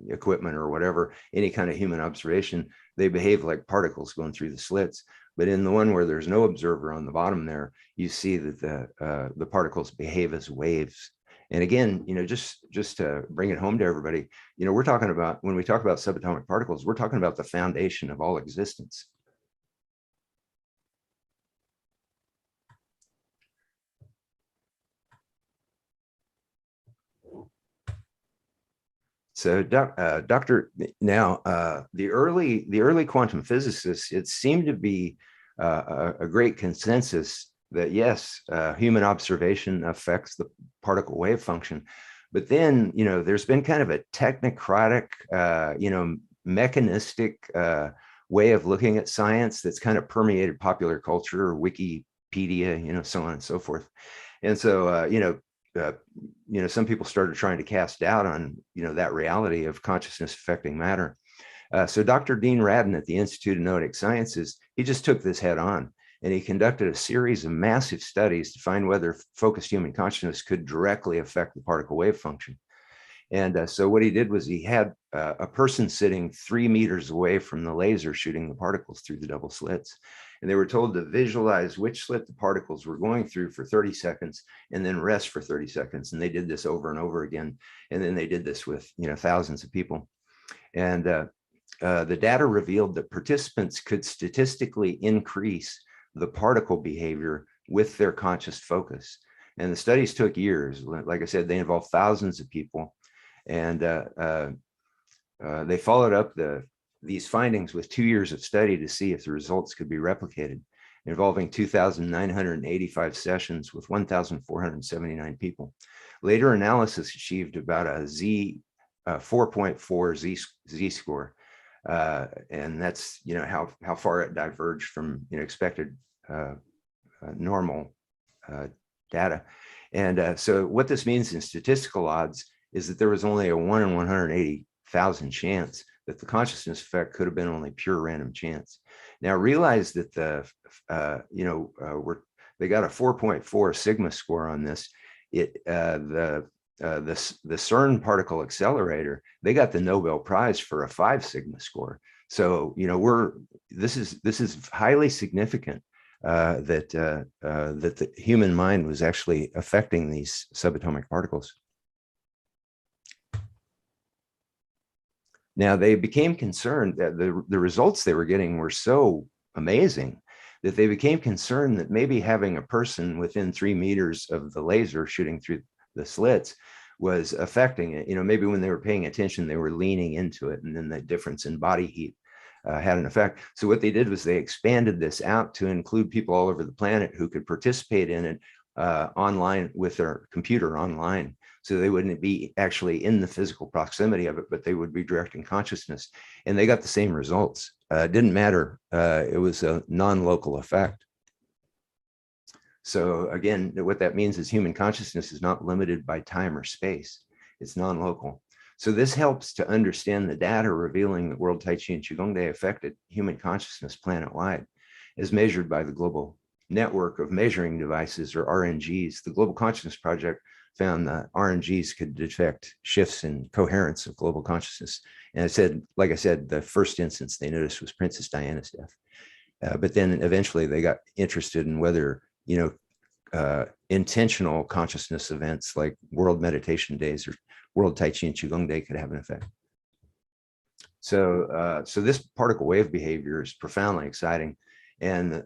equipment or whatever, any kind of human observation, they behave like particles going through the slits. But in the one where there's no observer on the bottom there, you see that the particles behave as waves. And again, just to bring it home to everybody, we're talking about, when we talk about subatomic particles, we're talking about the foundation of all existence. So, Doctor, now the early quantum physicists, it seemed to be a great consensus that yes, human observation affects the particle wave function, but then there's been kind of a technocratic, mechanistic way of looking at science that's kind of permeated popular culture, Wikipedia, so on and so forth, and so some people started trying to cast doubt on, that reality of consciousness affecting matter. So Dr. Dean Radin at the Institute of Noetic Sciences, he just took this head on, and he conducted a series of massive studies to find whether focused human consciousness could directly affect the particle wave function. And so what he did was he had a person sitting 3 meters away from the laser shooting the particles through the double slits. And they were told to visualize which slit the particles were going through for 30 seconds and then rest for 30 seconds. And they did this over and over again. And then they did this with, thousands of people. And the data revealed that participants could statistically increase the particle behavior with their conscious focus. And the studies took years. Like I said, they involved thousands of people. And they followed up these findings with 2 years of study to see if the results could be replicated, involving 2,985 sessions with 1,479 people. Later analysis achieved about a 4.4 Z-score. And that's, how far it diverged from expected normal data. And so what this means in statistical odds is that there was only a 1 in 180,000 chance that the consciousness effect could have been only pure random chance. Now realize that they got a 4.4 sigma score on this. The CERN particle accelerator, they got the Nobel Prize for a 5 sigma score. So this is highly significant that the human mind was actually affecting these subatomic particles. Now they became concerned that the results they were getting were so amazing that they became concerned that maybe having a person within 3 meters of the laser shooting through the slits was affecting it. Maybe when they were paying attention, they were leaning into it, and then the difference in body heat had an effect. So what they did was they expanded this out to include people all over the planet who could participate in it online with their computer online. So they wouldn't be actually in the physical proximity of it, but they would be directing consciousness. And they got the same results. It didn't matter. It was a non-local effect. So again, what that means is human consciousness is not limited by time or space. It's non-local. So this helps to understand the data revealing that World Tai Chi and Qigong Day affected human consciousness planet-wide, as measured by the Global Network of Measuring Devices, or RNGs. The Global Consciousness Project found that RNGs could detect shifts in coherence of global consciousness. And it said, like I said, the first instance they noticed was Princess Diana's death. But then eventually they got interested in whether, intentional consciousness events like World Meditation Days or World Tai Chi and Qigong Day could have an effect. So, so this particle wave behavior is profoundly exciting. And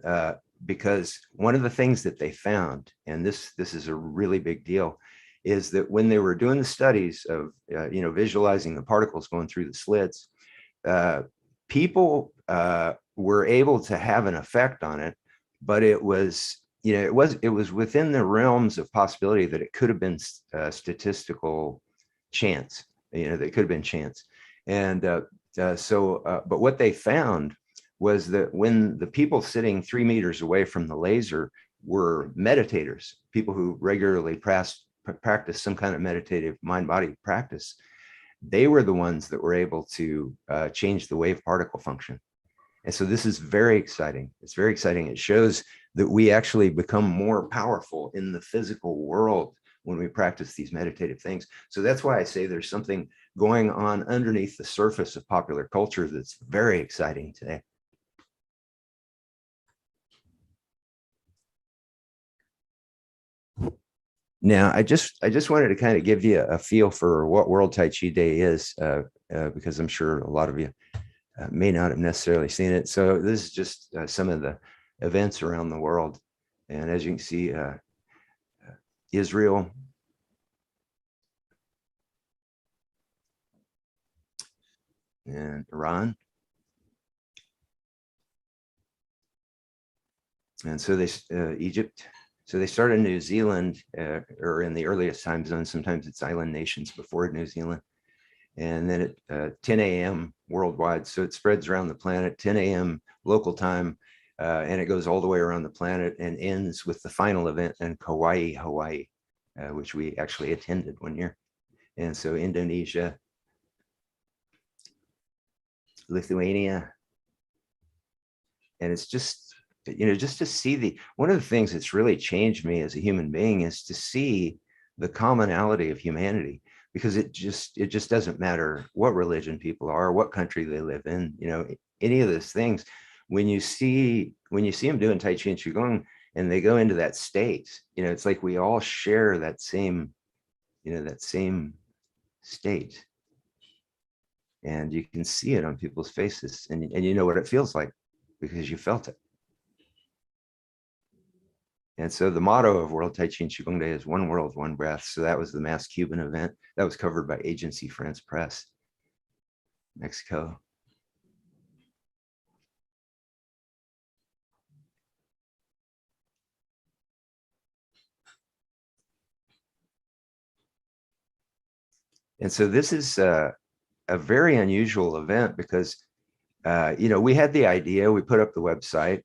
because one of the things that they found, and this is a really big deal, is that when they were doing the studies of, visualizing the particles going through the slits, people were able to have an effect on it, but it was, it was within the realms of possibility that it could have been statistical chance, that could have been chance. And but what they found was that when the people sitting 3 meters away from the laser were meditators, people who regularly practice some kind of meditative mind-body practice, they were the ones that were able to change the wave particle function. And so this is very exciting. It's very exciting. It shows that we actually become more powerful in the physical world when we practice these meditative things. So that's why I say there's something going on underneath the surface of popular culture that's very exciting today. Now, I just wanted to kind of give you a feel for what World Tai Chi Day is, because I'm sure a lot of you may not have necessarily seen it. So this is just some of the events around the world. And as you can see, Israel, and Iran. And so they, Egypt. So they started in New Zealand, or in the earliest time zone. Sometimes it's island nations before New Zealand. And then at 10 a.m. worldwide. So it spreads around the planet, 10 a.m. local time, and it goes all the way around the planet and ends with the final event in Kauai, Hawaii, which we actually attended one year. And so Indonesia, Lithuania, and it's just, just to see one of the things that's really changed me as a human being is to see the commonality of humanity, because it just doesn't matter what religion people are, what country they live in, any of those things. When you see them doing Tai Chi and Qigong and they go into that state, it's like we all share that same, that same state. And you can see it on people's faces, and you know what it feels like because you felt it. And so the motto of World Tai Chi and Qigong Day is one world, one breath. So that was the Mass Cuban event. That was covered by Agency France Press, Mexico. And so this is a very unusual event because, we had the idea, we put up the website,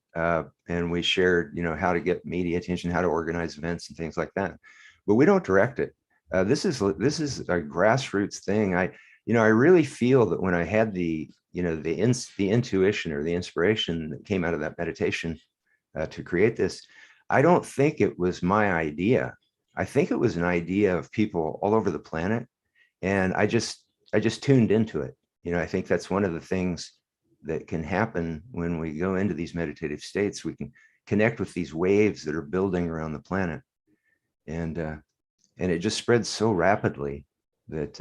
and we shared, how to get media attention, how to organize events and things like that. But we don't direct it. This is a grassroots thing. I really feel that when I had the intuition or the inspiration that came out of that meditation to create this, I don't think it was my idea. I think it was an idea of people all over the planet. And I just tuned into it. I think that's one of the things that can happen when we go into these meditative states. We can connect with these waves that are building around the planet. And it just spread so rapidly that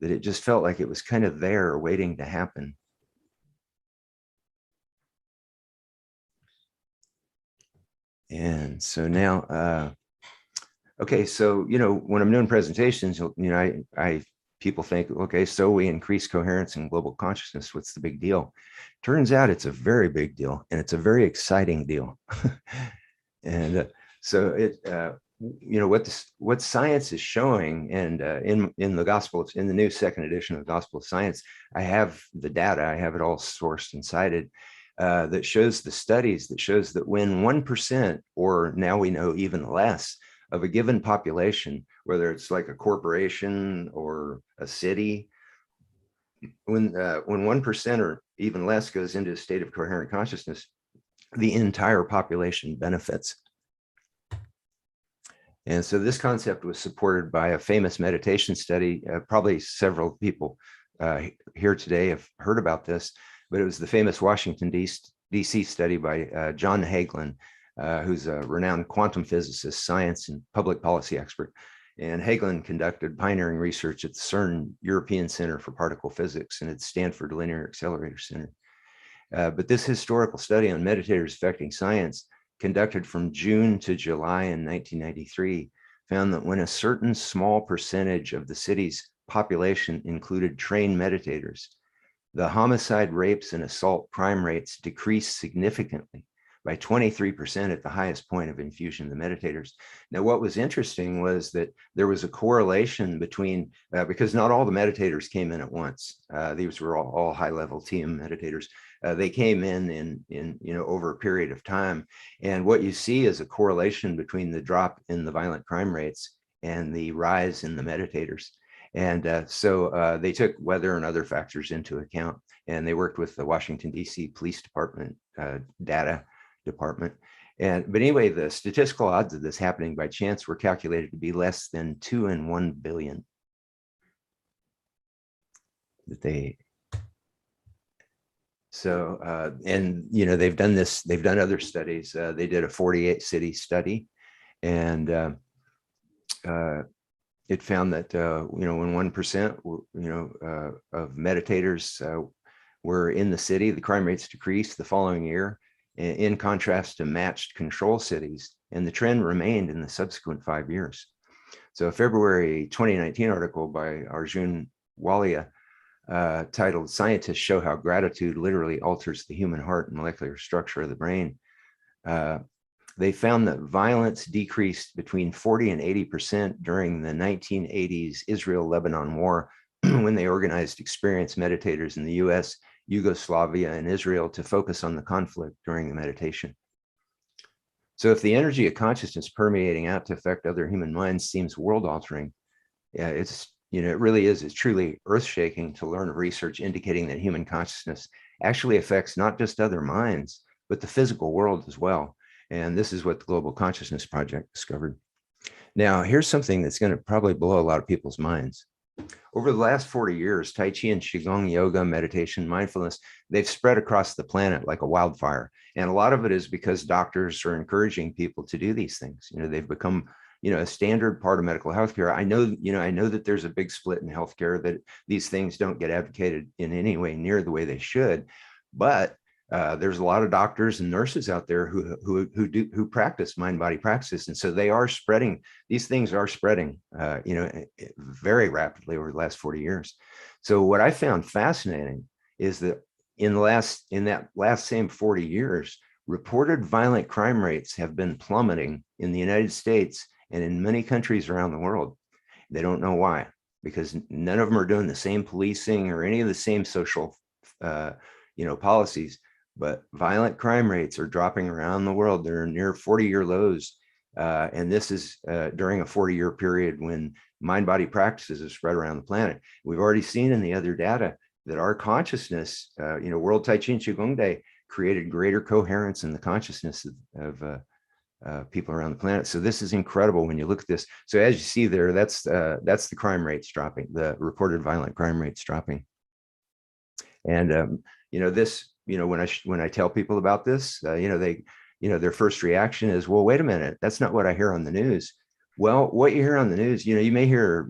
that it just felt like it was kind of there waiting to happen. And so now, okay, so when I'm doing presentations, I people think, okay, so we increase coherence in global consciousness. What's the big deal? Turns out it's a very big deal, and it's a very exciting deal. And so it, what science is showing, and in the Gospel, in the new second edition of the Gospel of Science, I have the data, I have it all sourced and cited, that shows the studies that shows that when 1%, or now we know even less, of a given population, whether it's like a corporation or a city, when 1% or even less goes into a state of coherent consciousness, the entire population benefits. And so this concept was supported by a famous meditation study. Probably several people here today have heard about this, but it was the famous Washington, D.C. study by John Hagelin, who's a renowned quantum physicist, science, and public policy expert. And Hagelin conducted pioneering research at the CERN European Center for Particle Physics and at Stanford Linear Accelerator Center. But this historical study on meditators affecting science, conducted from June to July in 1993, found that when a certain small percentage of the city's population included trained meditators, the homicide, rapes, and assault crime rates decreased significantly by 23% at the highest point of infusion of the meditators. Now, what was interesting was that there was a correlation between, because not all the meditators came in at once. These were all high-level TM meditators. They came in over a period of time. And what you see is a correlation between the drop in the violent crime rates and the rise in the meditators. And so they took weather and other factors into account, and they worked with the Washington, D.C. Police Department data department. But anyway, the statistical odds of this happening by chance were calculated to be less than 2 in 1 billion. And they've done this, they've done other studies. They did a 48 city study, and it found that when 1% of meditators were in the city, the crime rates decreased the following year, in contrast to matched control cities, and the trend remained in the subsequent 5 years. So a February 2019 article by Arjun Walia titled "Scientists Show How Gratitude Literally Alters the Human Heart and Molecular Structure of the Brain." They found that violence decreased between 40 and 80% during the 1980s Israel-Lebanon war, when they organized experienced meditators in the US, Yugoslavia, and Israel to focus on the conflict during the meditation. So if the energy of consciousness permeating out to affect other human minds seems world-altering, it really is. It's truly earth-shaking to learn of research indicating that human consciousness actually affects not just other minds, but the physical world as well. And this is what the Global Consciousness Project discovered. Now, here's something that's going to probably blow a lot of people's minds. Over the last 40 years, Tai Chi and Qigong yoga, meditation, mindfulness, they've spread across the planet like a wildfire. And a lot of it is because doctors are encouraging people to do these things. They've become a standard part of medical healthcare. I know that there's a big split in healthcare, that these things don't get advocated in any way near the way they should. But there's a lot of doctors and nurses out there who practice mind-body practices, and so they are spreading. These things are spreading, very rapidly over the last 40 years. So what I found fascinating is that in that last same 40 years, reported violent crime rates have been plummeting in the United States and in many countries around the world. They don't know why, because none of them are doing the same policing or any of the same social, policies. But violent crime rates are dropping around the world. They're near 40-year lows. And this is during a 40-year period when mind-body practices have spread around the planet. We've already seen in the other data that our consciousness, World Tai Chi and Qigong Day created greater coherence in the consciousness of people around the planet. So this is incredible when you look at this. So as you see there, that's the crime rates dropping, the reported violent crime rates dropping. And when I tell people about this, their first reaction is, well, wait a minute, that's not what I hear on the news. Well, what you hear on the news, you may hear,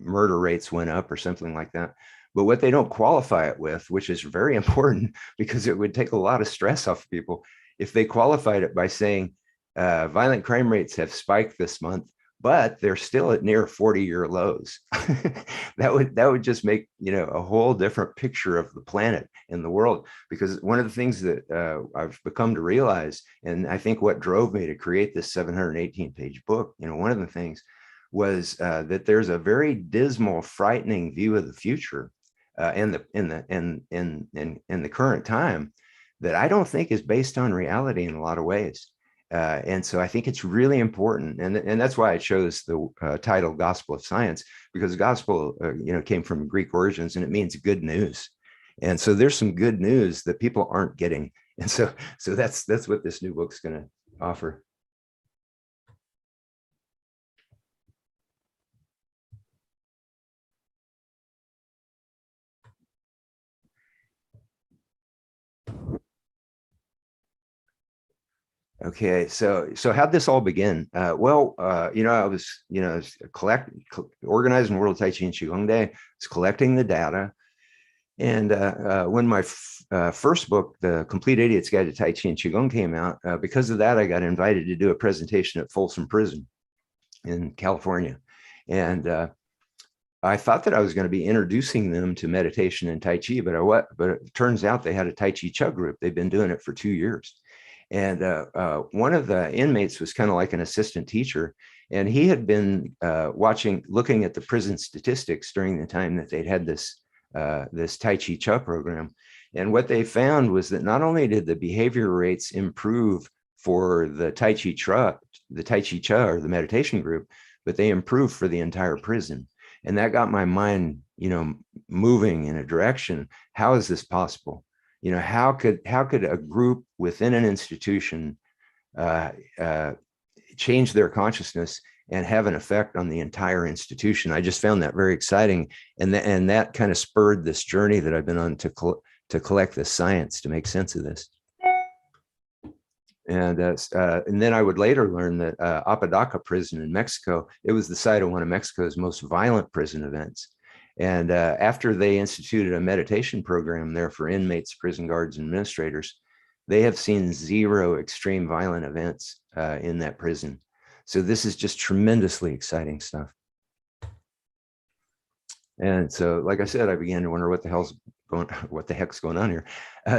murder rates went up or something like that. But what they don't qualify it with, which is very important because it would take a lot of stress off people, if they qualified it by saying violent crime rates have spiked this month but they're still at near 40-year lows. That would just make, you know, a whole different picture of the planet and the world. Because one of the things that I've become to realize, and I think what drove me to create this 718-page book, you know, one of the things was that there's a very dismal, frightening view of the future in the current time that I don't think is based on reality in a lot of ways. And so I think it's really important, and that's why I chose the title "Gospel of Science," because gospel, you know, came from Greek origins, and it means good news. And so there's some good news that people aren't getting, and so that's what this new book's going to offer. Okay, so how'd this all begin? Well, you know, I was, you know, organizing World Tai Chi and Qigong Day, was collecting the data. And when my first book, The Complete Idiot's Guide to Tai Chi and Qigong, came out, because of that, I got invited to do a presentation at Folsom Prison in California. And I thought that I was going to be introducing them to meditation and Tai Chi, but it turns out they had a Tai Chi Chug group. They've been doing it for 2 years. And one of the inmates was kind of like an assistant teacher, and he had been looking at the prison statistics during the time that they'd had this Tai Chi Cha program. And what they found was that not only did the behavior rates improve for the Tai Chi Cha or the meditation group, but they improved for the entire prison. And that got my mind, you know, moving in a direction. How is this possible? You know, how could a group within an institution change their consciousness and have an effect on the entire institution? I just found that very exciting, and that kind of spurred this journey that I've been on to collect the science to make sense of this. And then I would later learn that Apodaca prison in Mexico, it was the site of one of Mexico's most violent prison events. And after they instituted a meditation program there for inmates, prison guards, and administrators, they have seen 0 extreme violent events in that prison. So this is just tremendously exciting stuff. And so, like I said, I began to wonder what the heck's going on here.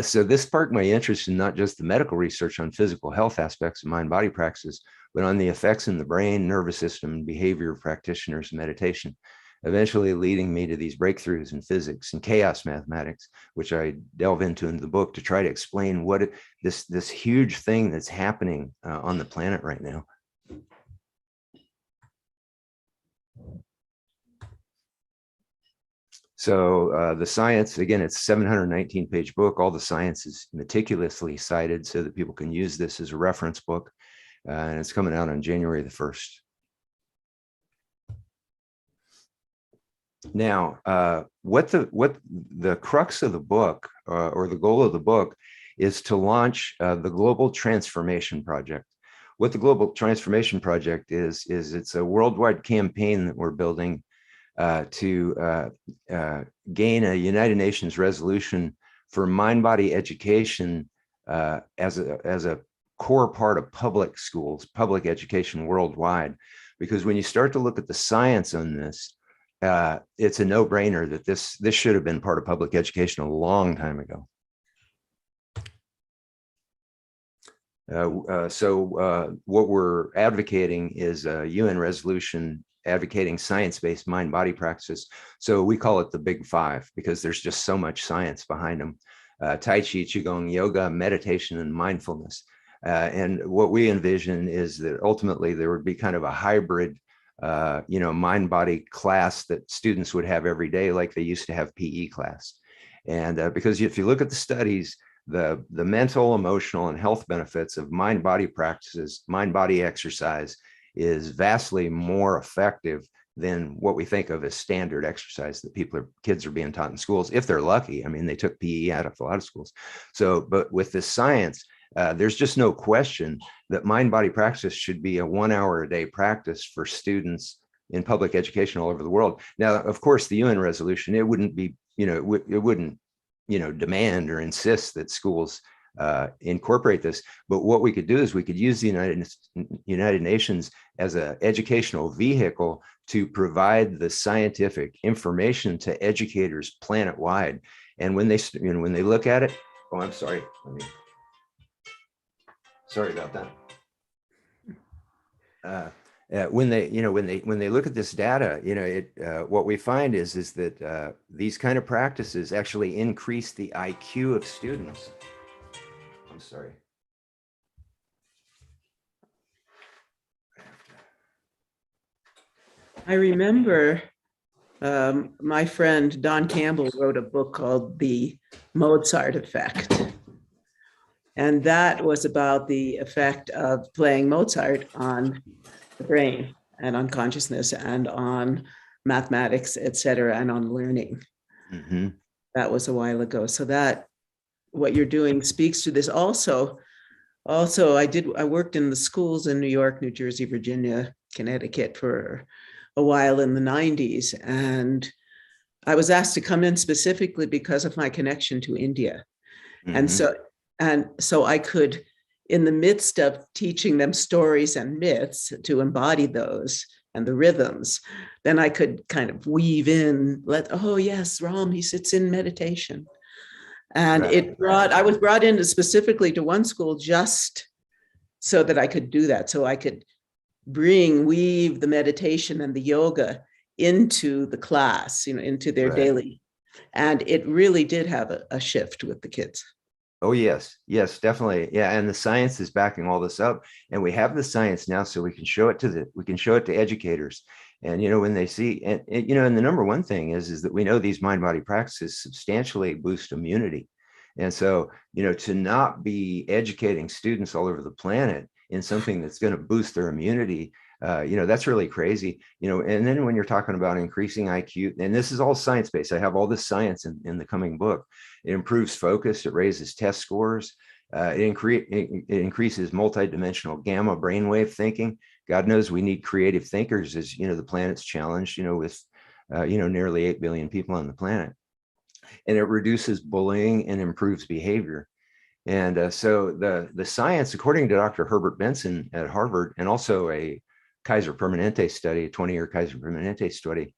So this sparked my interest in not just the medical research on physical health aspects of mind-body practices, but on the effects in the brain, nervous system, and behavior of practitioners in meditation, eventually leading me to these breakthroughs in physics and chaos mathematics, which I delve into in the book to try to explain what this huge thing that's happening on the planet right now. So the science, again, it's a 719-page book. All the science is meticulously cited so that people can use this as a reference book. And it's coming out on January the 1st. Now, what the crux of the book or the goal of the book is to launch the Global Transformation Project. What the Global Transformation Project is it's a worldwide campaign that we're building to gain a United Nations resolution for mind-body education as a core part of public schools, public education worldwide. Because when you start to look at the science on this, it's a no-brainer that this should have been part of public education a long time ago. So what we're advocating is a UN resolution advocating science-based mind-body practices. So we call it the Big Five because there's just so much science behind them. Tai Chi, Qigong, yoga, meditation, and mindfulness. And what we envision is that ultimately there would be kind of a hybrid mind-body class that students would have every day, like they used to have PE class. And because if you look at the studies, the mental, emotional, and health benefits of mind-body practices, mind-body exercise is vastly more effective than what we think of as standard exercise that kids are being taught in schools, if they're lucky. I mean, they took PE out of a lot of schools. So, but with this science, there's just no question that mind-body practice should be a 1 hour a day practice for students in public education all over the world. Now, of course, the UN resolution, it wouldn't be, it wouldn't, demand or insist that schools incorporate this. But what we could do is we could use the United Nations as an educational vehicle to provide the scientific information to educators planet-wide. And when they, when they look at it, oh, I'm sorry. Sorry about that. When they, when they look at this data, what we find is that these kind of practices actually increase the IQ of students. I'm sorry. I remember my friend Don Campbell wrote a book called The Mozart Effect. And that was about the effect of playing Mozart on the brain and on consciousness and on mathematics, et cetera, and on learning. Mm-hmm. That was a while ago. So that what you're doing speaks to this. Also, I worked in the schools in New York, New Jersey, Virginia, Connecticut for a while in the 90s. And I was asked to come in specifically because of my connection to India. Mm-hmm. And so I could, in the midst of teaching them stories and myths to embody those and the rhythms, then I could kind of weave in, oh yes, Ram, he sits in meditation. And I was brought in specifically to one school just so that I could do that. So I could weave the meditation and the yoga into the class, into their daily. And it really did have a shift with the kids. Oh, yes, definitely. Yeah. And the science is backing all this up, and we have the science now, so we can show it to educators. And, when they see, and the number one thing is that we know these mind-body practices substantially boost immunity. And so, to not be educating students all over the planet in something that's going to boost their immunity, that's really crazy, and then when you're talking about increasing IQ, and this is all science-based, I have all this science in the coming book. It improves focus, it raises test scores, it increases multidimensional gamma brainwave thinking. God knows we need creative thinkers as, the planet's challenged, with, nearly 8 billion people on the planet. And it reduces bullying and improves behavior. And so the science, according to Dr. Herbert Benson at Harvard, and also a Kaiser Permanente study, a 20-year Kaiser Permanente study,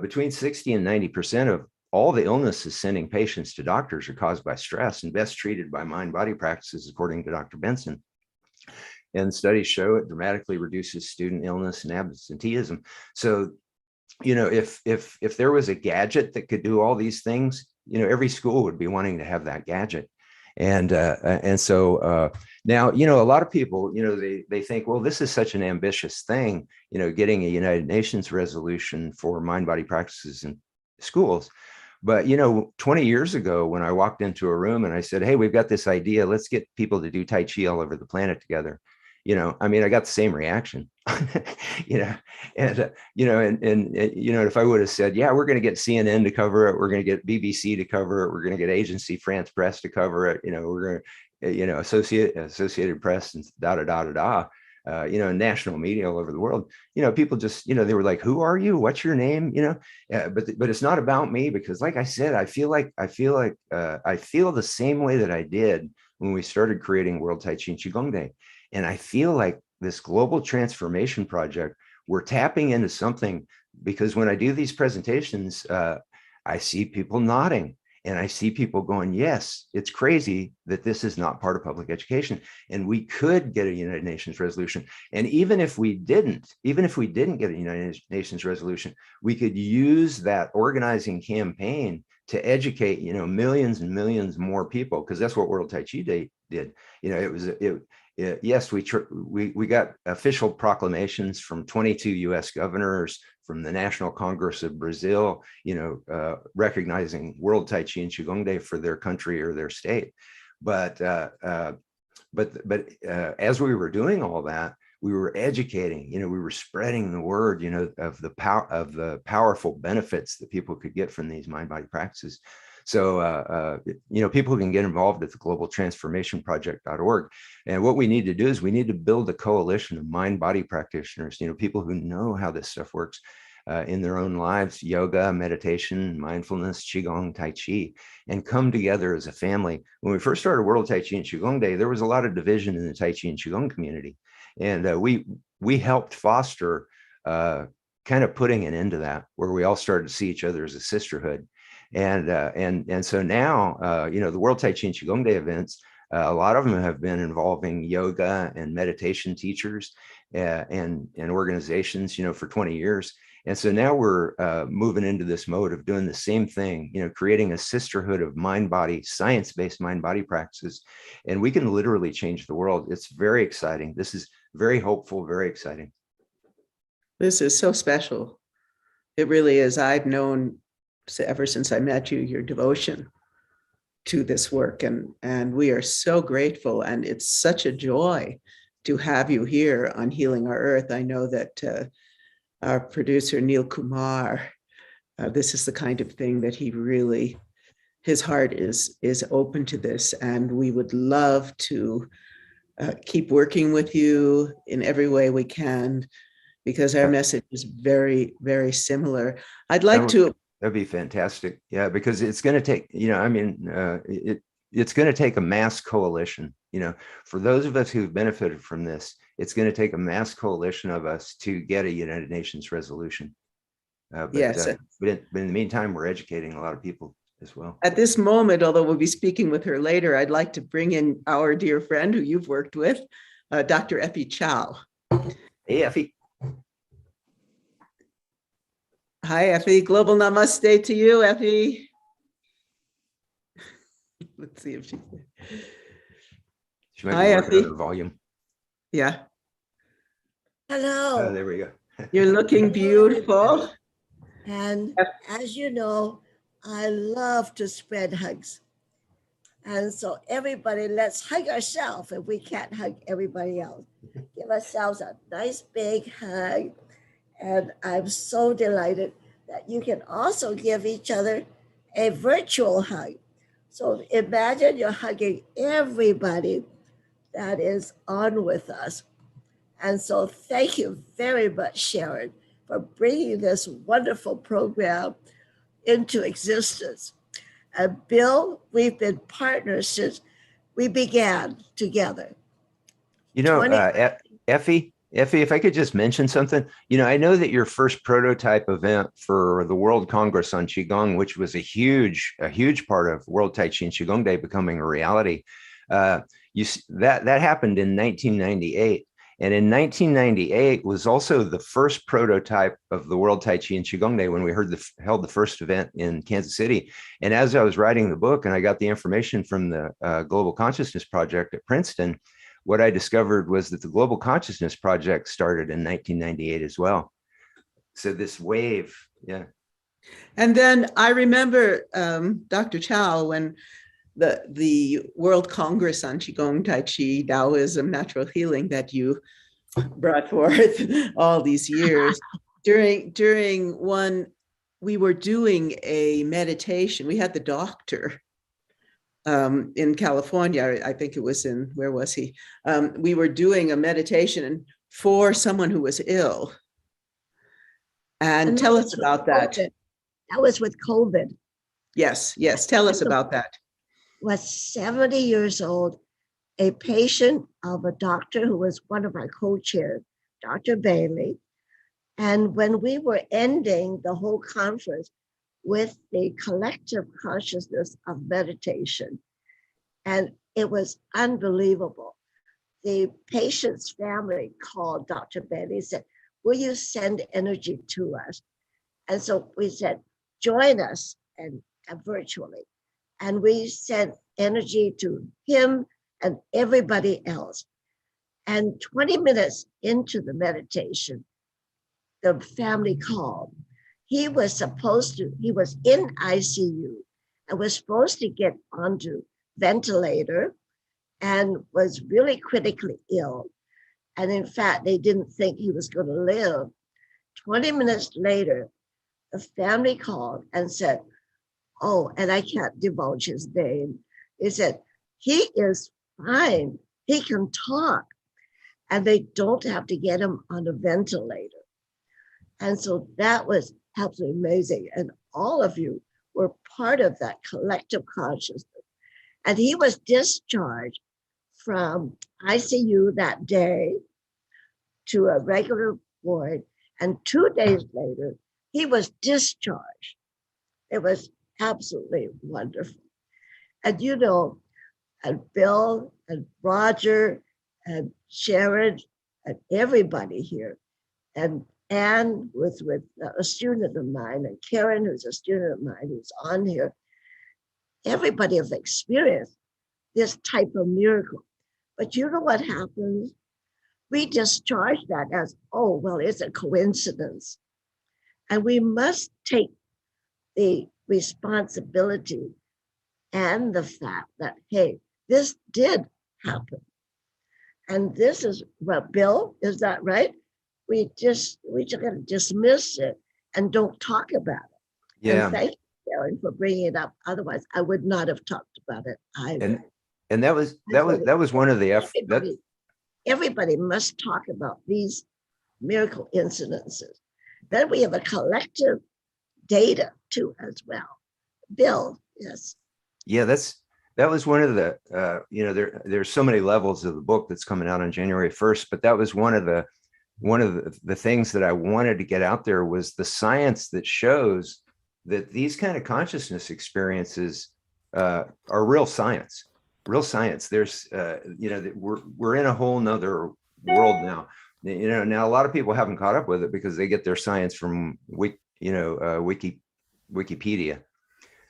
between 60 and 90% of all the illnesses sending patients to doctors are caused by stress and best treated by mind-body practices, according to Dr. Benson. And studies show it dramatically reduces student illness and absenteeism. So, if there was a gadget that could do all these things, every school would be wanting to have that gadget. And so now, a lot of people, they think, well, this is such an ambitious thing, getting a United Nations resolution for mind-body practices in schools. But, 20 years ago, when I walked into a room and I said, hey, we've got this idea, let's get people to do Tai Chi all over the planet together. I got the same reaction, and if I would have said, yeah, we're going to get CNN to cover it, we're going to get BBC to cover it, we're going to get Agency France Press to cover it, we're going to, Associated Press and national media all over the world, people just, they were like, who are you? What's your name? But it's not about me, because like I said, I feel the same way that I did when we started creating World Tai Chi and Qigong Day. And I feel like this global transformation project, we're tapping into something, because when I do these presentations, I see people nodding and I see people going, yes, it's crazy that this is not part of public education. And we could get a United Nations resolution. And even if we didn't get a United Nations resolution, we could use that organizing campaign to educate, millions and millions more people, because that's what World Tai Chi Day did. Yes, we got official proclamations from 22 US governors, from the National Congress of Brazil, recognizing World Tai Chi and Qigong Day for their country or their state. But as we were doing all that, we were educating, we were spreading the word, of the powerful benefits that people could get from these mind-body practices. So, people can get involved at the globaltransformationproject.org. And what we need to do is we need to build a coalition of mind-body practitioners, people who know how this stuff works. in their own lives, yoga, meditation, mindfulness, Qigong, Tai Chi, and come together as a family. When we first started World Tai Chi and Qigong Day, there was a lot of division in the Tai Chi and Qigong community. And we helped foster kind of putting an end to that, where we all started to see each other as a sisterhood. And so now, you know, the World Tai Chi and Qigong Day events, a lot of them have been involving yoga and meditation teachers and organizations, you know, for 20 years. And so now we're moving into this mode of doing the same thing, you know, creating a sisterhood of mind-body, science-based mind-body practices. And we can literally change the world. It's very exciting. This is very hopeful, very exciting. This is so special. It really is. I've known ever since I met you, your devotion to this work. And we are so grateful. And it's such a joy to have you here on Healing Our Earth. I know that our producer, Neil Kumar, this is the kind of thing that he really, his heart is open to this. And we would love to keep working with you in every way we can, because our message is very, very similar. I'd like to. That'd be fantastic. Yeah, because it's going to take, you know, I mean, it's going to take a mass coalition, you know, for those of us who've benefited from this, it's going to take a mass coalition of us to get a United Nations resolution. Yes. But in the meantime, we're educating a lot of people as well. At this moment, although we'll be speaking with her later, I'd like to bring in our dear friend who you've worked with, Dr. Effie Chow. Hey, Effie. Hi, Effie. Global namaste to you, Effie. Let's see if she's there. She might Hi, be working Effie. on her volume. Yeah. Hello. Oh, there we go. You're looking beautiful. And as you know, I love to spread hugs. And so everybody, let's hug ourselves if we can't hug everybody else. Give ourselves a nice big hug. And I'm so delighted that you can also give each other a virtual hug. So imagine you're hugging everybody that is on with us. And so thank you very much, Sharon, for bringing this wonderful program into existence. And Bill, we've been partners since we began together. You know, Effie, if I could just mention something, you know, I know that your first prototype event for the World Congress on Qigong, which was a huge part of World Tai Chi and Qigong Day becoming a reality, that happened in 1998. And in 1998 was also the first prototype of the World Tai Chi and Qigong Day when we held the first event in Kansas City. And as I was writing the book and I got the information from the Global Consciousness Project at Princeton, what I discovered was that the Global Consciousness Project started in 1998 as well. So this wave, yeah. And then I remember, Dr. Chow, when the World Congress on Qigong, Tai Chi, Taoism, Natural Healing that you brought forth all these years, during one, we were doing a meditation. We had the doctor in California, I think it was in, where was he? We were doing a meditation for someone who was ill. And tell us about that. That was with COVID. Yes, tell us about that. Was 70 years old, a patient of a doctor who was one of our co-chairs, Dr. Bailey. And when we were ending the whole conference with the collective consciousness of meditation, and it was unbelievable. The patient's family called Dr. Bailey and said, will you send energy to us? And so we said, join us and virtually. And we sent energy to him and everybody else. And 20 minutes into the meditation, the family called. He was in ICU and was supposed to get onto ventilator and was really critically ill. And in fact, they didn't think he was going to live. 20 minutes later, the family called and said, oh, and I can't divulge his name. They said, he is fine. He can talk. And they don't have to get him on a ventilator. And so that was absolutely amazing. And all of you were part of that collective consciousness. And he was discharged from ICU that day to a regular ward. And 2 days later, he was discharged. It was absolutely wonderful. And you know, and Bill and Roger and Sharon and everybody here, and Anne with a student of mine, and Karen, who's a student of mine, who's on here, everybody have experienced this type of miracle. But you know what happens? We discharge that as, oh, well, it's a coincidence. And we must take the responsibility and the fact that, hey, this did happen. And this is what, Bill, is that right? We just gotta dismiss it and don't talk about it. Yeah. And thank you, Karen, for bringing it up. Otherwise, I would not have talked about it either. And that was one of the Everybody must talk about these miracle incidences. Then we have a collective data too as well. Bill, yes. Yeah, that was one of the there's so many levels of the book that's coming out on January 1st, but that was one of the things that I wanted to get out there was the science that shows that these kind of consciousness experiences are real science. There's we're in a whole nother world now. Now a lot of people haven't caught up with it because they get their science from Wikipedia.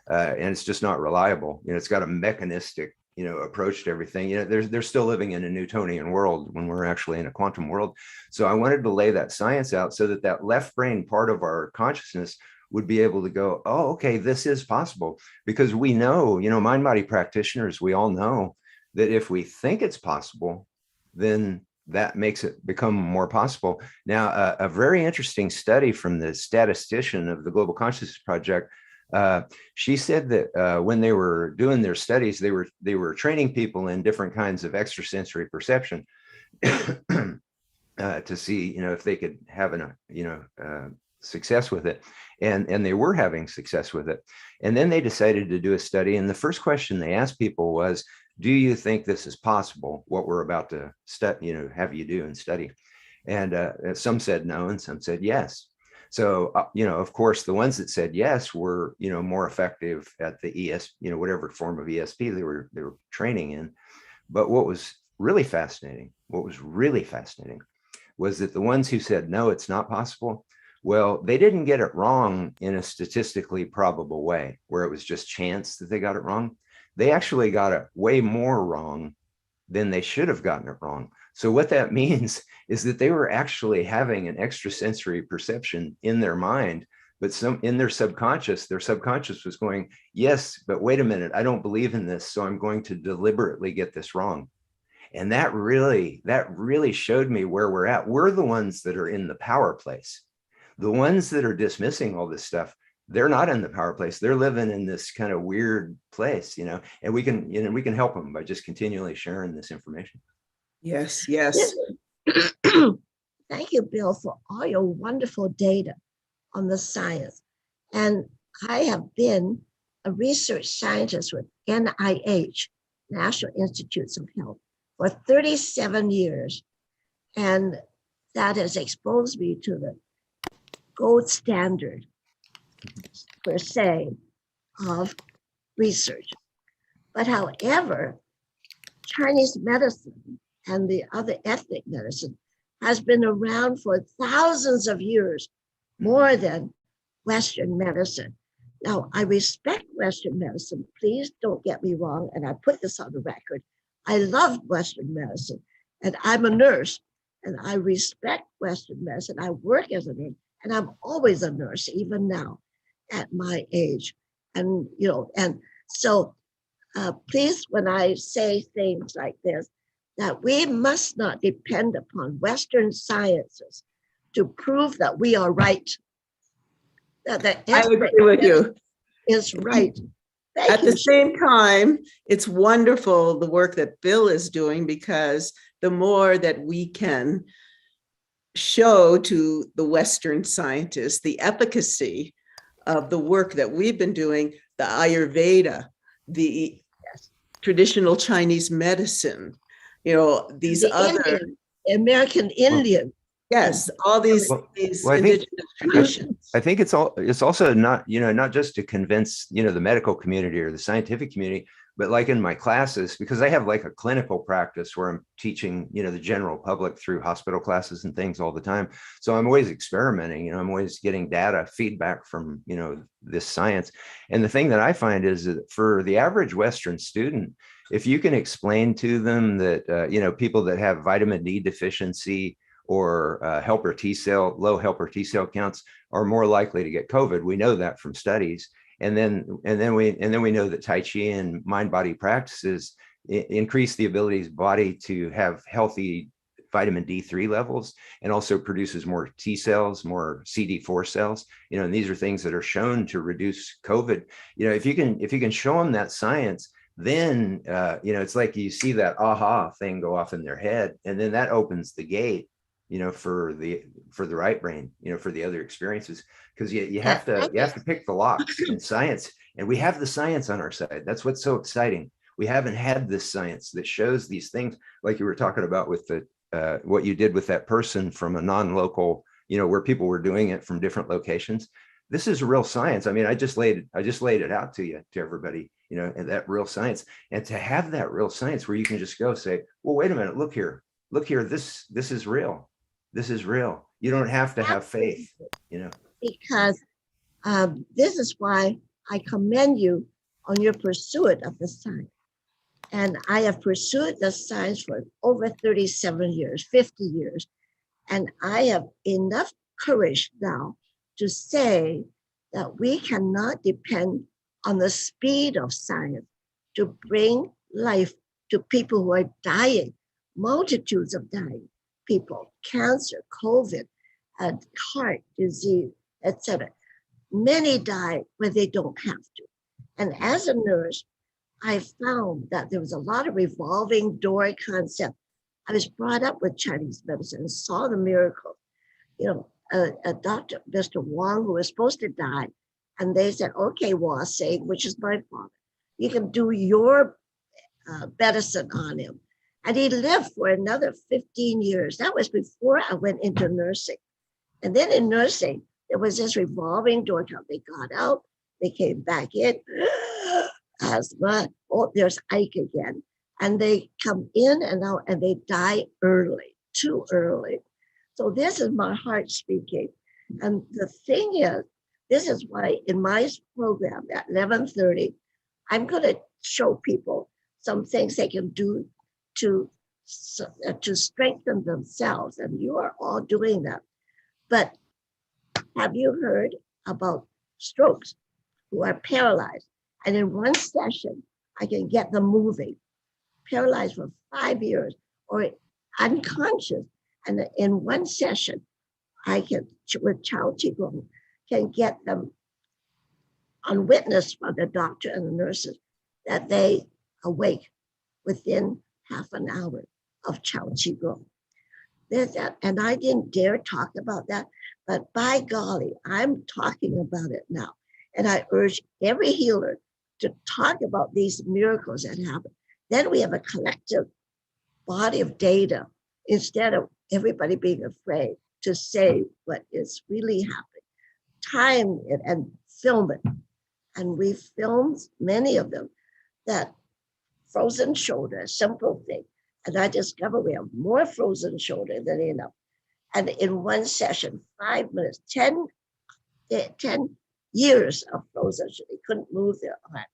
And it's just not reliable. It's got a mechanistic, approach to everything. They're still living in a Newtonian world when we're actually in a quantum world. So I wanted to lay that science out so that left brain part of our consciousness would be able to go, oh, okay, this is possible. Because we know, mind-body practitioners, we all know that if we think it's possible, then that makes it become more possible. Now, a very interesting study from the statistician of the Global Consciousness Project, she said that when they were doing their studies, they were training people in different kinds of extrasensory perception to see, if they could have success with it, and they were having success with it. And then they decided to do a study, and the first question they asked people was, "Do you think this is possible? What we're about to have you do and study?" And some said no, and some said yes. So, of course, the ones that said yes were, more effective at the whatever form of ESP they were training in. But what was really fascinating was that the ones who said, no, it's not possible, well, they didn't get it wrong in a statistically probable way, where it was just chance that they got it wrong. They actually got it way more wrong than they should have gotten it wrong. So what that means is that they were actually having an extrasensory perception in their mind, but in their subconscious was going, yes, but wait a minute, I don't believe in this, so I'm going to deliberately get this wrong. And that really showed me where we're at. We're the ones that are in the power place. The ones that are dismissing all this stuff, they're not in the power place. They're living in this kind of weird place, and we can help them by just continually sharing this information. Yes, yes. Thank you, Bill, for all your wonderful data on the science. And I have been a research scientist with NIH, National Institutes of Health, for 37 years. And that has exposed me to the gold standard, per se, of research. But however, Chinese medicine and the other ethnic medicine has been around for thousands of years, more than Western medicine. Now, I respect Western medicine. Please don't get me wrong, and I put this on the record. I love Western medicine, and I'm a nurse, and I respect Western medicine. I work as a nurse, and I'm always a nurse, even now, at my age. And, so please, when I say things like this, that we must not depend upon Western sciences to prove that we are right. That I agree with you. Is right. At the same time, it's wonderful the work that Bill is doing, because the more that we can show to the Western scientists the efficacy of the work that we've been doing, the Ayurveda, the traditional Chinese medicine, these The other Indian, American Indian. yes, all these Well, I think indigenous traditions. I think it's also not, not just to convince, the medical community or the scientific community, but like in my classes, because I have like a clinical practice where I'm teaching, the general public through hospital classes and things all the time. So I'm always experimenting, I'm always getting data feedback from, this science. And the thing that I find is that for the average Western student, if you can explain to them that, people that have vitamin D deficiency or low helper T cell counts are more likely to get COVID. We know that from studies. And then we know that Tai Chi and mind-body practices increase the ability of the body to have healthy vitamin D3 levels, and also produces more T cells, more CD4 cells. And these are things that are shown to reduce COVID. If you can show them that science, then it's like you see that aha thing go off in their head, and then that opens the gate for the right brain, for the other experiences, because you have to pick the locks in science, and we have the science on our side. That's what's so exciting. We haven't had this science that shows these things, like you were talking about with the what you did with that person from a non-local, where people were doing it from different locations. This is real science. I mean, I just laid it out to everybody, and that real science, and to have that real science where you can just go say, well, wait a minute, look here, this is real. This is real. You don't have to have faith, Because this is why I commend you on your pursuit of the science. And I have pursued the science for over 37 years, 50 years. And I have enough courage now to say that we cannot depend on the speed of science to bring life to people who are dying, multitudes of dying people, cancer, COVID, heart disease, etc. Many die when they don't have to. And as a nurse, I found that there was a lot of revolving door concept. I was brought up with Chinese medicine and saw the miracle. A doctor, Mr. Wang, who was supposed to die, and they said, okay, Sing, which is my father, you can do your medicine on him. And he lived for another 15 years. That was before I went into nursing. And then in nursing, there was this revolving door. They got out, they came back in, asthma, oh, there's Ike again. And they come in and out and they die early, too early. So this is my heart speaking. And the thing is, this is why in my program at 11:30, I'm going to show people some things they can do to strengthen themselves. And you are all doing that. But have you heard about strokes who are paralyzed? And in one session, I can get them moving, paralyzed for 5 years or unconscious. And in one session, I can, with Chao Qigong, can get them on witness from the doctor and the nurses that they awake within half an hour of Chao Qigong. There's that, and I didn't dare talk about that, but by golly, I'm talking about it now. And I urge every healer to talk about these miracles that happen. Then we have a collective body of data instead of everybody being afraid to say what is really happening. Time it and film it. And we filmed many of them that frozen shoulder, a simple thing. And I discovered we have more frozen shoulder than enough. And in one session, 5 minutes, 10 years of frozen shoulder, they couldn't move their arm.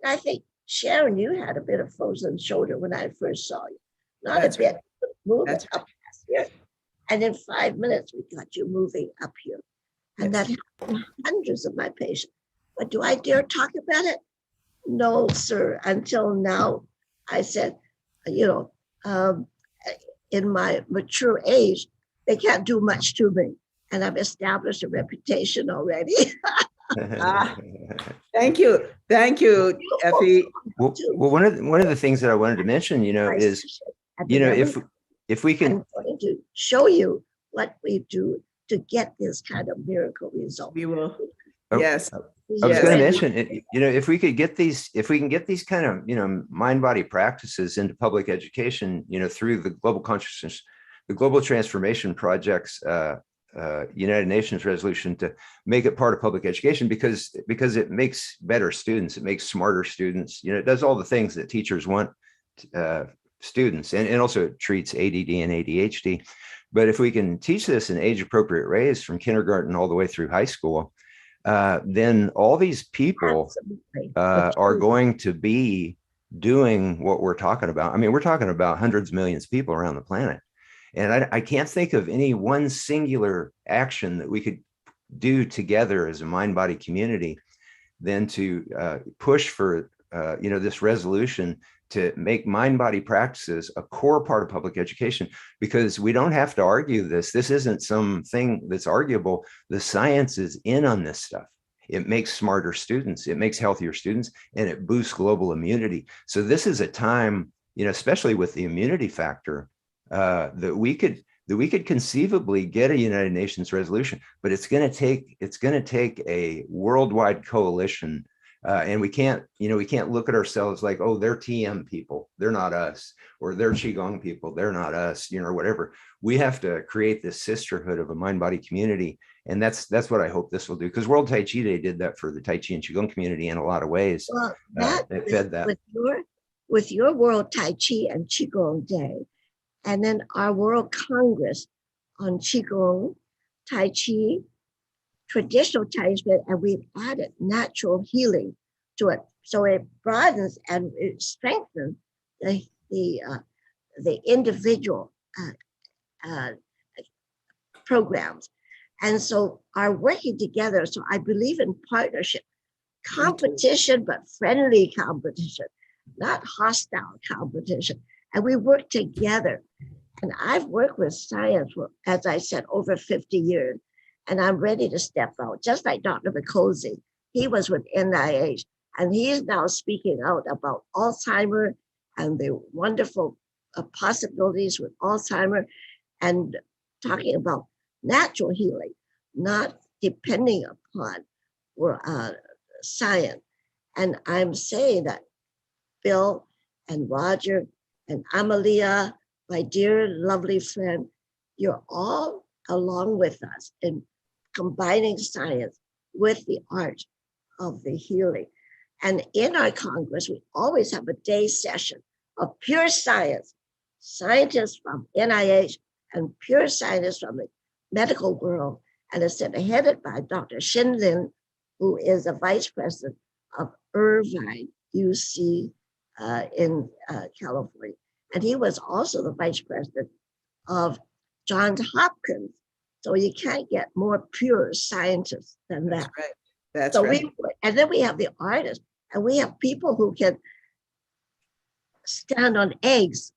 And I think, Sharon, you had a bit of frozen shoulder when I first saw you. Not a bit, but move it up past here. And in 5 minutes, we got you moving up here. And that happened to hundreds of my patients. But do I dare talk about it? No, sir. Until now, I said, in my mature age, they can't do much to me. And I've established a reputation already. Thank you, Effie. Well, one of the things that I wanted to mention, is, if we can, I'm going to show you what we do to get this kind of miracle result. We will. Oh, Yes. I was going to Yes. mention, if we could get these, if we can get these kind of, mind-body practices into public education, through the global consciousness, the global transformation projects, United Nations resolution to make it part of public education, because it makes better students, it makes smarter students, it does all the things that teachers want students, and also it treats ADD and ADHD. But if we can teach this in age appropriate ways from kindergarten all the way through high school, then all these people are going to be doing what we're talking about. I mean, we're talking about hundreds of millions of people around the planet. And I can't think of any one singular action that we could do together as a mind-body community than to push for, this resolution to make mind-body practices a core part of public education, because we don't have to argue this. This isn't something that's arguable. The science is in on this stuff. It makes smarter students, it makes healthier students, and it boosts global immunity. So this is a time, especially with the immunity factor, that we could conceivably get a United Nations resolution, but it's going to take a worldwide coalition. And we can't look at ourselves like, oh, they're TM people, they're not us, or they're Qigong people, they're not us, or whatever. We have to create this sisterhood of a mind-body community. And that's what I hope this will do, because World Tai Chi Day did that for the Tai Chi and Qigong community in a lot of ways. Well, it fed that. With your World Tai Chi and Qigong Day, and then our World Congress on Qigong, Tai Chi, traditional Chinese medicine, and we've added natural healing to it. So it broadens and it strengthens the individual programs. And so are working together. So I believe in partnership, competition, but friendly competition, not hostile competition. And we work together. And I've worked with science for, as I said, over 50 years. And I'm ready to step out, just like Dr. Micosi. He was with NIH, and he is now speaking out about Alzheimer and the wonderful possibilities with Alzheimer, and talking about natural healing, not depending upon science. And I'm saying that Bill and Roger and Amalia, my dear, lovely friend, you're all along with us in combining science with the art of the healing. And in our Congress, we always have a day session of pure science, scientists from NIH and pure scientists from the medical world. And it's headed by Dr. Shin Lin, who is the vice president of Irvine UC in California. And he was also the vice president of Johns Hopkins. So you can't get more pure scientists than that. That's right. That's right. And then we have the artists, and we have people who can stand on eggs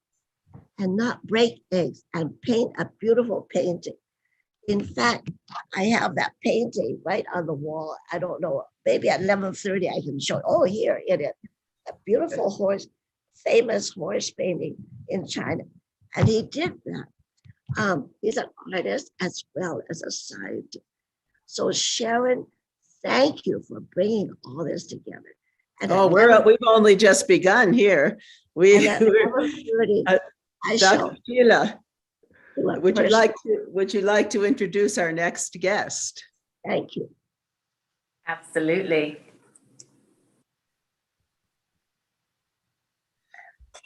and not break eggs and paint a beautiful painting. In fact, I have that painting right on the wall. I don't know, maybe at 11:30 I can show. Oh, here it is. A beautiful horse, famous horse painting in China. And he did that. He's an artist as well as a scientist. So Sharon, thank you for bringing all this together. And we've only just begun here. Dr. Sheila, would you like to introduce our next guest? Thank you. Absolutely.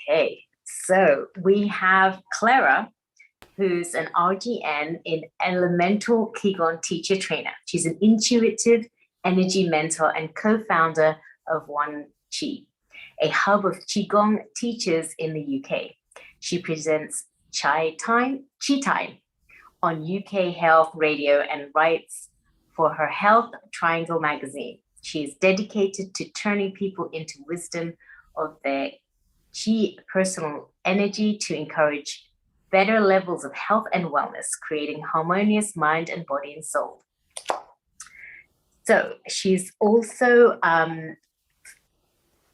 Okay, so we have Clara, who's an RGN in Elemental Qigong teacher trainer. She's an intuitive energy mentor and co-founder of One Qi, a hub of Qigong teachers in the UK. She presents Qi Time on UK Health Radio and writes for her Health Triangle magazine. She is dedicated to turning people into wisdom of their Qi personal energy to encourage better levels of health and wellness, creating harmonious mind and body and soul. So she's also,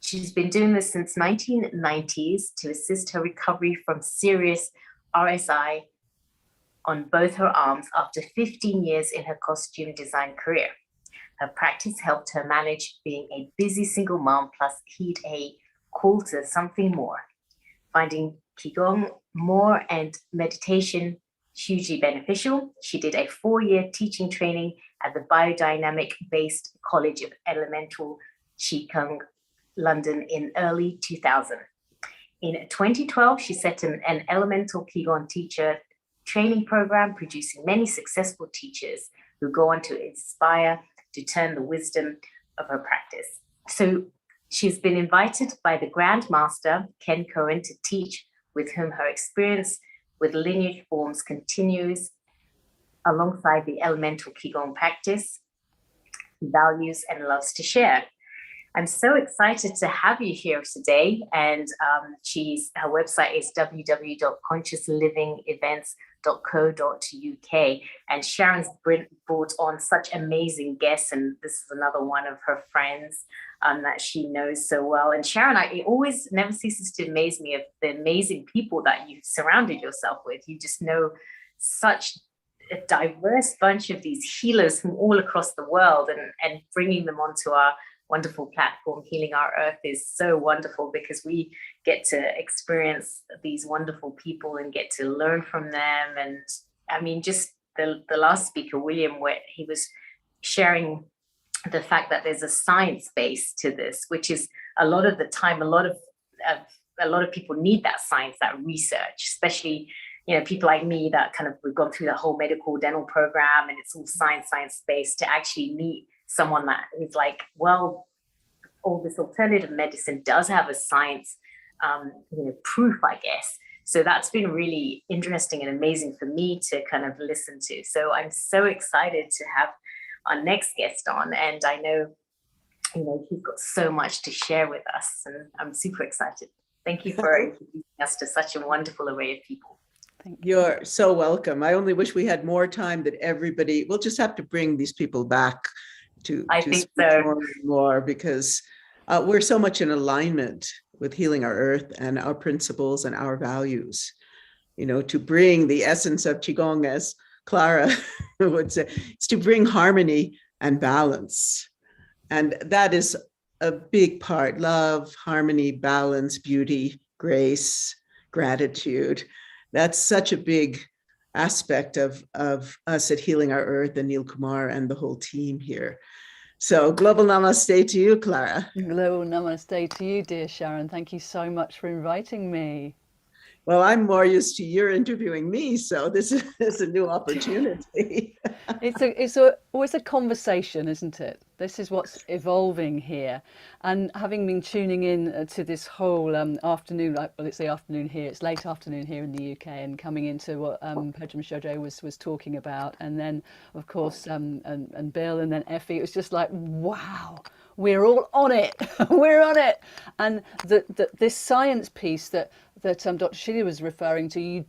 she's been doing this since 1990s to assist her recovery from serious RSI on both her arms after 15 years in her costume design career. Her practice helped her manage being a busy single mom plus heed a call to something more. Finding Qigong more and meditation hugely beneficial, she did a 4-year teaching training at the Biodynamic-based College of Elemental Qigong, London in early 2000. In 2012, she set an elemental Qigong teacher training program, producing many successful teachers who go on to inspire to turn the wisdom of her practice. So she's been invited by the Grand Master, Ken Cohen, to teach, with whom her experience with lineage forms continues alongside the elemental Qigong practice, values and loves to share. I'm so excited to have you here today. And her website is www.consciouslivingevents.co.uk. And Sharon's brought on such amazing guests. And this is another one of her friends that she knows so well. And Sharon, it always never ceases to amaze me of the amazing people that you've surrounded yourself with. You just know such a diverse bunch of these healers from all across the world, and bringing them onto our wonderful platform, Healing Our Earth, is so wonderful because we get to experience these wonderful people and get to learn from them. And I mean, just the last speaker, William, where he was sharing the fact that there's a science base to this, which is a lot of the time, a lot of people need that science, that research, especially, you know, people like me that we've gone through the whole medical dental program and it's all science based, to actually meet someone that is like, well, all this alternative medicine does have a science, proof, I guess. So that's been really interesting and amazing for me to kind of listen to. So I'm so excited to have our next guest on, and I know, he's got so much to share with us, and I'm super excited. Thank you for introducing us to such a wonderful array of people. You're so welcome. I only wish we had more time that everybody, we'll just have to bring these people back to think so. more, because we're so much in alignment with Healing Our Earth and our principles and our values, to bring the essence of Qigong, as Clara would say, is to bring harmony and balance. And that is a big part: love, harmony, balance, beauty, grace, gratitude. That's such a big aspect of us at Healing Our Earth, and Neil Kumar and the whole team here. So global namaste to you, Clara. Global namaste to you, dear Sharon. Thank you so much for inviting me. Well, I'm more used to your interviewing me, so this is a new opportunity. It's always a conversation, isn't it? This is what's evolving here. And having been tuning in to this whole afternoon, it's the afternoon here, it's late afternoon here in the UK, and coming into what Pedram Shojo was talking about, and then of course and Bill, and then Effie, it was just like, wow, we're all on it. We're on it. And this science piece that Dr. Sheila was referring to, you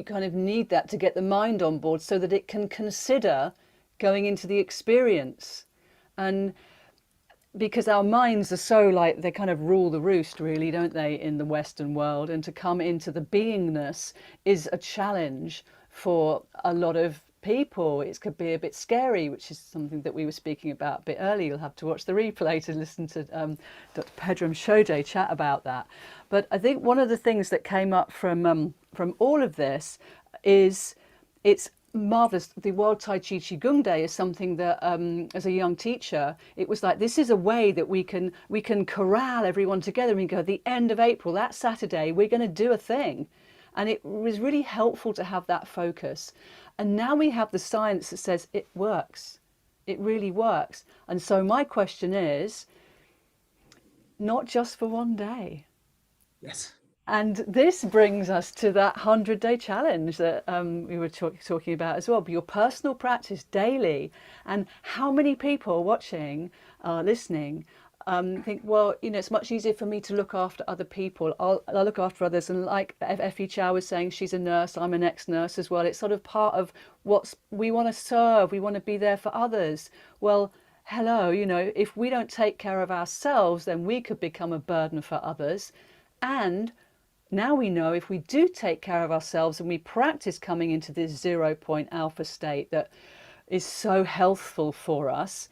kind of need that to get the mind on board so that it can consider going into the experience. And because our minds are so like, they kind of rule the roost, really, don't they, in the Western world, and to come into the beingness is a challenge for a lot of people. It could be a bit scary, which is something that we were speaking about a bit earlier. You'll have to watch the replay to listen to Dr. Pedram Shojo chat about that. But I think one of the things that came up from all of this is it's marvelous. The World Tai Chi Qigong Day is something that as a young teacher, it was like, this is a way that we can corral everyone together and go, at the end of April, that Saturday, we're going to do a thing. And it was really helpful to have that focus. And now we have the science that says it works. It really works. And so my question is, not just for one day. Yes. And this brings us to that 100-day challenge that we were talking about as well. But your personal practice daily, and how many people watching, listening, think, well, it's much easier for me to look after other people. I'll look after others. And like Effie Chow was saying, she's a nurse. I'm an ex-nurse as well. It's sort of part of we want to serve. We want to be there for others. Well, hello, if we don't take care of ourselves, then we could become a burden for others. And now we know if we do take care of ourselves and we practice coming into this 0 point alpha state that is so healthful for us,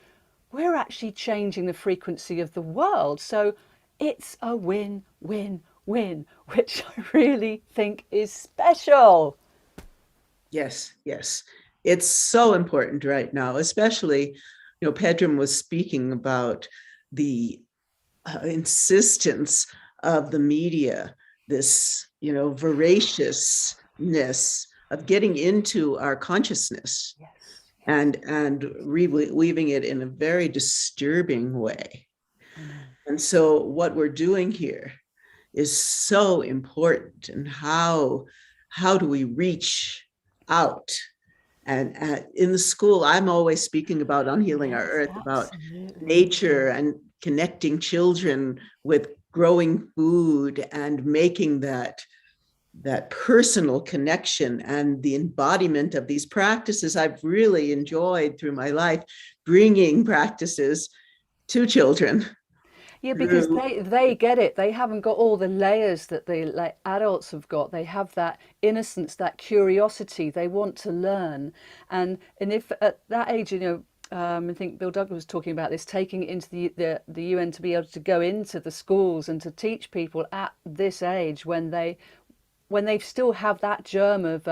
we're actually changing the frequency of the world. So it's a win, win, win, which I really think is special. Yes, yes. It's so important right now, especially, Pedram was speaking about the insistence of the media, this, voraciousness of getting into our consciousness. Yes. And weaving it in a very disturbing way. And so what we're doing here is so important. And how do we reach out? And in the school, I'm always speaking about on Healing Our Earth, about nature and connecting children with growing food and making that personal connection and the embodiment of these practices. I've really enjoyed through my life bringing practices to children. Yeah, because they get it. They haven't got all the layers that the adults have got. They have that innocence, that curiosity. They want to learn, and if at that age, I think Bill Douglas was talking about this, taking it into the UN to be able to go into the schools and to teach people at this age when they still have that germ of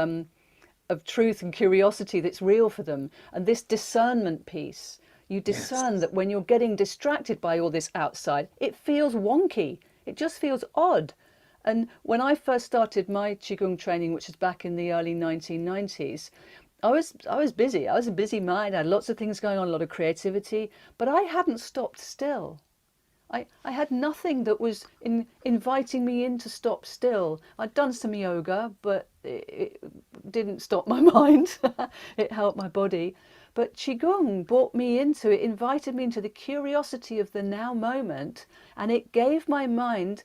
truth and curiosity that's real for them, and this discernment piece. You discern that when you're getting distracted by all this outside, it feels wonky. It just feels odd. And when I first started my Qigong training, which was back in the early 1990s, I was busy. I was a busy mind. I had lots of things going on, a lot of creativity, but I hadn't stopped still. I had nothing that was inviting me in to stop still. I'd done some yoga, but it didn't stop my mind. It helped my body. But Qigong brought me into it, invited me into the curiosity of the now moment, and it gave my mind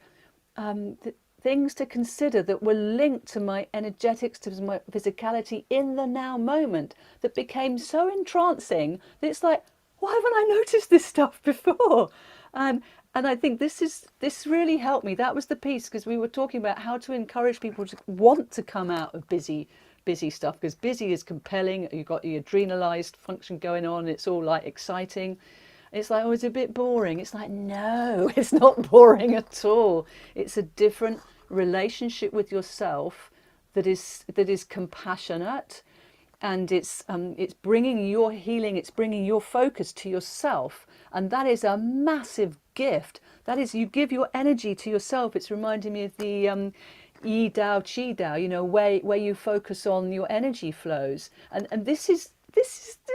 things to consider that were linked to my energetics, to my physicality in the now moment, that became so entrancing that it's like, why haven't I noticed this stuff before? And I think this really helped me. That was the piece, because we were talking about how to encourage people to want to come out of busy stuff, because busy is compelling. You've got the adrenalized function going on. It's all like exciting. It's like, oh, it's a bit boring. It's like, no, it's not boring at all. It's a different relationship with yourself that is compassionate, and it's bringing your healing, it's bringing your focus to yourself, and that is a massive gift. That is, you give your energy to yourself. It's reminding me of the Yi Dao, Qi Dao, where you focus on your energy flows, and this is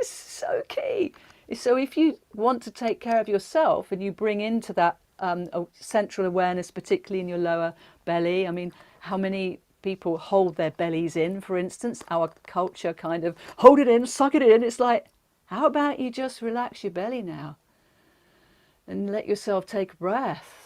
so key. So if you want to take care of yourself and you bring into that central awareness, particularly in your lower belly. I mean, how many people hold their bellies in, for instance? Our culture kind of hold it in, suck it in. It's like, how about you just relax your belly now and let yourself take a breath?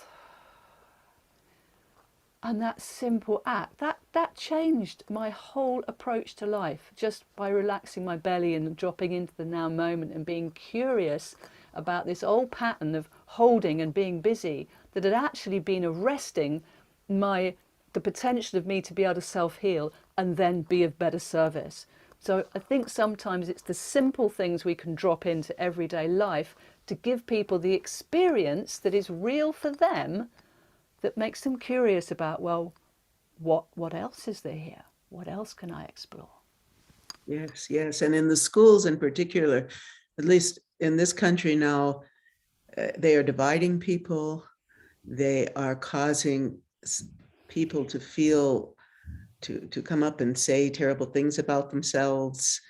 And that simple act, that changed my whole approach to life, just by relaxing my belly and dropping into the now moment and being curious about this old pattern of holding and being busy that had actually been arresting the potential of me to be able to self-heal and then be of better service. So I think sometimes it's the simple things we can drop into everyday life to give people the experience that is real for them, that makes them curious about, well, what else is there here? What else can I explore? Yes, yes. And in the schools in particular, at least in this country now, they are dividing people. They are causing people to feel, to come up and say terrible things about themselves,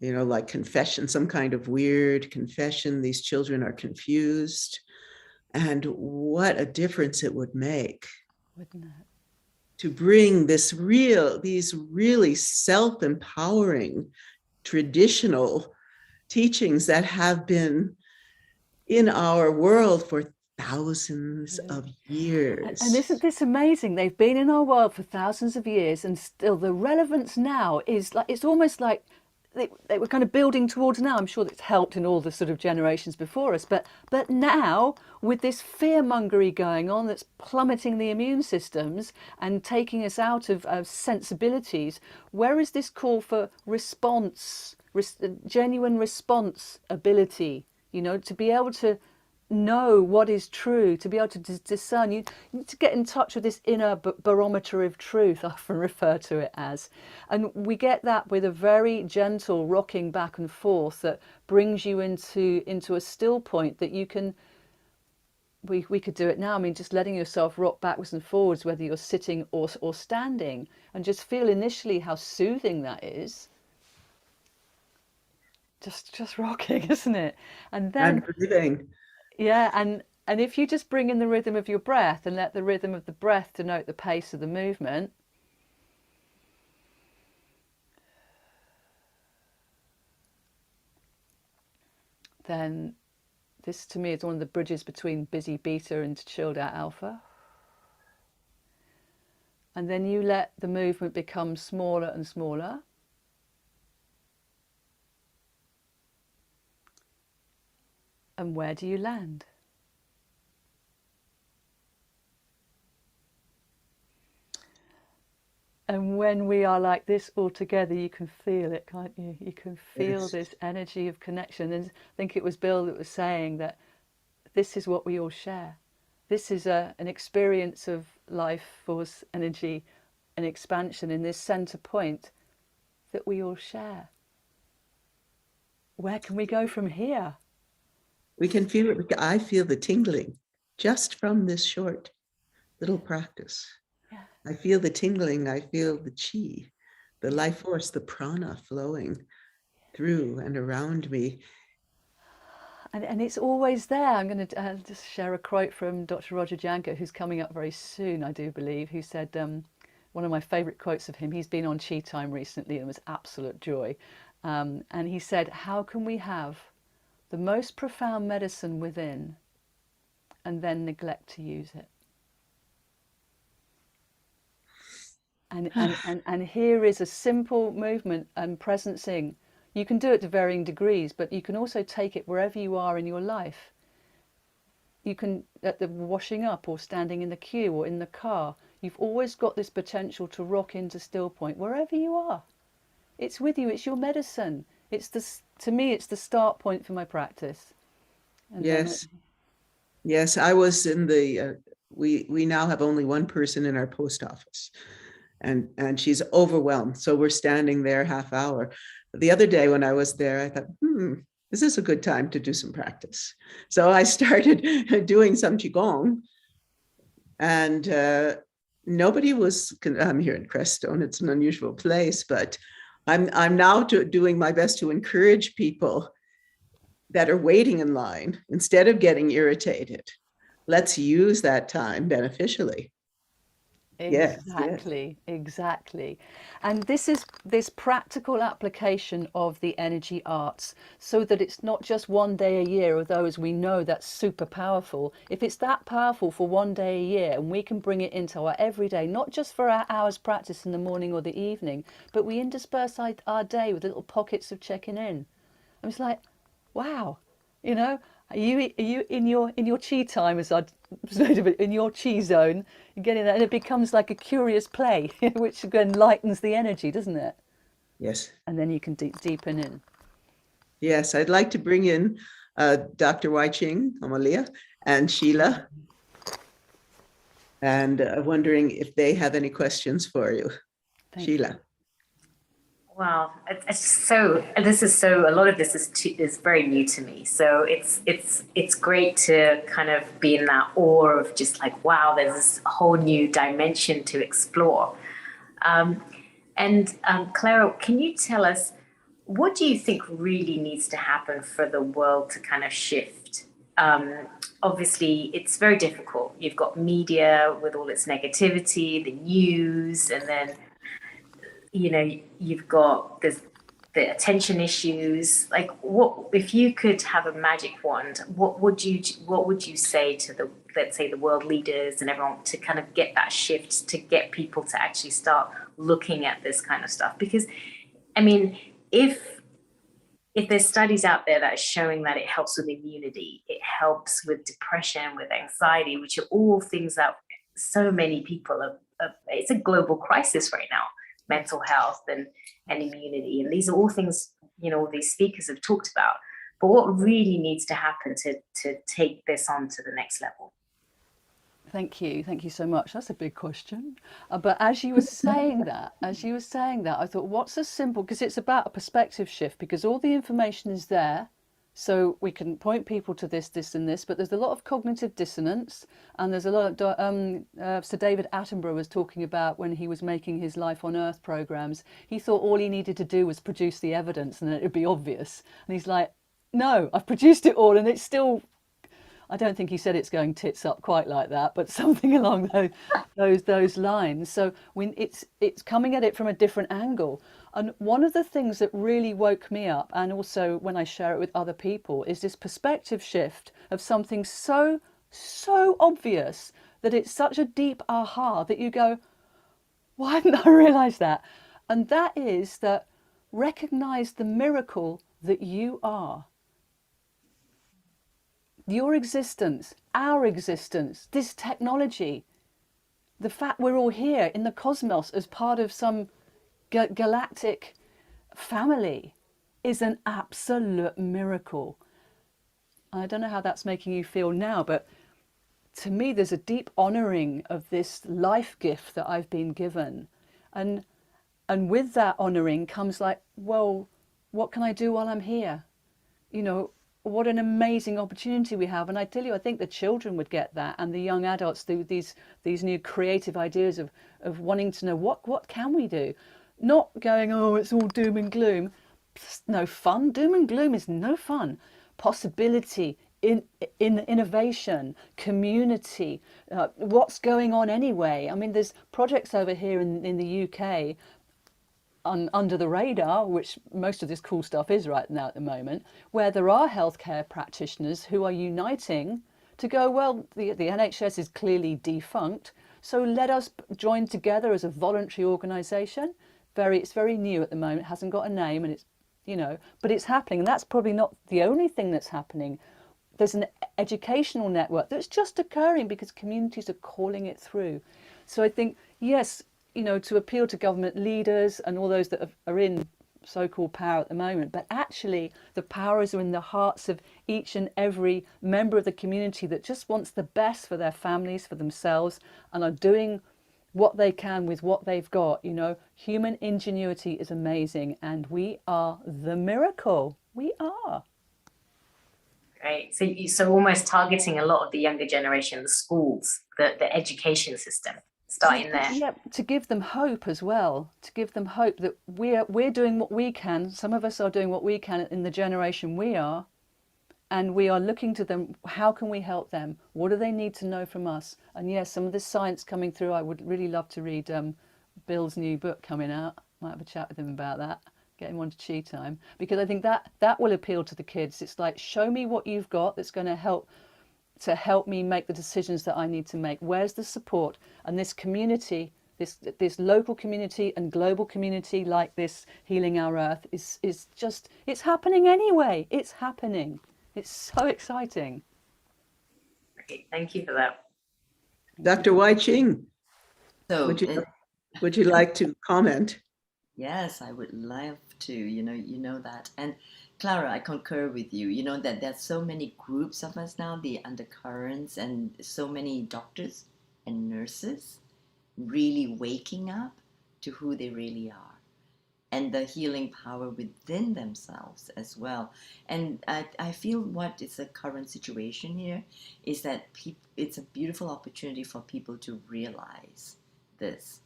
like confession, some kind of weird confession. These children are confused. And what a difference it would make, wouldn't it, to bring these really self-empowering traditional teachings that have been in our world for thousands of years. And isn't this amazing? They've been in our world for thousands of years, and still the relevance now is like, it's almost like they were kind of building towards now. I'm sure that's helped in all the sort of generations before us, but now with this fear-mongery going on that's plummeting the immune systems and taking us out of sensibilities, where is this call for response, genuine response ability, you know, to be able to know what is true, to be able to discern. You need to get in touch with this inner barometer of truth, I often refer to it as. And we get that with a very gentle rocking back and forth that brings you into a still point that you can, we could do it now. I mean, just letting yourself rock backwards and forwards, whether you're sitting or standing, and just feel initially how soothing that is. Just rocking, isn't it? And then I'm breathing. yeah, and if you just bring in the rhythm of your breath and let the rhythm of the breath denote the pace of the movement, then this to me is one of the bridges between busy beta and chilled out alpha. And then you let the movement become smaller and smaller. And where do you land? And when we are like this all together, you can feel it, can't you? You can feel Yes. this energy of connection. And I think it was Bill that was saying that this is what we all share. This is an experience of life force, energy, and expansion in this center point that we all share. Where can we go from here? We can feel it. I feel the tingling just from this short little practice. Yeah. I feel the tingling. I feel the chi, the life force, the prana flowing through and around me. And it's always there. I'm going to just share a quote from Dr. Roger Janko, who's coming up very soon, I do believe, who said, one of my favorite quotes of him, he's been on Chi Time recently and it was absolute joy. And he said, how can we have the most profound medicine within and then neglect to use it? And here is a simple movement and presencing. You can do it to varying degrees, but you can also take it wherever you are in your life. You can, at the washing up or standing in the queue or in the car, you've always got this potential to rock into still point wherever you are. It's with you, it's your medicine. To me, it's the start point for my practice. And yes. Yes, I was in the, we now have only one person in our post office and she's overwhelmed. So we're standing there half hour. The other day when I was there, I thought, is this a good time to do some practice? So I started doing some Qigong and nobody was, I'm here in Crestone, it's an unusual place, but I'm now doing my best to encourage people that are waiting in line, instead of getting irritated, let's use that time beneficially. Exactly, exactly. And this is this practical application of the energy arts so that it's not just one day a year, although as we know that's super powerful. If it's that powerful for one day a year and we can bring it into our everyday, not just for our hours practice in the morning or the evening, but we intersperse our day with little pockets of checking in. I was like, wow, you know, are you in your chi time, as I'd say, in your chi zone? You get in there, and it becomes like a curious play, which again lightens the energy, doesn't it? Yes. And then you can deepen in. Yes, I'd like to bring in Dr. Wai Ching, Amalia, and Sheila, and wondering if they have any questions for you. Sheila. Wow, a lot of this is very new to me. So it's great to kind of be in that awe of just like, wow, there's this whole new dimension to explore. Clara, can you tell us, what do you think really needs to happen for the world to kind of shift? Obviously, it's very difficult. You've got media with all its negativity, the news, and then you've got the attention issues. Like, what if you could have a magic wand? What would you say to let's say the world leaders and everyone to kind of get that shift, to get people to actually start looking at this kind of stuff? Because, I mean, if if there's studies out there that are showing that it helps with immunity, it helps with depression, with anxiety, which are all things that so many people it's a global crisis right now, mental health and immunity. And these are all things, these speakers have talked about. But what really needs to happen to take this on to the next level? Thank you so much. That's a big question. But as you were saying that, I thought, what's a simple, because it's about a perspective shift, because all the information is there. So we can point people to this, and this, but there's a lot of cognitive dissonance, and there's a lot of, Sir David Attenborough was talking about when he was making his Life on Earth programs, he thought all he needed to do was produce the evidence and it would be obvious. And he's like, no, I've produced it all and it's still, I don't think he said it's going tits up quite like that, but something along those lines. So when it's coming at it from a different angle. And one of the things that really woke me up, and also when I share it with other people, is this perspective shift of something so obvious that it's such a deep aha that you go, why hadn't I realized that? And that is that recognize the miracle that you are. Your existence, our existence, this technology, the fact we're all here in the cosmos as part of some galactic family is an absolute miracle. I don't know how that's making you feel now, but to me there's a deep honouring of this life gift that I've been given. And with that honouring comes like, well, what can I do while I'm here? What an amazing opportunity we have. And I tell you, I think the children would get that, and the young adults through these new creative ideas of wanting to know what can we do? Not going, oh, it's all doom and gloom. It's no fun. Doom and gloom is no fun. Possibility, in innovation, community, what's going on anyway? I mean, there's projects over here in the UK under the radar, which most of this cool stuff is right now at the moment, where there are healthcare practitioners who are uniting to go, well, the NHS is clearly defunct, so let us join together as a voluntary organisation. It's very new at the moment, it hasn't got a name, and it's, but it's happening. And that's probably not the only thing that's happening. There's an educational network that's just occurring because communities are calling it through. So I think, yes, to appeal to government leaders and all those that are in so-called power at the moment, but actually the powers are in the hearts of each and every member of the community that just wants the best for their families, for themselves, and are doing what they can with what they've got. Human ingenuity is amazing, and we are the miracle. We are. Right. So almost targeting a lot of the younger generation, the schools, the education system. Starting there. Yeah, to give them hope as well, to give them hope that we're doing what we can. Some of us are doing what we can in the generation we are, and we are looking to them. How can we help them? What do they need to know from us? And yes, some of this science coming through. I would really love to read Bill's new book coming out. Might have a chat with him about that. Get him onto Chi Time, because I think that will appeal to the kids. It's like, show me what you've got that's going to help me make the decisions that I need to make. Where's the support? And this community, this local community and global community like this Healing Our Earth is just, it's happening anyway. It's happening. It's so exciting. Okay, thank you for that. Dr. Wai Ching, So, would you like to comment? Yes, I would love to. You know that. And Clara, I concur with you. You know that there's so many groups of us now, the undercurrents, and so many doctors and nurses really waking up to who they really are and the healing power within themselves as well. And I feel what is the current situation here is that it's a beautiful opportunity for people to realize this,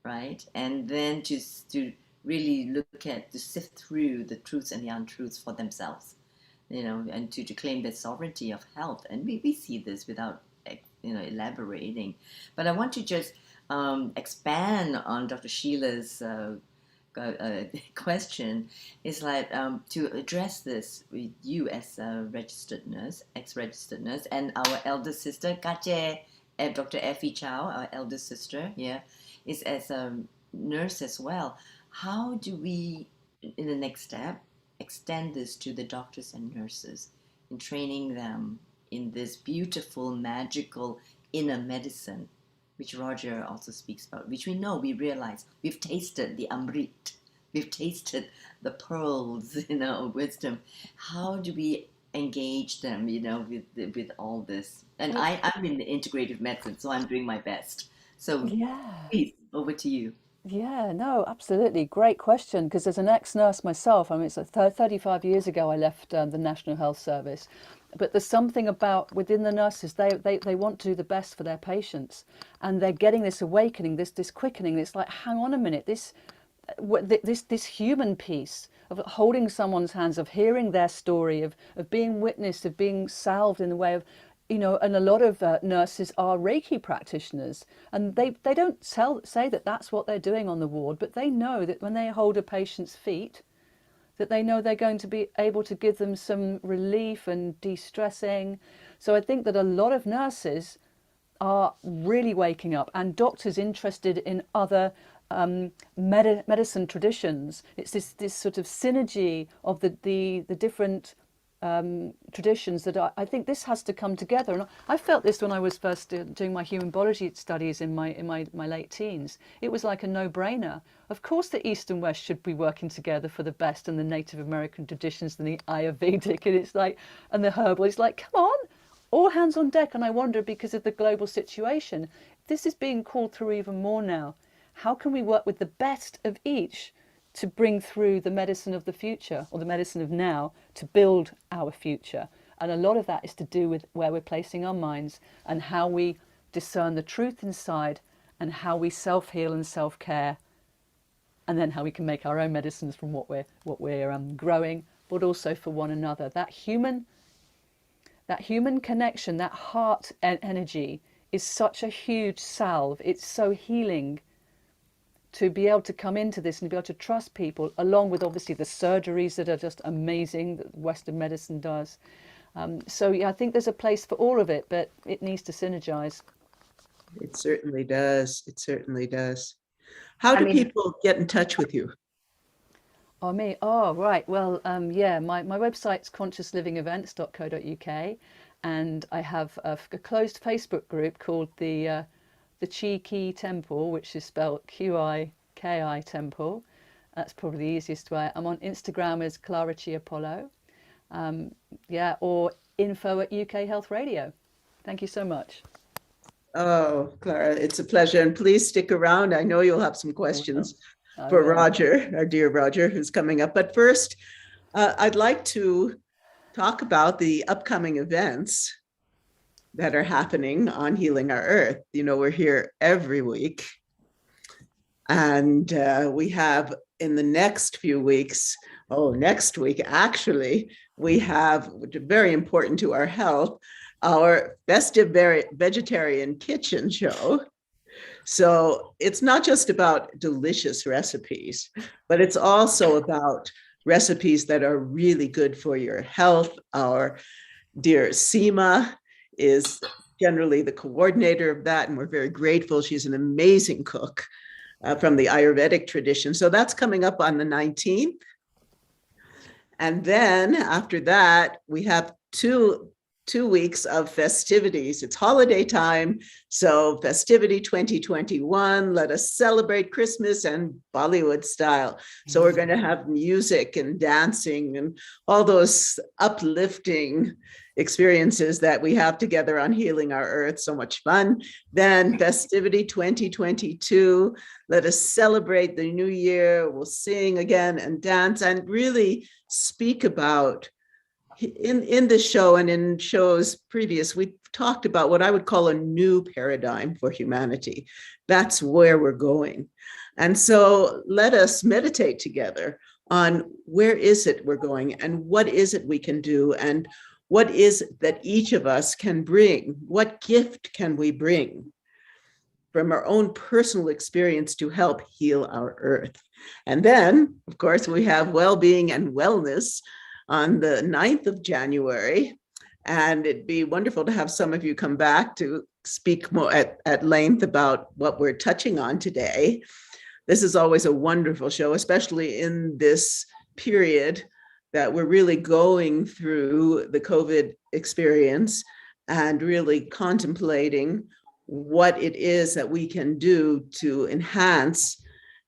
right? And then just to really to sift through the truths and the untruths for themselves, and to claim their sovereignty of health. And we see this without, elaborating. But I want to just expand on Dr. Sheila's question. Is like to address this with you as a registered nurse, ex-registered nurse, and our elder sister, Kache, Dr. Effie Chow, our elder sister here, is as a nurse as well. How do we, in the next step, extend this to the doctors and nurses in training them in this beautiful, magical inner medicine, which Roger also speaks about, which we know, we realize, we've tasted the Amrit, we've tasted the pearls, wisdom. How do we engage them, with all this? And I'm in the integrative medicine, so I'm doing my best. So please, over to you. Yeah, no, absolutely. Great question. Because as an ex-nurse myself, I mean, it's 35 years ago I left the National Health Service. But there's something about within the nurses, they want to do the best for their patients. And they're getting this awakening, this quickening. It's like, hang on a minute, this human piece of holding someone's hands, of hearing their story, of being witnessed, of being salved in the way of, and a lot of nurses are Reiki practitioners, and they don't say that that's what they're doing on the ward, but they know that when they hold a patient's feet, that they know they're going to be able to give them some relief and de-stressing. So I think that a lot of nurses are really waking up, and doctors interested in other medicine traditions. It's this sort of synergy of the different traditions that I think this has to come together. And I felt this when I was first doing my human biology studies in my late teens. It was like a no-brainer. Of course the East and West should be working together for the best, and the Native American traditions and the Ayurvedic and the herbal. It's like, come on, all hands on deck. And I wonder, because of the global situation, this is being called through even more now. How can we work with the best of each to bring through the medicine of the future, or the medicine of now, to build our future? And a lot of that is to do with where we're placing our minds, and how we discern the truth inside, and how we self-heal and self-care, and then how we can make our own medicines from what we're growing, but also for one another. That human connection, that heart energy, is such a huge salve. It's so healing to be able to come into this and be able to trust people, along with obviously the surgeries that are just amazing that Western medicine does. So yeah, I think there's a place for all of it, but it needs to synergize. It certainly does. It certainly does. How do people get in touch with you? Oh, me? Oh, right. Well, yeah, my website's consciouslyvingevents.co.uk, and I have a closed Facebook group called the Chi Ki Temple, which is spelled Qiki Temple. That's probably the easiest way. I'm on Instagram as Clara Chi Apollo, or info@UK Health Radio. Thank you so much. Oh, Clara, it's a pleasure. And please stick around. I know you'll have some questions for Roger, our dear Roger, who's coming up. But first, I'd like to talk about the upcoming events that are happening on Healing Our Earth. We're here every week. And we have in the next few weeks, next week, actually, we have, which is very important to our health, our festive vegetarian kitchen show. So it's not just about delicious recipes, but it's also about recipes that are really good for your health. Our dear Seema is generally the coordinator of that, and we're very grateful. She's an amazing cook from the Ayurvedic tradition. So that's coming up on the 19th. And then after that, we have two weeks of festivities. It's holiday time. So Festivity 2021, let us celebrate Christmas and Bollywood style. So we're going to have music and dancing and all those uplifting experiences that we have together on Healing Our Earth. So much fun. Then Festivity 2022, let us celebrate the new year. We'll sing again and dance and really speak about, in this show and in shows previous, we talked about what I would call a new paradigm for humanity. That's where we're going. And so let us meditate together on where is it we're going, and what is it we can do, and what is it that each of us can bring? What gift can we bring from our own personal experience to help heal our earth? And then, of course, we have well-being and wellness on the 9th of January. And it'd be wonderful to have some of you come back to speak more at length about what we're touching on today. This is always a wonderful show, especially in this period that we're really going through the COVID experience and really contemplating what it is that we can do to enhance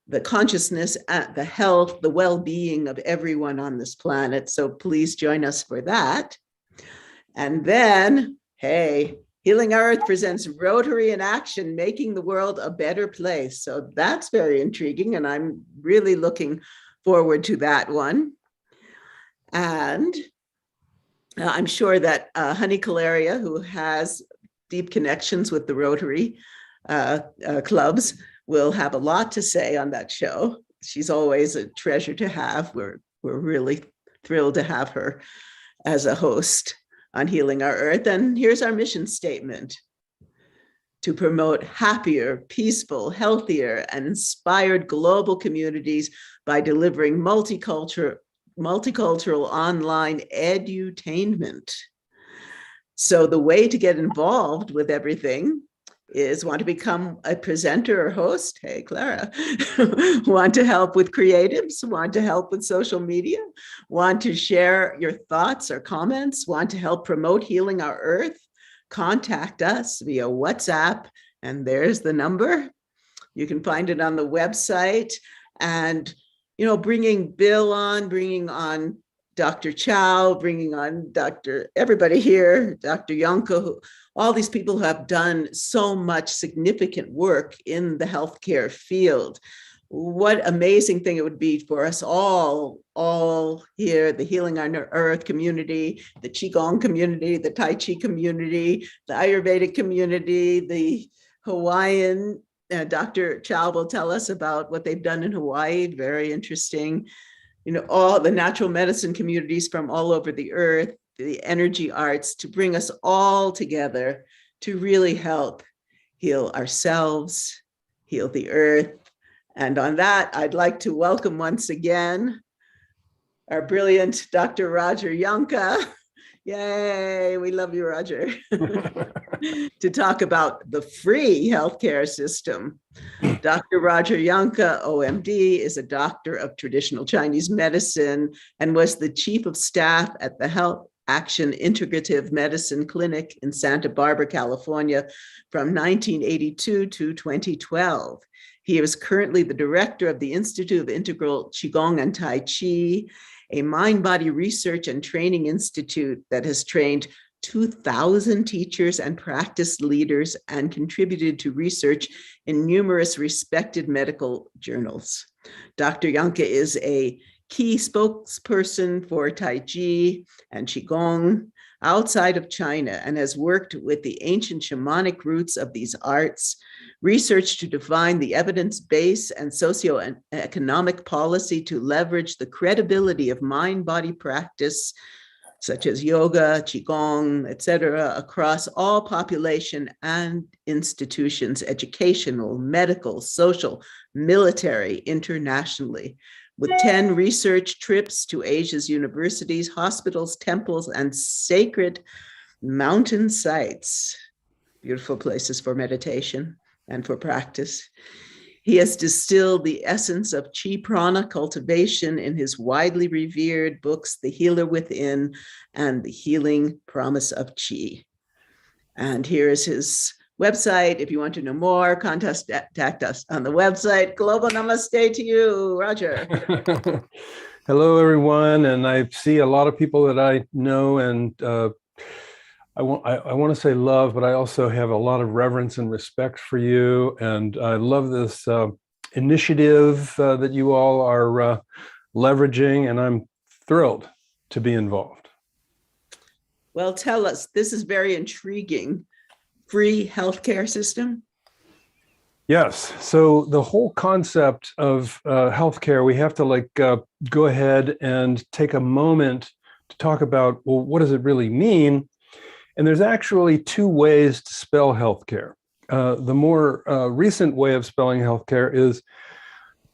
the consciousness, the health, the well-being of everyone on this planet. So please join us for that. And then, hey, Healing Our Earth presents Rotary in Action, Making the World a Better Place. So that's very intriguing, and I'm really looking forward to that one. And I'm sure that Honey Calaria, who has deep connections with the Rotary clubs, will have a lot to say on that show. She's always a treasure to have. We're really thrilled to have her as a host on Healing Our Earth. And here's our mission statement: to promote happier, peaceful, healthier, and inspired global communities by delivering multicultural online edutainment. So the way to get involved with everything is want to become a presenter or host. Hey, Clara. Want to help with creatives, want to help with social media, want to share your thoughts or comments, want to help promote Healing Our Earth, contact us via WhatsApp. And there's the number. You can find it on the website. And, you know, bringing Bill on, bringing on Dr. Chow, bringing on everybody here, Dr. Yonka, all these people who have done so much significant work in the healthcare field. What amazing thing it would be for us all here, the Healing Our Earth community, the Qigong community, the Tai Chi community, the Ayurvedic community, the Hawaiian. Dr. Chow will tell us about what they've done in Hawaii, very interesting. You know, all the natural medicine communities from all over the earth, the energy arts, to bring us all together to really help heal ourselves, heal the earth. And on that, I'd like to welcome once again our brilliant Dr. Roger Yonka. Yay, we love you, Roger. To talk about the free healthcare system. Dr. Roger Yonka, OMD, is a doctor of traditional Chinese medicine and was the chief of staff at the Health Action Integrative Medicine Clinic in Santa Barbara, California, from 1982 to 2012. He is currently the director of the Institute of Integral Qigong and Tai Chi, a mind-body research and training institute that has trained 2,000 teachers and practice leaders and contributed to research in numerous respected medical journals. Dr. Yonka is a key spokesperson for Tai Chi and Qigong outside of China and has worked with the ancient shamanic roots of these arts, research to define the evidence base and socioeconomic policy to leverage the credibility of mind-body practice such as yoga, qigong, etc., across all population and institutions, educational, medical, social, military, internationally, with 10 research trips to Asia's universities, hospitals, temples, and sacred mountain sites. Beautiful places for meditation and for practice. He has distilled the essence of Chi Prana cultivation in his widely revered books, The Healer Within and The Healing Promise of Chi. And here is his website. If you want to know more, contact us on the website. Global namaste to you, Roger. Hello, everyone. And I see a lot of people that I know, and I want to say love, but I also have a lot of reverence and respect for you. And I love this initiative that you all are leveraging, and I'm thrilled to be involved. Well, tell us, this is very intriguing. Free healthcare system? Yes. So the whole concept of healthcare, we have to go ahead and take a moment to talk about, well, what does it really mean? And there's actually two ways to spell healthcare. The more recent way of spelling healthcare is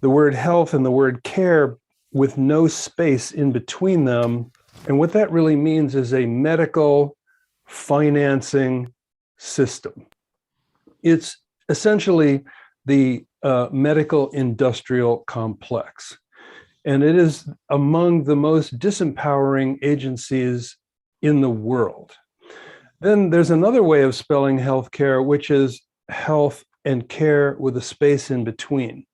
the word health and the word care with no space in between them. And what that really means is a medical financing system. It's essentially the medical industrial complex. And it is among the most disempowering agencies in the world. Then there's another way of spelling healthcare, which is health and care with a space in between.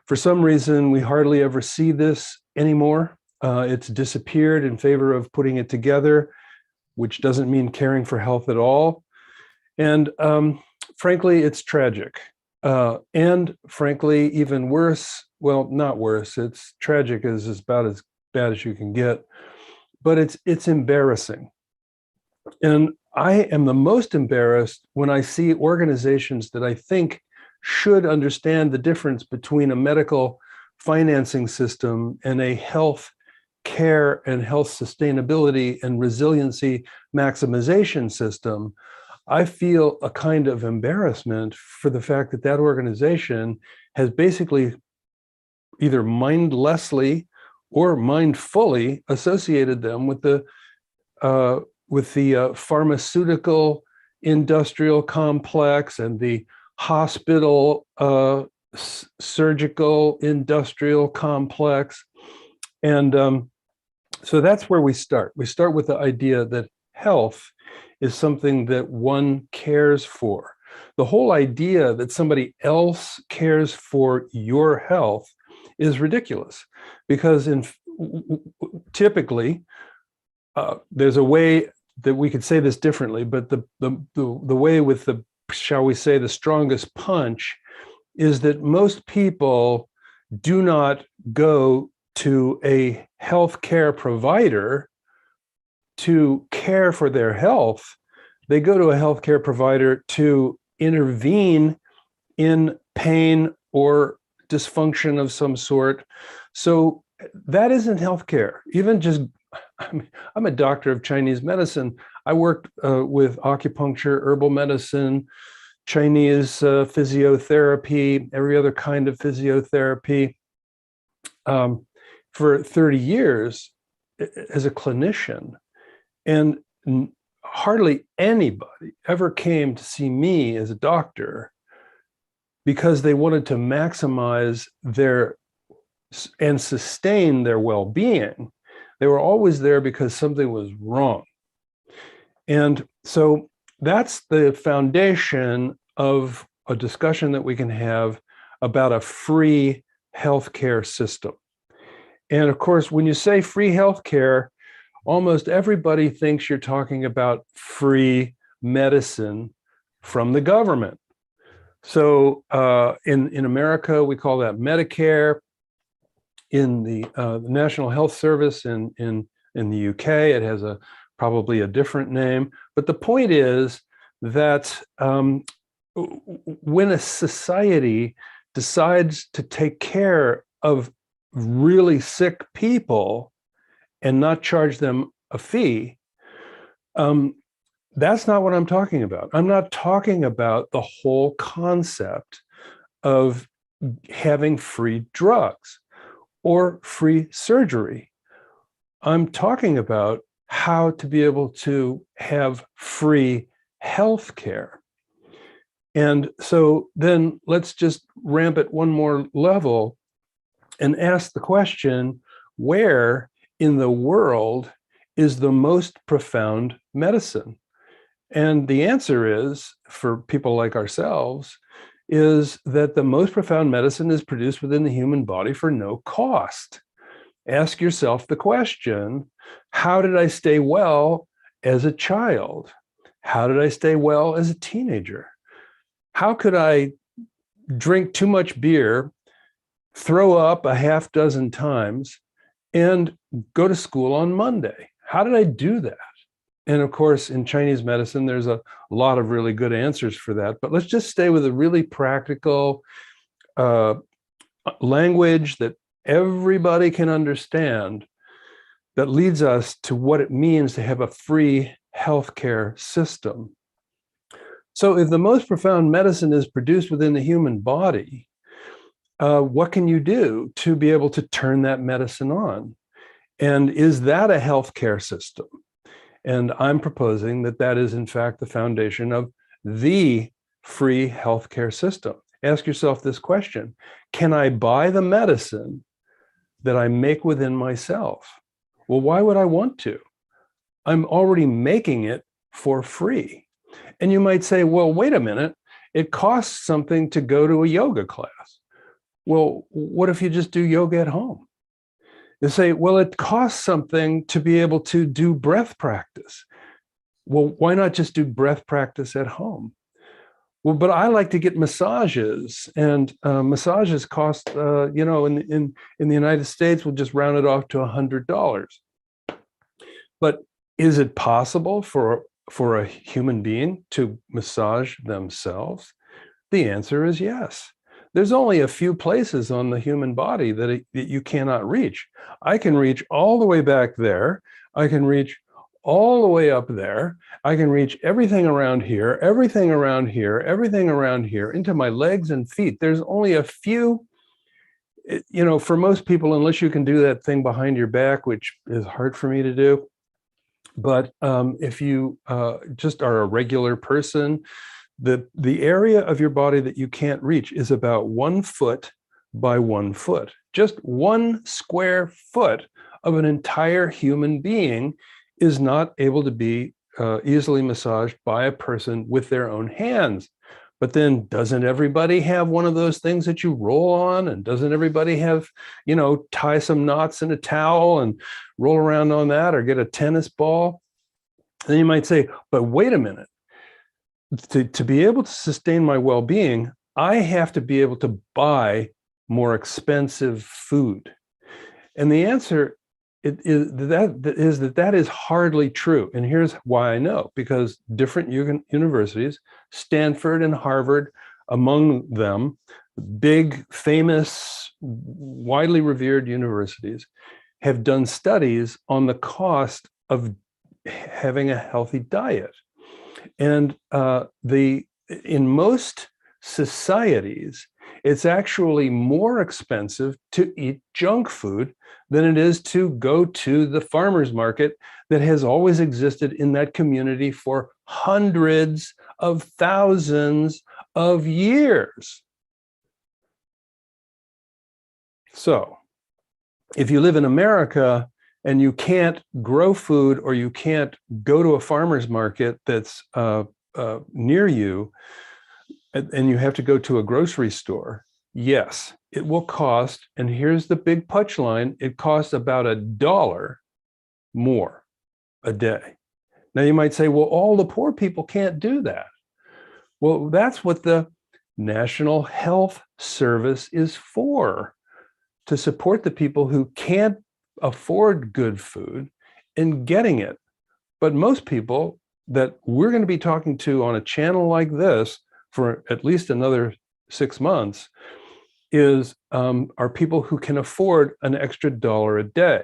For some reason, we hardly ever see this anymore. It's disappeared in favor of putting it together, which doesn't mean caring for health at all. And frankly, it's tragic. And frankly, even worse, well, not worse, it's tragic is about as bad as you can get, but it's embarrassing. And I am the most embarrassed when I see organizations that I think should understand the difference between a medical financing system and a health care and health sustainability and resiliency maximization system. I feel a kind of embarrassment for the fact that that organization has basically either mindlessly or mindfully associated them with the pharmaceutical industrial complex and the hospital surgical industrial complex. And so that's where we start. We start with the idea that health is something that one cares for. The whole idea that somebody else cares for your health is ridiculous, because typically there's a way that we could say this differently, but the way with the, shall we say, the strongest punch is that most people do not go to a healthcare provider to care for their health. They go to a healthcare provider to intervene in pain or dysfunction of some sort. So that isn't healthcare. Even just, I'm a doctor of Chinese medicine. I worked with acupuncture, herbal medicine, Chinese physiotherapy, every other kind of physiotherapy for 30 years as a clinician. And hardly anybody ever came to see me as a doctor because they wanted to maximize their and sustain their well-being. They were always there because something was wrong. And so that's the foundation of a discussion that we can have about a free healthcare system. And of course, when you say free healthcare, almost everybody thinks you're talking about free medicine from the government. So in America, we call that Medicare. In the National Health Service in the UK, it has probably a different name. But the point is that when a society decides to take care of really sick people and not charge them a fee, that's not what I'm talking about. I'm not talking about the whole concept of having free drugs or free surgery. I'm talking about how to be able to have free health care. And so then let's just ramp it one more level and ask the question, where in the world is the most profound medicine? And the answer is, for people like ourselves, is that the most profound medicine is produced within the human body for no cost. Ask yourself the question, how did I stay well as a child? How did I stay well as a teenager? How could I drink too much beer, throw up a half dozen times, and go to school on Monday? How did I do that? And of course, in Chinese medicine, there's a lot of really good answers for that. But let's just stay with a really practical language that everybody can understand, that leads us to what it means to have a free healthcare system. So if the most profound medicine is produced within the human body, what can you do to be able to turn that medicine on? And is that a healthcare system? And I'm proposing that that is, in fact, the foundation of the free healthcare system. Ask yourself this question: can I buy the medicine that I make within myself. Well, why would I want to? I'm already making it for free. And you might say, well, wait a minute, it costs something to go to a yoga class. Well, what if you just do yoga at home? You say, well, it costs something to be able to do breath practice. Well, why not just do breath practice at home? Well, but I like to get massages, and massages cost, you know, in the United States, we'll just round it off to $100. But is it possible for a human being to massage themselves? The answer is yes. There's only a few places on the human body that you cannot reach. I can reach all the way back there. I can reach all the way up there. I can reach everything around here, everything around here, everything around here, into my legs and feet. There's only a few, you know, for most people, unless you can do that thing behind your back, which is hard for me to do. But if you just are a regular person, the area of your body that you can't reach is about 1 foot by 1 foot. Just 1 square foot of an entire human being is not able to be easily massaged by a person with their own hands. But then doesn't everybody have one of those things that you roll on? And doesn't everybody have, you know, tie some knots in a towel and roll around on that, or get a tennis ball? Then you might say, but wait a minute, to be able to sustain my well-being, I have to be able to buy more expensive food. And the answer is that is hardly true. And here's why I know, because different universities, Stanford and Harvard, among them, big, famous, widely revered universities, have done studies on the cost of having a healthy diet. And in most societies, it's actually more expensive to eat junk food than it is to go to the farmer's market that has always existed in that community for hundreds of thousands of years. So if you live in America and you can't grow food, or you can't go to a farmer's market that's near you, and you have to go to a grocery store, yes, it will cost, and here's the big punchline, it costs about $1 more a day. Now you might say, well, all the poor people can't do that. Well, that's what the National Health Service is for, to support the people who can't afford good food in getting it. But most people that we're going to be talking to on a channel like this for at least another 6 months are people who can afford an extra $1 a day.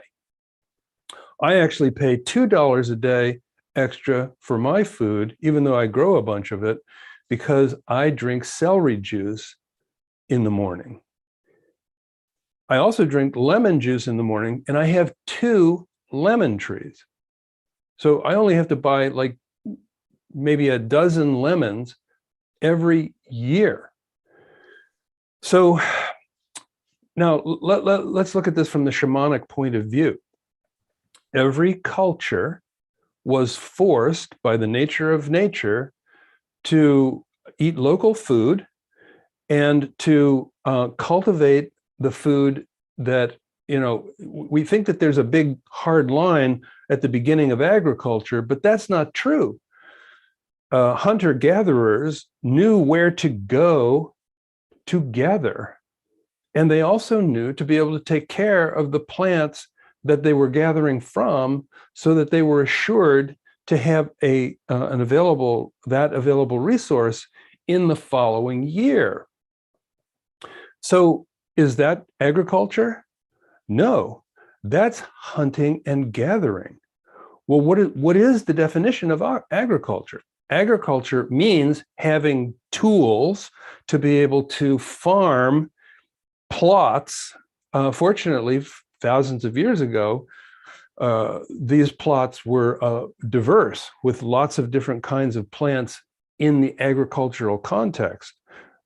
I actually pay $2 a day extra for my food, even though I grow a bunch of it, because I drink celery juice in the morning. I also drink lemon juice in the morning, and I have 2 lemon trees. So I only have to buy like maybe a dozen lemons every year. So now let's look at this from the shamanic point of view. Every culture was forced by the nature of nature to eat local food and to cultivate the food that, you know, we think that there's a big hard line at the beginning of agriculture, but that's not true. Hunter-gatherers knew where to go to gather, and they also knew to be able to take care of the plants that they were gathering from, so that they were assured to have an available resource in the following year. So is that agriculture? No, that's hunting and gathering. Well, what is the definition of agriculture? Agriculture means having tools to be able to farm plots. Fortunately, thousands of years ago, these plots were diverse, with lots of different kinds of plants in the agricultural context,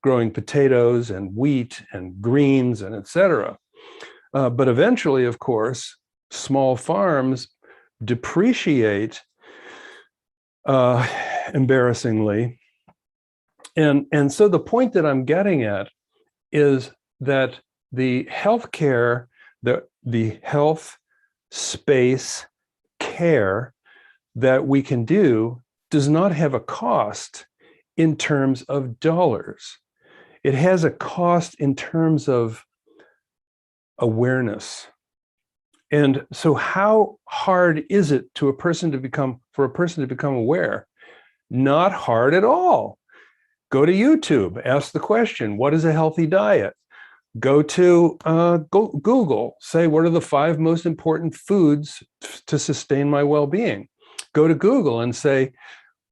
growing potatoes and wheat and greens and etc. But eventually, of course, small farms depreciate embarrassingly. And so the point that I'm getting at is that the healthcare, the health space care that we can do does not have a cost in terms of dollars. It has a cost in terms of awareness. And so how hard is it for a person to become aware? Not hard at all. Go to YouTube, ask the question, what is a healthy diet? Go to Google, say, what are the 5 most important foods to sustain my well-being? Go to Google and say,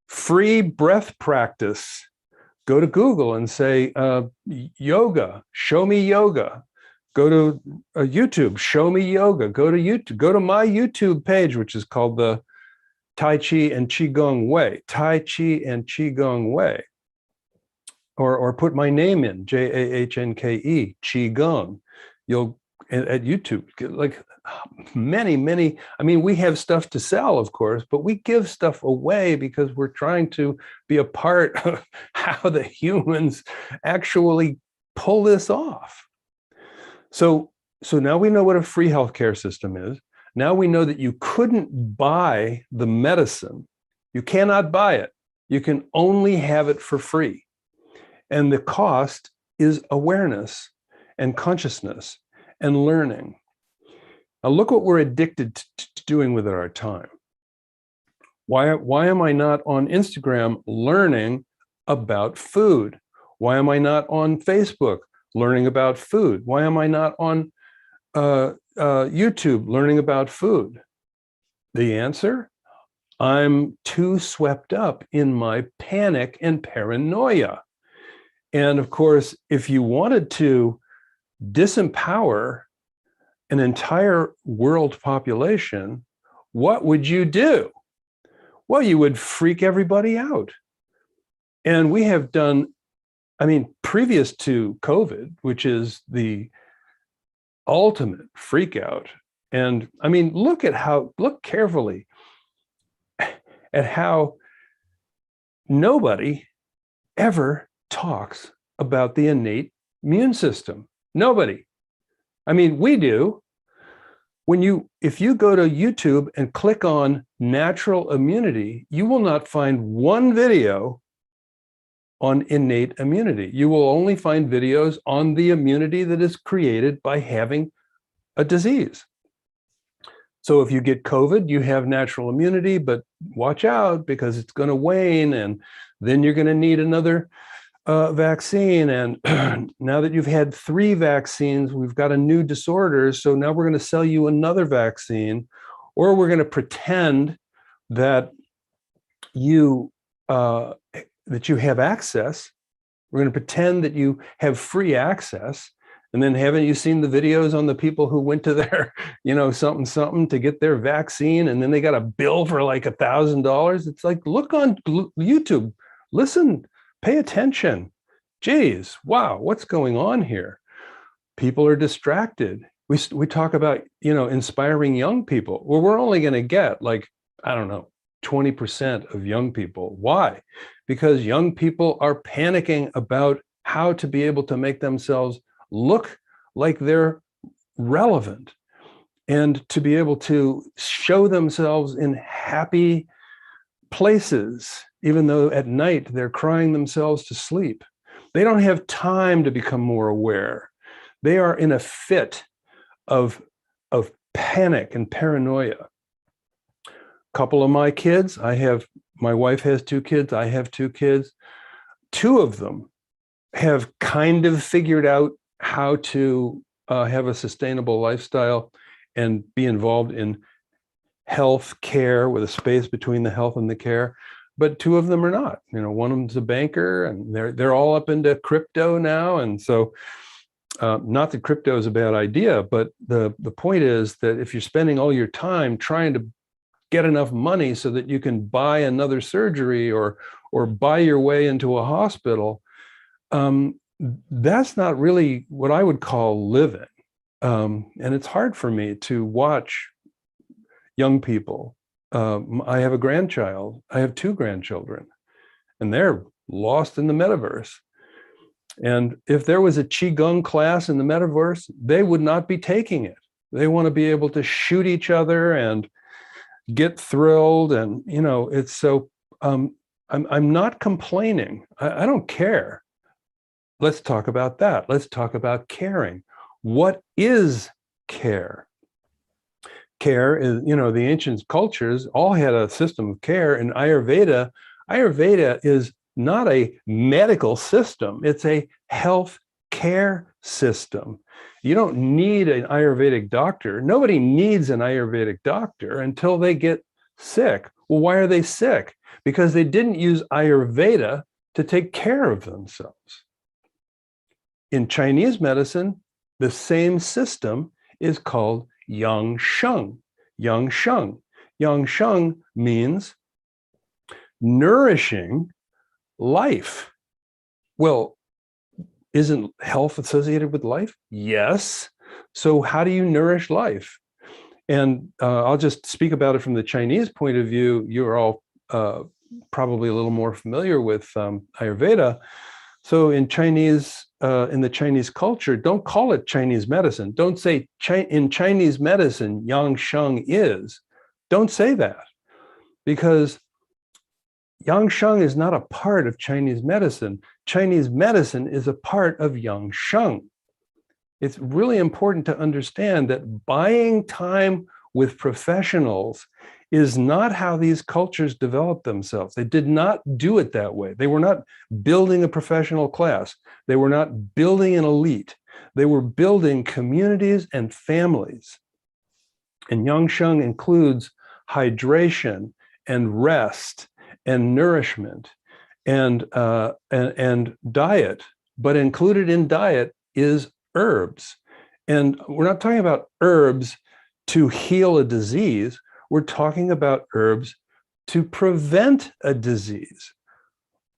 free breath practice. Go to Google and say, yoga, show me yoga. Go to YouTube, show me yoga. Go to YouTube, go to my YouTube page, which is called the Tai Chi and Qigong Way, Tai Chi and Qigong Way. Or put my name in, Jahnke, Qigong. You'll, at YouTube, like many, I mean, we have stuff to sell, of course, but we give stuff away because we're trying to be a part of how the humans actually pull this off. So now we know what a free healthcare system is. Now we know that you couldn't buy the medicine. You cannot buy it. You can only have it for free. And the cost is awareness and consciousness and learning. Now look what we're addicted to doing with our time. Why am I not on Instagram learning about food? Why am I not on Facebook learning about food? Why am I not on YouTube learning about food? The answer? I'm too swept up in my panic and paranoia. And of course, if you wanted to disempower an entire world population, what would you do? Well, you would freak everybody out. And we have done, I mean, previous to COVID, which is the ultimate freak out. And I mean, look carefully at how nobody ever talks about the innate immune system. Nobody. I mean, we do. If you go to YouTube and click on natural immunity, you will not find one video on innate immunity. You will only find videos on the immunity that is created by having a disease. So if you get COVID, you have natural immunity, but watch out because it's going to wane and then you're going to need another vaccine. And now that you've had 3 vaccines, we've got a new disorder. So now we're going to sell you another vaccine, or we're going to pretend that you have access. We're going to pretend that you have free access. And then haven't you seen the videos on the people who went to their, something to get their vaccine, and then they got a bill for like $1,000? It's like, look on YouTube, listen, pay attention. Geez, wow, what's going on here? People are distracted. We talk about, inspiring young people. Well, we're only going to get like, I don't know, 20% of young people. Why? Because young people are panicking about how to be able to make themselves look like they're relevant and to be able to show themselves in happy places, even though at night they're crying themselves to sleep. They don't have time to become more aware. They are in a fit of panic and paranoia. A couple of my kids, my wife has 2 kids, I have 2 kids. 2 of them have kind of figured out how to have a sustainable lifestyle and be involved in health care with a space between the health and the care, but 2 of them are not. One of them's a banker, and they're all up into crypto now. And so, not that crypto is a bad idea, but the point is that if you're spending all your time trying to get enough money so that you can buy another surgery or buy your way into a hospital, that's not really what I would call living. and it's hard for me to watch young people. I have a grandchild. I have 2 grandchildren, and they're lost in the metaverse. And if there was a Qigong class in the metaverse, they would not be taking it. They want to be able to shoot each other and get thrilled. And, you know, it's so, I'm not complaining. I don't care. Let's talk about that. Let's talk about caring. What is care? Care is, you know, the ancient cultures all had a system of care. And Ayurveda is not a medical system. It's a health care system. You don't need an Ayurvedic doctor. Nobody needs an Ayurvedic doctor until they get sick. Well, why are they sick? Because they didn't use Ayurveda to take care of themselves. In Chinese medicine, the same system is called yang sheng. Yang sheng. Yang sheng means nourishing life. Well, isn't health associated with life? Yes. So how do you nourish life? And I'll just speak about it from the Chinese point of view. You're all probably a little more familiar with Ayurveda. So in the Chinese culture, don't call it Chinese medicine. Don't say in Chinese medicine, yang sheng is. Don't say that, because yang sheng is not a part of Chinese medicine. Chinese medicine is a part of yang sheng. It's really important to understand that buying time with professionals is not how these cultures developed themselves. They did not do it that way. They were not building a professional class. They were not building an elite. They were building communities and families. And yang sheng includes hydration and rest and nourishment and diet. But included in diet is herbs. And we're not talking about herbs to heal a disease. We're talking about herbs to prevent a disease.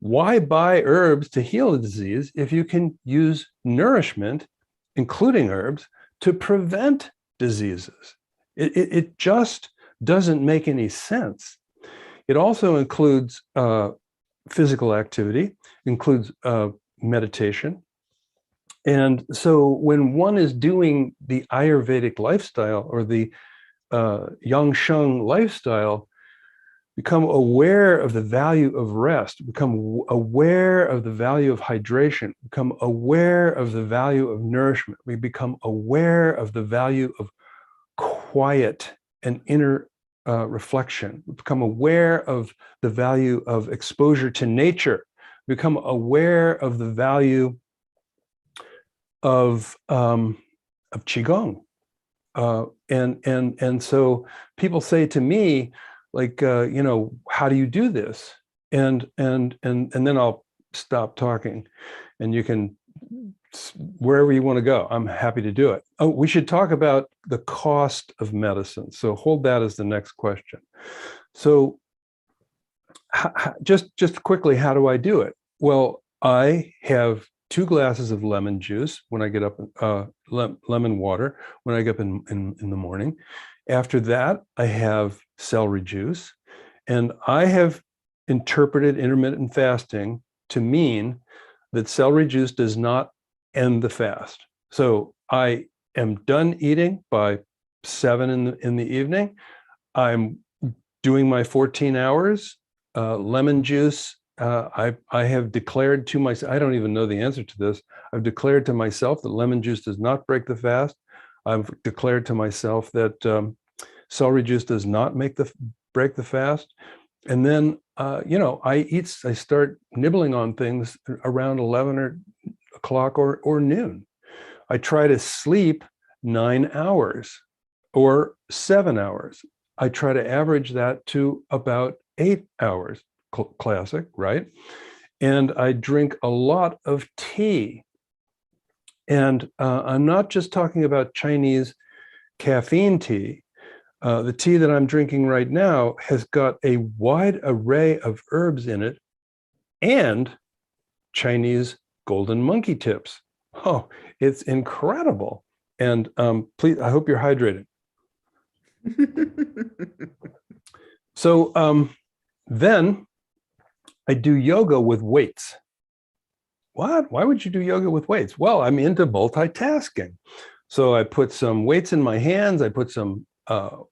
Why buy herbs to heal a disease if you can use nourishment, including herbs, to prevent diseases? It just doesn't make any sense. It also includes physical activity, includes meditation. And so when one is doing the Ayurvedic lifestyle or the yang sheng lifestyle, become aware of the value of rest, become aware of the value of hydration, become aware of the value of nourishment. We become aware of the value of quiet and inner reflection. We become aware of the value of exposure to nature. We become aware of the value of qigong. And so people say to me, like, you know, how do you do this? And then I'll stop talking, and you can, wherever you want to go, I'm happy to do it. Oh, we should talk about the cost of medicine. So hold that as the next question. So just quickly, how do I do it? Well, I have 2 glasses of lemon juice when I get up, lemon water when I get up in the morning. After that, I have celery juice. And I have interpreted intermittent fasting to mean that celery juice does not end the fast. So I am done eating by 7 in the evening. I'm doing my 14 hours. Lemon juice, I have declared to myself, I don't even know the answer to this. I've declared to myself that lemon juice does not break the fast. I've declared to myself that celery juice does not break the fast. And then, you know, I start nibbling on things around 11 o'clock or noon. I try to sleep 9 hours or 7 hours. I try to average that to about 8 hours. Classic, right? And I drink a lot of tea. And I'm not just talking about Chinese caffeine tea. The tea that I'm drinking right now has got a wide array of herbs in it and Chinese golden monkey tips. Oh, it's incredible. And please, I hope you're hydrated. So then I do yoga with weights. What? Why would you do yoga with weights? Well, I'm into multitasking. So I put some weights in my hands, I put some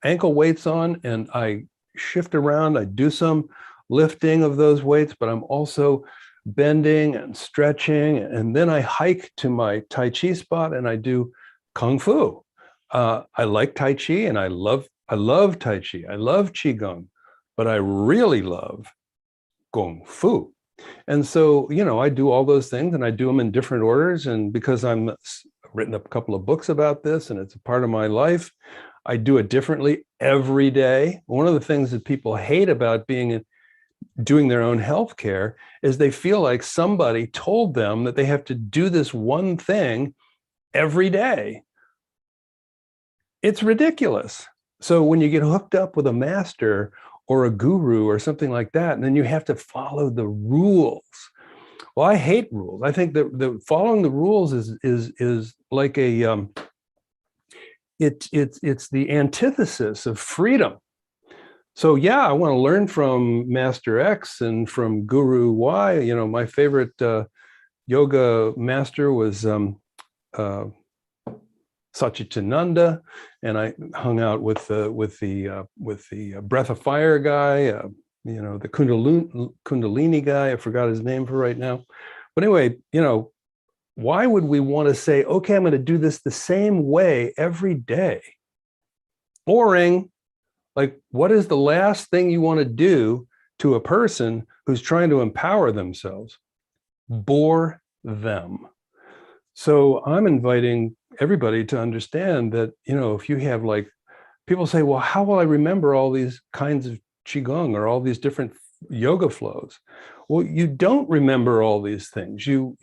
ankle weights on, and I shift around. I do some lifting of those weights, but I'm also bending and stretching. And then I hike to my Tai Chi spot and I do Kung Fu. I like Tai Chi and I love Tai Chi. I love Qigong, but I really love Kung Fu. And so, you know, I do all those things and I do them in different orders. And because I'm written a couple of books about this and it's a part of my life, I do it differently every day. One of the things that people hate about doing their own healthcare is they feel like somebody told them that they have to do this one thing every day. It's ridiculous. So when you get hooked up with a master or a guru or something like that, and then you have to follow the rules. Well, I hate rules. I think that the following the rules is like a it's the antithesis of freedom. So yeah, I want to learn from Master X and from Guru Y. You know, my favorite yoga master was Satchitananda, and I hung out with the Breath of Fire guy, you know, the Kundalini guy. I forgot his name for right now. But anyway, you know, why would we want to say, okay, I'm going to do this the same way every day? Boring. Like, what is the last thing you want to do to a person who's trying to empower themselves? Bore them. So I'm inviting everybody to understand that, you know, if you have, like, people say, well, how will I remember all these kinds of Qigong or all these different yoga flows? Well, you don't remember all these things. You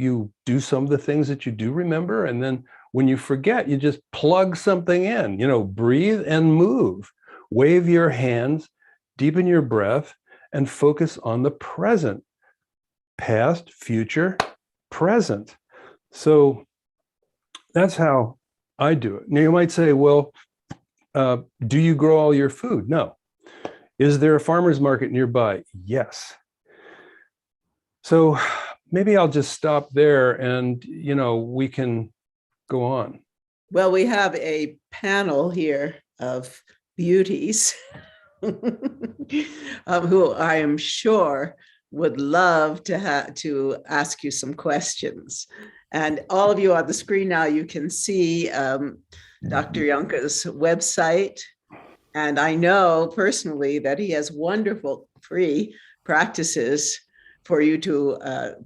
do some of the things that you do remember. And then when you forget, you just plug something in, you know, breathe and move, wave your hands, deepen your breath, and focus on the present, past, future, present. So that's how I do it. Now you might say, well, do you grow all your food? No. Is there a farmer's market nearby? Yes. So maybe I'll just stop there and, you know, we can go on. Well, we have a panel here of beauties who I am sure would love to ask you some questions. And all of you on the screen now, you can see Dr. Janke's website. And I know personally that he has wonderful free practices for you to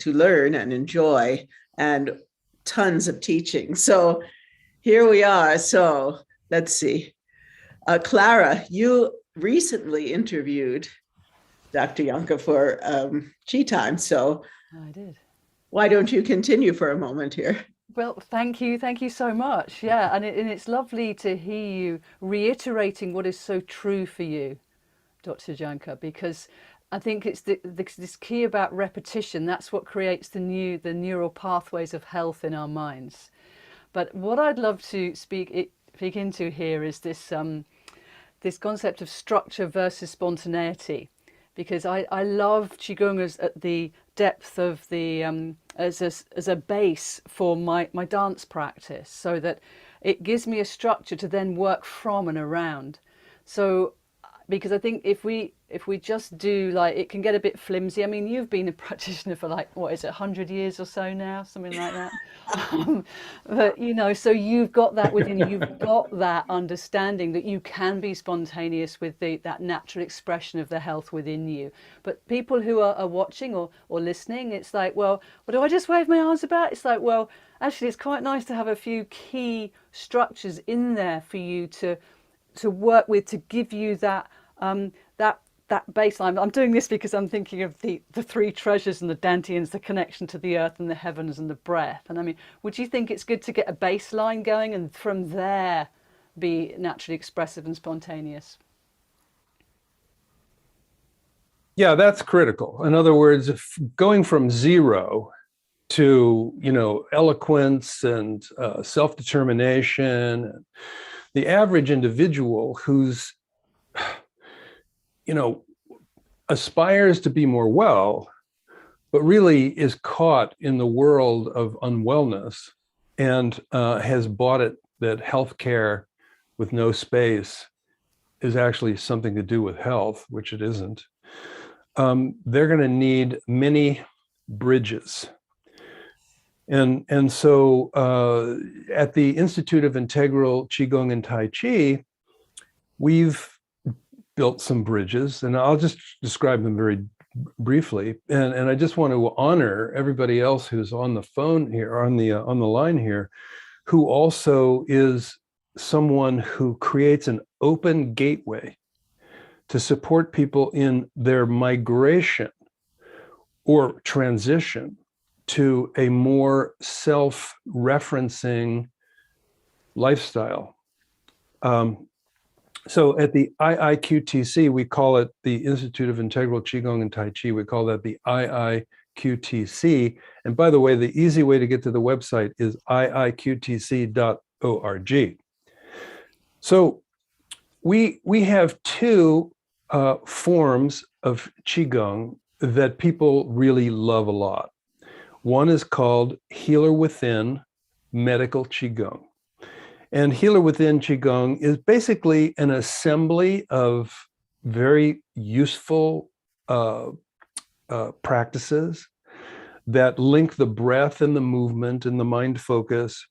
learn and enjoy, and tons of teaching. So here we are. So let's see. Clara, you recently interviewed Dr. Janke for Chi Time. So I did. Why don't you continue for a moment here? Well, thank you so much. Yeah, and it's lovely to hear you reiterating what is so true for you, Dr. Janke, because I think it's this key about repetition. That's what creates the neural pathways of health in our minds. But what I'd love to speak into here is this this concept of structure versus spontaneity, because I love Qigong as at the depth of the as a base for my dance practice, so that it gives me a structure to then work from and around. So because I think if we just do, like, it can get a bit flimsy. I mean, you've been a practitioner for, like, what is it, 100 years or so now, something like that. But, you know, so you've got that within you. You've got that understanding that you can be spontaneous with that natural expression of the health within you. But people who are watching or listening, it's like, well, what do I just wave my arms about? It's like, well, actually, it's quite nice to have a few key structures in there for you to work with, to give you that that baseline. I'm doing this because I'm thinking of the three treasures and the Dantians, the connection to the earth and the heavens and the breath. And I mean, would you think it's good to get a baseline going and from there be naturally expressive and spontaneous? Yeah, that's critical. In other words, going from 0 to, eloquence and self-determination. The average individual who's, aspires to be more well, but really is caught in the world of unwellness and has bought it that healthcare with no space is actually something to do with health, which it isn't. They're going to need many bridges. And so at the Institute of Integral Qigong and Tai Chi, we've built some bridges, and I'll just describe them very briefly. And I just want to honor everybody else who's on the phone here, on the line here, who also is someone who creates an open gateway to support people in their migration or transition to a more self-referencing lifestyle. So at the IIQTC, we call it the Institute of Integral Qigong and Tai Chi. We call that the IIQTC. And by the way, the easy way to get to the website is iiqtc.org. So we have two forms of Qigong that people really love a lot. One is called Healer Within Medical Qigong. And Healer Within Qigong is basically an assembly of very useful practices that link the breath and the movement and the mind focus.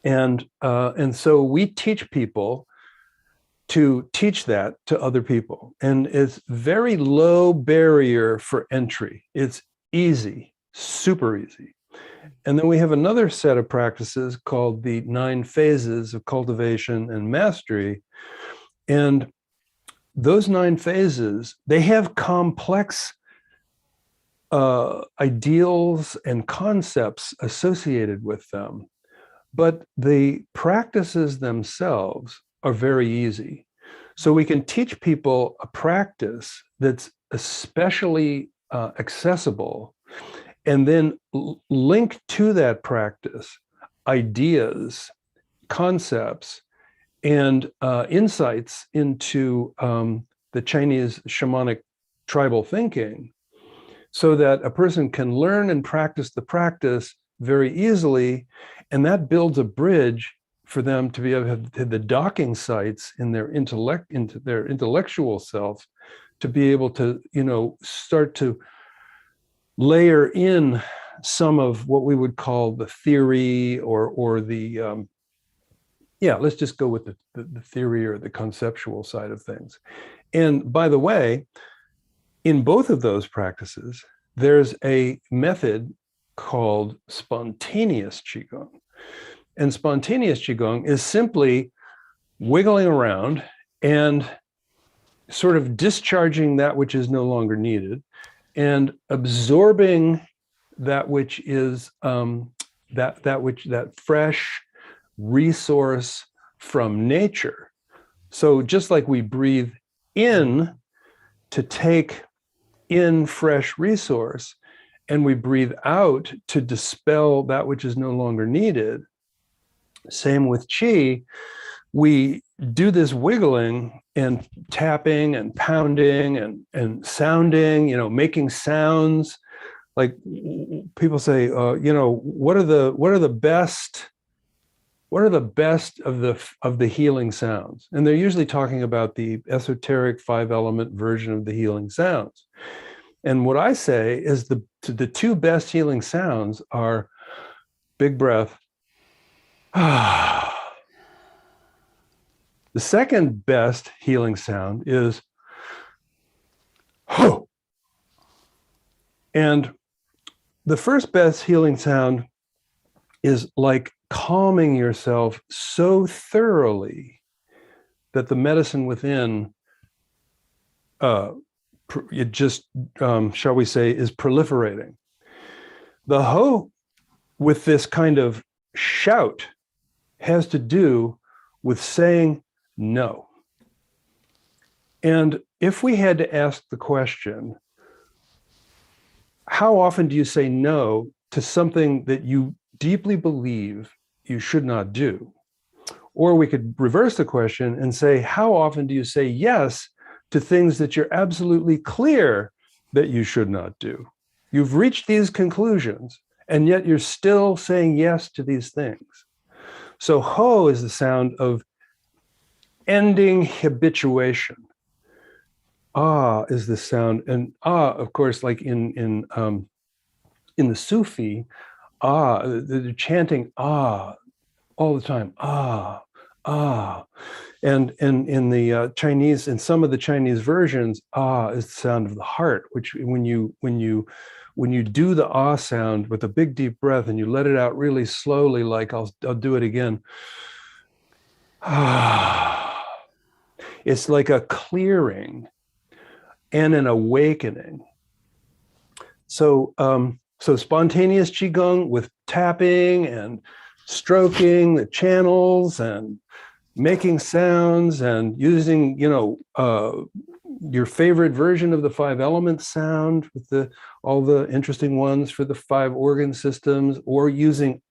And so we teach people to teach that to other people. And it's very low barrier for entry. It's easy, super easy. And then we have another set of practices called the 9 phases of cultivation and mastery. And those 9 phases, they have complex ideals and concepts associated with them, but the practices themselves are very easy. So we can teach people a practice that's especially accessible, and then link to that practice ideas, concepts, and insights into the Chinese shamanic tribal thinking, so that a person can learn and practice the practice very easily, and that builds a bridge for them to be able to have the docking sites in their intellect, into their intellectual self, to be able to, start to layer in some of what we would call the theory or the, let's just go with the theory or the conceptual side of things. And by the way, in both of those practices, there's a method called spontaneous Qigong. And spontaneous Qigong is simply wiggling around and sort of discharging that which is no longer needed and absorbing that which is that fresh resource from nature. So just like we breathe in to take in fresh resource, and we breathe out to dispel that which is no longer needed, same with Qi, we do this wiggling and tapping and pounding and sounding, making sounds. Like people say, what are the best of the healing sounds? And they're usually talking about the esoteric 5-element version of the healing sounds. And what I say is the 2 best healing sounds are big breath. The second best healing sound is ho. And the first best healing sound is like calming yourself so thoroughly that the medicine within, it just, shall we say, is proliferating. The ho with this kind of shout has to do with saying no. And if we had to ask the question, how often do you say no to something that you deeply believe you should not do. Or we could reverse the question and say, how often do you say yes to things that you're absolutely clear that you should not do? You've reached these conclusions, and yet you're still saying yes to these things. So ho is the sound of ending habituation. Ah is the sound, and of course, like in the Sufi, they're chanting all the time, and in the Chinese, in some of the Chinese versions, is the sound of the heart, which when you do the sound with a big deep breath and you let it out really slowly, like I'll do it again. It's like a clearing and an awakening. So spontaneous Qigong with tapping and stroking the channels and making sounds and using, your favorite version of the 5 elements sound with all the interesting ones for the 5 organ systems, or using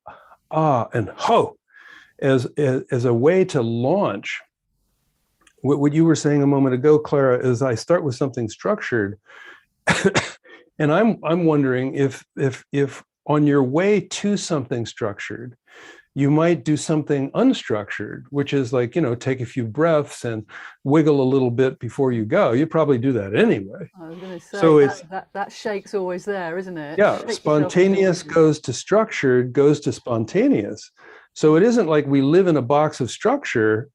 and ho as a way to launch. What you were saying a moment ago, Clara, is I start with something structured. And I'm wondering if on your way to something structured, you might do something unstructured, which is like, take a few breaths and wiggle a little bit before you go. You probably do that anyway. I was going to say, so it's that shake's always there, isn't it? yeah, Shake spontaneous goes to structured, goes to spontaneous. So it isn't like we live in a box of structure.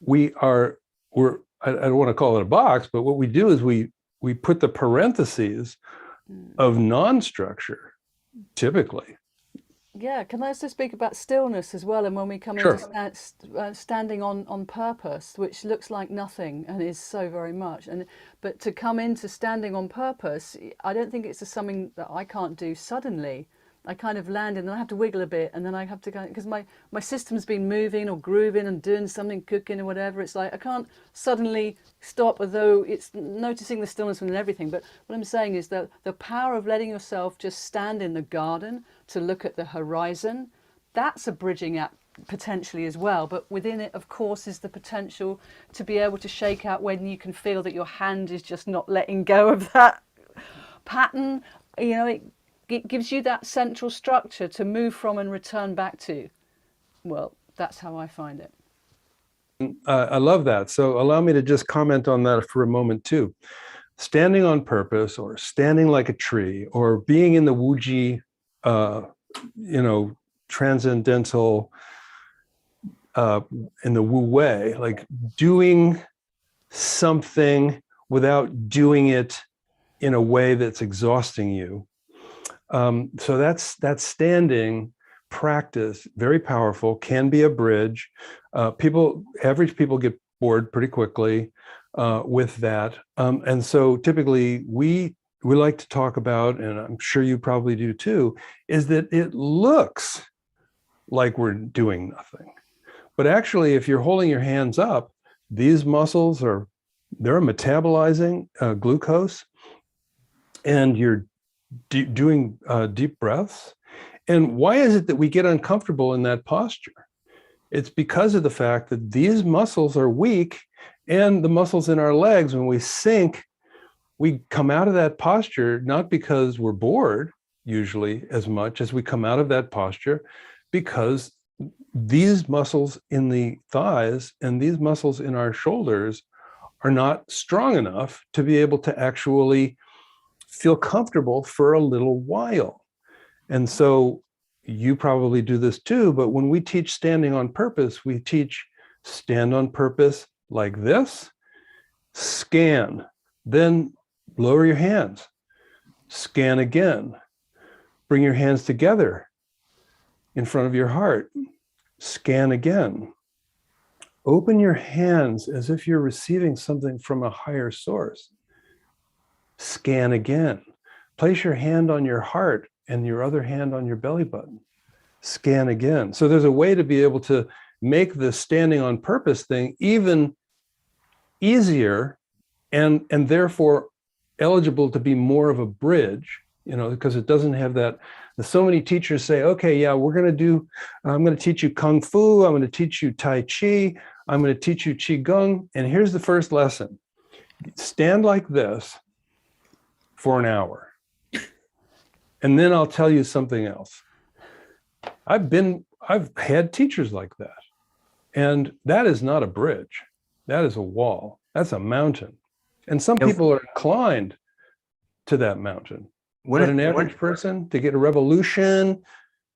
I don't want to call it a box, but what we do is we put the parentheses of non-structure, typically. Yeah, can I also speak about stillness as well? And when we come into standing on purpose, which looks like nothing and is so very much. But to come into standing on purpose, I don't think it's something that I can't do suddenly. I kind of land and then I have to wiggle a bit, and then I have to go, because my system's been moving or grooving and doing something, cooking or whatever. It's like I can't suddenly stop, although it's noticing the stillness and everything. But what I'm saying is that the power of letting yourself just stand in the garden to look at the horizon, that's a bridging act potentially as well. But within it, of course, is the potential to be able to shake out when you can feel that your hand is just not letting go of that pattern. It gives you that central structure to move from and return back to. Well, that's how I find it. I love that. So allow me to just comment on that for a moment too. Standing on purpose, or standing like a tree, or being in the Wuji, transcendental, in the Wu way, like doing something without doing it in a way that's exhausting you. So that's standing practice, very powerful, can be a bridge. Average people get bored pretty quickly with that. And so typically we like to talk about, and I'm sure you probably do too, is that it looks like we're doing nothing. But actually, if you're holding your hands up, these muscles they're metabolizing glucose, and you're doing deep breaths. And why is it that we get uncomfortable in that posture? It's because of the fact that these muscles are weak, and the muscles in our legs, when we sink, we come out of that posture, not because we're bored usually as much as we come out of that posture because these muscles in the thighs and these muscles in our shoulders are not strong enough to be able to actually feel comfortable for a little while. And so you probably do this too, but when we teach standing on purpose, we teach stand on purpose like this, scan, then lower your hands, scan again, bring your hands together in front of your heart, scan again, open your hands as if you're receiving something from a higher source, scan again, place your hand on your heart and your other hand on your belly button, scan again. So there's a way to be able to make the standing on purpose thing even easier and therefore eligible to be more of a bridge because it doesn't have that. So many teachers say, okay, yeah, I'm going to teach you Kung Fu. I'm going to teach you Tai Chi. I'm going to teach you Qigong. And here's the first lesson. Stand like this for an hour. And then I'll tell you something else. I've had teachers like that. And that is not a bridge. That is a wall. That's a mountain. And some people are inclined to that mountain. But an average person, to get a revolution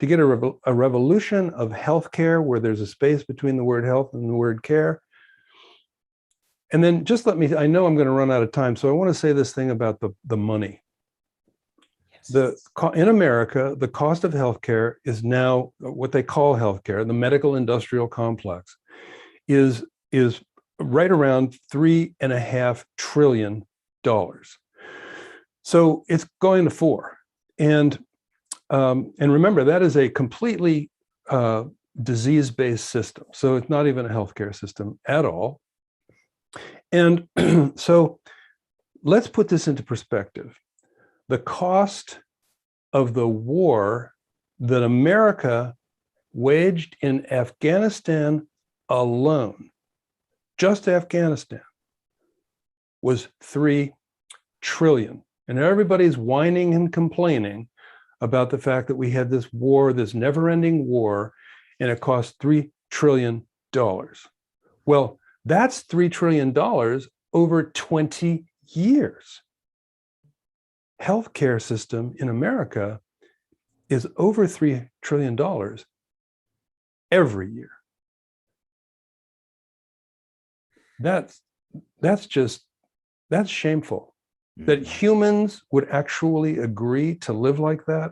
of healthcare where there's a space between the word health and the word care. And then just I know I'm going to run out of time, so I want to say this thing about the money. In America, the cost of healthcare is now what they call healthcare, the medical industrial complex, is right around $3.5 trillion. So it's going to 4. And remember, that is a completely disease-based system. So it's not even a healthcare system at all. And so let's put this into perspective. The cost of the war that America waged in Afghanistan alone, just Afghanistan, was $3 trillion. And everybody's whining and complaining about the fact that we had this war, this never-ending war, and it cost $3 trillion. Well, that's $3 trillion over 20 years. Healthcare system in America is over $3 trillion every year. That's shameful. That humans would actually agree to live like that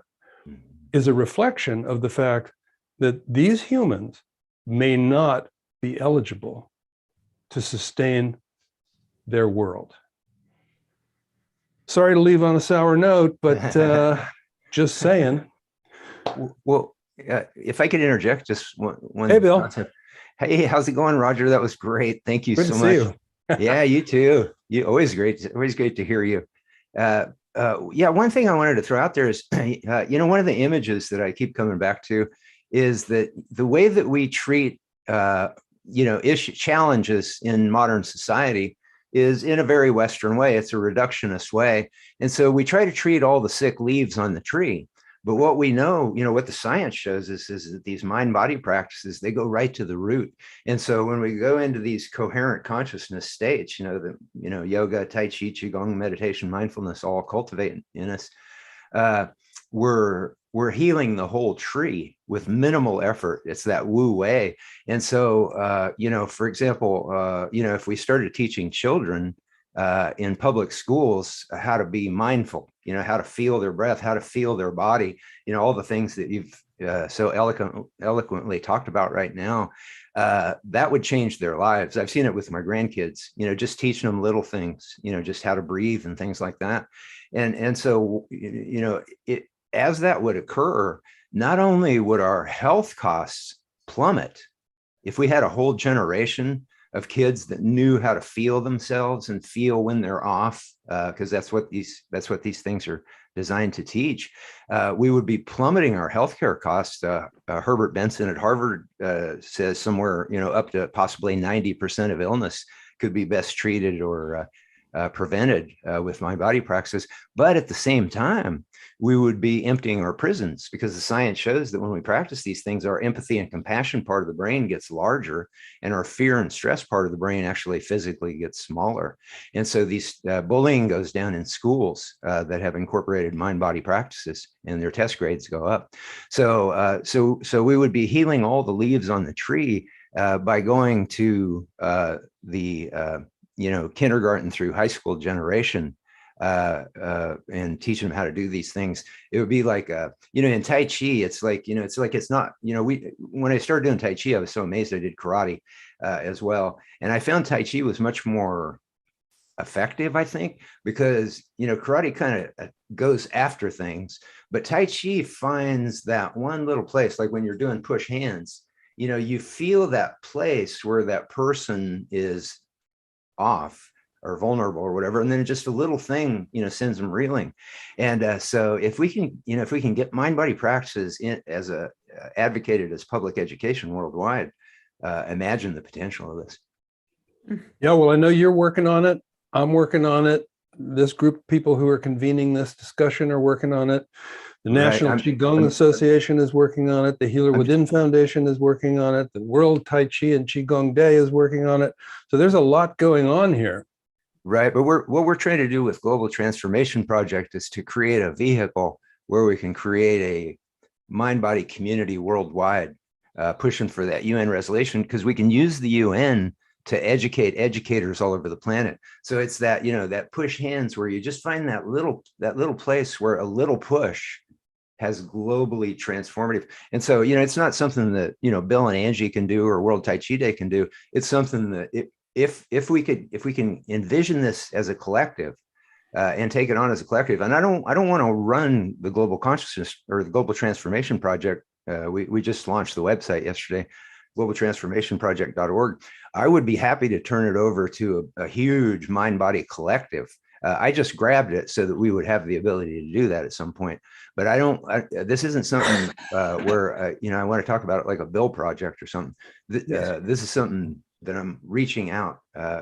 is a reflection of the fact that these humans may not be eligible to sustain their world. Sorry to leave on a sour note, but just saying. Well, if I could interject just one Hey, Bill. concept. Hey, how's it going, Roger? That was great. Thank you Good so to much. see you. Yeah, you too. You always great to hear you. Yeah, one thing I wanted to throw out there is, one of the images that I keep coming back to is that the way that we treat, challenges in modern society is in a very Western way. It's a reductionist way. And so we try to treat all the sick leaves on the tree. But what we know, what the science shows us is that these mind-body practices, they go right to the root. And so when we go into these coherent consciousness states, yoga, Tai Chi, Qigong, meditation, mindfulness, all cultivate in us, we're healing the whole tree with minimal effort. It's that Wu way. And so, for example, if we started teaching children in public schools how to be mindful, how to feel their breath, how to feel their body, all the things that you've so eloquently talked about right now, that would change their lives. I've seen it with my grandkids, just teaching them little things, just how to breathe and things like that. And so, as that would occur, not only would our health costs plummet, if we had a whole generation of kids that knew how to feel themselves and feel when they're off, because that's what these things are designed to teach, we would be plummeting our healthcare costs. Herbert Benson at Harvard says somewhere, up to possibly 90% of illness could be best treated or prevented with mind-body practices. But at the same time, we would be emptying our prisons, because the science shows that when we practice these things, our empathy and compassion part of the brain gets larger, and our fear and stress part of the brain actually physically gets smaller. And so these bullying goes down in schools that have incorporated mind-body practices, and their test grades go up. So we would be healing all the leaves on the tree by going to the kindergarten through high school generation and teach them how to do these things. It would be like, in Tai Chi, it's like, it's not, when I started doing Tai Chi, I was so amazed. I did karate as well. And I found Tai Chi was much more effective, I think, because, karate kind of goes after things, but Tai Chi finds that one little place, like when you're doing push hands, you feel that place where that person is off, are vulnerable or whatever, and then just a little thing, sends them reeling. And so if we can get mind-body practices in as advocated as public education worldwide, imagine the potential of this. Yeah, well, I know you're working on it. I'm working on it. This group of people who are convening this discussion are working on it. The National Qigong Association is working on it. The Healer Within Foundation is working on it. The World Tai Chi and Qigong Day is working on it. So there's a lot going on here. Right. But what we're trying to do with Global Transformation Project is to create a vehicle where we can create a mind-body community worldwide, pushing for that UN resolution, because we can use the UN to educate educators all over the planet. So it's that, that push hands where you just find that little place where a little push has globally transformative. And so, it's not something that, Bill and Angie can do or World Tai Chi Day can do. It's something that if we can envision this as a collective and take it on as a collective, and I don't want to run the Global Consciousness or the Global Transformation Project. We just launched the website yesterday, globaltransformationproject.org. I would be happy to turn it over to a huge mind-body collective. I just grabbed it so that we would have the ability to do that at some point. But this isn't something where, I want to talk about it like a Bill project or something. This is something that I'm reaching out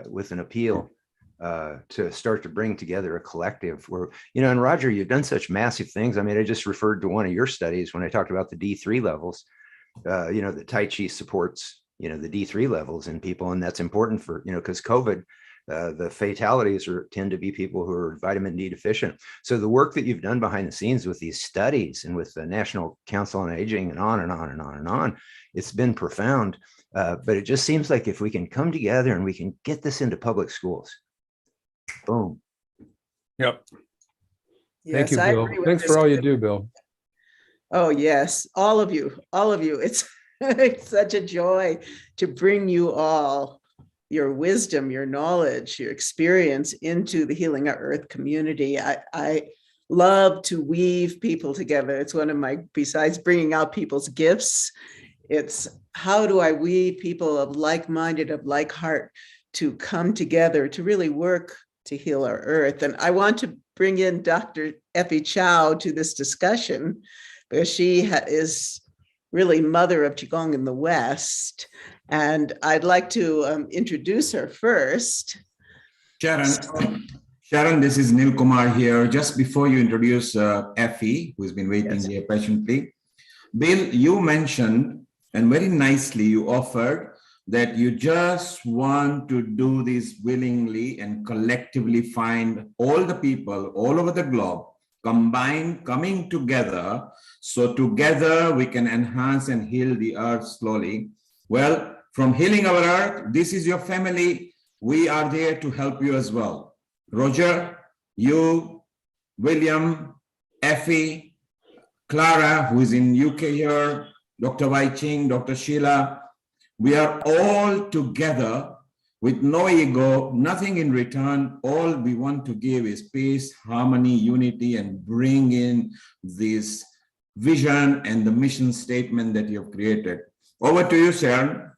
with an appeal to start to bring together a collective where, and Roger, you've done such massive things. I mean, I just referred to one of your studies when I talked about the D3 levels. The Tai Chi supports, the D3 levels in people. And that's important for, because COVID, the fatalities tend to be people who are vitamin D deficient. So the work that you've done behind the scenes with these studies and with the National Council on Aging and on and on and on and on, it's been profound. But it just seems like if we can come together and we can get this into public schools, boom. Yep. Yes, Thank you, I Bill. agree with Thanks this for all you too. do, Bill. Oh, yes. All of you. It's, it's such a joy to bring you all your wisdom, your knowledge, your experience into the Healing Our Earth community. I love to weave people together. It's one of my, besides bringing out people's gifts, it's how do I weave people of like-minded, of like heart to come together to really work to heal our earth. And I want to bring in Dr. Effie Chow to this discussion because she is really mother of Qigong in the West. And I'd like to introduce her first. Sharon, this is Neil Kumar here. Just before you introduce Effie, who's been waiting here patiently, Bill, you mentioned, and very nicely you offered, that you just want to do this willingly and collectively find all the people all over the globe combined, coming together, so together we can enhance and heal the earth slowly. Well, from Healing Our Earth, this is your family. We are there to help you as well. Roger, you, William, Effie, Clara, who is in UK here, Dr. Wai Ching, Dr. Sheila, we are all together with no ego, nothing in return. All we want to give is peace, harmony, unity, and bring in this vision and the mission statement that you've created. Over to you, Sharon.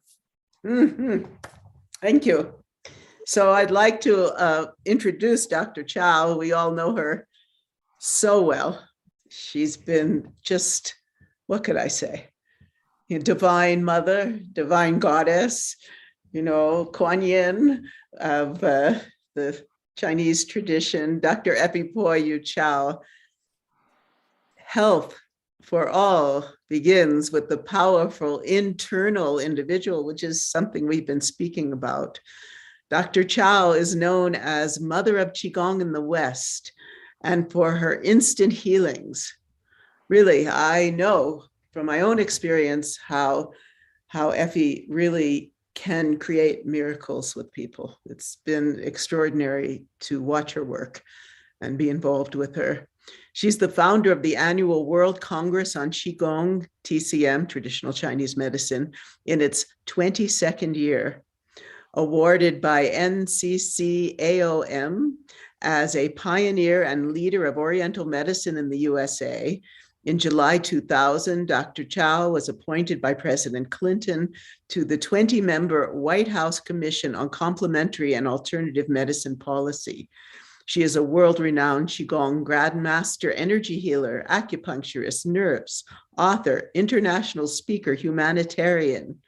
Thank you. So I'd like to introduce Dr. Chow. We all know her so well. She's been just, what could I say? Divine mother, divine goddess, Kuan Yin of the Chinese tradition, Dr. Epipo Yu Chow. Health for all begins with the powerful internal individual, which is something we've been speaking about. Dr. Chow is known as Mother of Qigong in the West, and for her instant healings. Really, I know from my own experience how Effie really can create miracles with people. It's been extraordinary to watch her work and be involved with her. She's the founder of the annual World Congress on Qigong, TCM, Traditional Chinese Medicine, in its 22nd year, awarded by NCCAOM as a pioneer and leader of Oriental medicine in the USA, In July 2000, Dr. Chow was appointed by President Clinton to the 20-member White House Commission on Complementary and Alternative Medicine Policy. She is a world-renowned Qigong grandmaster, energy healer, acupuncturist, nurse, author, international speaker, humanitarian.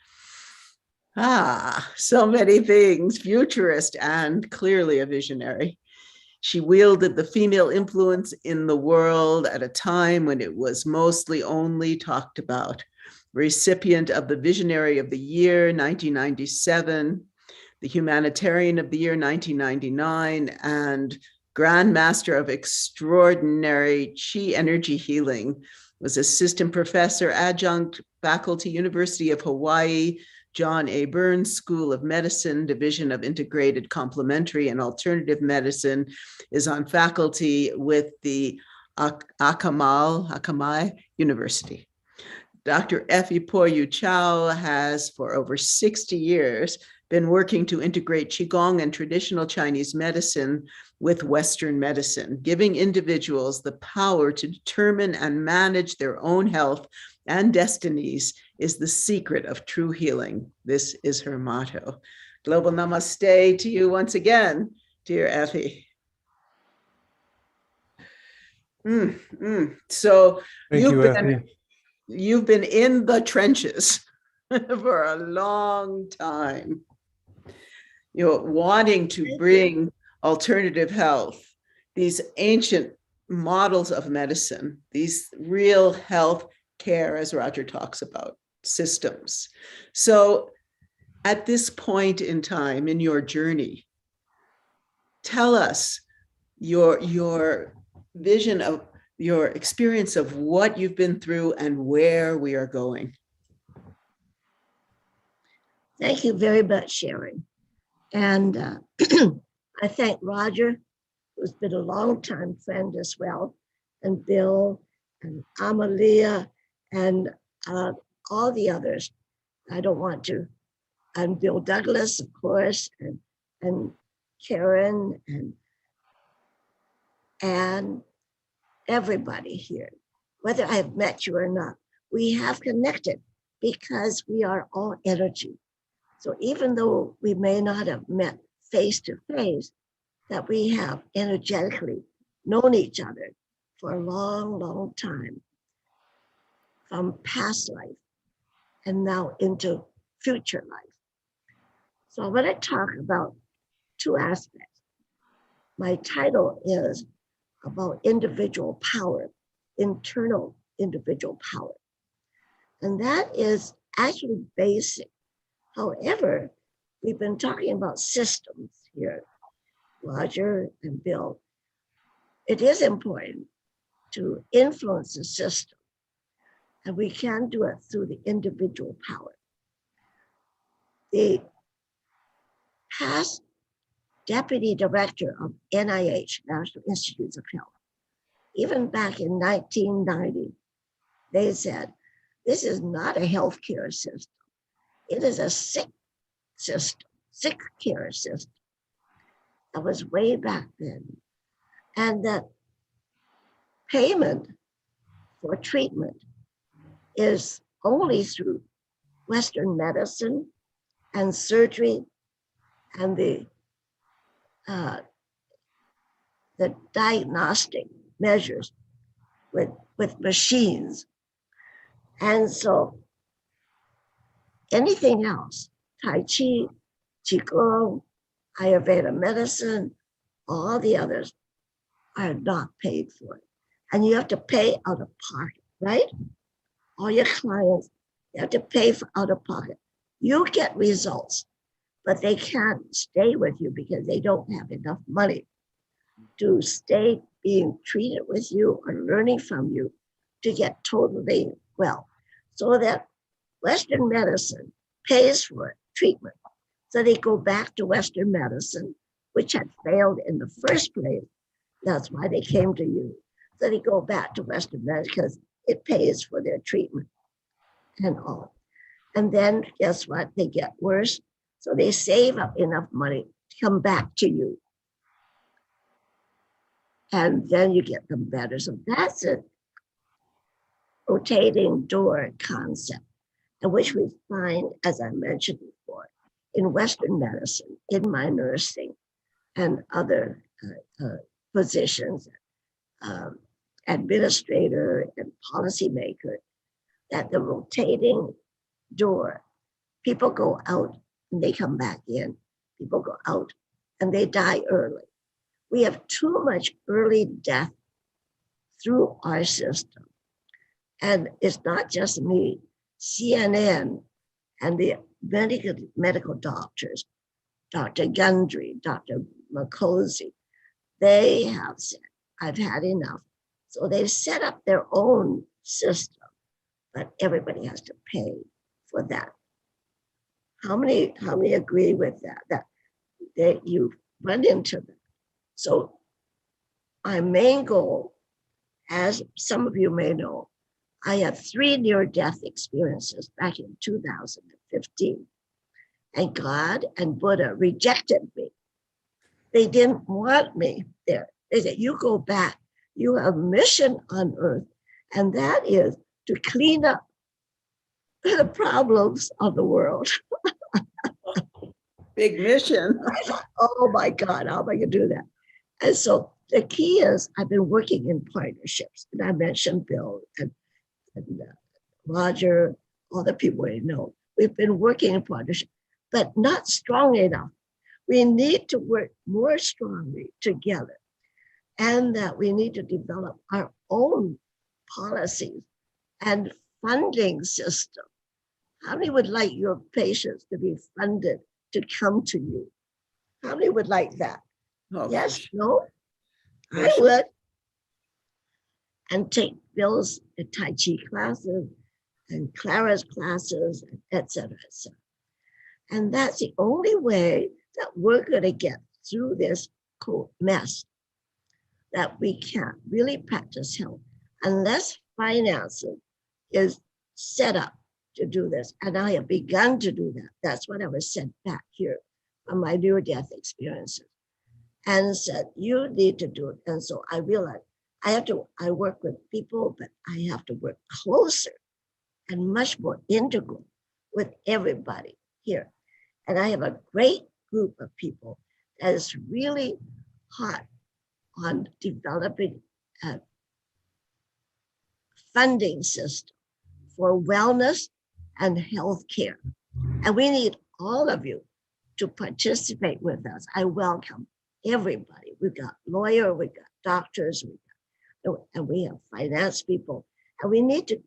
So many things, futurist, and clearly a visionary. She wielded the female influence in the world at a time when it was mostly only talked about. Recipient of the Visionary of the Year, 1997, the Humanitarian of the Year, 1999, and Grandmaster of Extraordinary Chi Energy Healing, was Assistant Professor, Adjunct Faculty, University of Hawaii, John A. Burns School of Medicine, Division of Integrated Complementary and Alternative Medicine, is on faculty with the Akamai University. Dr. Effie Poyu Chow has, for over 60 years, been working to integrate Qigong and traditional Chinese medicine with Western medicine, giving individuals the power to determine and manage their own health and destinies is the secret of true healing. This is her motto. Global namaste to you once again, dear Effie. So you've been in the trenches for a long time, wanting to bring alternative health, these ancient models of medicine, these real health care, as Roger talks about, systems. So at this point in time in your journey, tell us your vision of your experience of what you've been through and where we are going. Thank you very much, Sharon. And I thank Roger, who's been a long-time friend as well, and Bill and Amalia and all the others. I don't want to, and Bill Douglas, of course, and Karen and everybody here, whether I've met you or not, we have connected because we are all energy. So even though we may not have met face to face, that we have energetically known each other for a long, long time, from past life and now into future life. So I want to talk about two aspects. My title is about individual power, internal individual power. And that is actually basic. However, we've been talking about systems here, Roger and Bill. It is important to influence the system, and we can do it through the individual power. The past deputy director of NIH, National Institutes of Health, even back in 1990, they said, this is not a healthcare system. It is a sick system, sick care system. That was way back then. And that payment for treatment is only through Western medicine and surgery and the diagnostic measures with machines. And so anything else, Tai Chi, Qigong, Ayurveda medicine, all the others are not paid for. And you have to pay out of pocket, right? All your clients, you have to pay for out of pocket. You get results, but they can't stay with you because they don't have enough money to stay being treated with you or learning from you to get totally well. So that Western medicine pays for treatment. So they go back to Western medicine, which had failed in the first place. That's why they came to you. So they go back to Western medicine because it pays for their treatment and all. And then guess what? They get worse. So they save up enough money to come back to you. And then you get them better. So that's it. rotating door concept, and which we find, as I mentioned before, in Western medicine, in my nursing, and other positions, administrator and policymaker, that the rotating door, people go out and they come back in. People go out and they die early. We have too much early death through our system. And it's not just me, CNN and the medical doctors, Dr. Gundry, Dr. Makosi, they have said, I've had enough. So they've set up their own system, but everybody has to pay for that. How many agree with that you run into that? So our main goal, as some of you may know, I have 3 near-death experiences back in 2015. And God and Buddha rejected me. They didn't want me there. They said, you go back. You have a mission on earth, and that is to clean up the problems of the world. Big mission. Oh my God, how am I going to do that? And so the key is I've been working in partnerships. And I mentioned Bill and Roger, all the people I know. We've been working in partnership, but not strong enough. We need to work more strongly together, and that we need to develop our own policies and funding system. How many would like your patients to be funded to come to you? How many would like that? Oh, yes, no? I would. And take Bill's Tai Chi classes and Clara's classes, et cetera, et cetera. And that's the only way that we're going to get through this mess, that we can't really practice health unless financing is set up to do this. And I have begun to do that. That's what I was sent back here from my near-death experiences, and said, you need to do it. And so I realized I work with people, but I have to work closer and much more integral with everybody here. And I have a great group of people that is really hot on developing a funding system for wellness and healthcare. And we need all of you to participate with us. I welcome everybody. We've got lawyers, we've got doctors, and we have finance people, and we need to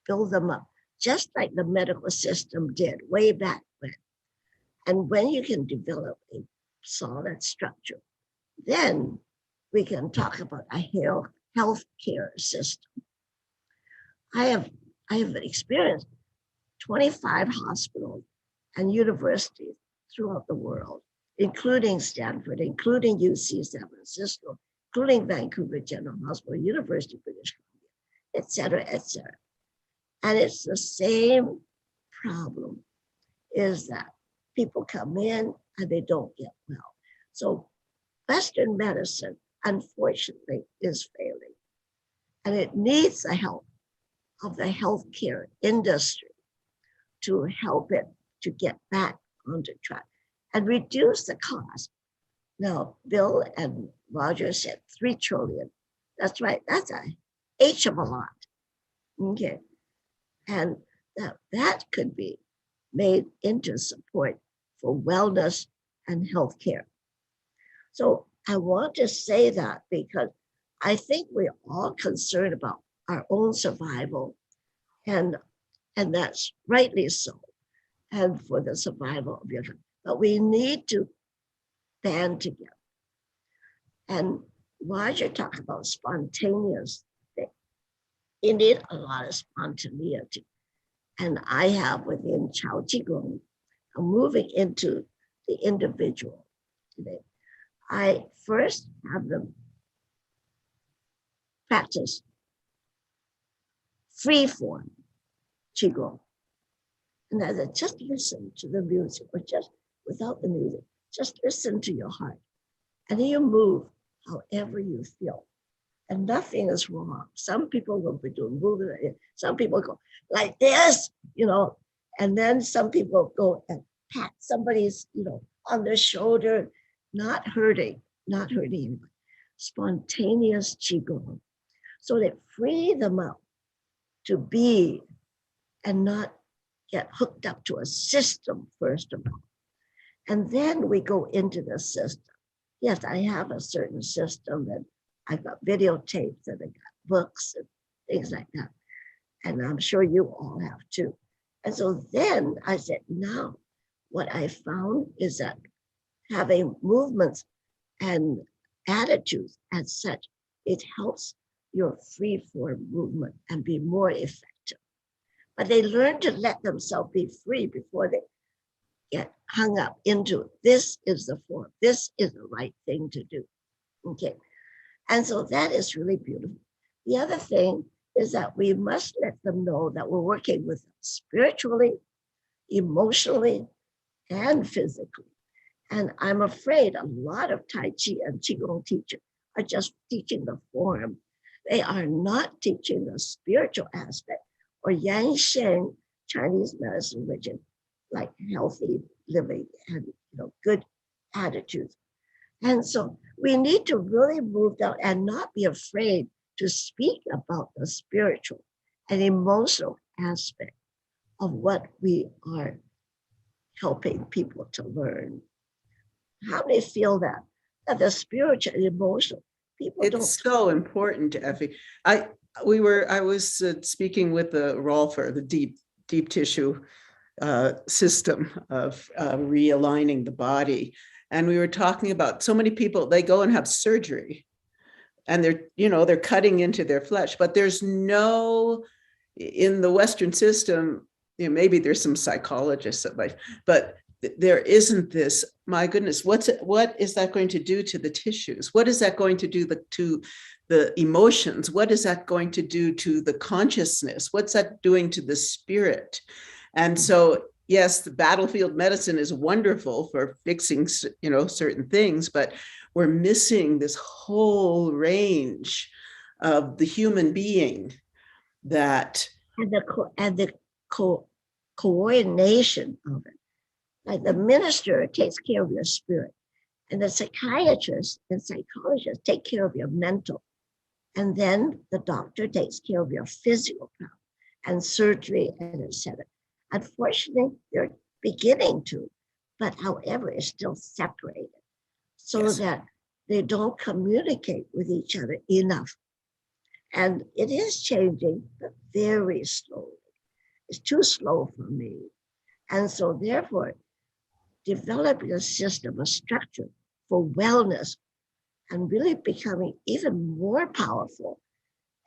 build them up, just like the medical system did way back when. And when you can develop a solid structure, then we can talk about a healthcare system. I have experienced 25 hospitals and universities throughout the world, including Stanford, including UC San Francisco, including Vancouver General Hospital, University of British Columbia, et cetera, et cetera. And it's the same problem, is that people come in and they don't get well. So Western medicine, unfortunately, is failing. And it needs the help of the healthcare industry to help it to get back onto track and reduce the cost. Now, Bill and Roger said 3 trillion. That's right, that's a H of a lot. Okay. And that could be made into support for wellness and healthcare. So I want to say that because I think we're all concerned about our own survival, and that's rightly so, and for the survival of your family. But we need to band together. And Roger talked about spontaneous thing. You need a lot of spontaneity. And I have within Chao Qigong, I'm moving into the individual today. I first have them practice free form Qigong. And I said, just listen to the music, or just without the music, just listen to your heart. And then you move however you feel. and nothing is wrong. Some people will be doing movement, some people go like this, and then some people go and pat somebody's, on their shoulder, not hurting anybody. Spontaneous qigong. So they free them up to be and not get hooked up to a system, first of all. And then we go into the system. Yes, I have a certain system, and I've got videotapes and I got books and things like that. And I'm sure you all have too. And so then I said, now what I found is that having movements and attitudes as such, it helps your free form movement and be more effective. But they learn to let themselves be free before they get hung up into this is the form, this is the right thing to do. Okay. And so that is really beautiful. The other thing is that we must let them know that we're working with them spiritually, emotionally, and physically. And I'm afraid a lot of Tai Chi and Qigong teachers are just teaching the form. They are not teaching the spiritual aspect or Yang Shen Chinese medicine, which is like healthy living and good attitudes. And so we need to really move down and not be afraid to speak about the spiritual and emotional aspect of what we are helping people to learn. How do they feel that the spiritual and emotional people it's so important, Effie. I was speaking with the Rolfer, the deep tissue system of realigning the body, and we were talking about so many people, they go and have surgery and they're cutting into their flesh, but there's no, in the Western system, maybe there's some psychologists that might, but there isn't this, my goodness, what is that going to do to the tissues? What is that going to do to the emotions? What is that going to do to the consciousness? What's that doing to the spirit? And so, yes, the battlefield medicine is wonderful for fixing, certain things, but we're missing this whole range of the human being that and the coordination of it. Like the minister takes care of your spirit, and the psychiatrist and psychologist take care of your mental, and then the doctor takes care of your physical problem and surgery and etc. Unfortunately, they're beginning to, but however, it's still separated so that they don't communicate with each other enough. And it is changing, but very slowly. It's too slow for me. And so therefore, developing a system, a structure for wellness and really becoming even more powerful.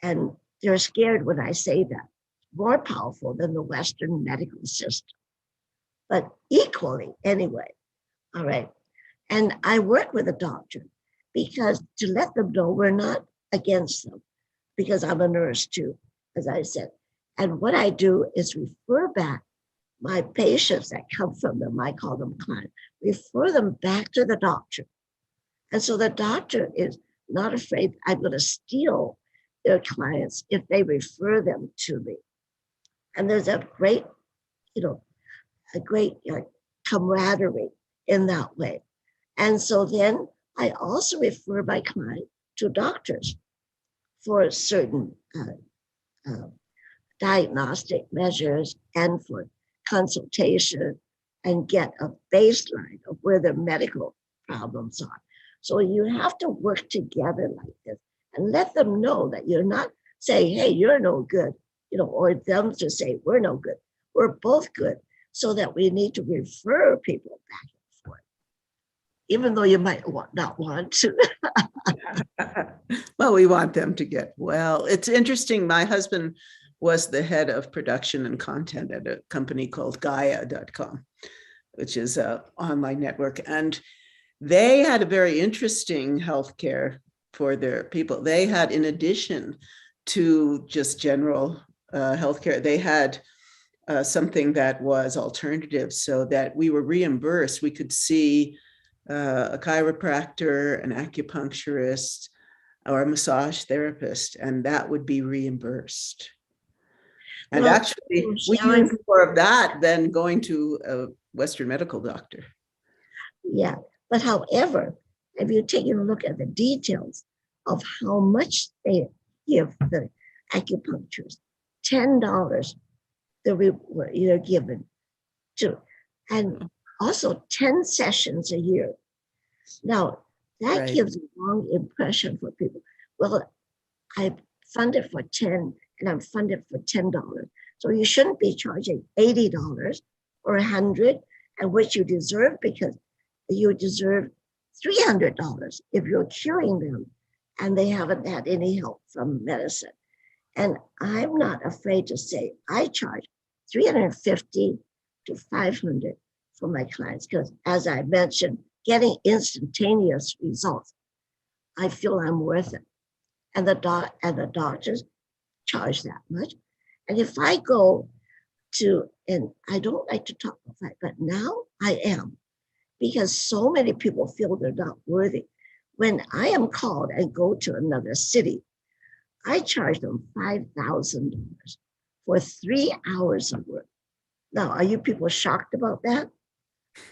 And they're scared when I say that, more powerful than the Western medical system, but equally anyway. All right. And I work with a doctor because to let them know we're not against them, because I'm a nurse too, as I said. And what I do is refer back my patients that come from them, I call them clients, refer them back to the doctor. And so the doctor is not afraid I'm going to steal their clients if they refer them to me. And there's a great, camaraderie in that way. And so then I also refer my client to doctors for certain diagnostic measures and for consultation and get a baseline of where the medical problems are. So you have to work together like this and let them know that you're not saying, hey, you're no good, or them to say, we're no good. We're both good, so that we need to refer people back and forth, even though you might not want to. Well, we want them to get well. It's interesting. My husband was the head of production and content at a company called Gaia.com, which is an online network. And they had a very interesting healthcare for their people. They had, in addition to just general healthcare, they had something that was alternative, so that we were reimbursed. We could see a chiropractor, an acupuncturist, or a massage therapist, and that would be reimbursed. And Well, actually, we use more of that than going to a Western medical doctor. Yeah, but however, if you take a look at the details of how much they give the acupuncturist, $10 you're given to, and also 10 sessions a year. Now, that Right. gives a wrong impression for people. Well, I funded for 10 and I'm funded for $10. So you shouldn't be charging $80 or $100, and which you deserve, because you deserve $300 if you're curing them and they haven't had any help from medicine. And I'm not afraid to say I charge $350 to $500 for my clients, because as I mentioned, getting instantaneous results, I feel I'm worth it. And the doctors charge that much. And if I go to, and I don't like to talk about that, but now I am, because so many people feel they're not worthy. When I am called and go to another city, I charge them $5,000 for 3 hours of work. Now, are you people shocked about that?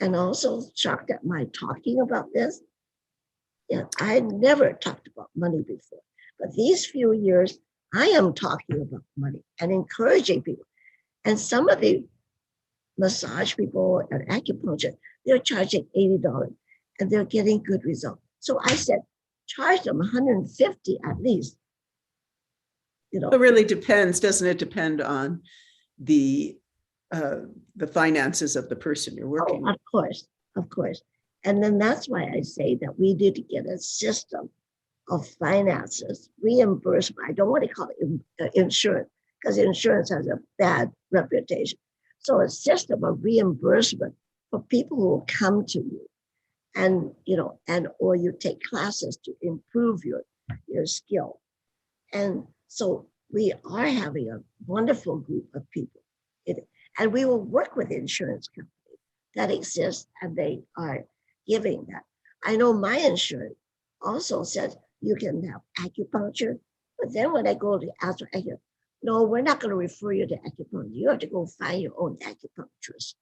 And also shocked at my talking about this? Yeah, I never talked about money before, but these few years, I am talking about money and encouraging people. And some of the massage people and acupuncture, they're charging $80 and they're getting good results. So I said, charge them $150 at least. You know, It really depends, doesn't it? Depend on the finances of the person you're working with. Of course. And then that's why I say that we need to get a system of finances, reimbursement. I don't want to call it insurance, because insurance has a bad reputation. So a system of reimbursement for people who will come to you, and or you take classes to improve your skill. And so we are having a wonderful group of people. And we will work with insurance companies that exist, and they are giving that. I know my insurance also says you can have acupuncture, but then when I go to ask for acupuncture, no, we're not going to refer you to acupuncture. You have to go find your own acupuncturist.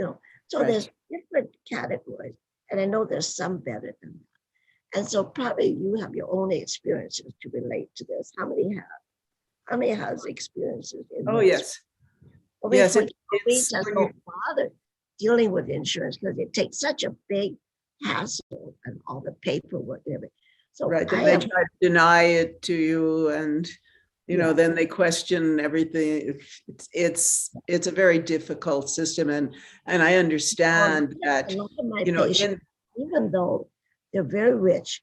So Right. there's different categories, and I know there's some better than that. And so probably you have your own experiences to relate to this. How many has experiences in Oh, this? yes. Well, we Yes, just don't bother dealing with insurance because it takes such a big hassle and all the paperwork and everything. So right. Then they try to deny it to you, and then they question everything. It's a very difficult system, and I understand that. A lot of my patients, even though they're very rich,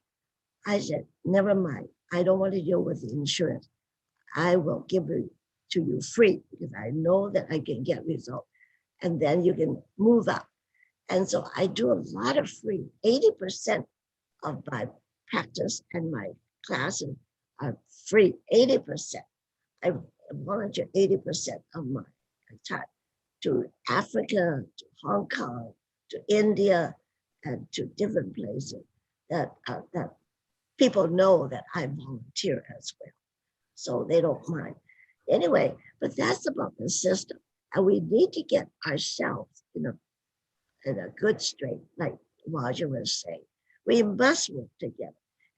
I said, never mind. I don't want to deal with the insurance. I will give it to you free because I know that I can get results, and then you can move up. And so I do a lot of free. 80% of my practice and my classes are free. 80%. I volunteer 80% of my time to Africa, to Hong Kong, to India, and to different places that people know that I volunteer as well. So they don't mind. Anyway, but that's about the system. And we need to get ourselves in a good straight, like Roger was saying. We must work together.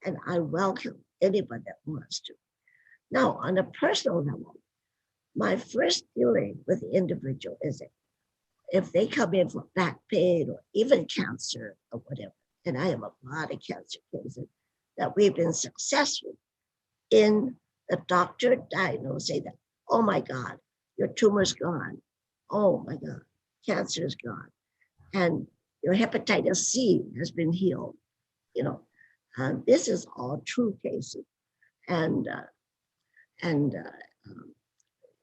And I welcome anybody that wants to. Now, on a personal level, my first dealing with the individual is if they come in for back pain or even cancer or whatever, and I have a lot of cancer cases that we've been successful in the doctor diagnosing that, oh my God, your tumor's gone. Oh my God, cancer is gone. And your hepatitis C has been healed. This is all true cases. And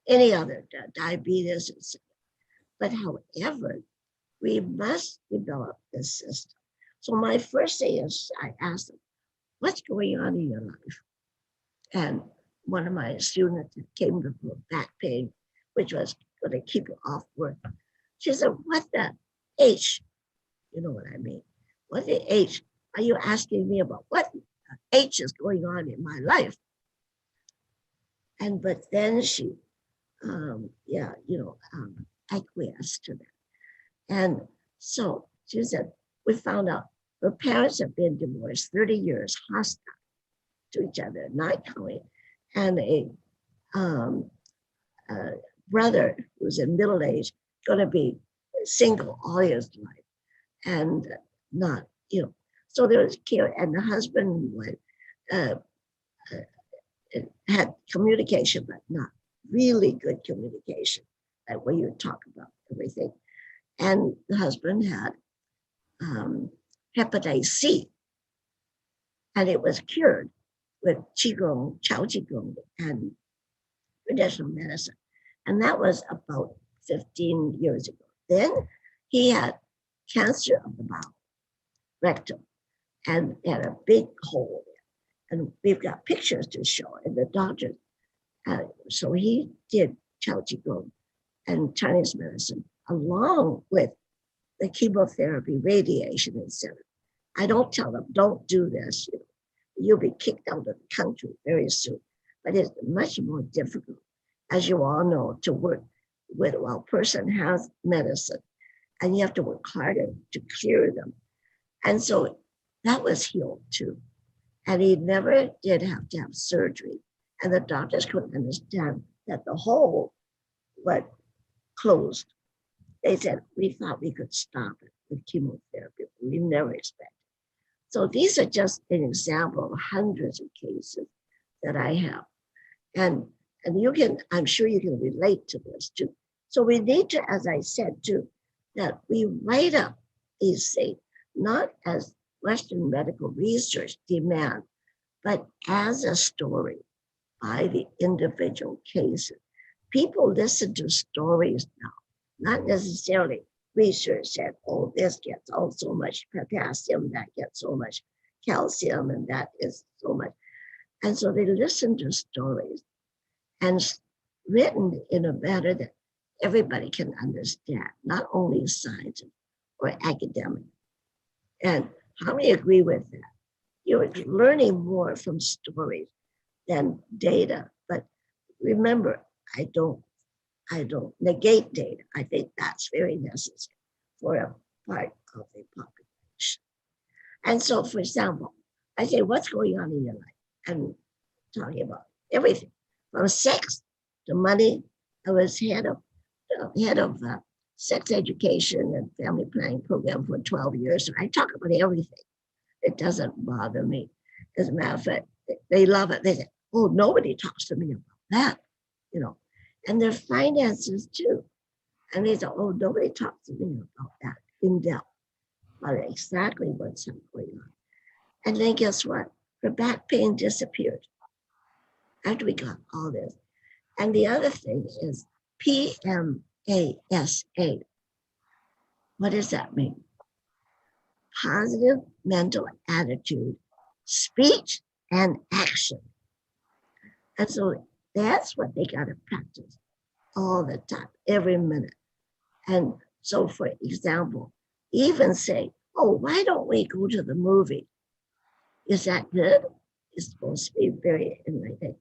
any other diabetes, etc. But however, we must develop this system. So my first thing is I asked them, what's going on in your life? And one of my students came with back pain, which was going to keep you off work. She said, what the H? You know what I mean? What the H are you asking me about? What H is going on in my life. And but then she, acquiesced to that. And so she said, we found out her parents have been divorced 30 years, hostile to each other, not coming, and a brother who's in middle age, going to be single all his life, and not, so there was care, and the husband would, had communication, but not really good communication, that way you talk about everything. And the husband had hepatitis C, and it was cured with Qigong, Chao Qigong, and traditional medicine. And that was about 15 years ago. Then he had cancer of the bowel, rectum, and had a big hole there. And we've got pictures to show. And the doctor, so he did Chao Qigong and Chinese medicine along with the chemotherapy, radiation, etc. I don't tell them, don't do this. You'll be kicked out of the country very soon. But it's much more difficult, as you all know, to work with while a person has medicine, and you have to work harder to cure them. And so that was healed too. And he never did have to have surgery. And the doctors couldn't understand that the hole was closed. They said, we thought we could stop it with chemotherapy. We never expected. So these are just an example of hundreds of cases that I have. And you can, I'm sure you can relate to this too. So we need to, as I said too, that we write up these things, not as Western medical research demand, but as a story by the individual cases. People listen to stories now, not necessarily research said, oh, this gets so much potassium, that gets so much calcium, and that is so much. And so they listen to stories and written in a manner that everybody can understand, not only scientists or academic. And how many agree with that? You're learning more from stories than data. But remember, I don't negate data. I think that's very necessary for a part of the population. And so, for example, I say, what's going on in your life? I'm talking about everything from sex to money. I was head of sex education and family planning program for 12 years. And I talk about everything. It doesn't bother me. As a matter of fact, they love it. They say, oh, nobody talks to me about that, and their finances too. And they say, oh, nobody talks to me about that in depth, but exactly what's going on. And then guess what? Her back pain disappeared after we got all this. And the other thing is PMASA. What does that mean? Positive mental attitude, speech, and action. And so that's what they got to practice all the time, every minute. And so, for example, even say, oh, why don't we go to the movie? Is that good? It's supposed to be very enlightening.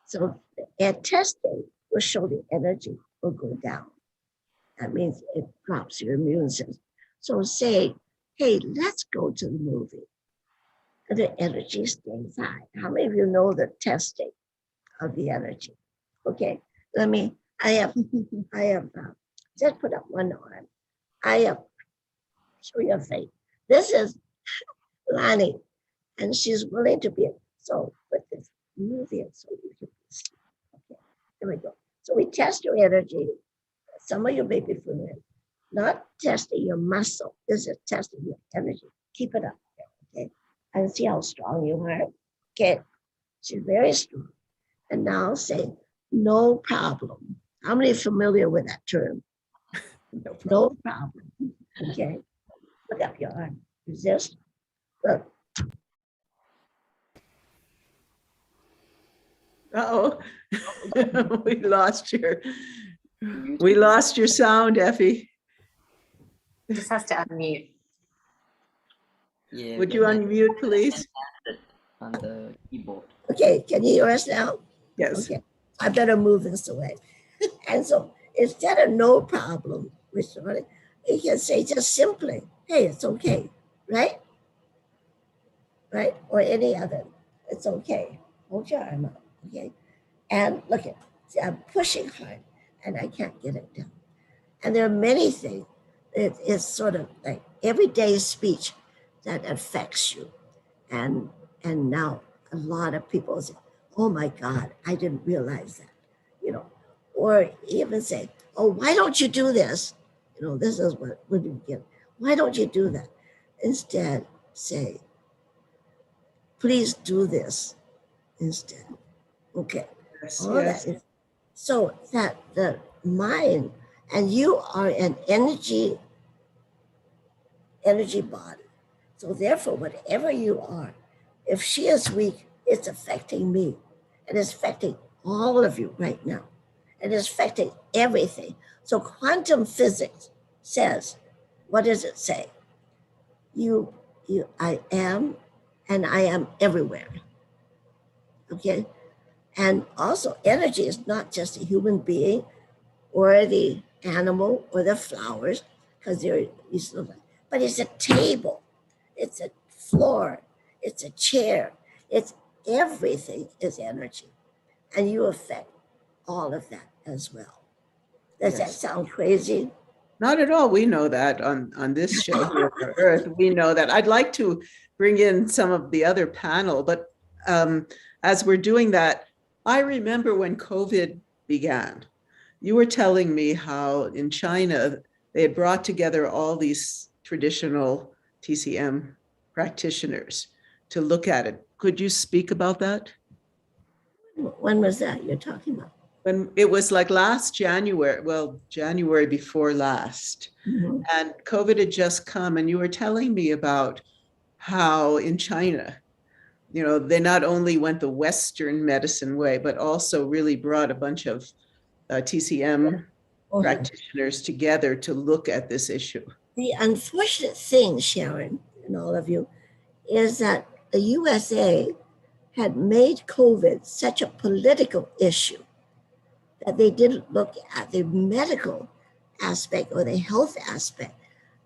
So at testing will show the energy will go down. That means it drops your immune system. So say, hey, let's go to the movie. And the energy stays high. How many of you know the testing of the energy? Okay, I have, just put up one arm. I have, show your face. This is Lonnie, and she's willing to be, so put this movie so you can see. Okay, there we go. So we test your energy. Some of you may be familiar. Not testing your muscle. This is testing your energy. Keep it up, okay? And see how strong you are. Okay, she's very strong. And now say, no problem. How many are familiar with that term? No problem. Okay, put up your arm. Resist. Look. Uh-oh, we lost your sound, Effie. Just has to unmute. Yeah, would you unmute, please? on the keyboard. Okay, can you hear us now? Yes. Okay, I better move this away. And so instead of no problem, you can say just simply, hey, it's okay, right? Right? Or any other, it's okay. Hold your arm up, okay? And look at, see, I'm pushing hard and I can't get it down. And there are many things. It is sort of like everyday speech that affects you. And now a lot of people say, oh my God, I didn't realize that, you know, or even say, oh, why don't you do this? You know, this is what you get. Why don't you do that? Instead, say, please do this instead. Okay. Yes, All yes. that is so that the mind, and you are an energy body. So therefore, whatever you are, if she is weak, it's affecting me. It is affecting all of you right now. It is affecting everything. So quantum physics says, what does it say? I am, and I am everywhere. Okay? And also energy is not just a human being or the animal or the flowers, because they're, but it's a table, it's a floor, it's a chair, it's everything is energy. And you affect all of that as well. Does that sound crazy? Not at all. We know that on this show here on Earth. We know that. I'd like to bring in some of the other panel, but as we're doing that, I remember when COVID began, you were telling me how in China, they had brought together all these traditional TCM practitioners to look at it. Could you speak about that? When was that you're talking about? When it was like last January, well, January before last, and COVID had just come, and you were telling me about how in China, you know, they not only went the Western medicine way, but also really brought a bunch of TCM practitioners together to look at this issue. The unfortunate thing, Sharon, and all of you, is that the USA had made COVID such a political issue that they didn't look at the medical aspect or the health aspect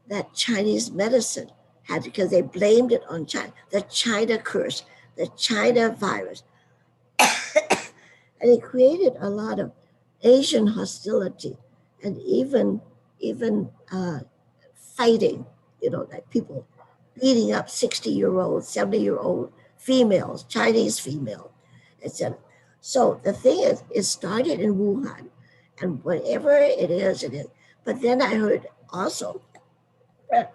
that Chinese medicine had, because they blamed it on China, the China curse, the China virus. And it created a lot of Asian hostility and even fighting, you know, like people beating up 60-year-old, 70-year-old females, Chinese female, etc. So the thing is, it started in Wuhan, and whatever it is, it is. But then I heard also that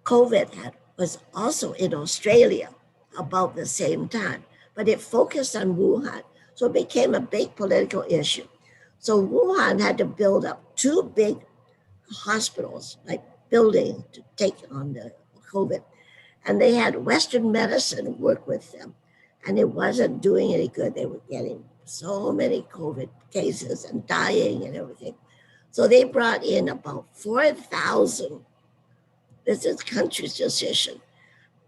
COVID was also in Australia about the same time, but it focused on Wuhan. So it became a big political issue. So Wuhan had to build up 2 big hospitals, like buildings, to take on the COVID. And they had Western medicine work with them. And it wasn't doing any good. They were getting so many COVID cases and dying and everything. So they brought in about 4,000, this is country's decision,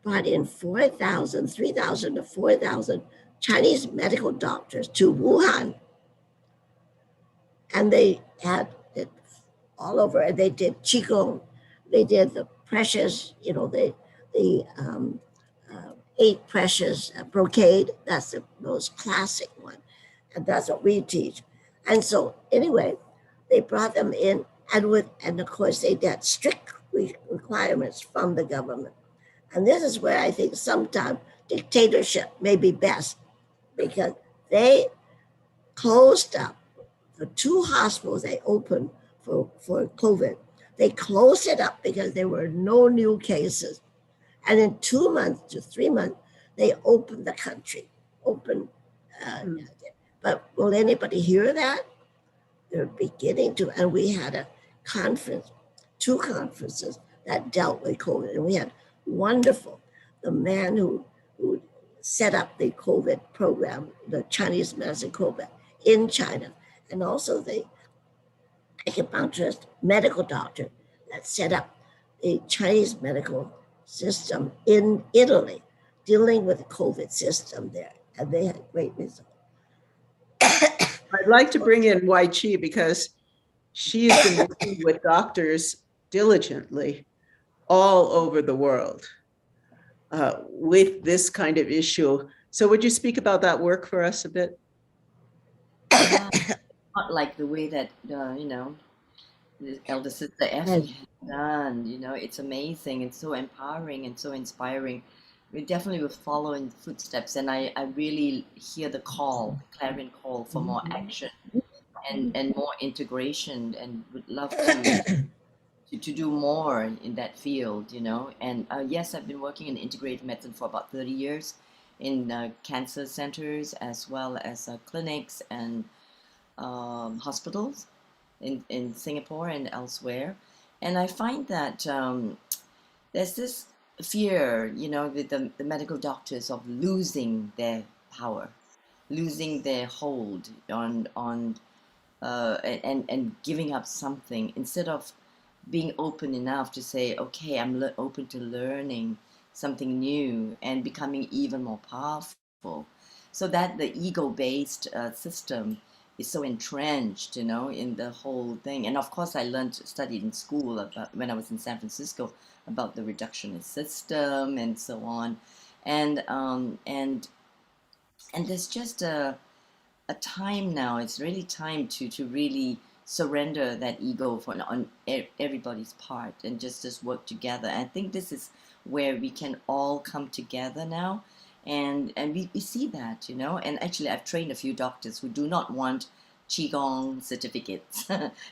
brought in 4,000, 3,000 to 4,000 Chinese medical doctors to Wuhan. And they had it all over, and they did Qigong, they did the precious, you know, the 8 precious brocade, that's the most classic one. And that's what we teach. And so anyway, they brought them in, and of course they got strict requirements from the government. And this is where I think sometimes dictatorship may be best, because they closed up the 2 hospitals they opened for COVID. They closed it up because there were no new cases. And in 2 months to 3 months, they opened the country, but will anybody hear that? They're beginning to, and we had a conference, 2 conferences that dealt with COVID, and we had wonderful, the man who set up the COVID program, the Chinese medicine COVID in China, and also the acupuncturist medical doctor that set up the Chinese medical system in Italy. dealing with the COVID system there, and they had great results. I'd like to bring in Wai Chi because she has been working with doctors diligently all over the world with this kind of issue. So would you speak about that work for us a bit? Not like the way that, the elder sister Effie has done. It's amazing and so empowering and so inspiring. We definitely will follow in the footsteps, and I really hear the call, the clarion call for more action and more integration, and would love to do more in that field, And yes, I've been working in integrative medicine for about 30 years in cancer centers as well as clinics and hospitals in Singapore and elsewhere. And I find that there's this fear, with the medical doctors of losing their power, losing their hold on and giving up something instead of being open enough to say, okay, I'm open to learning something new and becoming even more powerful. So that the ego-based system is so entrenched, in the whole thing. And of course, studied in school about, when I was in San Francisco, about the reductionist system and so on. And there's just a time now. It's really time to really surrender that ego on everybody's part and just work together. And I think this is where we can all come together now, and we see that, And actually, I've trained a few doctors who do not want qigong certificates.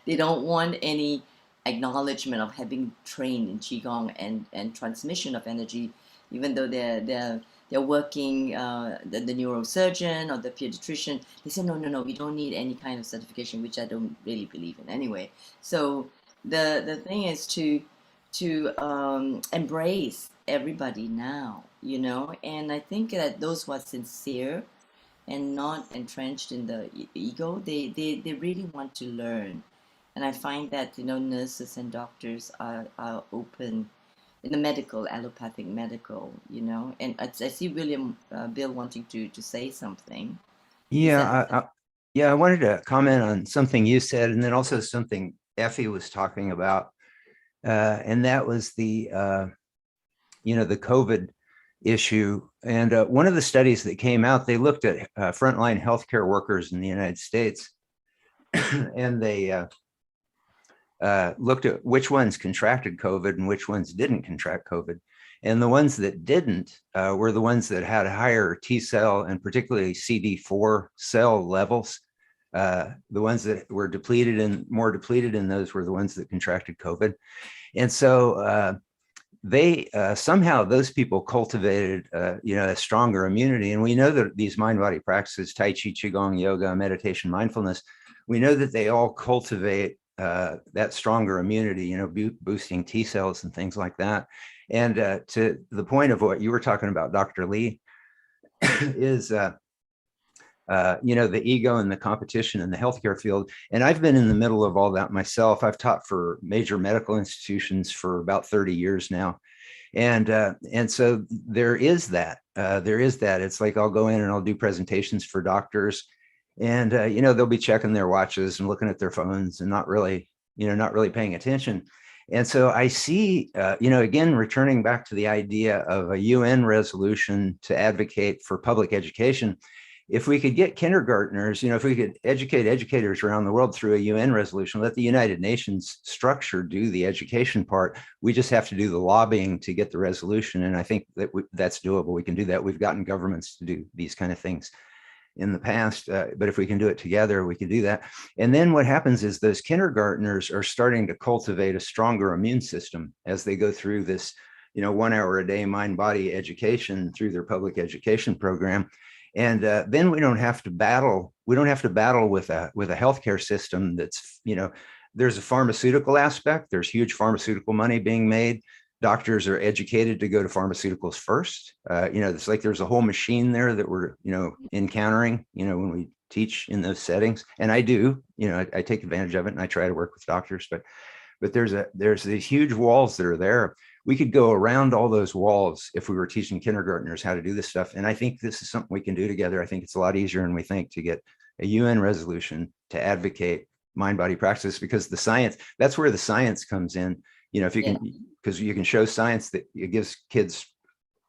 They don't want any acknowledgement of having trained in qigong and transmission of energy, even though they're working, the neurosurgeon or the pediatrician. They say, no, we don't need any kind of certification, which I don't really believe in anyway. So the thing is to embrace everybody now, And I think that those who are sincere and not entrenched in the ego, they really want to learn. And I find that, nurses and doctors are open in the medical, allopathic medical, And I see Bill wanting to say something. Yeah, I wanted to comment on something you said, and then also something Effie was talking about, and that was the the COVID issue. And one of the studies that came out, they looked at frontline healthcare workers in the United States, and they looked at which ones contracted COVID and which ones didn't contract COVID. And the ones that didn't were the ones that had higher T cell and particularly CD4 cell levels. The ones that were more depleted in those were the ones that contracted COVID. And so they somehow those people cultivated a stronger immunity. And we know that these mind-body practices, Tai Chi, Qigong, yoga, meditation, mindfulness, we know that they all cultivate that stronger immunity, boosting T cells and things like that. And to the point of what you were talking about, Dr. Lee, is the ego and the competition in the healthcare field. And I've been in the middle of all that myself. I've taught for major medical institutions for about 30 years now. And so there is that. It's like I'll go in and I'll do presentations for doctors, and they'll be checking their watches and looking at their phones and not really paying attention. And so I see, again, returning back to the idea of a UN resolution to advocate for public education. If we could get kindergartners, if we could educate educators around the world through a UN resolution, let the United Nations structure do the education part. We just have to do the lobbying to get the resolution. And I think that that's doable. We can do that. We've gotten governments to do these kind of things in the past, but if we can do it together, we can do that. And then what happens is those kindergartners are starting to cultivate a stronger immune system as they go through this, 1 hour a day mind-body education through their public education program. And then we don't have to battle. We don't have to battle with a healthcare system that's, there's a pharmaceutical aspect. There's huge pharmaceutical money being made. Doctors are educated to go to pharmaceuticals first. It's like there's a whole machine there that we're, encountering, when we teach in those settings. And I do, I take advantage of it and I try to work with doctors, but there's these huge walls that are there. we could go around all those walls if we were teaching kindergartners how to do this stuff. And I think this is something we can do together. I think it's a lot easier than we think to get a UN resolution to advocate mind-body practice, because the science, that's where the science comes in. You know, if you can, because you can show science that it gives kids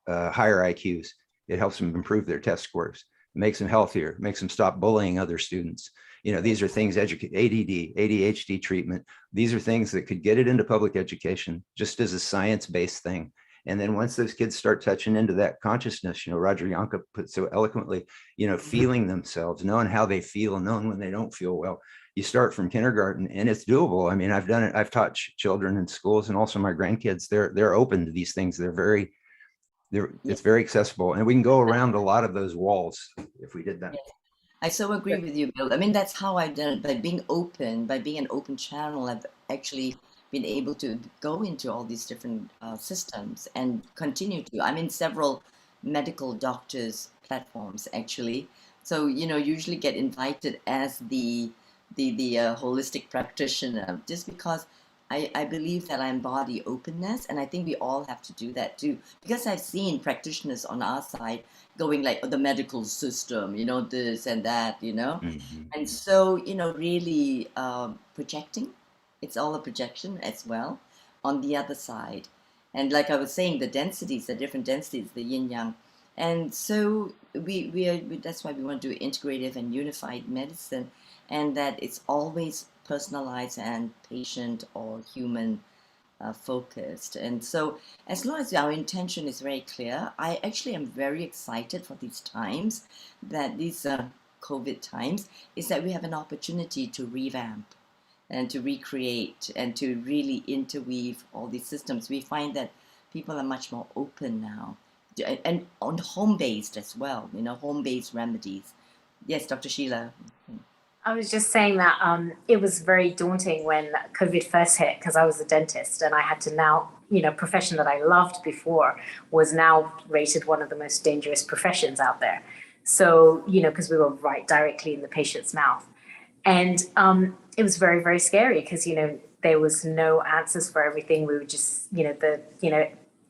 higher IQs. It helps them improve their test scores. It makes them healthier, makes them stop bullying other students. You know, these are things, ADD, ADHD treatment. These are things that could get it into public education just as a science-based thing. And then once those kids start touching into that consciousness, you know, Roger Yanka put so eloquently, you know, feeling themselves, knowing how they feel, and knowing when they don't feel well. You start from kindergarten, and it's doable. I mean, I've done it. I've taught children in schools, and also my grandkids. They're open to these things. It's very accessible, and we can go around a lot of those walls if we did that. I so agree with you, Bill. I mean, that's how I've done it. By being open, by being an open channel, I've actually been able to go into all these different systems and continue to. I'm in several medical doctors platforms, actually. So, you know, usually get invited as the holistic practitioner, just because I believe that I embody openness, and I think we all have to do that too. Because I've seen practitioners on our side going like, oh, the medical system, you know, this and that, you know. And so, you know, really projecting, it's all a projection as well on the other side. And like I was saying, the densities, the different densities, the yin yang. And so that's why we want to do integrative and unified medicine, and that it's always personalized and patient or human focused. And so as long as our intention is very clear, I actually am very excited for these times, that these COVID times, is that we have an opportunity to revamp and to recreate and to really interweave all these systems. We find that people are much more open now, and on home-based as well, you know, home-based remedies. Yes, Dr. Sheila. I was just saying that it was very daunting when COVID first hit, because I was a dentist and I had to now, you know, profession that I loved before was now rated one of the most dangerous professions out there. So, you know, because we were right directly in the patient's mouth. And it was very, very scary because, you know, there was no answers for everything. We were just,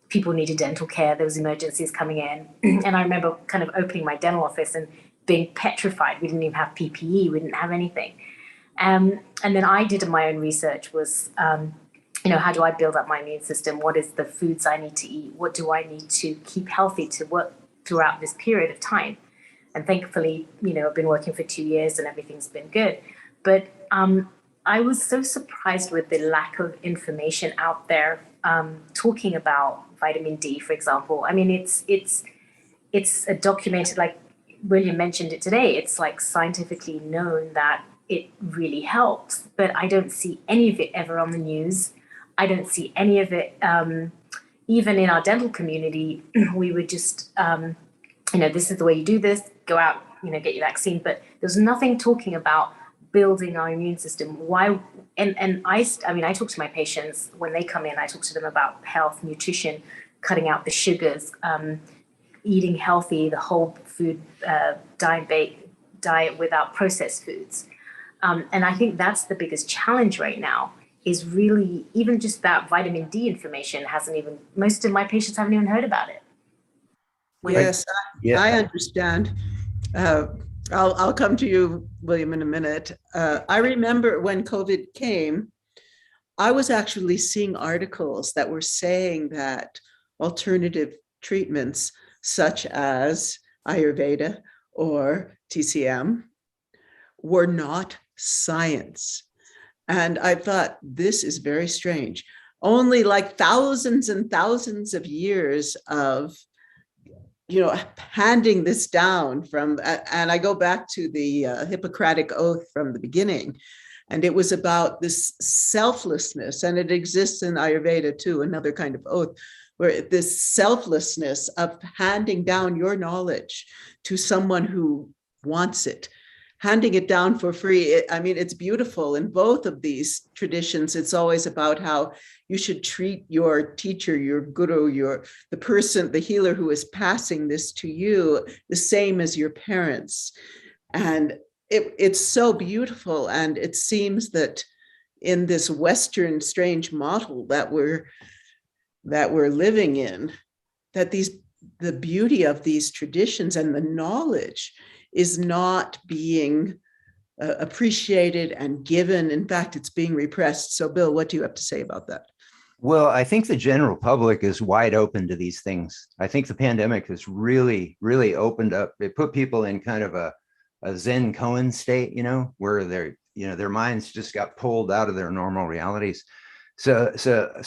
people needed dental care. There was emergencies coming in. And I remember kind of opening my dental office and being petrified. We didn't even have PPE. We didn't have anything. And then I did my own research was, how do I build up my immune system? What is the foods I need to eat? What do I need to keep healthy to work throughout this period of time? And thankfully, I've been working for 2 years and everything's been good. But I was so surprised with the lack of information out there talking about vitamin D, for example. I mean, it's a documented, like William mentioned it today, it's like scientifically known that it really helps, but I don't see any of it ever on the news. I don't see any of it, even in our dental community, we would just, this is the way you do this, go out, get your vaccine, but there's nothing talking about building our immune system. Why? And I talk to my patients when they come in, I talk to them about health, nutrition, cutting out the sugars, eating healthy, the whole food diet without processed foods. And I think that's the biggest challenge right now, is really even just that vitamin D information most of my patients haven't even heard about it. Yes, I understand. I'll come to you, William, in a minute. I remember when COVID came, I was actually seeing articles that were saying that alternative treatments such as Ayurveda or TCM were not science. And I thought, this is very strange. Only like thousands and thousands of years of handing this down from, and I go back to the Hippocratic Oath from the beginning, and it was about this selflessness, and it exists in Ayurveda too, another kind of oath, where this selflessness of handing down your knowledge to someone who wants it, handing it down for free. It's beautiful. In both of these traditions, it's always about how you should treat your teacher, your guru, the person, the healer who is passing this to you, the same as your parents. And it's so beautiful. And it seems that in this Western strange model that we're that we're living in, that the beauty of these traditions and the knowledge is not being appreciated and given. In fact, it's being repressed. So Bill, what do you have to say about that? Well, I think the general public is wide open to these things. I think the pandemic has really, really opened up. It put people in kind of a Zen koan state, where their minds just got pulled out of their normal realities. So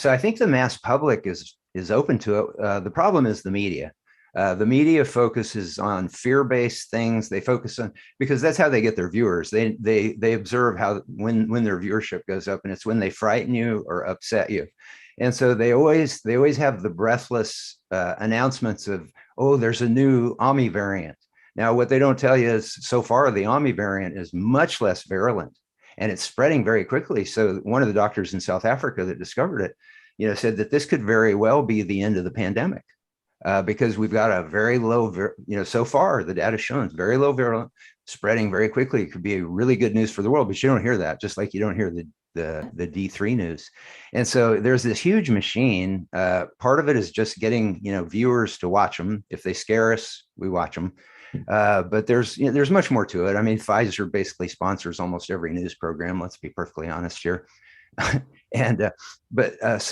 I think the mass public is open to it. The problem is the media. The media focuses on fear-based things. They focus on, because that's how they get their viewers. They observe how when their viewership goes up, and it's when they frighten you or upset you. And so they always have the breathless announcements of, oh, there's a new Omni variant. Now, what they don't tell you is so far the Omni variant is much less virulent and it's spreading very quickly. So one of the doctors in South Africa that discovered it, said that this could very well be the end of the pandemic. Because we've got a very low, so far the data shown it's very low virulent, spreading very quickly. It could be really good news for the world, but you don't hear that, just like you don't hear the D3 news. And so there's this huge machine. Part of it is just getting, viewers to watch them. If they scare us, we watch them. But there's much more to it. I mean, Pfizer basically sponsors almost every news program. Let's be perfectly honest here. It's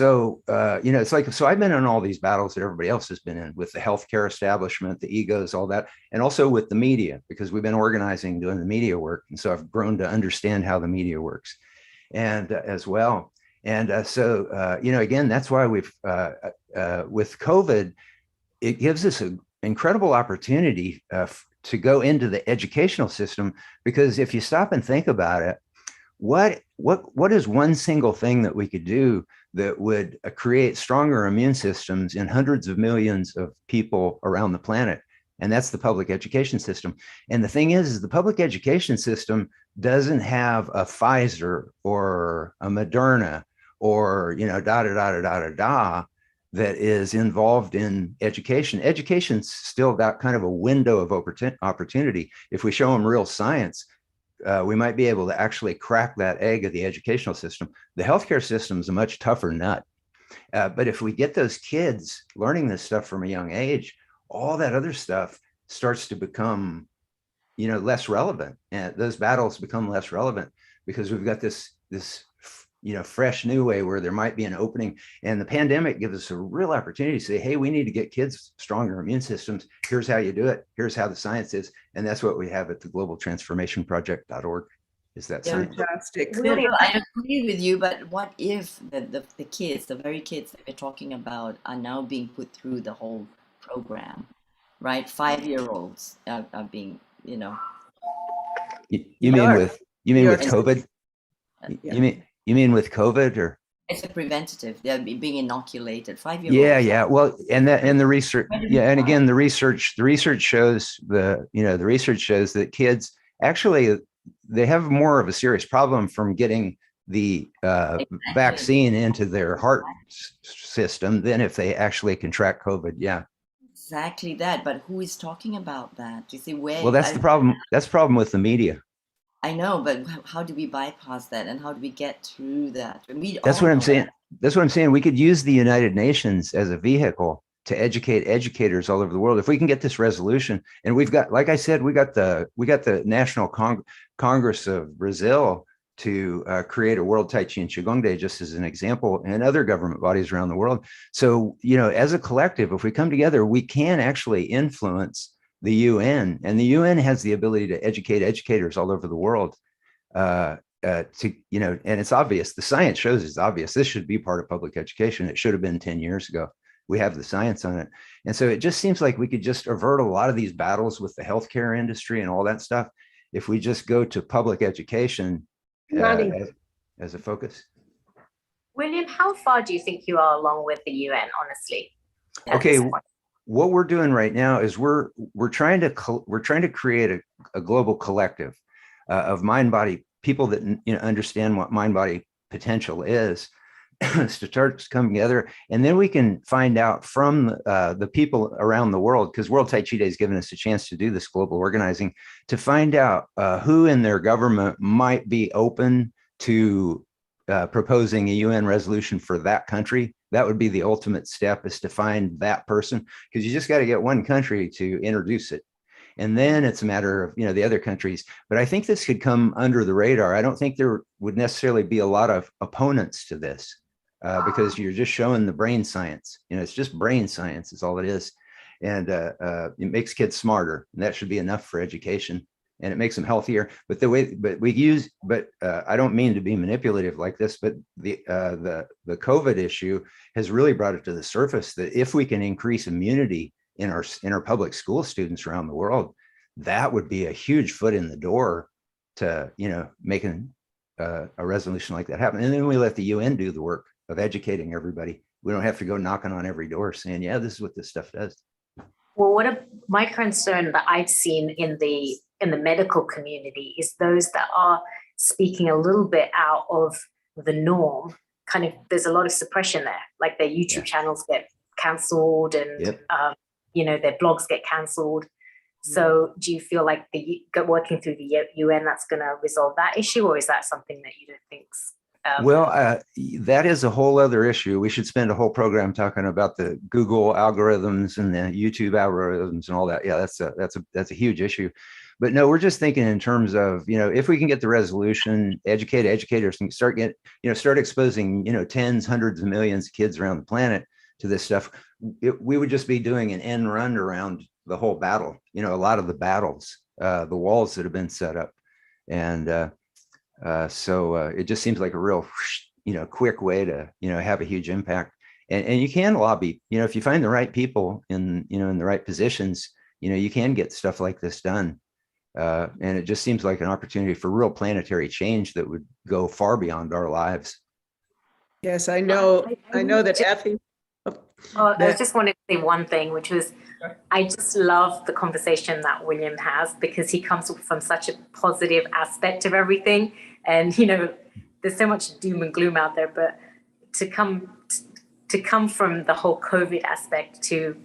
like, so I've been in all these battles that everybody else has been in, with the healthcare establishment, the egos, all that, and also with the media, because we've been organizing, doing the media work. And so I've grown to understand how the media works and as well. And again, that's why we've, with COVID, it gives us an incredible opportunity to go into the educational system, because if you stop and think about it, what is one single thing that we could do that would create stronger immune systems in hundreds of millions of people around the planet? And that's the public education system. And the thing is the public education system doesn't have a Pfizer or a Moderna or, that is involved in education. Education's still got kind of a window of opportunity. If we show them real science, we might be able to actually crack that egg of the educational system. The healthcare system is a much tougher nut. But if we get those kids learning this stuff from a young age, all that other stuff starts to become, less relevant. And those battles become less relevant because we've got this fresh new way where there might be an opening. And the pandemic gives us a real opportunity to say, hey, we need to get kids stronger immune systems. Here's how you do it. Here's how the science is. And that's what we have at the globaltransformationproject.org. Is that fantastic? William, I agree with you, but what if the kids, the very kids that we're talking about, are now being put through the whole program, right? 5-year-olds are being, You mean with COVID? You mean with COVID, or? It's a preventative. They're being inoculated. 5-year-olds. Yeah. Well, and the research, and again, the research shows the research shows that kids actually, they have more of a serious problem from getting the vaccine into their heart system than if they actually contract COVID. Yeah. Exactly that. But who is talking about that? You see, where? Well, that's the problem. That's the problem with the media. I know, but how do we bypass that, and how do we get through that? That's what I'm saying. That's what I'm saying. We could use the United Nations as a vehicle to educate educators all over the world. If we can get this resolution, and we've got, like I said, we got the National Congress of Brazil to create a World Tai Chi and Qigong Day, just as an example, and other government bodies around the world. So, as a collective, if we come together, we can actually influence the UN, and the UN has the ability to educate educators all over the world. And it's obvious. The science shows it's obvious. This should be part of public education. It should have been 10 years ago. We have the science on it. And so it just seems like we could just avert a lot of these battles with the healthcare industry and all that stuff if we just go to public education as a focus. William, how far do you think you are along with the UN, honestly? Okay. What we're doing right now is we're trying to create a global collective of mind-body people that understand what mind-body potential is, to start to come together, and then we can find out from the people around the world, because World Tai Chi Day has given us a chance to do this global organizing, to find out who in their government might be open to proposing a UN resolution for that country. That would be the ultimate step, is to find that person, because you just got to get one country to introduce it. And then it's a matter of, the other countries. But I think this could come under the radar. I don't think there would necessarily be a lot of opponents to this, because you're just showing the brain science. It's just brain science is all it is. And it makes kids smarter, and that should be enough for education. And it makes them healthier. But I don't mean to be manipulative like this, but the COVID issue has really brought it to the surface that if we can increase immunity in our public school students around the world, that would be a huge foot in the door to, making a resolution like that happen. And then we let the UN do the work of educating everybody. We don't have to go knocking on every door saying, yeah, this is what this stuff does. Well, my concern that I've seen in the medical community is those that are speaking a little bit out of the norm. Kind of, there's a lot of suppression there, like their YouTube channels get cancelled, and their blogs get cancelled. So do you feel like working through the UN, that's going to resolve that issue, or is that something that you don't think's that is a whole other issue. We should spend a whole program talking about the Google algorithms and the YouTube algorithms and all that. Yeah, that's a huge issue. But no, we're just thinking in terms of, if we can get the resolution, educators can start exposing, tens, hundreds of millions of kids around the planet to this stuff. We would just be doing an end run around the whole battle, a lot of the battles, the walls that have been set up. And so it just seems like a real, quick way to, have a huge impact. And you can lobby, if you find the right people in the right positions, you can get stuff like this done. And it just seems like an opportunity for real planetary change that would go far beyond our lives. Yes, I know that Effie. I just wanted to say one thing, which was, I just love the conversation that William has, because he comes from such a positive aspect of everything. And, there's so much doom and gloom out there, but to come from the whole COVID aspect to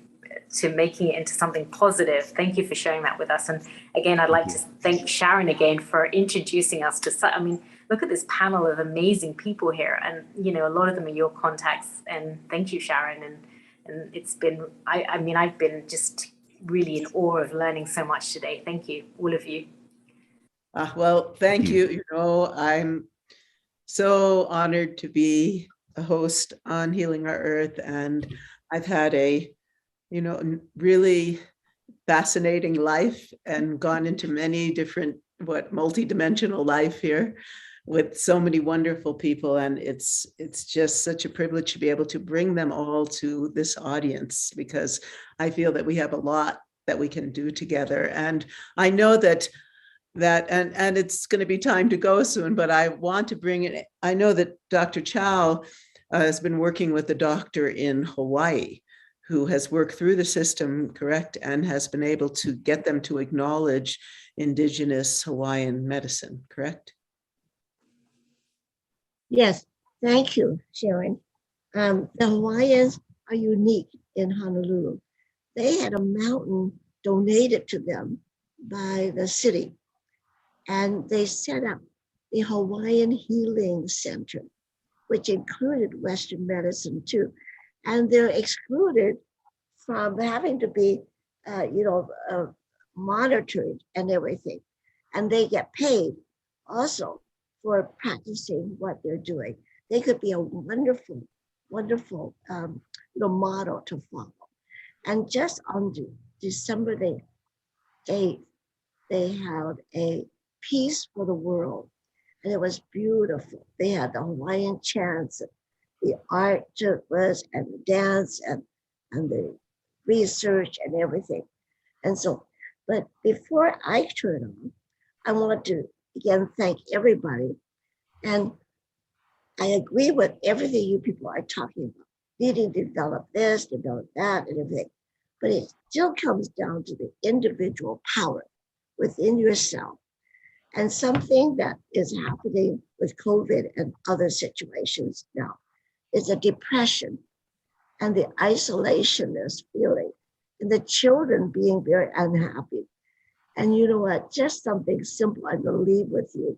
making it into something positive. Thank you for sharing that with us. And again, I'd like to thank Sharon again for introducing us to, look at this panel of amazing people here. And, a lot of them are your contacts. And thank you, Sharon. And it's been, I've been just really in awe of learning so much today. Thank you, all of you. Well, thank you. I'm so honored to be a host on Healing Our Earth. And I've had a really fascinating life and gone into many different, multi-dimensional life here with so many wonderful people. And it's just such a privilege to be able to bring them all to this audience, because I feel that we have a lot that we can do together. And I know that it's going to be time to go soon, but I want to bring it. I know that Dr. Chow has been working with a doctor in Hawaii who has worked through the system, correct, and has been able to get them to acknowledge indigenous Hawaiian medicine, correct? Yes, thank you, Sharon. The Hawaiians are unique in Honolulu. They had a mountain donated to them by the city, and they set up the Hawaiian Healing Center, which included Western medicine too. And they're excluded from having to be, monitored and everything. And they get paid also for practicing what they're doing. They could be a wonderful, wonderful, model to follow. And just on December the 8th, they held a Peace for the World, and it was beautiful. They had the Hawaiian chants, the art was, and the dance, and the research and everything. And so, but before I turn on, I want to again thank everybody. And I agree with everything you people are talking about. Needing to develop this, develop that, and everything. But it still comes down to the individual power within yourself. And something that is happening with COVID and other situations now is a depression and the isolationist feeling, and the children being very unhappy. And you know what? Just something simple I believe with you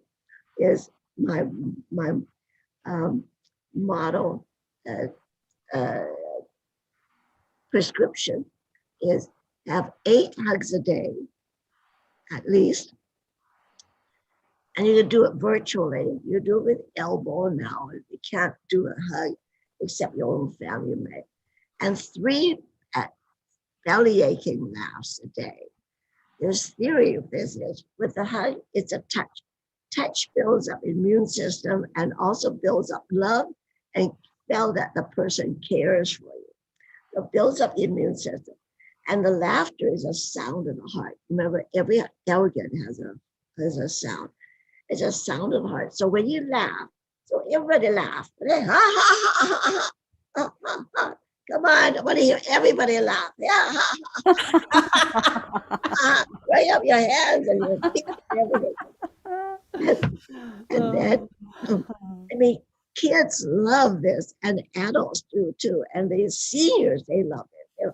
is my model prescription is have 8 hugs a day, at least. And you can do it virtually. You do it with elbow now. You can't do a hug except your own family mate. And 3 belly aching laughs a day. There's theory of this is with the hug, it's a touch. Touch builds up immune system and also builds up love and feel that the person cares for you. It builds up the immune system. And the laughter is a sound of the heart. Remember, every organ has a sound. It's a sound of the heart. So when you laugh, so everybody laugh. Come on, I want to hear everybody laugh. Yeah. Raise up your hands and your feet and everything. And then, I mean, kids love this and adults do too. And the seniors, they love it.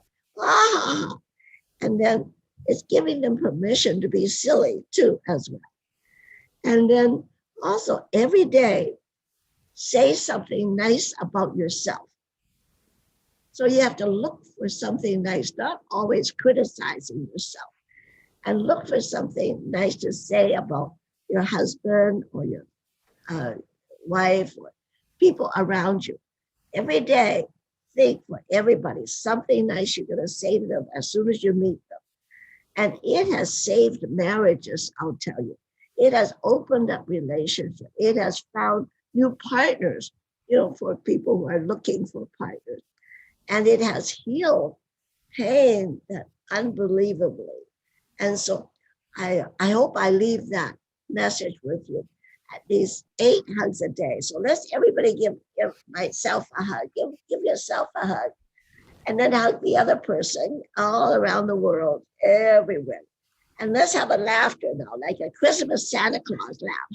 And then it's giving them permission to be silly too as well. And then also every day, say something nice about yourself. So you have to look for something nice, not always criticizing yourself, and look for something nice to say about your husband or your wife or people around you. Every day, think for everybody, something nice you're going to say to them as soon as you meet them. And it has saved marriages, I'll tell you. It has opened up relationships. It has found new partners, for people who are looking for partners. And it has healed pain that unbelievably. And so I hope I leave that message with you. At least 8 hugs a day. So let's everybody give myself a hug. Give yourself a hug. And then hug the other person all around the world, everywhere. And let's have a laughter now, like a Christmas Santa Claus laugh.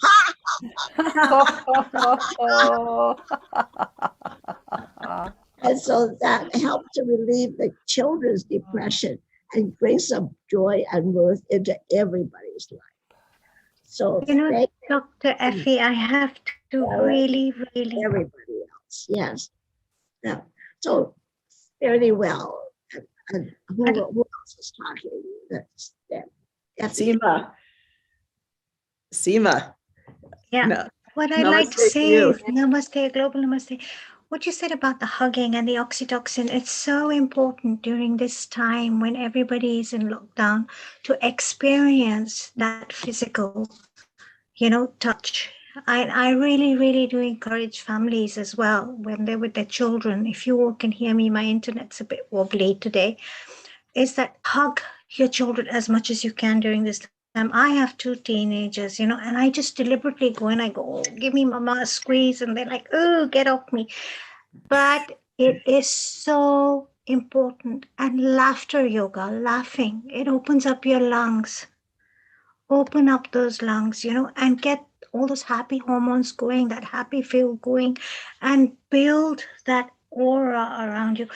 And so that helps to relieve the children's depression and bring some joy and mirth into everybody's life. So, Dr. Effie, I have to really. Everybody else, yes. Yeah. So, fairly well. And who else is talking? That's Seema. Yeah. No. What I'd like to say is namaste, global namaste. What you said about the hugging and the oxytocin, it's so important during this time when everybody is in lockdown to experience that physical, touch. I really, really do encourage families as well when they're with their children. If you all can hear me, my internet's a bit wobbly today, is that hug your children as much as you can during this time. I have 2 teenagers, and I just deliberately go and I go, oh, give me mama a squeeze. And they're like, oh, get off me. But it is so important. And laughter yoga, laughing, it opens up your lungs. Open up those lungs, and get all those happy hormones going, that happy feel going, and build that aura around you.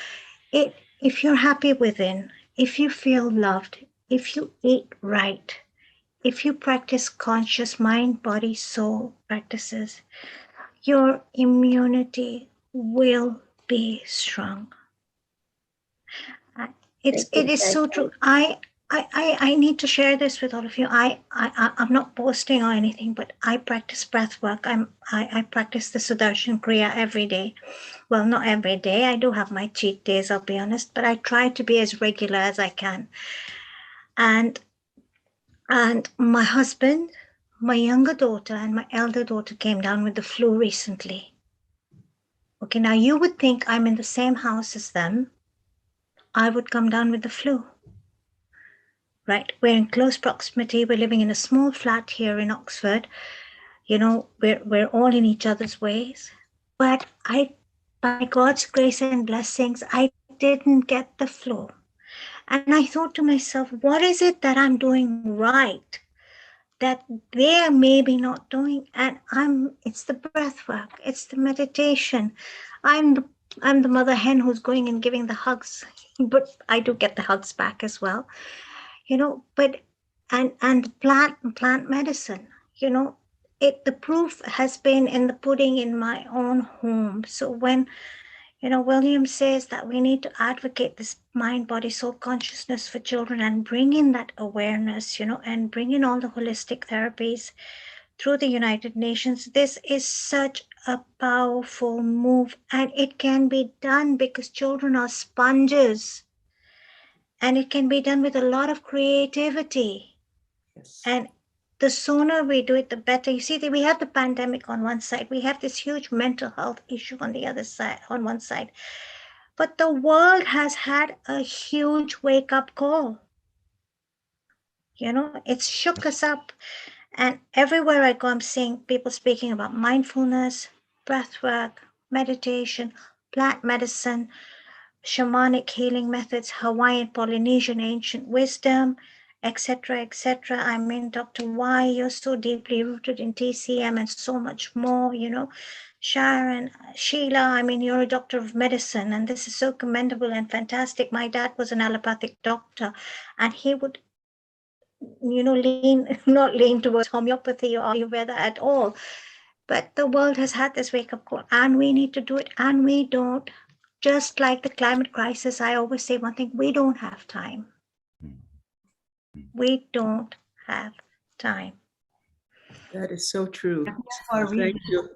If you're happy within, if you feel loved, if you eat right, if you practice conscious mind, body, soul practices, your immunity will be strong. It is so true. I need to share this with all of you. I'm not boasting or anything, but I practice breath work. I practice the Sudarshan Kriya every day. Well, not every day. I do have my cheat days, I'll be honest, but I try to be as regular as I can. And my husband, my younger daughter, and my elder daughter came down with the flu recently. Okay, now you would think I'm in the same house as them. I would come down with the flu. Right, we're in close proximity. We're living in a small flat here in Oxford. We're all in each other's ways. But by God's grace and blessings, I didn't get the flu. And I thought to myself, what is it that I'm doing right that they're maybe not doing? And it's the breath work, it's the meditation. I'm the mother hen who's going and giving the hugs, but I do get the hugs back as well. But and plant medicine, the proof has been in the pudding in my own home. So when, William says that we need to advocate this mind, body, soul consciousness for children and bring in that awareness, and bring in all the holistic therapies through the United Nations. This is such a powerful move, and it can be done because children are sponges, and it can be done with a lot of creativity. Yes. And the sooner we do it, the better. You see, we have the pandemic on one side. We have this huge mental health issue on the other side, on one side. But the world has had a huge wake-up call. It's shook us up. And everywhere I go, I'm seeing people speaking about mindfulness, breath work, meditation, plant medicine, shamanic healing methods, Hawaiian, Polynesian, ancient wisdom, etc., etc. I mean, Dr. Y, you're so deeply rooted in TCM and so much more, Sharon, Sheila, I mean, you're a doctor of medicine, and this is so commendable and fantastic. My dad was an allopathic doctor, and he would, not lean towards homeopathy or Ayurveda at all. But the world has had this wake-up call, and we need to do it, and we don't. Just like the climate crisis, I always say one thing: we don't have time. We don't have time. That is so true. For a Thank reason. you.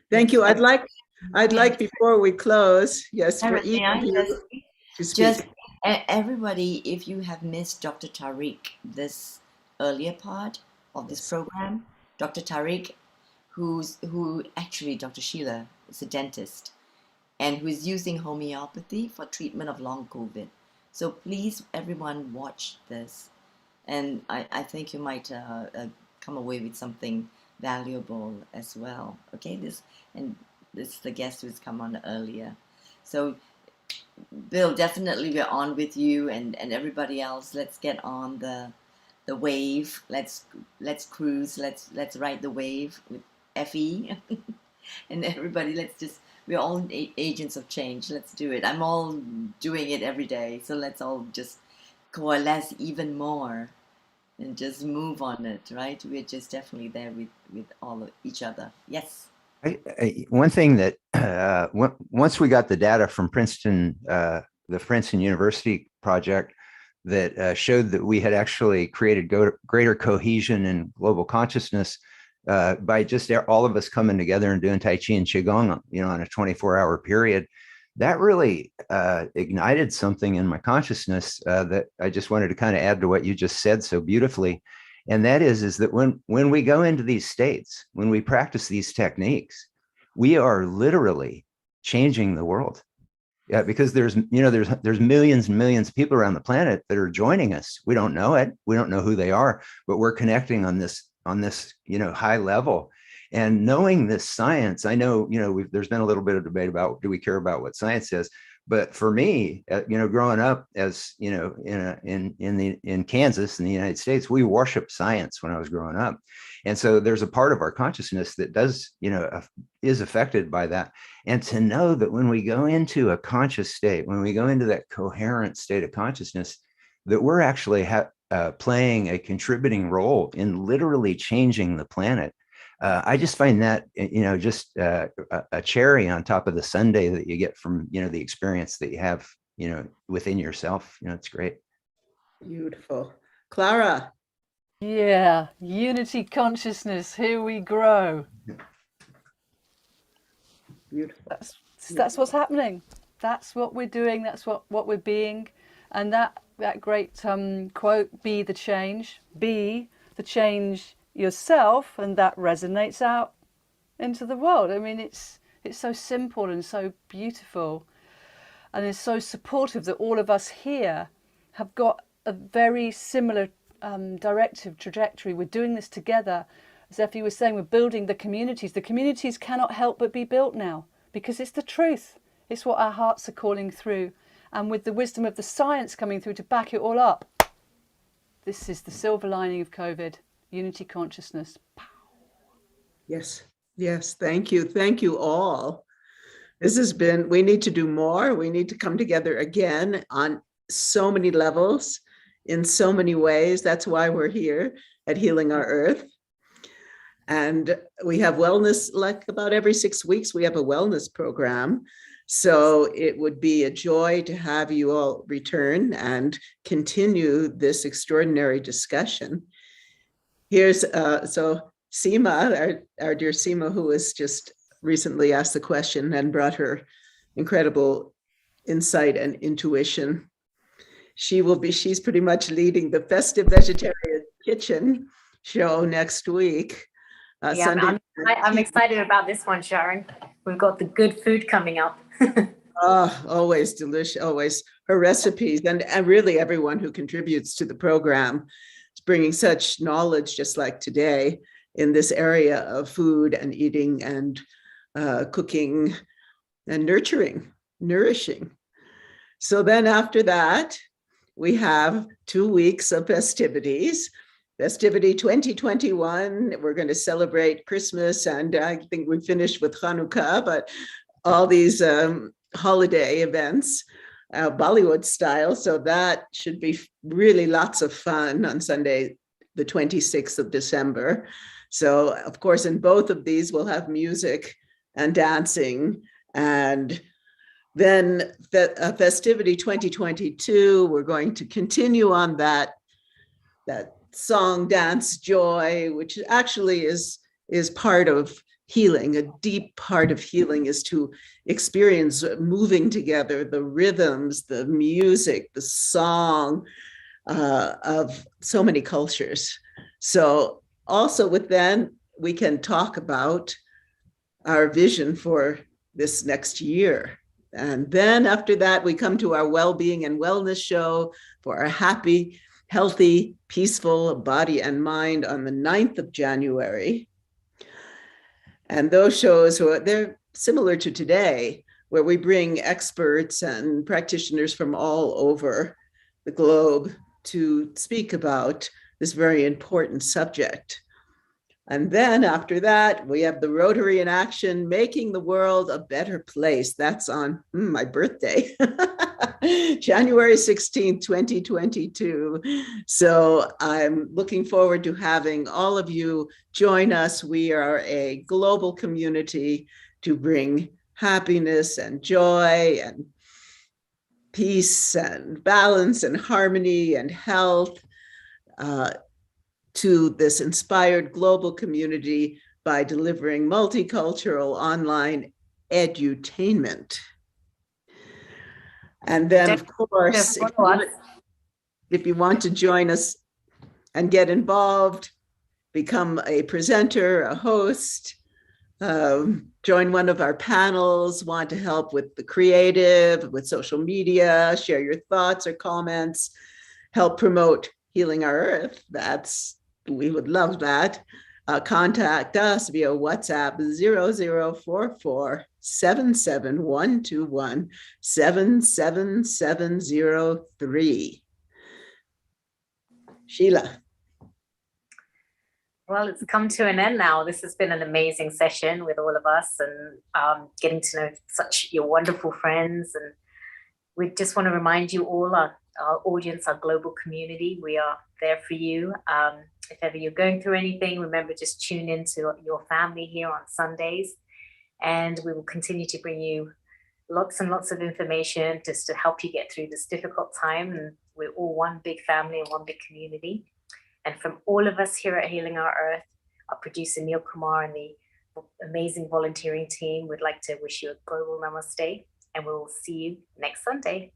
Thank you. I'd like before we close, yes, for Sarah, each may I of you to speak. just everybody, if you have missed Dr. Tariq, this earlier part of this program, Dr. Tariq, who actually, Dr. Sheila is a dentist and who is using homeopathy for treatment of long COVID. So please, everyone, watch this, and I think you might come away with something valuable as well. Okay, this is the guest who's come on earlier. So Bill, definitely we're on with you, and everybody else. Let's get on the wave. Let's cruise. Let's ride the wave with Effie and everybody. We're all agents of change. Let's do it. I'm all doing it every day. So let's all just coalesce even more and just move on it, right? We're just definitely there with all of each other. Yes. One thing that once we got the data from Princeton, the Princeton University project that showed that we had actually created greater cohesion and global consciousness by just all of us coming together and doing Tai Chi and Qigong, on a 24-hour period, that really ignited something in my consciousness that I just wanted to kind of add to what you just said so beautifully. And that is that when we go into these states, when we practice these techniques, we are literally changing the world. Yeah, because there's millions and millions of people around the planet that are joining us. We don't know it. We don't know who they are, but we're connecting on this high level. And knowing this science, I know, there's been a little bit of debate about, do we care about what science says? But for me, growing up as, in Kansas, in the United States, we worship science when I was growing up. And so there's a part of our consciousness that does, is affected by that. And to know that when we go into a conscious state, when we go into that coherent state of consciousness, that we're actually playing a contributing role in literally changing the planet. I just find that, just a cherry on top of the sundae that you get from, the experience that you have, within yourself. It's great. Beautiful. Clara. Yeah, unity consciousness, here we grow. Beautiful. That's what's happening. That's what we're doing. That's what we're being. And that great quote, be the change yourself, and that resonates out into the world. I mean, it's so simple and so beautiful, and it's so supportive that all of us here have got a very similar directive trajectory. We're doing this together. As Effie was saying, we're building the communities. The communities cannot help but be built now because it's the truth. It's what our hearts are calling through. And with the wisdom of the science coming through to back it all up, this is the silver lining of COVID, unity consciousness. Yes, yes, thank you. Thank you all. This has been, we need to do more. We need to come together again on so many levels, in so many ways. That's why we're here at Healing Our Earth. And we have wellness, like about every 6 weeks, we have a wellness program. So it would be a joy to have you all return and continue this extraordinary discussion. Here's, so Seema, our dear Seema, who has just recently asked the question and brought her incredible insight and intuition. She's pretty much leading the Festive Vegetarian Kitchen show next week. I'm excited about this one, Sharon. We've got the good food coming up. Oh, always delicious, always. Her recipes and really everyone who contributes to the program is bringing such knowledge, just like today, in this area of food and eating and cooking and nourishing. So then after that, we have 2 weeks of festivities. Festivity 2021, we're going to celebrate Christmas, and I think we finished with Hanukkah, but all these holiday events, Bollywood style. So that should be really lots of fun on Sunday, the 26th of December. So of course, in both of these, we'll have music and dancing. And then Festivity 2022, we're going to continue on that song, dance, joy, which actually is part of healing. A deep part of healing is to experience moving together, the rhythms, the music, the song of so many cultures. So also with then, we can talk about our vision for this next year. And then after that, we come to our well-being and wellness show for our happy, healthy, peaceful body and mind on the 9th of January. And those shows, they're similar to today, where we bring experts and practitioners from all over the globe to speak about this very important subject. And then after that, we have the Rotary in Action, Making the World a Better Place. That's on my birthday, January 16th, 2022. So I'm looking forward to having all of you join us. We are a global community to bring happiness and joy and peace and balance and harmony and health to this inspired global community by delivering multicultural online edutainment. And then, of course, if you want to join us and get involved, become a presenter, a host, join one of our panels, want to help with the creative, with social media, share your thoughts or comments, help promote Healing Our Earth, we would love that. Contact us via WhatsApp 0044 77121 77703. Sheila. Well, it's come to an end now. This has been an amazing session with all of us, and getting to know such your wonderful friends. And we just want to remind you all, our audience, our global community, we are there for you. If ever you're going through anything, remember, just tune into your family here on Sundays, and we will continue to bring you lots and lots of information just to help you get through this difficult time. And we're all one big family and one big community. And from all of us here at Healing Our Earth, our producer Neil Kumar and the amazing volunteering team, we'd like to wish you a global namaste, and we will see you next Sunday.